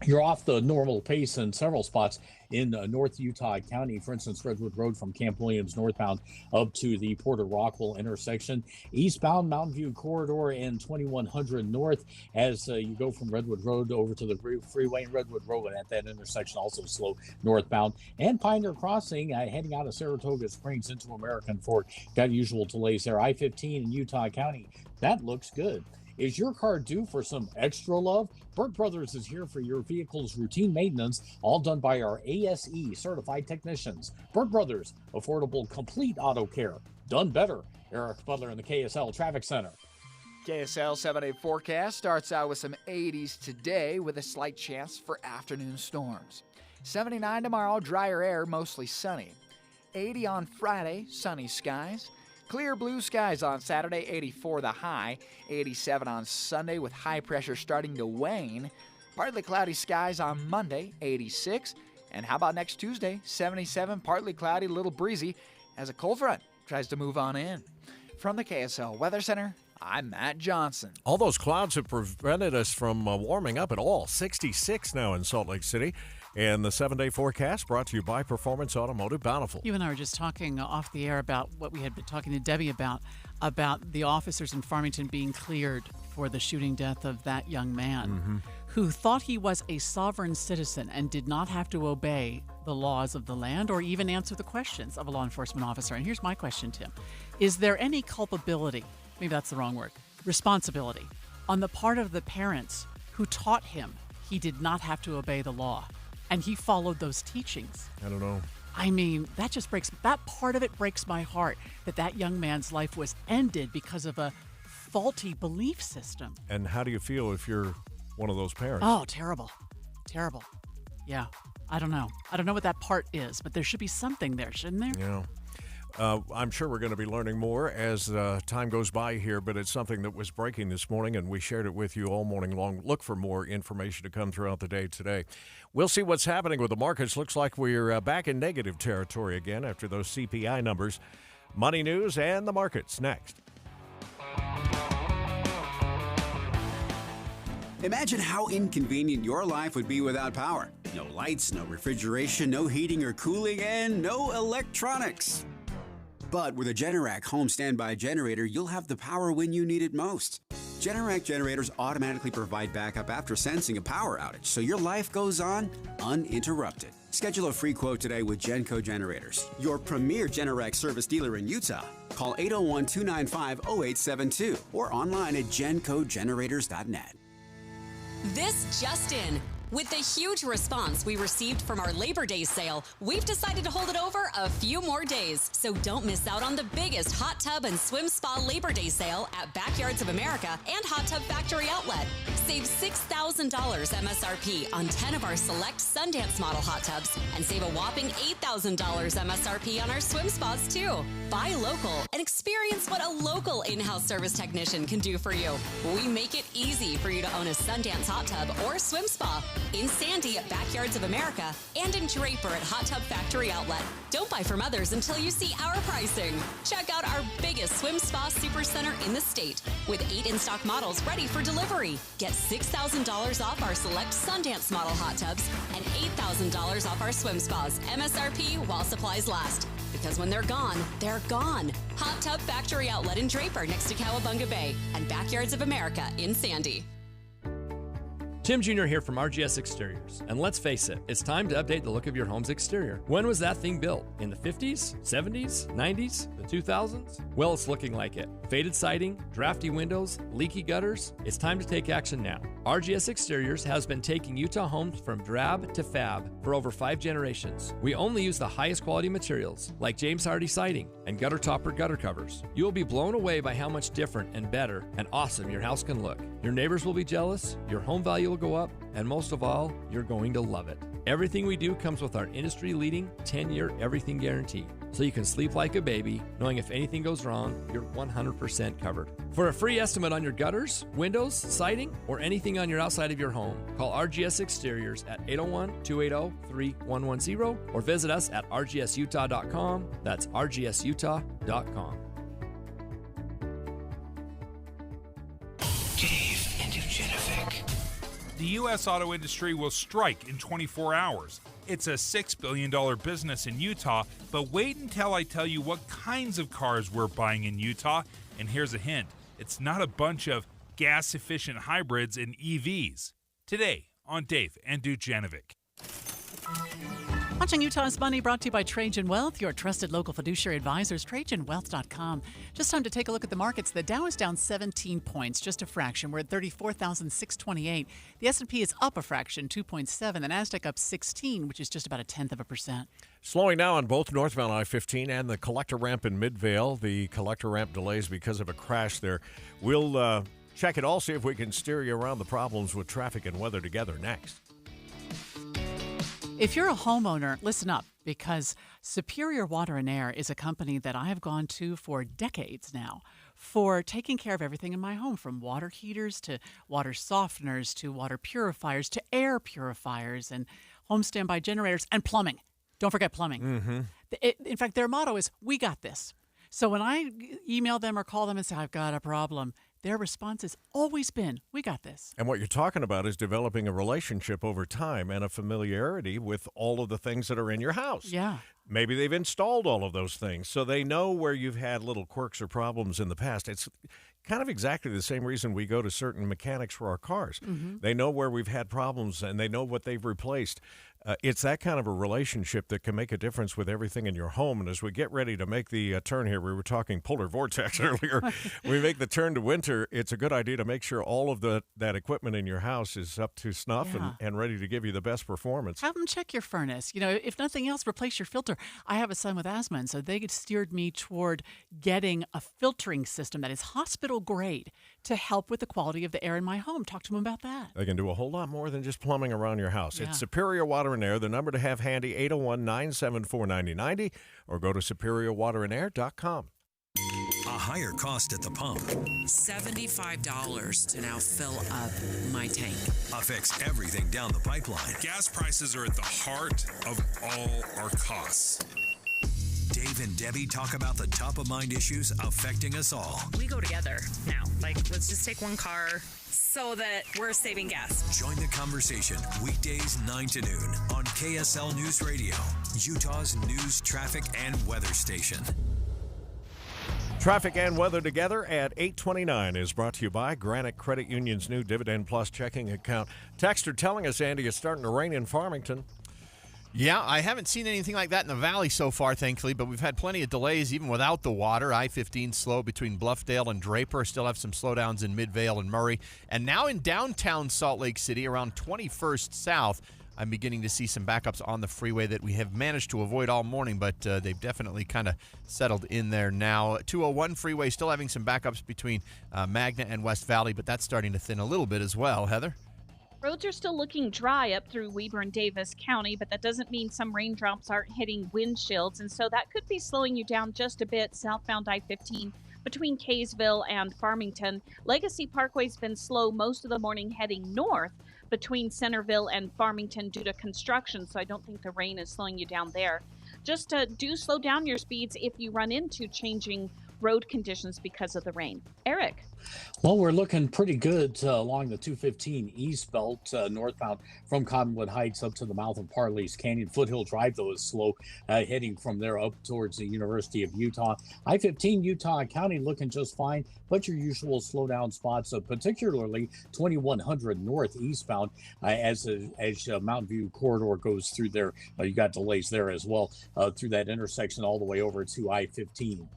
you're off the normal pace in several spots in North Utah County. For instance, Redwood Road from Camp Williams northbound up to the Porter Rockwell intersection. Eastbound Mountain View Corridor and 2100 north as you go from Redwood Road over to the freeway and Redwood Road at that intersection, also slow northbound. And Pioneer Crossing heading out of Saratoga Springs into American Fork. Got usual delays there. I-15 in Utah County. That looks good. Is your car due for some extra love? Burt Brothers is here for your vehicle's routine maintenance, all done by our ASE certified technicians. Burt Brothers, affordable, complete auto care. Done better. Eric Butler in the KSL Traffic Center.
KSL 7-day forecast starts out with some 80s today with a slight chance for afternoon storms. 79 tomorrow, drier air, mostly sunny. 80 on Friday, sunny skies. Clear blue skies on Saturday, 84 the high, 87 on Sunday with high pressure starting to wane. Partly cloudy skies on Monday, 86. And how about next Tuesday, 77, partly cloudy, little breezy as a cold front tries to move on in. From the KSL Weather Center, I'm Matt Johnson.
All those clouds have prevented us from warming up at all. 66 now in Salt Lake City. And the 7-day forecast brought to you by Performance Automotive Bountiful.
You and I were just talking off the air about what we had been talking to Debbie about the officers in Farmington being cleared for the shooting death of that young man who thought he was a sovereign citizen and did not have to obey the laws of the land or even answer the questions of a law enforcement officer. And here's my question, Tim. Is there any culpability, maybe that's the wrong word, responsibility, on the part of the parents who taught him he did not have to obey the law? And he followed those teachings.
I don't know.
I mean, that part of it breaks my heart, that young man's life was ended because of a faulty belief system.
And how do you feel if you're one of those parents?
Oh, terrible. Terrible. Yeah. I don't know. I don't know what that part is, but there should be something there, shouldn't there?
Yeah. I'm sure we're going to be learning more as time goes by here, but it's something that was breaking this morning, and we shared it with you all morning long. Look for more information to come throughout the day today. We'll see what's happening with the markets. Looks like we're back in negative territory again after those CPI numbers. Money news and the markets next.
Imagine how inconvenient your life would be without power. No lights, no refrigeration, no heating or cooling, and no electronics. But with a Generac home standby generator, you'll have the power when you need it most. Generac generators automatically provide backup after sensing a power outage, so your life goes on uninterrupted. Schedule a free quote today with Genco Generators, your premier Generac service dealer in Utah. Call 801-295-0872 or online at gencogenerators.net.
This just in. With the huge response we received from our Labor Day sale, we've decided to hold it over a few more days. So don't miss out on the biggest hot tub and swim spa Labor Day sale at Backyards of America and Hot Tub Factory Outlet. Save $6,000 MSRP on 10 of our select Sundance model hot tubs and save a whopping $8,000 MSRP on our swim spas too. Buy local and experience what a local in-house service technician can do for you. We make it easy for you to own a Sundance hot tub or swim spa. In Sandy at Backyards of America and in Draper at Hot Tub Factory Outlet. Don't buy from others until you see our pricing. Check out our biggest swim spa supercenter in the state with 8 in-stock models ready for delivery. Get $6,000 off our select Sundance model hot tubs and $8,000 off our swim spas. MSRP while supplies last. Because when they're gone, they're gone. Hot Tub Factory Outlet in Draper next to Cowabunga Bay and Backyards of America in Sandy.
Tim Jr. here from RGS Exteriors. And let's face it, it's time to update the look of your home's exterior. When was that thing built? In the 50s, 70s, 90s, the 2000s? Well, it's looking like it. Faded siding, drafty windows, leaky gutters. It's time to take action now. RGS Exteriors has been taking Utah homes from drab to fab for over 5 generations. We only use the highest quality materials, like James Hardy siding and gutter topper gutter covers. You will be blown away by how much different and better and awesome your house can look. Your neighbors will be jealous, your home value will go up, and most of all, you're going to love it. Everything we do comes with our industry-leading 10-year everything guarantee, so you can sleep like a baby, knowing if anything goes wrong, you're 100% covered. For a free estimate on your gutters, windows, siding, or anything on your outside of your home, call RGS Exteriors at 801-280-3110 or visit us at rgsutah.com. That's rgsutah.com.
Dave and Dujanovic.
the U.S. auto industry will strike in 24 hours. It's a $6 billion business in Utah, but wait until I tell you what kinds of cars we're buying in Utah. And here's a hint. It's not a bunch of gas-efficient hybrids and EVs. Today on Dave and Dujanovic.
Watching Utah's Money brought to you by Trajan Wealth, your trusted local fiduciary advisors, TrajanWealth.com. Just time to take a look at the markets. The Dow is down 17 points, just a fraction. We're at 34,628. The S&P is up a fraction, 2.7. The Nasdaq up 16, which is just about 0.1%.
Slowing down on both northbound I-15 and the collector ramp in Midvale. The collector ramp delays because of a crash there. We'll check it all, see if we can steer you around the problems with traffic and weather together next.
If you're a homeowner, listen up, because Superior Water and Air is a company that I have gone to for decades now for taking care of everything in my home, from water heaters to water softeners to water purifiers to air purifiers and home standby generators and plumbing. Don't forget plumbing.
Mm-hmm.
In fact, their motto is, we got this. So when I email them or call them and say, I've got a problem, their response has always been, we got this.
And what you're talking about is developing a relationship over time and a familiarity with all of the things that are in your house.
Yeah.
Maybe they've installed all of those things, so they know where you've had little quirks or problems in the past. It's kind of exactly the same reason we go to certain mechanics for our cars.
Mm-hmm.
They know where we've had problems, and they know what they've replaced. It's that kind of a relationship that can make a difference with everything in your home. And as we get ready to make the turn here, we were talking polar vortex earlier. We make the turn to winter. It's a good idea to make sure all of that equipment in your house is up to snuff and ready to give you the best performance.
Have them check your furnace. You know, if nothing else, replace your filter. I have a son with asthma, and so they steered me toward getting a filtering system that is hospital grade to help with the quality of the air in my home. Talk to them about that.
They can do a whole lot more than just plumbing around your house.
Yeah.
It's Superior Water and Air. The number to have handy, 801-974-9090, or go to superiorwaterandair.com.
A higher cost at the pump
$75 to now fill up my tank
affects everything down the pipeline.
Gas prices are at the heart of all our costs.
Dave and Debbie talk about the top-of-mind issues affecting us all.
We go together now. Let's just take one car so that we're saving gas.
Join the conversation weekdays 9 to noon on KSL News Radio, Utah's news, traffic, and weather station.
Traffic and weather together at 8:29 is brought to you by Granite Credit Union's new Dividend Plus checking account. Texter telling us, Andy, it's starting to rain in Farmington.
Yeah, I haven't seen anything like that in the valley so far, thankfully, but we've had plenty of delays even without the water. I-15 slow between Bluffdale and Draper. Still have some slowdowns in Midvale and Murray. And now in downtown Salt Lake City, around 21st South, I'm beginning to see some backups on the freeway that we have managed to avoid all morning, but they've definitely kind of settled in there now. 201 freeway still having some backups between Magna and West Valley, but that's starting to thin a little bit as well. Heather?
Roads are still looking dry up through Weber and Davis County, but that doesn't mean some raindrops aren't hitting windshields, and so that could be slowing you down just a bit southbound I-15 between Kaysville and Farmington. Legacy Parkway's been slow most of the morning heading north between Centerville and Farmington due to construction, so I don't think the rain is slowing you down there. Just do slow down your speeds if you run into changing road conditions because of the rain. Eric?
Well, we're looking pretty good along the 215 East Belt northbound from Cottonwood Heights up to the mouth of Parley's Canyon. Foothill Drive, though, is slow heading from there up towards the University of Utah. I-15 Utah County looking just fine, but your usual slowdown spots, particularly 2100 north eastbound as Mountain View corridor goes through there. You got delays there as well through that intersection all the way over to I-15.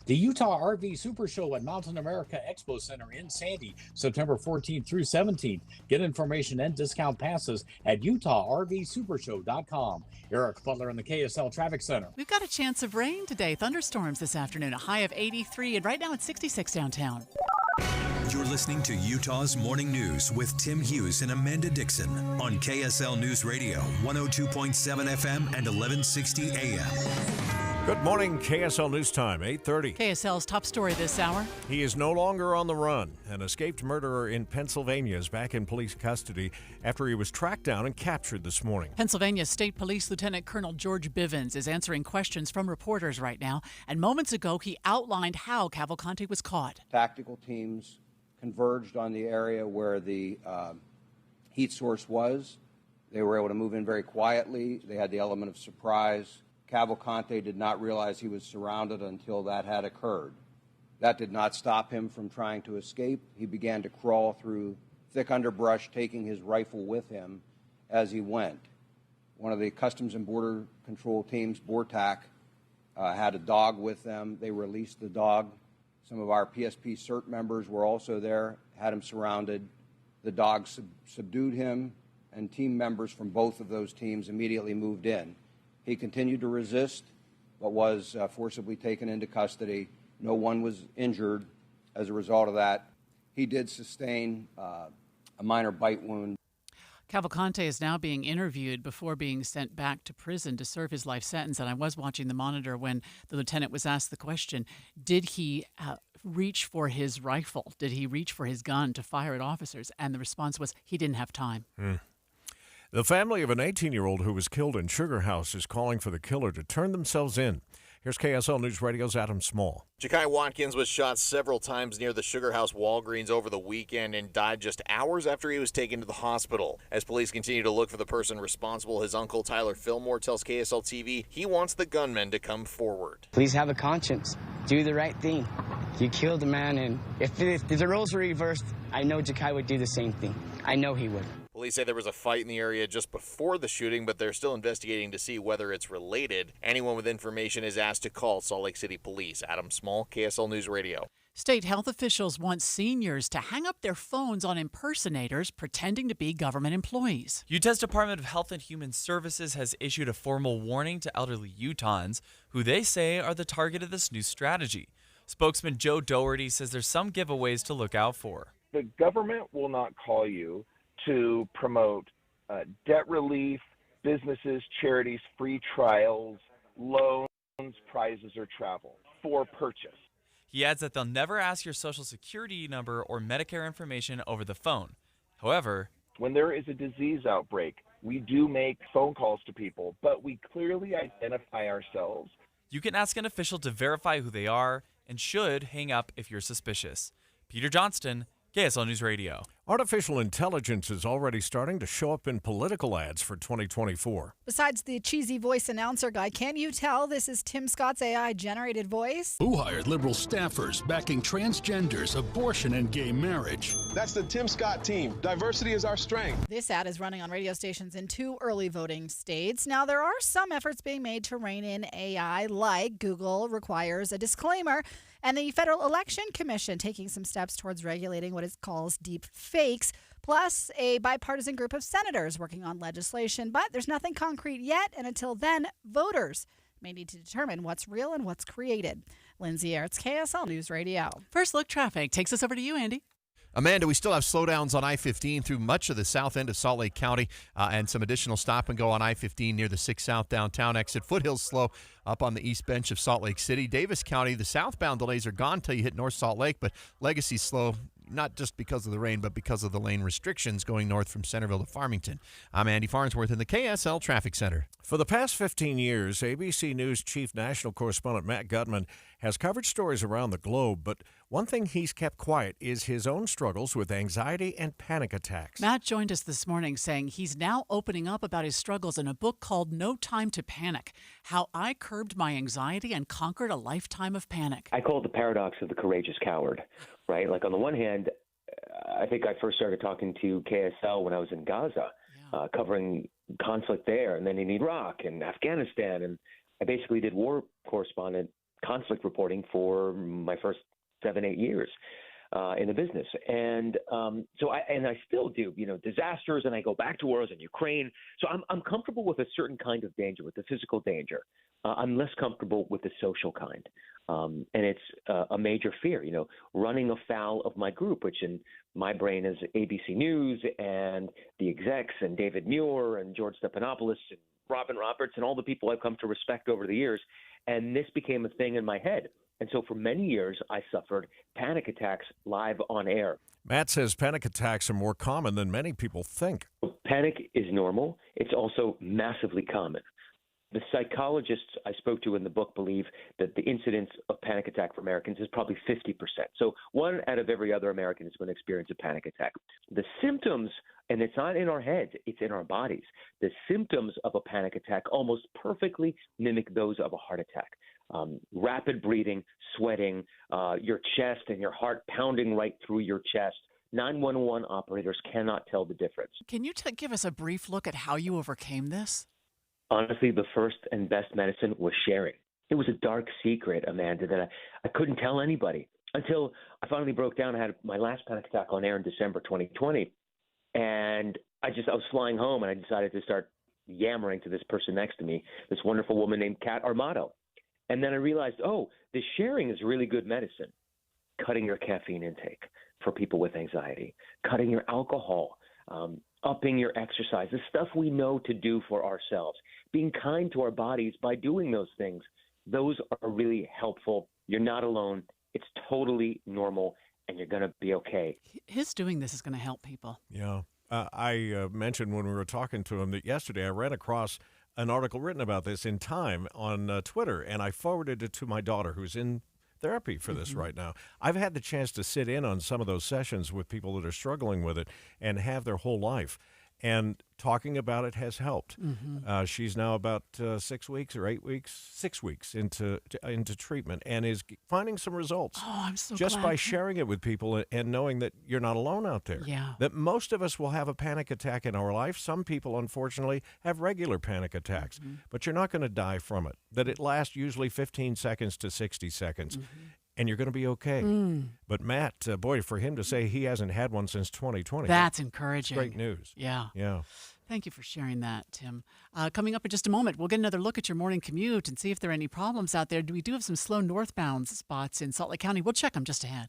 The Utah RV Super Show at Mountain America Expo Center in Sandy, September 14th through 17th. Get information and discount passes at UtahRVSupershow.com. Eric Butler in the KSL Traffic Center.
We've got a chance of rain today. Thunderstorms this afternoon, a high of 83, and right now it's 66 downtown.
You're listening to Utah's Morning News with Tim Hughes and Amanda Dixon on KSL News Radio, 102.7 FM and 1160 AM.
Good morning, KSL News Time, 8:30.
KSL's top story this hour.
He is no longer on the run. An escaped murderer in Pennsylvania is back in police custody after he was tracked down and captured this morning.
Pennsylvania State Police Lieutenant Colonel George Bivens is answering questions from reporters right now. And moments ago, he outlined how Cavalcante was caught.
Tactical teams converged on the area where heat source was. They were able to move in very quietly. They had the element of surprise. Cavalcante did not realize he was surrounded until that had occurred. That did not stop him from trying to escape. He began to crawl through thick underbrush, taking his rifle with him as he went. One of the Customs and Border Control teams, BORTAC, had a dog with them. They released the dog. Some of our PSP CERT members were also there, had him surrounded. The dog subdued him, and team members from both of those teams immediately moved in. He continued to resist, but was forcibly taken into custody. No one was injured as a result of that. He did sustain a minor bite wound.
Cavalcante is now being interviewed before being sent back to prison to serve his life sentence. And I was watching the monitor when the lieutenant was asked the question, did he reach for his rifle? Did he reach for his gun to fire at officers? And the response was he didn't have time.
The family of an 18-year-old who was killed in Sugar House is calling for the killer to turn themselves in. Here's KSL News Radio's Adam Small.
Ja'Kai Watkins was shot several times near the Sugar House Walgreens over the weekend and died just hours after he was taken to the hospital. As police continue to look for the person responsible, his uncle Tyler Fillmore tells KSL TV he wants the gunman to come forward.
Please have a conscience. Do the right thing. You killed a man, and if the roles were reversed, I know Ja'Kai would do the same thing. I know he would.
Police say there was a fight in the area just before the shooting, but they're still investigating to see whether it's related. Anyone with information is asked to call Salt Lake City Police. Adam Small, KSL News Radio.
State health officials want seniors to hang up their phones on impersonators pretending to be government employees.
Utah's Department of Health and Human Services has issued a formal warning to elderly Utahns, who they say are the target of this new strategy. Spokesman Joe Doherty says there's some giveaways to look out for.
The government will not call you to promote debt relief, businesses, charities, free trials, loans, prizes, or travel for purchase.
He adds that they'll never ask your social security number or Medicare information over the phone. However,
when there is a disease outbreak, we do make phone calls to people, but we clearly identify ourselves.
You can ask an official to verify who they are and should hang up if you're suspicious. Peter Johnston, KSL News Radio.
Artificial intelligence is already starting to show up in political ads for 2024.
Besides the cheesy voice announcer guy, can you tell this is Tim Scott's AI-generated voice?
Who hired liberal staffers backing transgenders, abortion, and gay marriage?
That's the Tim Scott team. Diversity is our strength.
This ad is running on radio stations in 2 early voting states. Now, there are some efforts being made to rein in AI, like Google requires a disclaimer, and the Federal Election Commission taking some steps towards regulating what it calls deep fakes, plus a bipartisan group of senators working on legislation. But there's nothing concrete yet, and until then, voters may need to determine what's real and what's created. Lindsay Ertz, KSL News Radio.
First Look Traffic takes us over to you, Andy.
Amanda, we still have slowdowns on I-15 through much of the south end of Salt Lake County and some additional stop and go on I-15 near the 6 South downtown exit. Foothills slow up on the east bench of Salt Lake City. Davis County, the southbound delays are gone until you hit North Salt Lake, but Legacy's slow, not just because of the rain, but because of the lane restrictions going north from Centerville to Farmington. I'm Andy Farnsworth in the KSL Traffic Center.
For the past 15 years, ABC News chief national correspondent Matt Gutman has covered stories around the globe, but one thing he's kept quiet is his own struggles with anxiety and panic attacks.
Matt joined us this morning saying he's now opening up about his struggles in a book called No Time to Panic, How I Curbed My Anxiety and Conquered a Lifetime of Panic.
I call it the paradox of the courageous coward, right? Like on the one hand, I think I first started talking to KSL when I was in Gaza, covering conflict there, and then in Iraq and Afghanistan, and I basically did war correspondent conflict reporting for my first 7-8 years in the business. And so I still do, disasters, and I go back to wars in Ukraine. So I'm comfortable with a certain kind of danger, with the physical danger. I'm less comfortable with the social kind. And it's a major fear, running afoul of my group, which in my brain is ABC News and the execs and David Muir and George Stephanopoulos and Robin Roberts and all the people I've come to respect over the years. And this became a thing in my head. And so for many years, I suffered panic attacks live on air.
Matt says panic attacks are more common than many people think.
Panic is normal. It's also massively common. The psychologists I spoke to in the book believe that the incidence of panic attack for Americans is probably 50%. So 1 out of every other American is going to experience a panic attack. The symptoms, and it's not in our heads, it's in our bodies. The symptoms of a panic attack almost perfectly mimic those of a heart attack. Rapid breathing, sweating, your chest and your heart pounding right through your chest. 911 operators cannot tell the difference.
Can you give us a brief look at how you overcame this?
Honestly, the first and best medicine was sharing. It was a dark secret, Amanda, that I couldn't tell anybody until I finally broke down. I had my last panic attack on air in December 2020. And I was flying home, and I decided to start yammering to this person next to me, this wonderful woman named Kat Armato. And then I realized, the sharing is really good medicine. Cutting your caffeine intake for people with anxiety, cutting your alcohol, upping your exercise, the stuff we know to do for ourselves, being kind to our bodies by doing those things. Those are really helpful. You're not alone. It's totally normal, and you're going to be okay.
His doing this is going to help people.
Yeah. I mentioned when we were talking to him that yesterday I ran across an article written about this in Time on Twitter, and I forwarded it to my daughter, who's in therapy for this right now. I've had the chance to sit in on some of those sessions with people that are struggling with it and have their whole life. And talking about it has helped. She's now about 6 weeks or 8 weeks, 6 weeks into treatment and is finding some results.
Oh, I'm so
just
glad.
by sharing it with people and knowing that you're not alone out there.
Yeah.
That most of us will have a panic attack in our life. Some people, unfortunately, have regular panic attacks, but you're not going to die from it. That it lasts usually 15 seconds to 60 seconds. And you're going to be okay. But Matt, boy, for him to say he hasn't had one since 2020.
That's encouraging.
Great news.
Yeah.
Yeah.
Thank you for sharing that, Tim. Coming up in just a moment, we'll get another look at your morning commute and see if there are any problems out there. We do have some slow northbound spots in Salt Lake County. We'll check them just ahead.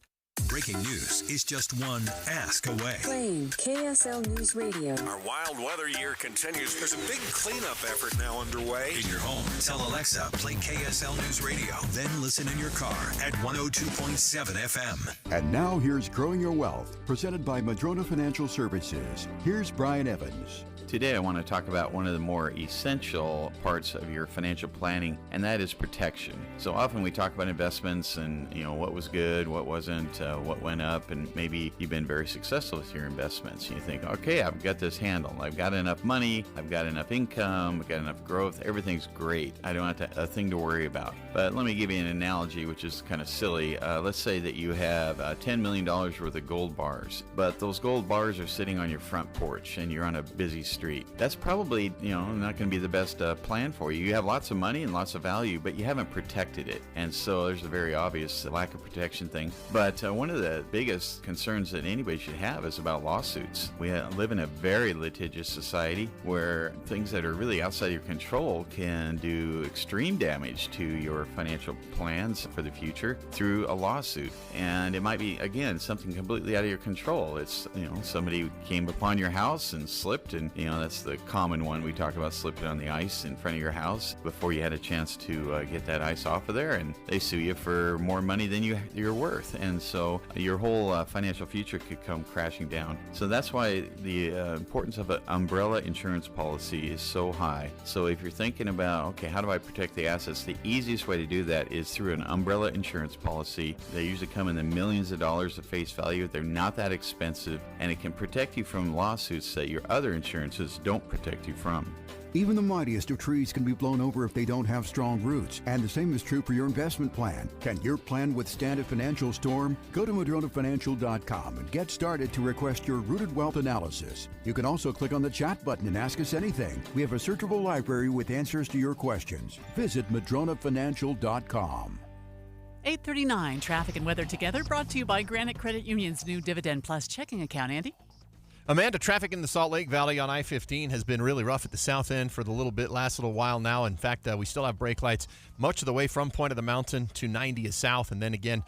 Breaking news is just one ask away.
Playing KSL News Radio.
Our wild weather year continues. There's a big cleanup effort now underway.
In your home, tell Alexa, play KSL News Radio. Then listen in your car at 102.7 FM.
And now here's Growing Your Wealth, presented by Madrona Financial Services. Here's Brian Evans.
Today I want to talk about one of the more essential parts of your financial planning, and that is protection. So often we talk about investments and what was good, what wasn't, what went up, and maybe you've been very successful with your investments. You think, okay, I've got this handled. I've got enough money, I've got enough income, I've got enough growth, everything's great. I don't have a thing to worry about. But let me give you an analogy which is kind of silly. Let's say that you have $10 million worth of gold bars, but those gold bars are sitting on your front porch and you're on a busy street. That's probably, not going to be the best plan for you. You have lots of money and lots of value, but you haven't protected it. And so there's a very obvious lack of protection thing. But one of the biggest concerns that anybody should have is about lawsuits. We live in a very litigious society where things that are really outside your control can do extreme damage to your financial plans for the future through a lawsuit. And it might be, again, something completely out of your control. It's, somebody came upon your house and slipped, and, that's the common one. We talk about slipping on the ice in front of your house before you had a chance to get that ice off of there, and they sue you for more money than you're worth. And so your whole financial future could come crashing down. So that's why the importance of an umbrella insurance policy is so high. So if you're thinking about, okay, how do I protect the assets? The easiest way to do that is through an umbrella insurance policy. They usually come in the millions of dollars at face value. They're not that expensive, and it can protect you from lawsuits that your other insurances don't protect you from.
Even the mightiest of trees can be blown over if they don't have strong roots. And the same is true for your investment plan. Can your plan withstand a financial storm? Go to MadronaFinancial.com and get started to request your Rooted Wealth analysis. You can also click on the chat button and ask us anything. We have a searchable library with answers to your questions. Visit MadronaFinancial.com.
8:39 traffic and weather together, brought to you by Granite Credit Union's new Dividend Plus checking account. Andy?
Amanda, traffic in the Salt Lake Valley on I-15 has been really rough at the south end for the last little while now. In fact, we still have brake lights much of the way from Point of the Mountain to 90 south, and then again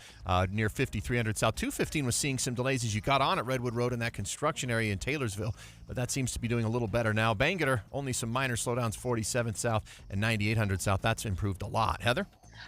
near 5300 south. 215 was seeing some delays as you got on at Redwood Road in that construction area in Taylorsville, but that seems to be doing a little better now. Bangerter, only some minor slowdowns, 47 south and 9800 south. That's improved a lot. Heather?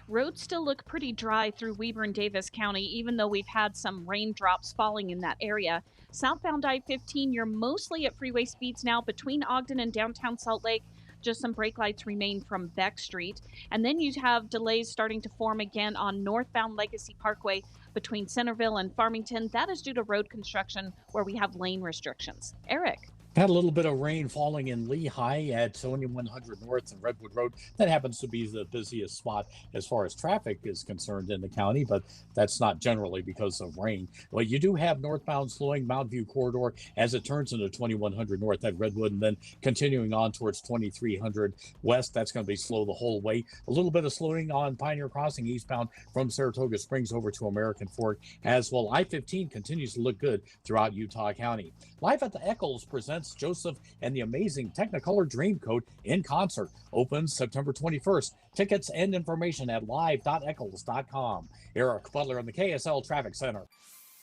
Roads still look pretty dry through Weber and Davis County, even though we've had some raindrops falling in that area. Southbound I-15, you're mostly at freeway speeds now between Ogden and downtown Salt Lake. Just some brake lights remain from Beck Street. And then you have delays starting to form again on northbound Legacy Parkway between Centerville and Farmington. That is due to road construction where we have lane restrictions. Eric.
Had a little bit of rain falling in Lehigh at 2100 North and Redwood Road. That happens to be the busiest spot as far as traffic is concerned in the county, but that's not generally because of rain. Well, you do have northbound slowing Mountain View Corridor as it turns into 2100 North at Redwood, and then continuing on towards 2300 West. That's going to be slow the whole way. A little bit of slowing on Pioneer Crossing eastbound from Saratoga Springs over to American Fork as well. I-15 continues to look good throughout Utah County. Live at the Eccles presents Joseph and the Amazing Technicolor Dreamcoat in concert. Opens September 21st. Tickets and information at live.eccles.com. Eric Butler in the KSL Traffic Center.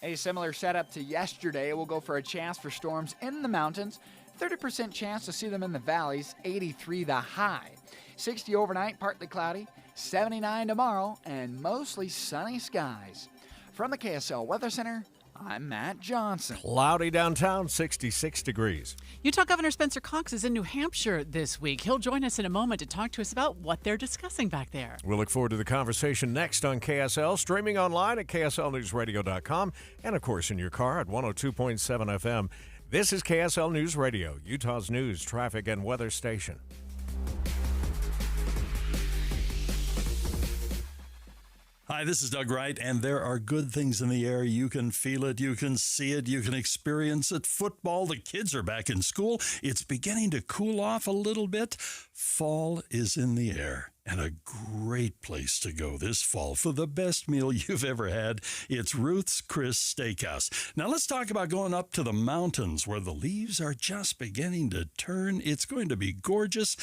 A similar setup to yesterday. We'll go for a chance for storms in the mountains. 30% chance to see them in the valleys. 83 the high. 60 overnight, partly cloudy. 79 tomorrow, and mostly sunny skies. From the KSL Weather Center, I'm Matt Johnson.
Cloudy downtown, 66 degrees.
Utah Governor Spencer Cox is in New Hampshire this week. He'll join us in a moment to talk to us about what they're discussing back there.
We'll look forward to the conversation next on KSL, streaming online at kslnewsradio.com, and of course in your car at 102.7 FM. This is KSL News Radio, Utah's news, traffic, and weather station.
Hi, this is Doug Wright, and there are good things in the air. You can feel it, you can see it, you can experience it. Football, the kids are back in school. It's beginning to cool off a little bit. Fall is in the air, and a great place to go this fall for the best meal you've ever had. It's Ruth's Chris Steakhouse. Now let's talk about going up to the mountains where the leaves are just beginning to turn. It's going to be gorgeous.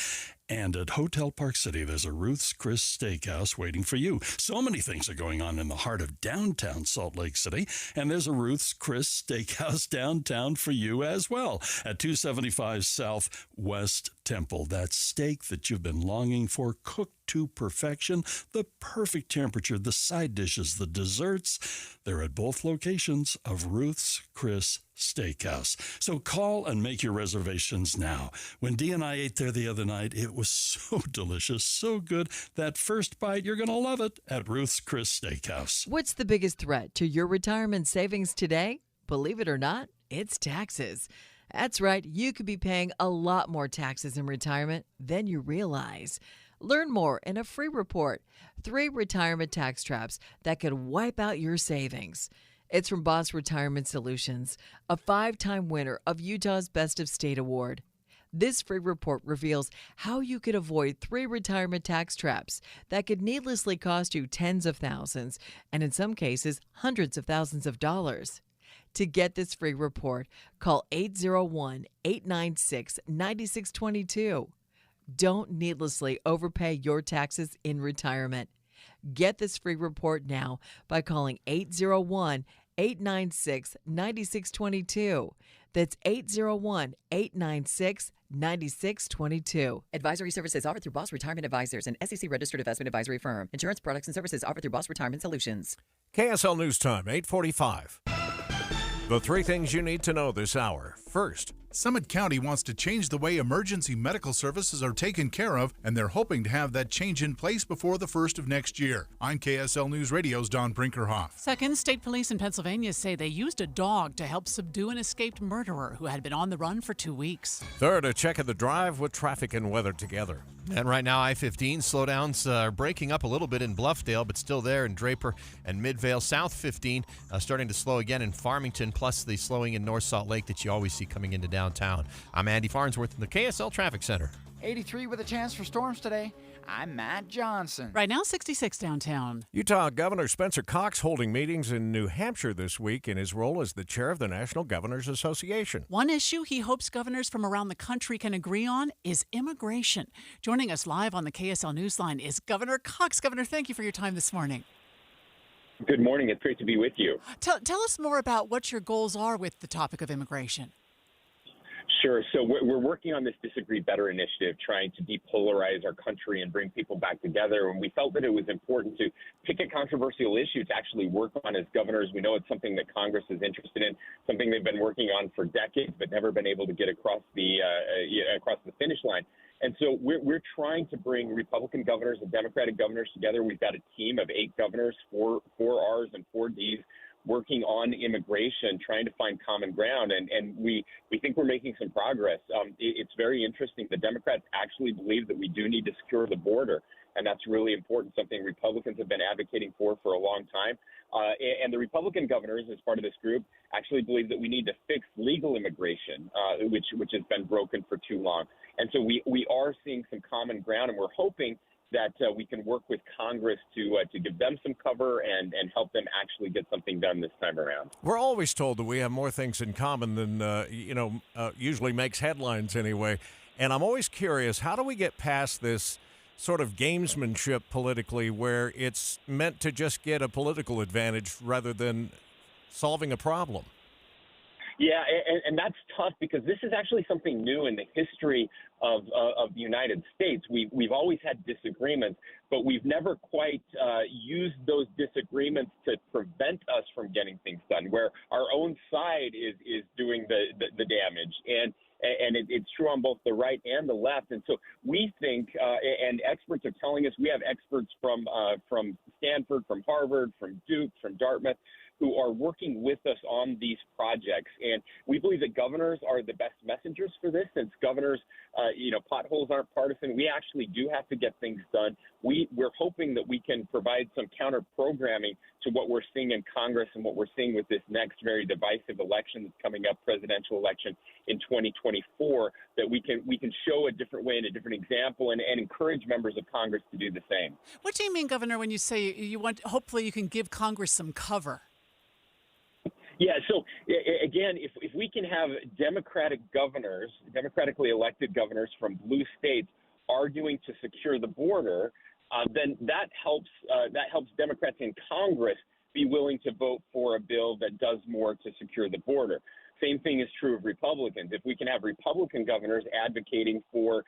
And at Hotel Park City, there's a Ruth's Chris Steakhouse waiting for you. So many things are going on in the heart of downtown Salt Lake City, and there's a Ruth's Chris Steakhouse downtown for you as well at 275 South West Temple. That steak that you've been longing for, cooked to perfection, the perfect temperature, the side dishes, the desserts. They're at both locations of Ruth's Chris Steakhouse. So call and make your reservations now. When Dee and I ate there the other night, it was so delicious, so good. That first bite, you're going to love it at Ruth's Chris Steakhouse.
What's the biggest threat to your retirement savings today? Believe it or not, it's taxes. That's right, you could be paying a lot more taxes in retirement than you realize. Learn more in a free report, 3 retirement tax traps that could wipe out your savings. It's from Boss Retirement Solutions, a 5-time winner of Utah's Best of State Award. This free report reveals how you could avoid 3 retirement tax traps that could needlessly cost you tens of thousands, and in some cases, hundreds of thousands of dollars. To get this free report, call 801-896-9622. Don't needlessly overpay your taxes in retirement. Get this free report now by calling 801-896-9622. That's 801-896-9622. Advisory services offered through Boss Retirement Advisors, an SEC-registered investment advisory firm. Insurance products and services offered through Boss Retirement Solutions.
KSL News Time, 8:45. The 3 things you need to know this hour. First,
Summit County wants to change the way emergency medical services are taken care of, and they're hoping to have that change in place before the 1st of next year. I'm KSL News Radio's Don Brinkerhoff.
Second, state police in Pennsylvania say they used a dog to help subdue an escaped murderer who had been on the run for 2 weeks.
Third, a check of the drive with traffic and weather together.
And right now, I-15 slowdowns are breaking up a little bit in Bluffdale, but still there in Draper and Midvale. South 15 starting to slow again in Farmington, plus the slowing in North Salt Lake that you always see coming into downtown. I'm Andy Farnsworth in the KSL Traffic Center.
83 with a chance for storms today. I'm Matt Johnson.
Right now, 66 downtown.
Utah Governor Spencer Cox holding meetings in New Hampshire this week in his role as the chair of the National Governors Association.
One issue he hopes governors from around the country can agree on is immigration. Joining us live on the KSL Newsline is Governor Cox. Governor, thank you for your time this morning.
Good morning. It's great to be with you.
Tell us more about what your goals are with the topic of immigration.
Sure. So we're working on this Disagree Better initiative, trying to depolarize our country and bring people back together. And we felt that it was important to pick a controversial issue to actually work on as governors. We know it's something that Congress is interested in, something they've been working on for decades, but never been able to get across the finish line. And so we're trying to bring Republican governors and Democratic governors together. We've got a team of 8 governors, four R's and 4 D's, working on immigration, trying to find common ground. And we think we're making some progress. It's very interesting. The Democrats actually believe that we do need to secure the border. And that's really important, something Republicans have been advocating for a long time. And the Republican governors, as part of this group, actually believe that we need to fix legal immigration, which has been broken for too long. And so we are seeing some common ground, and we're hoping that we can work with Congress to give them some cover and help them actually get something done this time around.
We're always told that we have more things in common than, usually makes headlines anyway. And I'm always curious, how do we get past this sort of gamesmanship politically where it's meant to just get a political advantage rather than solving a problem?
Yeah, and that's tough because this is actually something new in the history of the United States. We've always had disagreements, but we've never quite used those disagreements to prevent us from getting things done, where our own side is doing the damage. And it's true on both the right and the left. And so we think, and experts are telling us, we have experts from Stanford, from Harvard, from Duke, from Dartmouth, who are working with us on these projects. And we believe that governors are the best messengers for this, since governors, potholes aren't partisan. We actually do have to get things done. We're hoping that we can provide some counter programming to what we're seeing in Congress and what we're seeing with this next very divisive election that's coming up, presidential election in 2024, that we can show a different way and a different example and encourage members of Congress to do the same.
What do you mean, Governor, when you say hopefully you can give Congress some cover?
Yeah, so again, if we can have Democratic governors, democratically elected governors from blue states arguing to secure the border, then that helps Democrats in Congress be willing to vote for a bill that does more to secure the border. Same thing is true of Republicans. If we can have Republican governors advocating for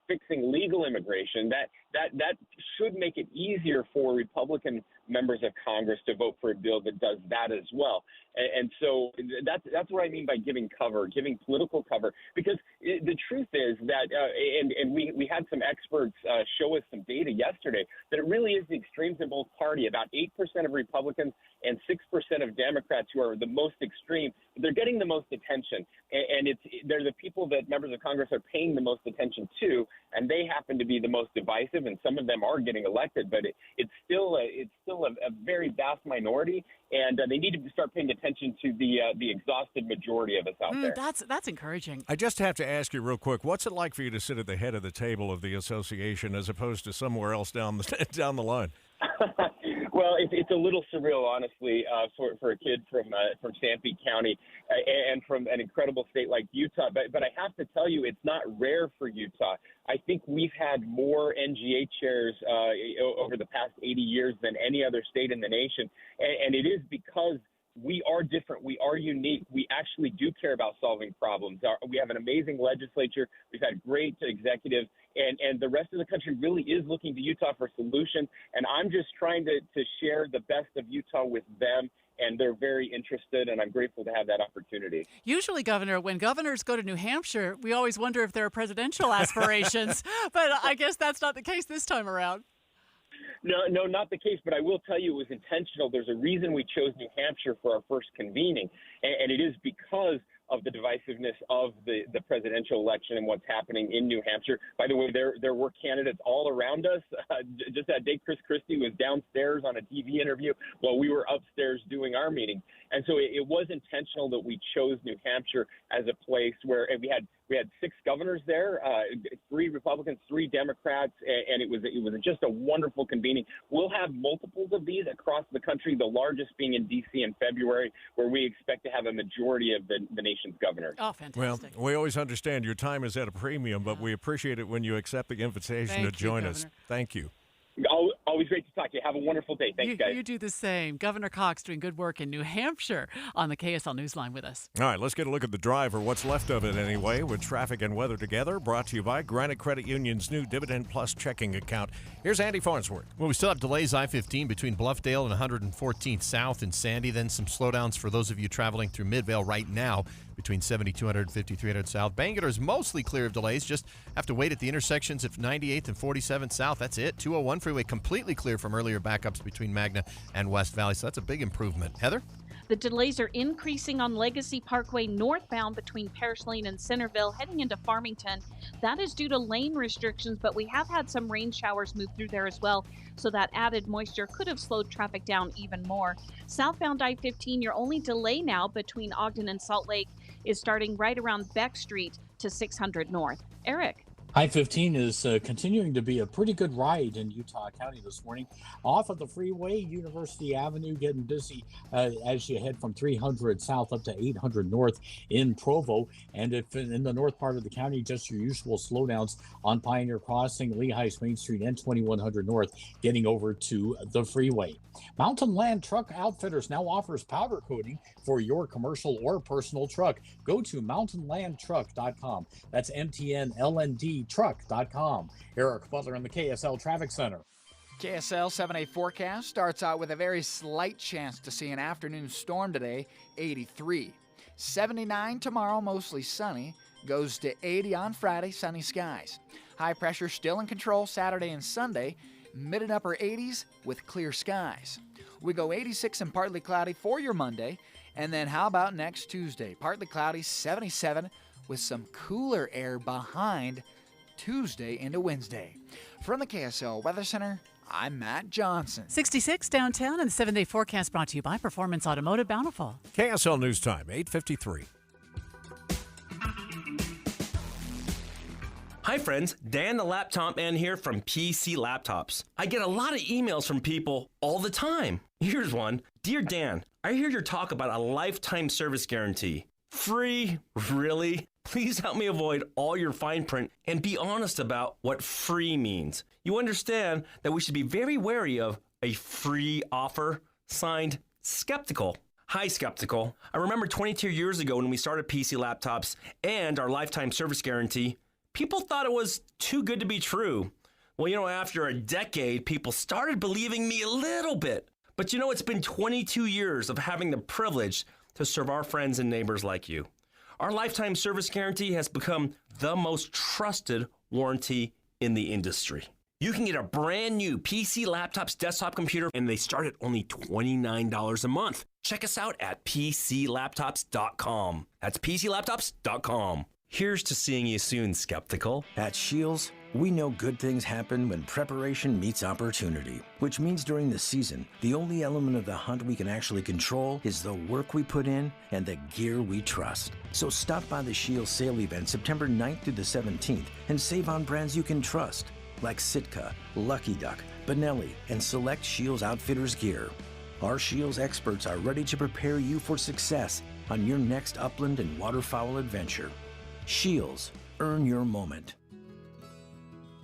fixing legal immigration, that should make it easier for Republican members of Congress to vote for a bill that does that as well. And so that's what I mean by giving cover, giving political cover, because the truth is that, and we had some experts show us some data yesterday, that it really is the extremes in both parties. About 8% of Republicans and 6% of Democrats who are the most extreme, they're getting the most attention. And they're the people that members of Congress are paying the most attention to, and they happen to be the most divisive, and some of them are getting elected, but it's still a very vast minority, and they need to start paying attention to the exhausted majority of us out there.
That's encouraging.
I just have to ask you real quick, what's it like for you to sit at the head of the table of the association as opposed to somewhere else down the line?
Well, it's a little surreal, honestly, for a kid from Sanpete County and from an incredible state like Utah. But I have to tell you, it's not rare for Utah. I think we've had more NGA chairs over the past 80 years than any other state in the nation. And it is because we are different. We are unique. We actually do care about solving problems. We have an amazing legislature. We've had great executives. And the rest of the country really is looking to Utah for solutions. And I'm just trying to share the best of Utah with them. And they're very interested, and I'm grateful to have that opportunity.
Usually, Governor, when governors go to New Hampshire, we always wonder if there are presidential aspirations. But I guess that's not the case this time around.
No, not the case, but I will tell you it was intentional. There's a reason we chose New Hampshire for our first convening, and it is because of the divisiveness of the presidential election and what's happening in New Hampshire. By the way, there were candidates all around us. Just that day, Chris Christie was downstairs on a TV interview while we were upstairs doing our meeting. And so it was intentional that we chose New Hampshire as a place where we had 6 governors there, 3 Republicans, 3 Democrats, and it was just a wonderful convening. We'll have multiples of these across the country, the largest being in D.C. in February, where we expect to have a majority of the nation's governors.
Oh, fantastic.
Well, we always understand your time is at a premium, but we appreciate it when you accept the invitation to join us. Thank you.
Always great to talk to you. Have a wonderful day. Thanks, guys.
You do the same. Governor Cox doing good work in New Hampshire on the KSL Newsline with us.
All right, let's get a look at the drive, or what's left of it anyway, with traffic and weather together. Brought to you by Granite Credit Union's new Dividend Plus checking account. Here's Andy Farnsworth.
Well, we still have delays I-15 between Bluffdale and 114th South and Sandy. Then some slowdowns for those of you traveling through Midvale right now between 7200 and 5300 South. Bangor is mostly clear of delays. Just have to wait at the intersections of 98th and 47th South. That's it. 201 freeway completely clear from earlier backups between Magna and West Valley. So that's a big improvement. Heather?
The delays are increasing on Legacy Parkway northbound between Parish Lane and Centerville heading into Farmington. That is due to lane restrictions, but we have had some rain showers move through there as well, so that added moisture could have slowed traffic down even more. Southbound I-15, your only delay now between Ogden and Salt Lake is starting right around Beck Street to 600 North. Eric.
I-15 is continuing to be a pretty good ride in Utah County this morning. Off of the freeway, University Avenue getting busy as you head from 300 south up to 800 north in Provo. And if in the north part of the county, just your usual slowdowns on Pioneer Crossing, Lehigh's Main Street, and 2100 north getting over to the freeway. Mountain Land Truck Outfitters now offers powder coating for your commercial or personal truck. Go to mountainlandtruck.com. That's MTNLND truck.com. Eric Butler in the KSL Traffic Center.
KSL 7-day forecast starts out with a very slight chance to see an afternoon storm today, 83. 79 tomorrow, mostly sunny. Goes to 80 on Friday, sunny skies. High pressure still in control Saturday and Sunday. Mid and upper 80s with clear skies. We go 86 and partly cloudy for your Monday. And then how about next Tuesday? Partly cloudy, 77 with some cooler air behind Tuesday into Wednesday. From the KSL Weather Center, I'm Matt Johnson.
66 downtown, and the 7-day forecast brought to you by Performance Automotive Bountiful.
KSL News Time, 8:53.
Hi friends, Dan the Laptop Man here from PC Laptops. I get a lot of emails from people all the time. Here's one. Dear Dan, I hear your talk about a lifetime service guarantee. Free? Really? Please help me avoid all your fine print and be honest about what free means. You understand that we should be very wary of a free offer. Signed, Skeptical. Hi, Skeptical. I remember 22 years ago when we started PC Laptops and our lifetime service guarantee, people thought it was too good to be true. Well, after a decade, people started believing me a little bit. But it's been 22 years of having the privilege to serve our friends and neighbors like you. Our lifetime service guarantee has become the most trusted warranty in the industry. You can get a brand new PC Laptops desktop computer, and they start at only $29 a month. Check us out at PCLaptops.com. That's PCLaptops.com. Here's to seeing you soon, Skeptical.
At Shields, we know good things happen when preparation meets opportunity, which means during the season, the only element of the hunt we can actually control is the work we put in and the gear we trust. So stop by the Shields sale event September 9th through the 17th and save on brands you can trust, like Sitka, Lucky Duck, Benelli, and select Shields Outfitters gear. Our Shields experts are ready to prepare you for success on your next upland and waterfowl adventure. Shields, earn your moment.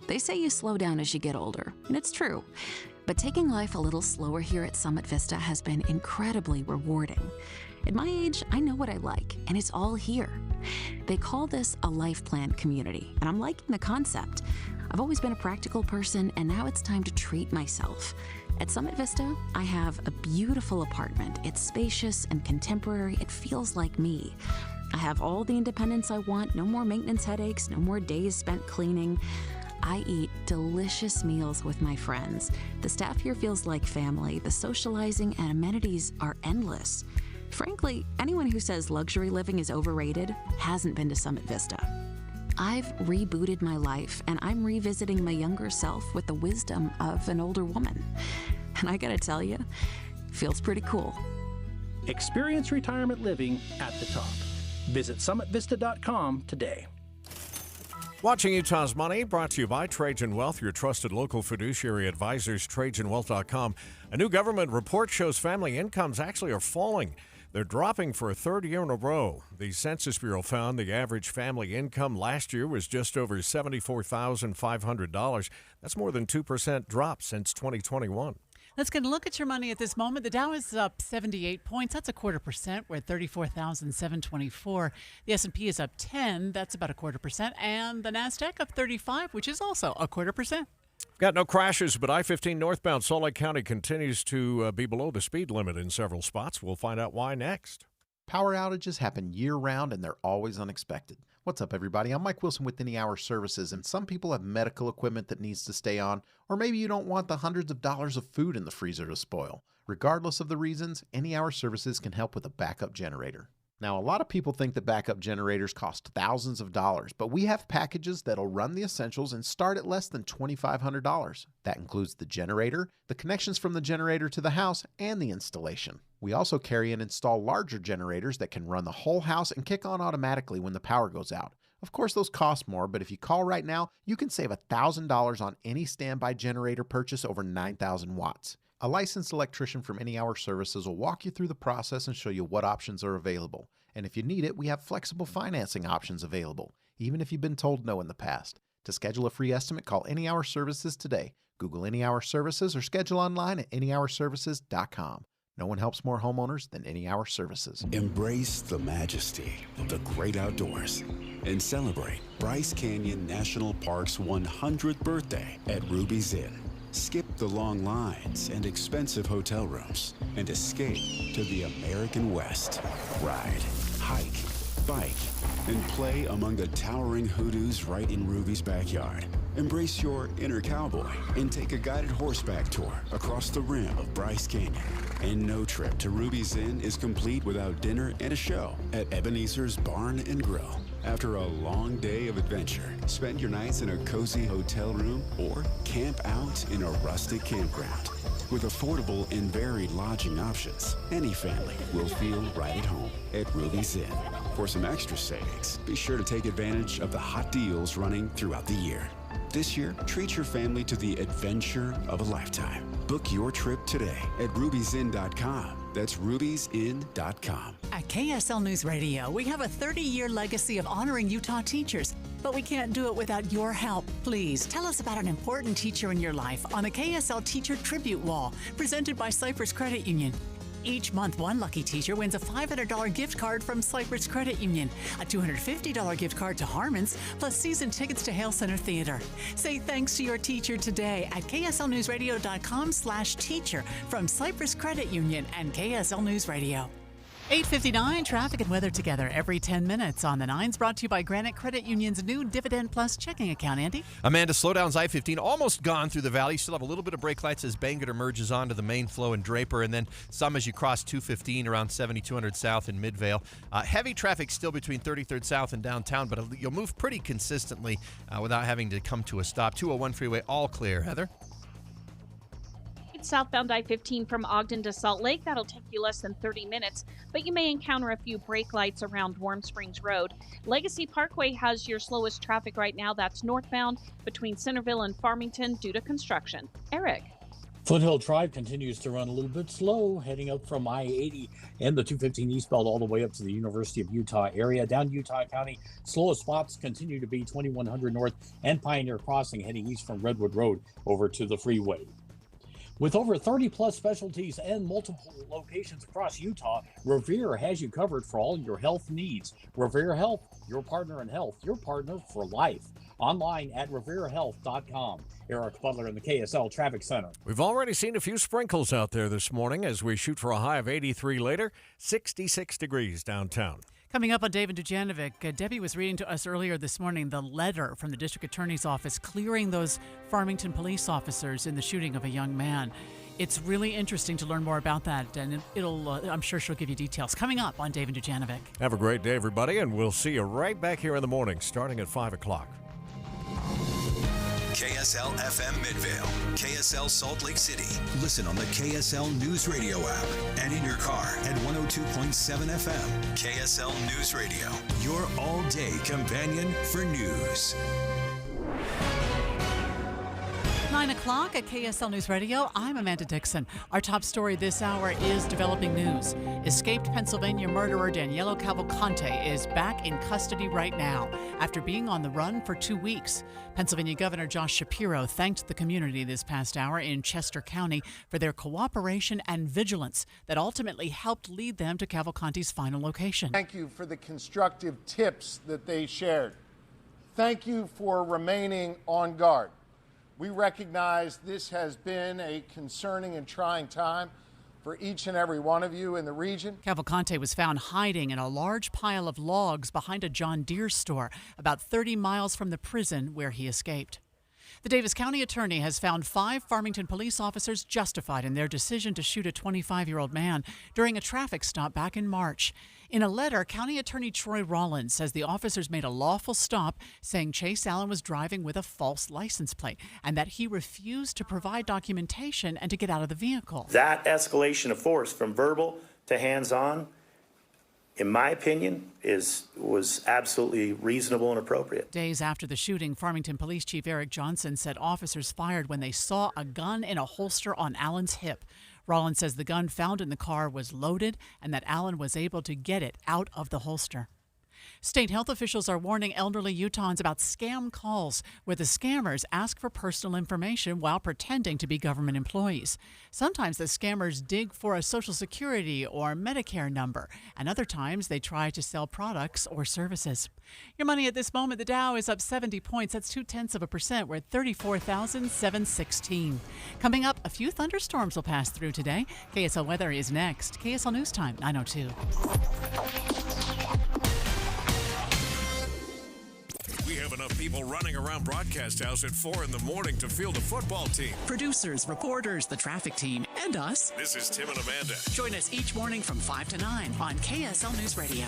They say you slow down as you get older, and it's true. But taking life a little slower here at Summit Vista has been incredibly rewarding. At my age, I know what I like, and it's all here. They call this a life plan community, and I'm liking the concept. I've always been a practical person, and now it's time to treat myself. At Summit Vista, I have a beautiful apartment. It's spacious and contemporary. It feels like me. I have all the independence I want, no more maintenance headaches, no more days spent cleaning. I eat delicious meals with my friends. The staff here feels like family. The socializing and amenities are endless. Frankly, anyone who says luxury living is overrated hasn't been to Summit Vista. I've rebooted my life, and I'm revisiting my younger self with the wisdom of an older woman. And I gotta tell you, feels pretty cool.
Experience retirement living at the top. Visit summitvista.com today.
Watching Utah's Money, brought to you by Trajan Wealth, your trusted local fiduciary advisors, TrajanWealth.com. A new government report shows family incomes actually are falling. They're dropping for a third year in a row. The Census Bureau found the average family income last year was just over $74,500. That's more than 2% drop since 2021.
Let's get a look at your money at this moment. The Dow is up 78 points. That's 0.25%. We're at 34,724. The S&P is up 10. That's about 0.25%. And the NASDAQ up 35, which is also 0.25%.
Got no crashes, but I-15 northbound Salt Lake County continues to be below the speed limit in several spots. We'll find out why next.
Power outages happen year-round, and they're always unexpected. What's up, everybody? I'm Mike Wilson with Any Hour Services, and some people have medical equipment that needs to stay on, or maybe you don't want the hundreds of dollars of food in the freezer to spoil. Regardless of the reasons, Any Hour Services can help with a backup generator. Now, a lot of people think that backup generators cost thousands of dollars, but we have packages that'll run the essentials and start at less than $2,500. That includes the generator, the connections from the generator to the house, and the installation. We also carry and install larger generators that can run the whole house and kick on automatically when the power goes out. Of course, those cost more, but if you call right now, you can save $1,000 on any standby generator purchase over 9,000 watts. A licensed electrician from Any Hour Services will walk you through the process and show you what options are available. And if you need it, we have flexible financing options available, even if you've been told no in the past. To schedule a free estimate, call Any Hour Services today. Google Any Hour Services or schedule online at anyhourservices.com. No one helps more homeowners than Any Hour Services.
Embrace the majesty of the great outdoors and celebrate Bryce Canyon National Park's 100th birthday at Ruby's Inn. Skip the long lines and expensive hotel rooms and escape to the American West. Ride, hike, bike, and play among the towering hoodoos right in Ruby's backyard. Embrace your inner cowboy and take a guided horseback tour across the rim of Bryce Canyon. And no trip to Ruby's Inn is complete without dinner and a show at Ebenezer's Barn and Grill. After a long day of adventure, spend your nights in a cozy hotel room or camp out in a rustic campground. With affordable and varied lodging options, any family will feel right at home at Ruby's Inn. For some extra savings, be sure to take advantage of the hot deals running throughout the year. This year, treat your family to the adventure of a lifetime. Book your trip today at ruby'sinn.com. That's ruby'sinn.com.
At KSL News Radio, we have a 30-year legacy of honoring Utah teachers, but we can't do it without your help. Please tell us about an important teacher in your life on the KSL Teacher Tribute Wall, presented by Cypress Credit Union. Each month, one lucky teacher wins a $500 gift card from Cypress Credit Union, a $250 gift card to Harmon's, plus season tickets to Hale Center Theater. Say thanks to your teacher today at kslnewsradio.com/teacher from Cypress Credit Union and KSL News Radio.
8:59, traffic and weather together every 10 minutes on the 9s, brought to you by Granite Credit Union's new Dividend Plus checking account. Andy?
Amanda, slowdowns I-15 almost gone through the valley. Still have a little bit of brake lights as Bangor merges onto the main flow in Draper, and then some as you cross 215 around 7200 South in Midvale. Heavy traffic still between 33rd South and downtown, but you'll move pretty consistently without having to come to a stop. 201 freeway all clear. Heather?
Southbound I-15 from Ogden to Salt Lake. That'll take you less than 30 minutes, but you may encounter a few brake lights around Warm Springs Road. Legacy Parkway has your slowest traffic right now. That's northbound between Centerville and Farmington due to construction. Eric?
Foothill Drive continues to run a little bit slow, heading up from I-80 and the 215 eastbound all the way up to the University of Utah area. Down Utah County, slowest spots continue to be 2100 North and Pioneer Crossing, heading east from Redwood Road over to the freeway. With over 30-plus specialties and multiple locations across Utah, Revere has you covered for all your health needs. Revere Health, your partner in health, your partner for life. Online at reverehealth.com. Eric Butler in the KSL Traffic Center.
We've already seen a few sprinkles out there this morning as we shoot for a high of 83 later, 66 degrees downtown.
Coming up on David Dujanovic, Debbie was reading to us earlier this morning the letter from the district attorney's office clearing those Farmington police officers in the shooting of a young man. It's really interesting to learn more about that, and I'm sure she'll give you details. Coming up on David Dujanovic.
Have a great day, everybody, and we'll see you right back here in the morning, starting at 5 o'clock.
KSL FM Midvale, KSL Salt Lake City. Listen on the KSL News Radio app and in your car at 102.7 FM. KSL News Radio, your all-day companion for news.
9 o'clock at KSL News Radio. I'm Amanda Dixon. Our top story this hour is developing news. Escaped Pennsylvania murderer Daniello Cavalcante is back in custody right now after being on the run for 2 weeks. Pennsylvania Governor Josh Shapiro thanked the community this past hour in Chester County for their cooperation and vigilance that ultimately helped lead them to Cavalcante's final location.
Thank you for the constructive tips that they shared. Thank you for remaining on guard. We recognize this has been a concerning and trying time for each and every one of you in the region.
Cavalcante was found hiding in a large pile of logs behind a John Deere store about 30 miles from the prison where he escaped. The Davis County Attorney has found 5 Farmington police officers justified in their decision to shoot a 25-year-old man during a traffic stop back in March. In a letter, County Attorney Troy Rollins says the officers made a lawful stop, saying Chase Allen was driving with a false license plate and that he refused to provide documentation and to get out of the vehicle.
That escalation of force from verbal to hands-on, in my opinion, was absolutely reasonable and appropriate.
Days after the shooting, Farmington Police Chief Eric Johnson said officers fired when they saw a gun in a holster on Allen's hip. Rollins says the gun found in the car was loaded and that Allen was able to get it out of the holster. State health officials are warning elderly Utahns about scam calls where the scammers ask for personal information while pretending to be government employees. Sometimes the scammers dig for a Social Security or Medicare number, and other times they try to sell products or services. Your money at this moment, the Dow is up 70 points. That's 0.2%. We're at 34,716. Coming up, a few thunderstorms will pass through today. KSL weather is next. KSL News Time, 9:02.
We have enough people running around Broadcast House at 4 in the morning to field a football team.
Producers, reporters, the traffic team, and us.
This is Tim and Amanda.
Join us each morning from 5 to 9 on KSL News Radio.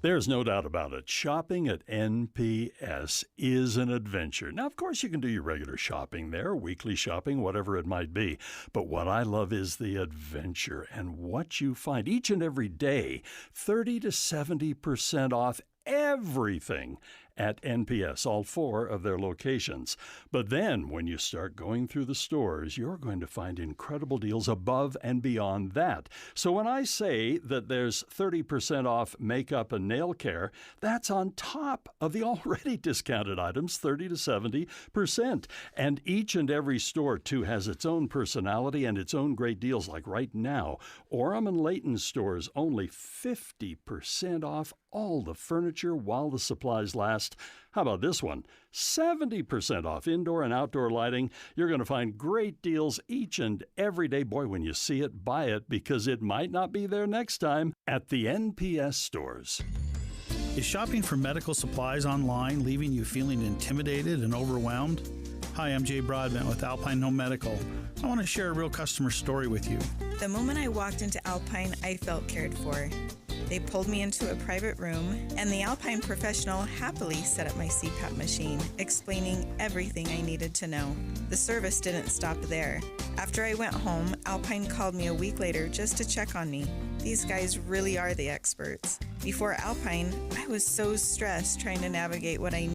There's no doubt about it. Shopping at NPS is an adventure. Now, of course, you can do your regular shopping there, weekly shopping, whatever it might be. But what I love is the adventure and what you find each and every day, 30 to 70% off everything at NPS, all 4 of their locations. But then when you start going through the stores, you're going to find incredible deals above and beyond that. So when I say that there's 30% off makeup and nail care, that's on top of the already discounted items, 30 to 70%. And each and every store, too, has its own personality and its own great deals. Like right now, Orem and Layton stores only 50% off all the furniture while the supplies last. How about this one? 70% off indoor and outdoor lighting. You're going to find great deals each and every day. Boy, when you see it, buy it, because it might not be there next time at the NPS stores.
Is shopping for medical supplies online leaving you feeling intimidated and overwhelmed? Hi, I'm Jay Broadbent with Alpine Home Medical. I want to share a real customer story with you.
The moment I walked into Alpine, I felt cared for. They pulled me into a private room, and the Alpine professional happily set up my CPAP machine, explaining everything I needed to know. The service didn't stop there. After I went home, Alpine called me a week later just to check on me. These guys really are the experts. Before Alpine, I was so stressed trying to navigate what I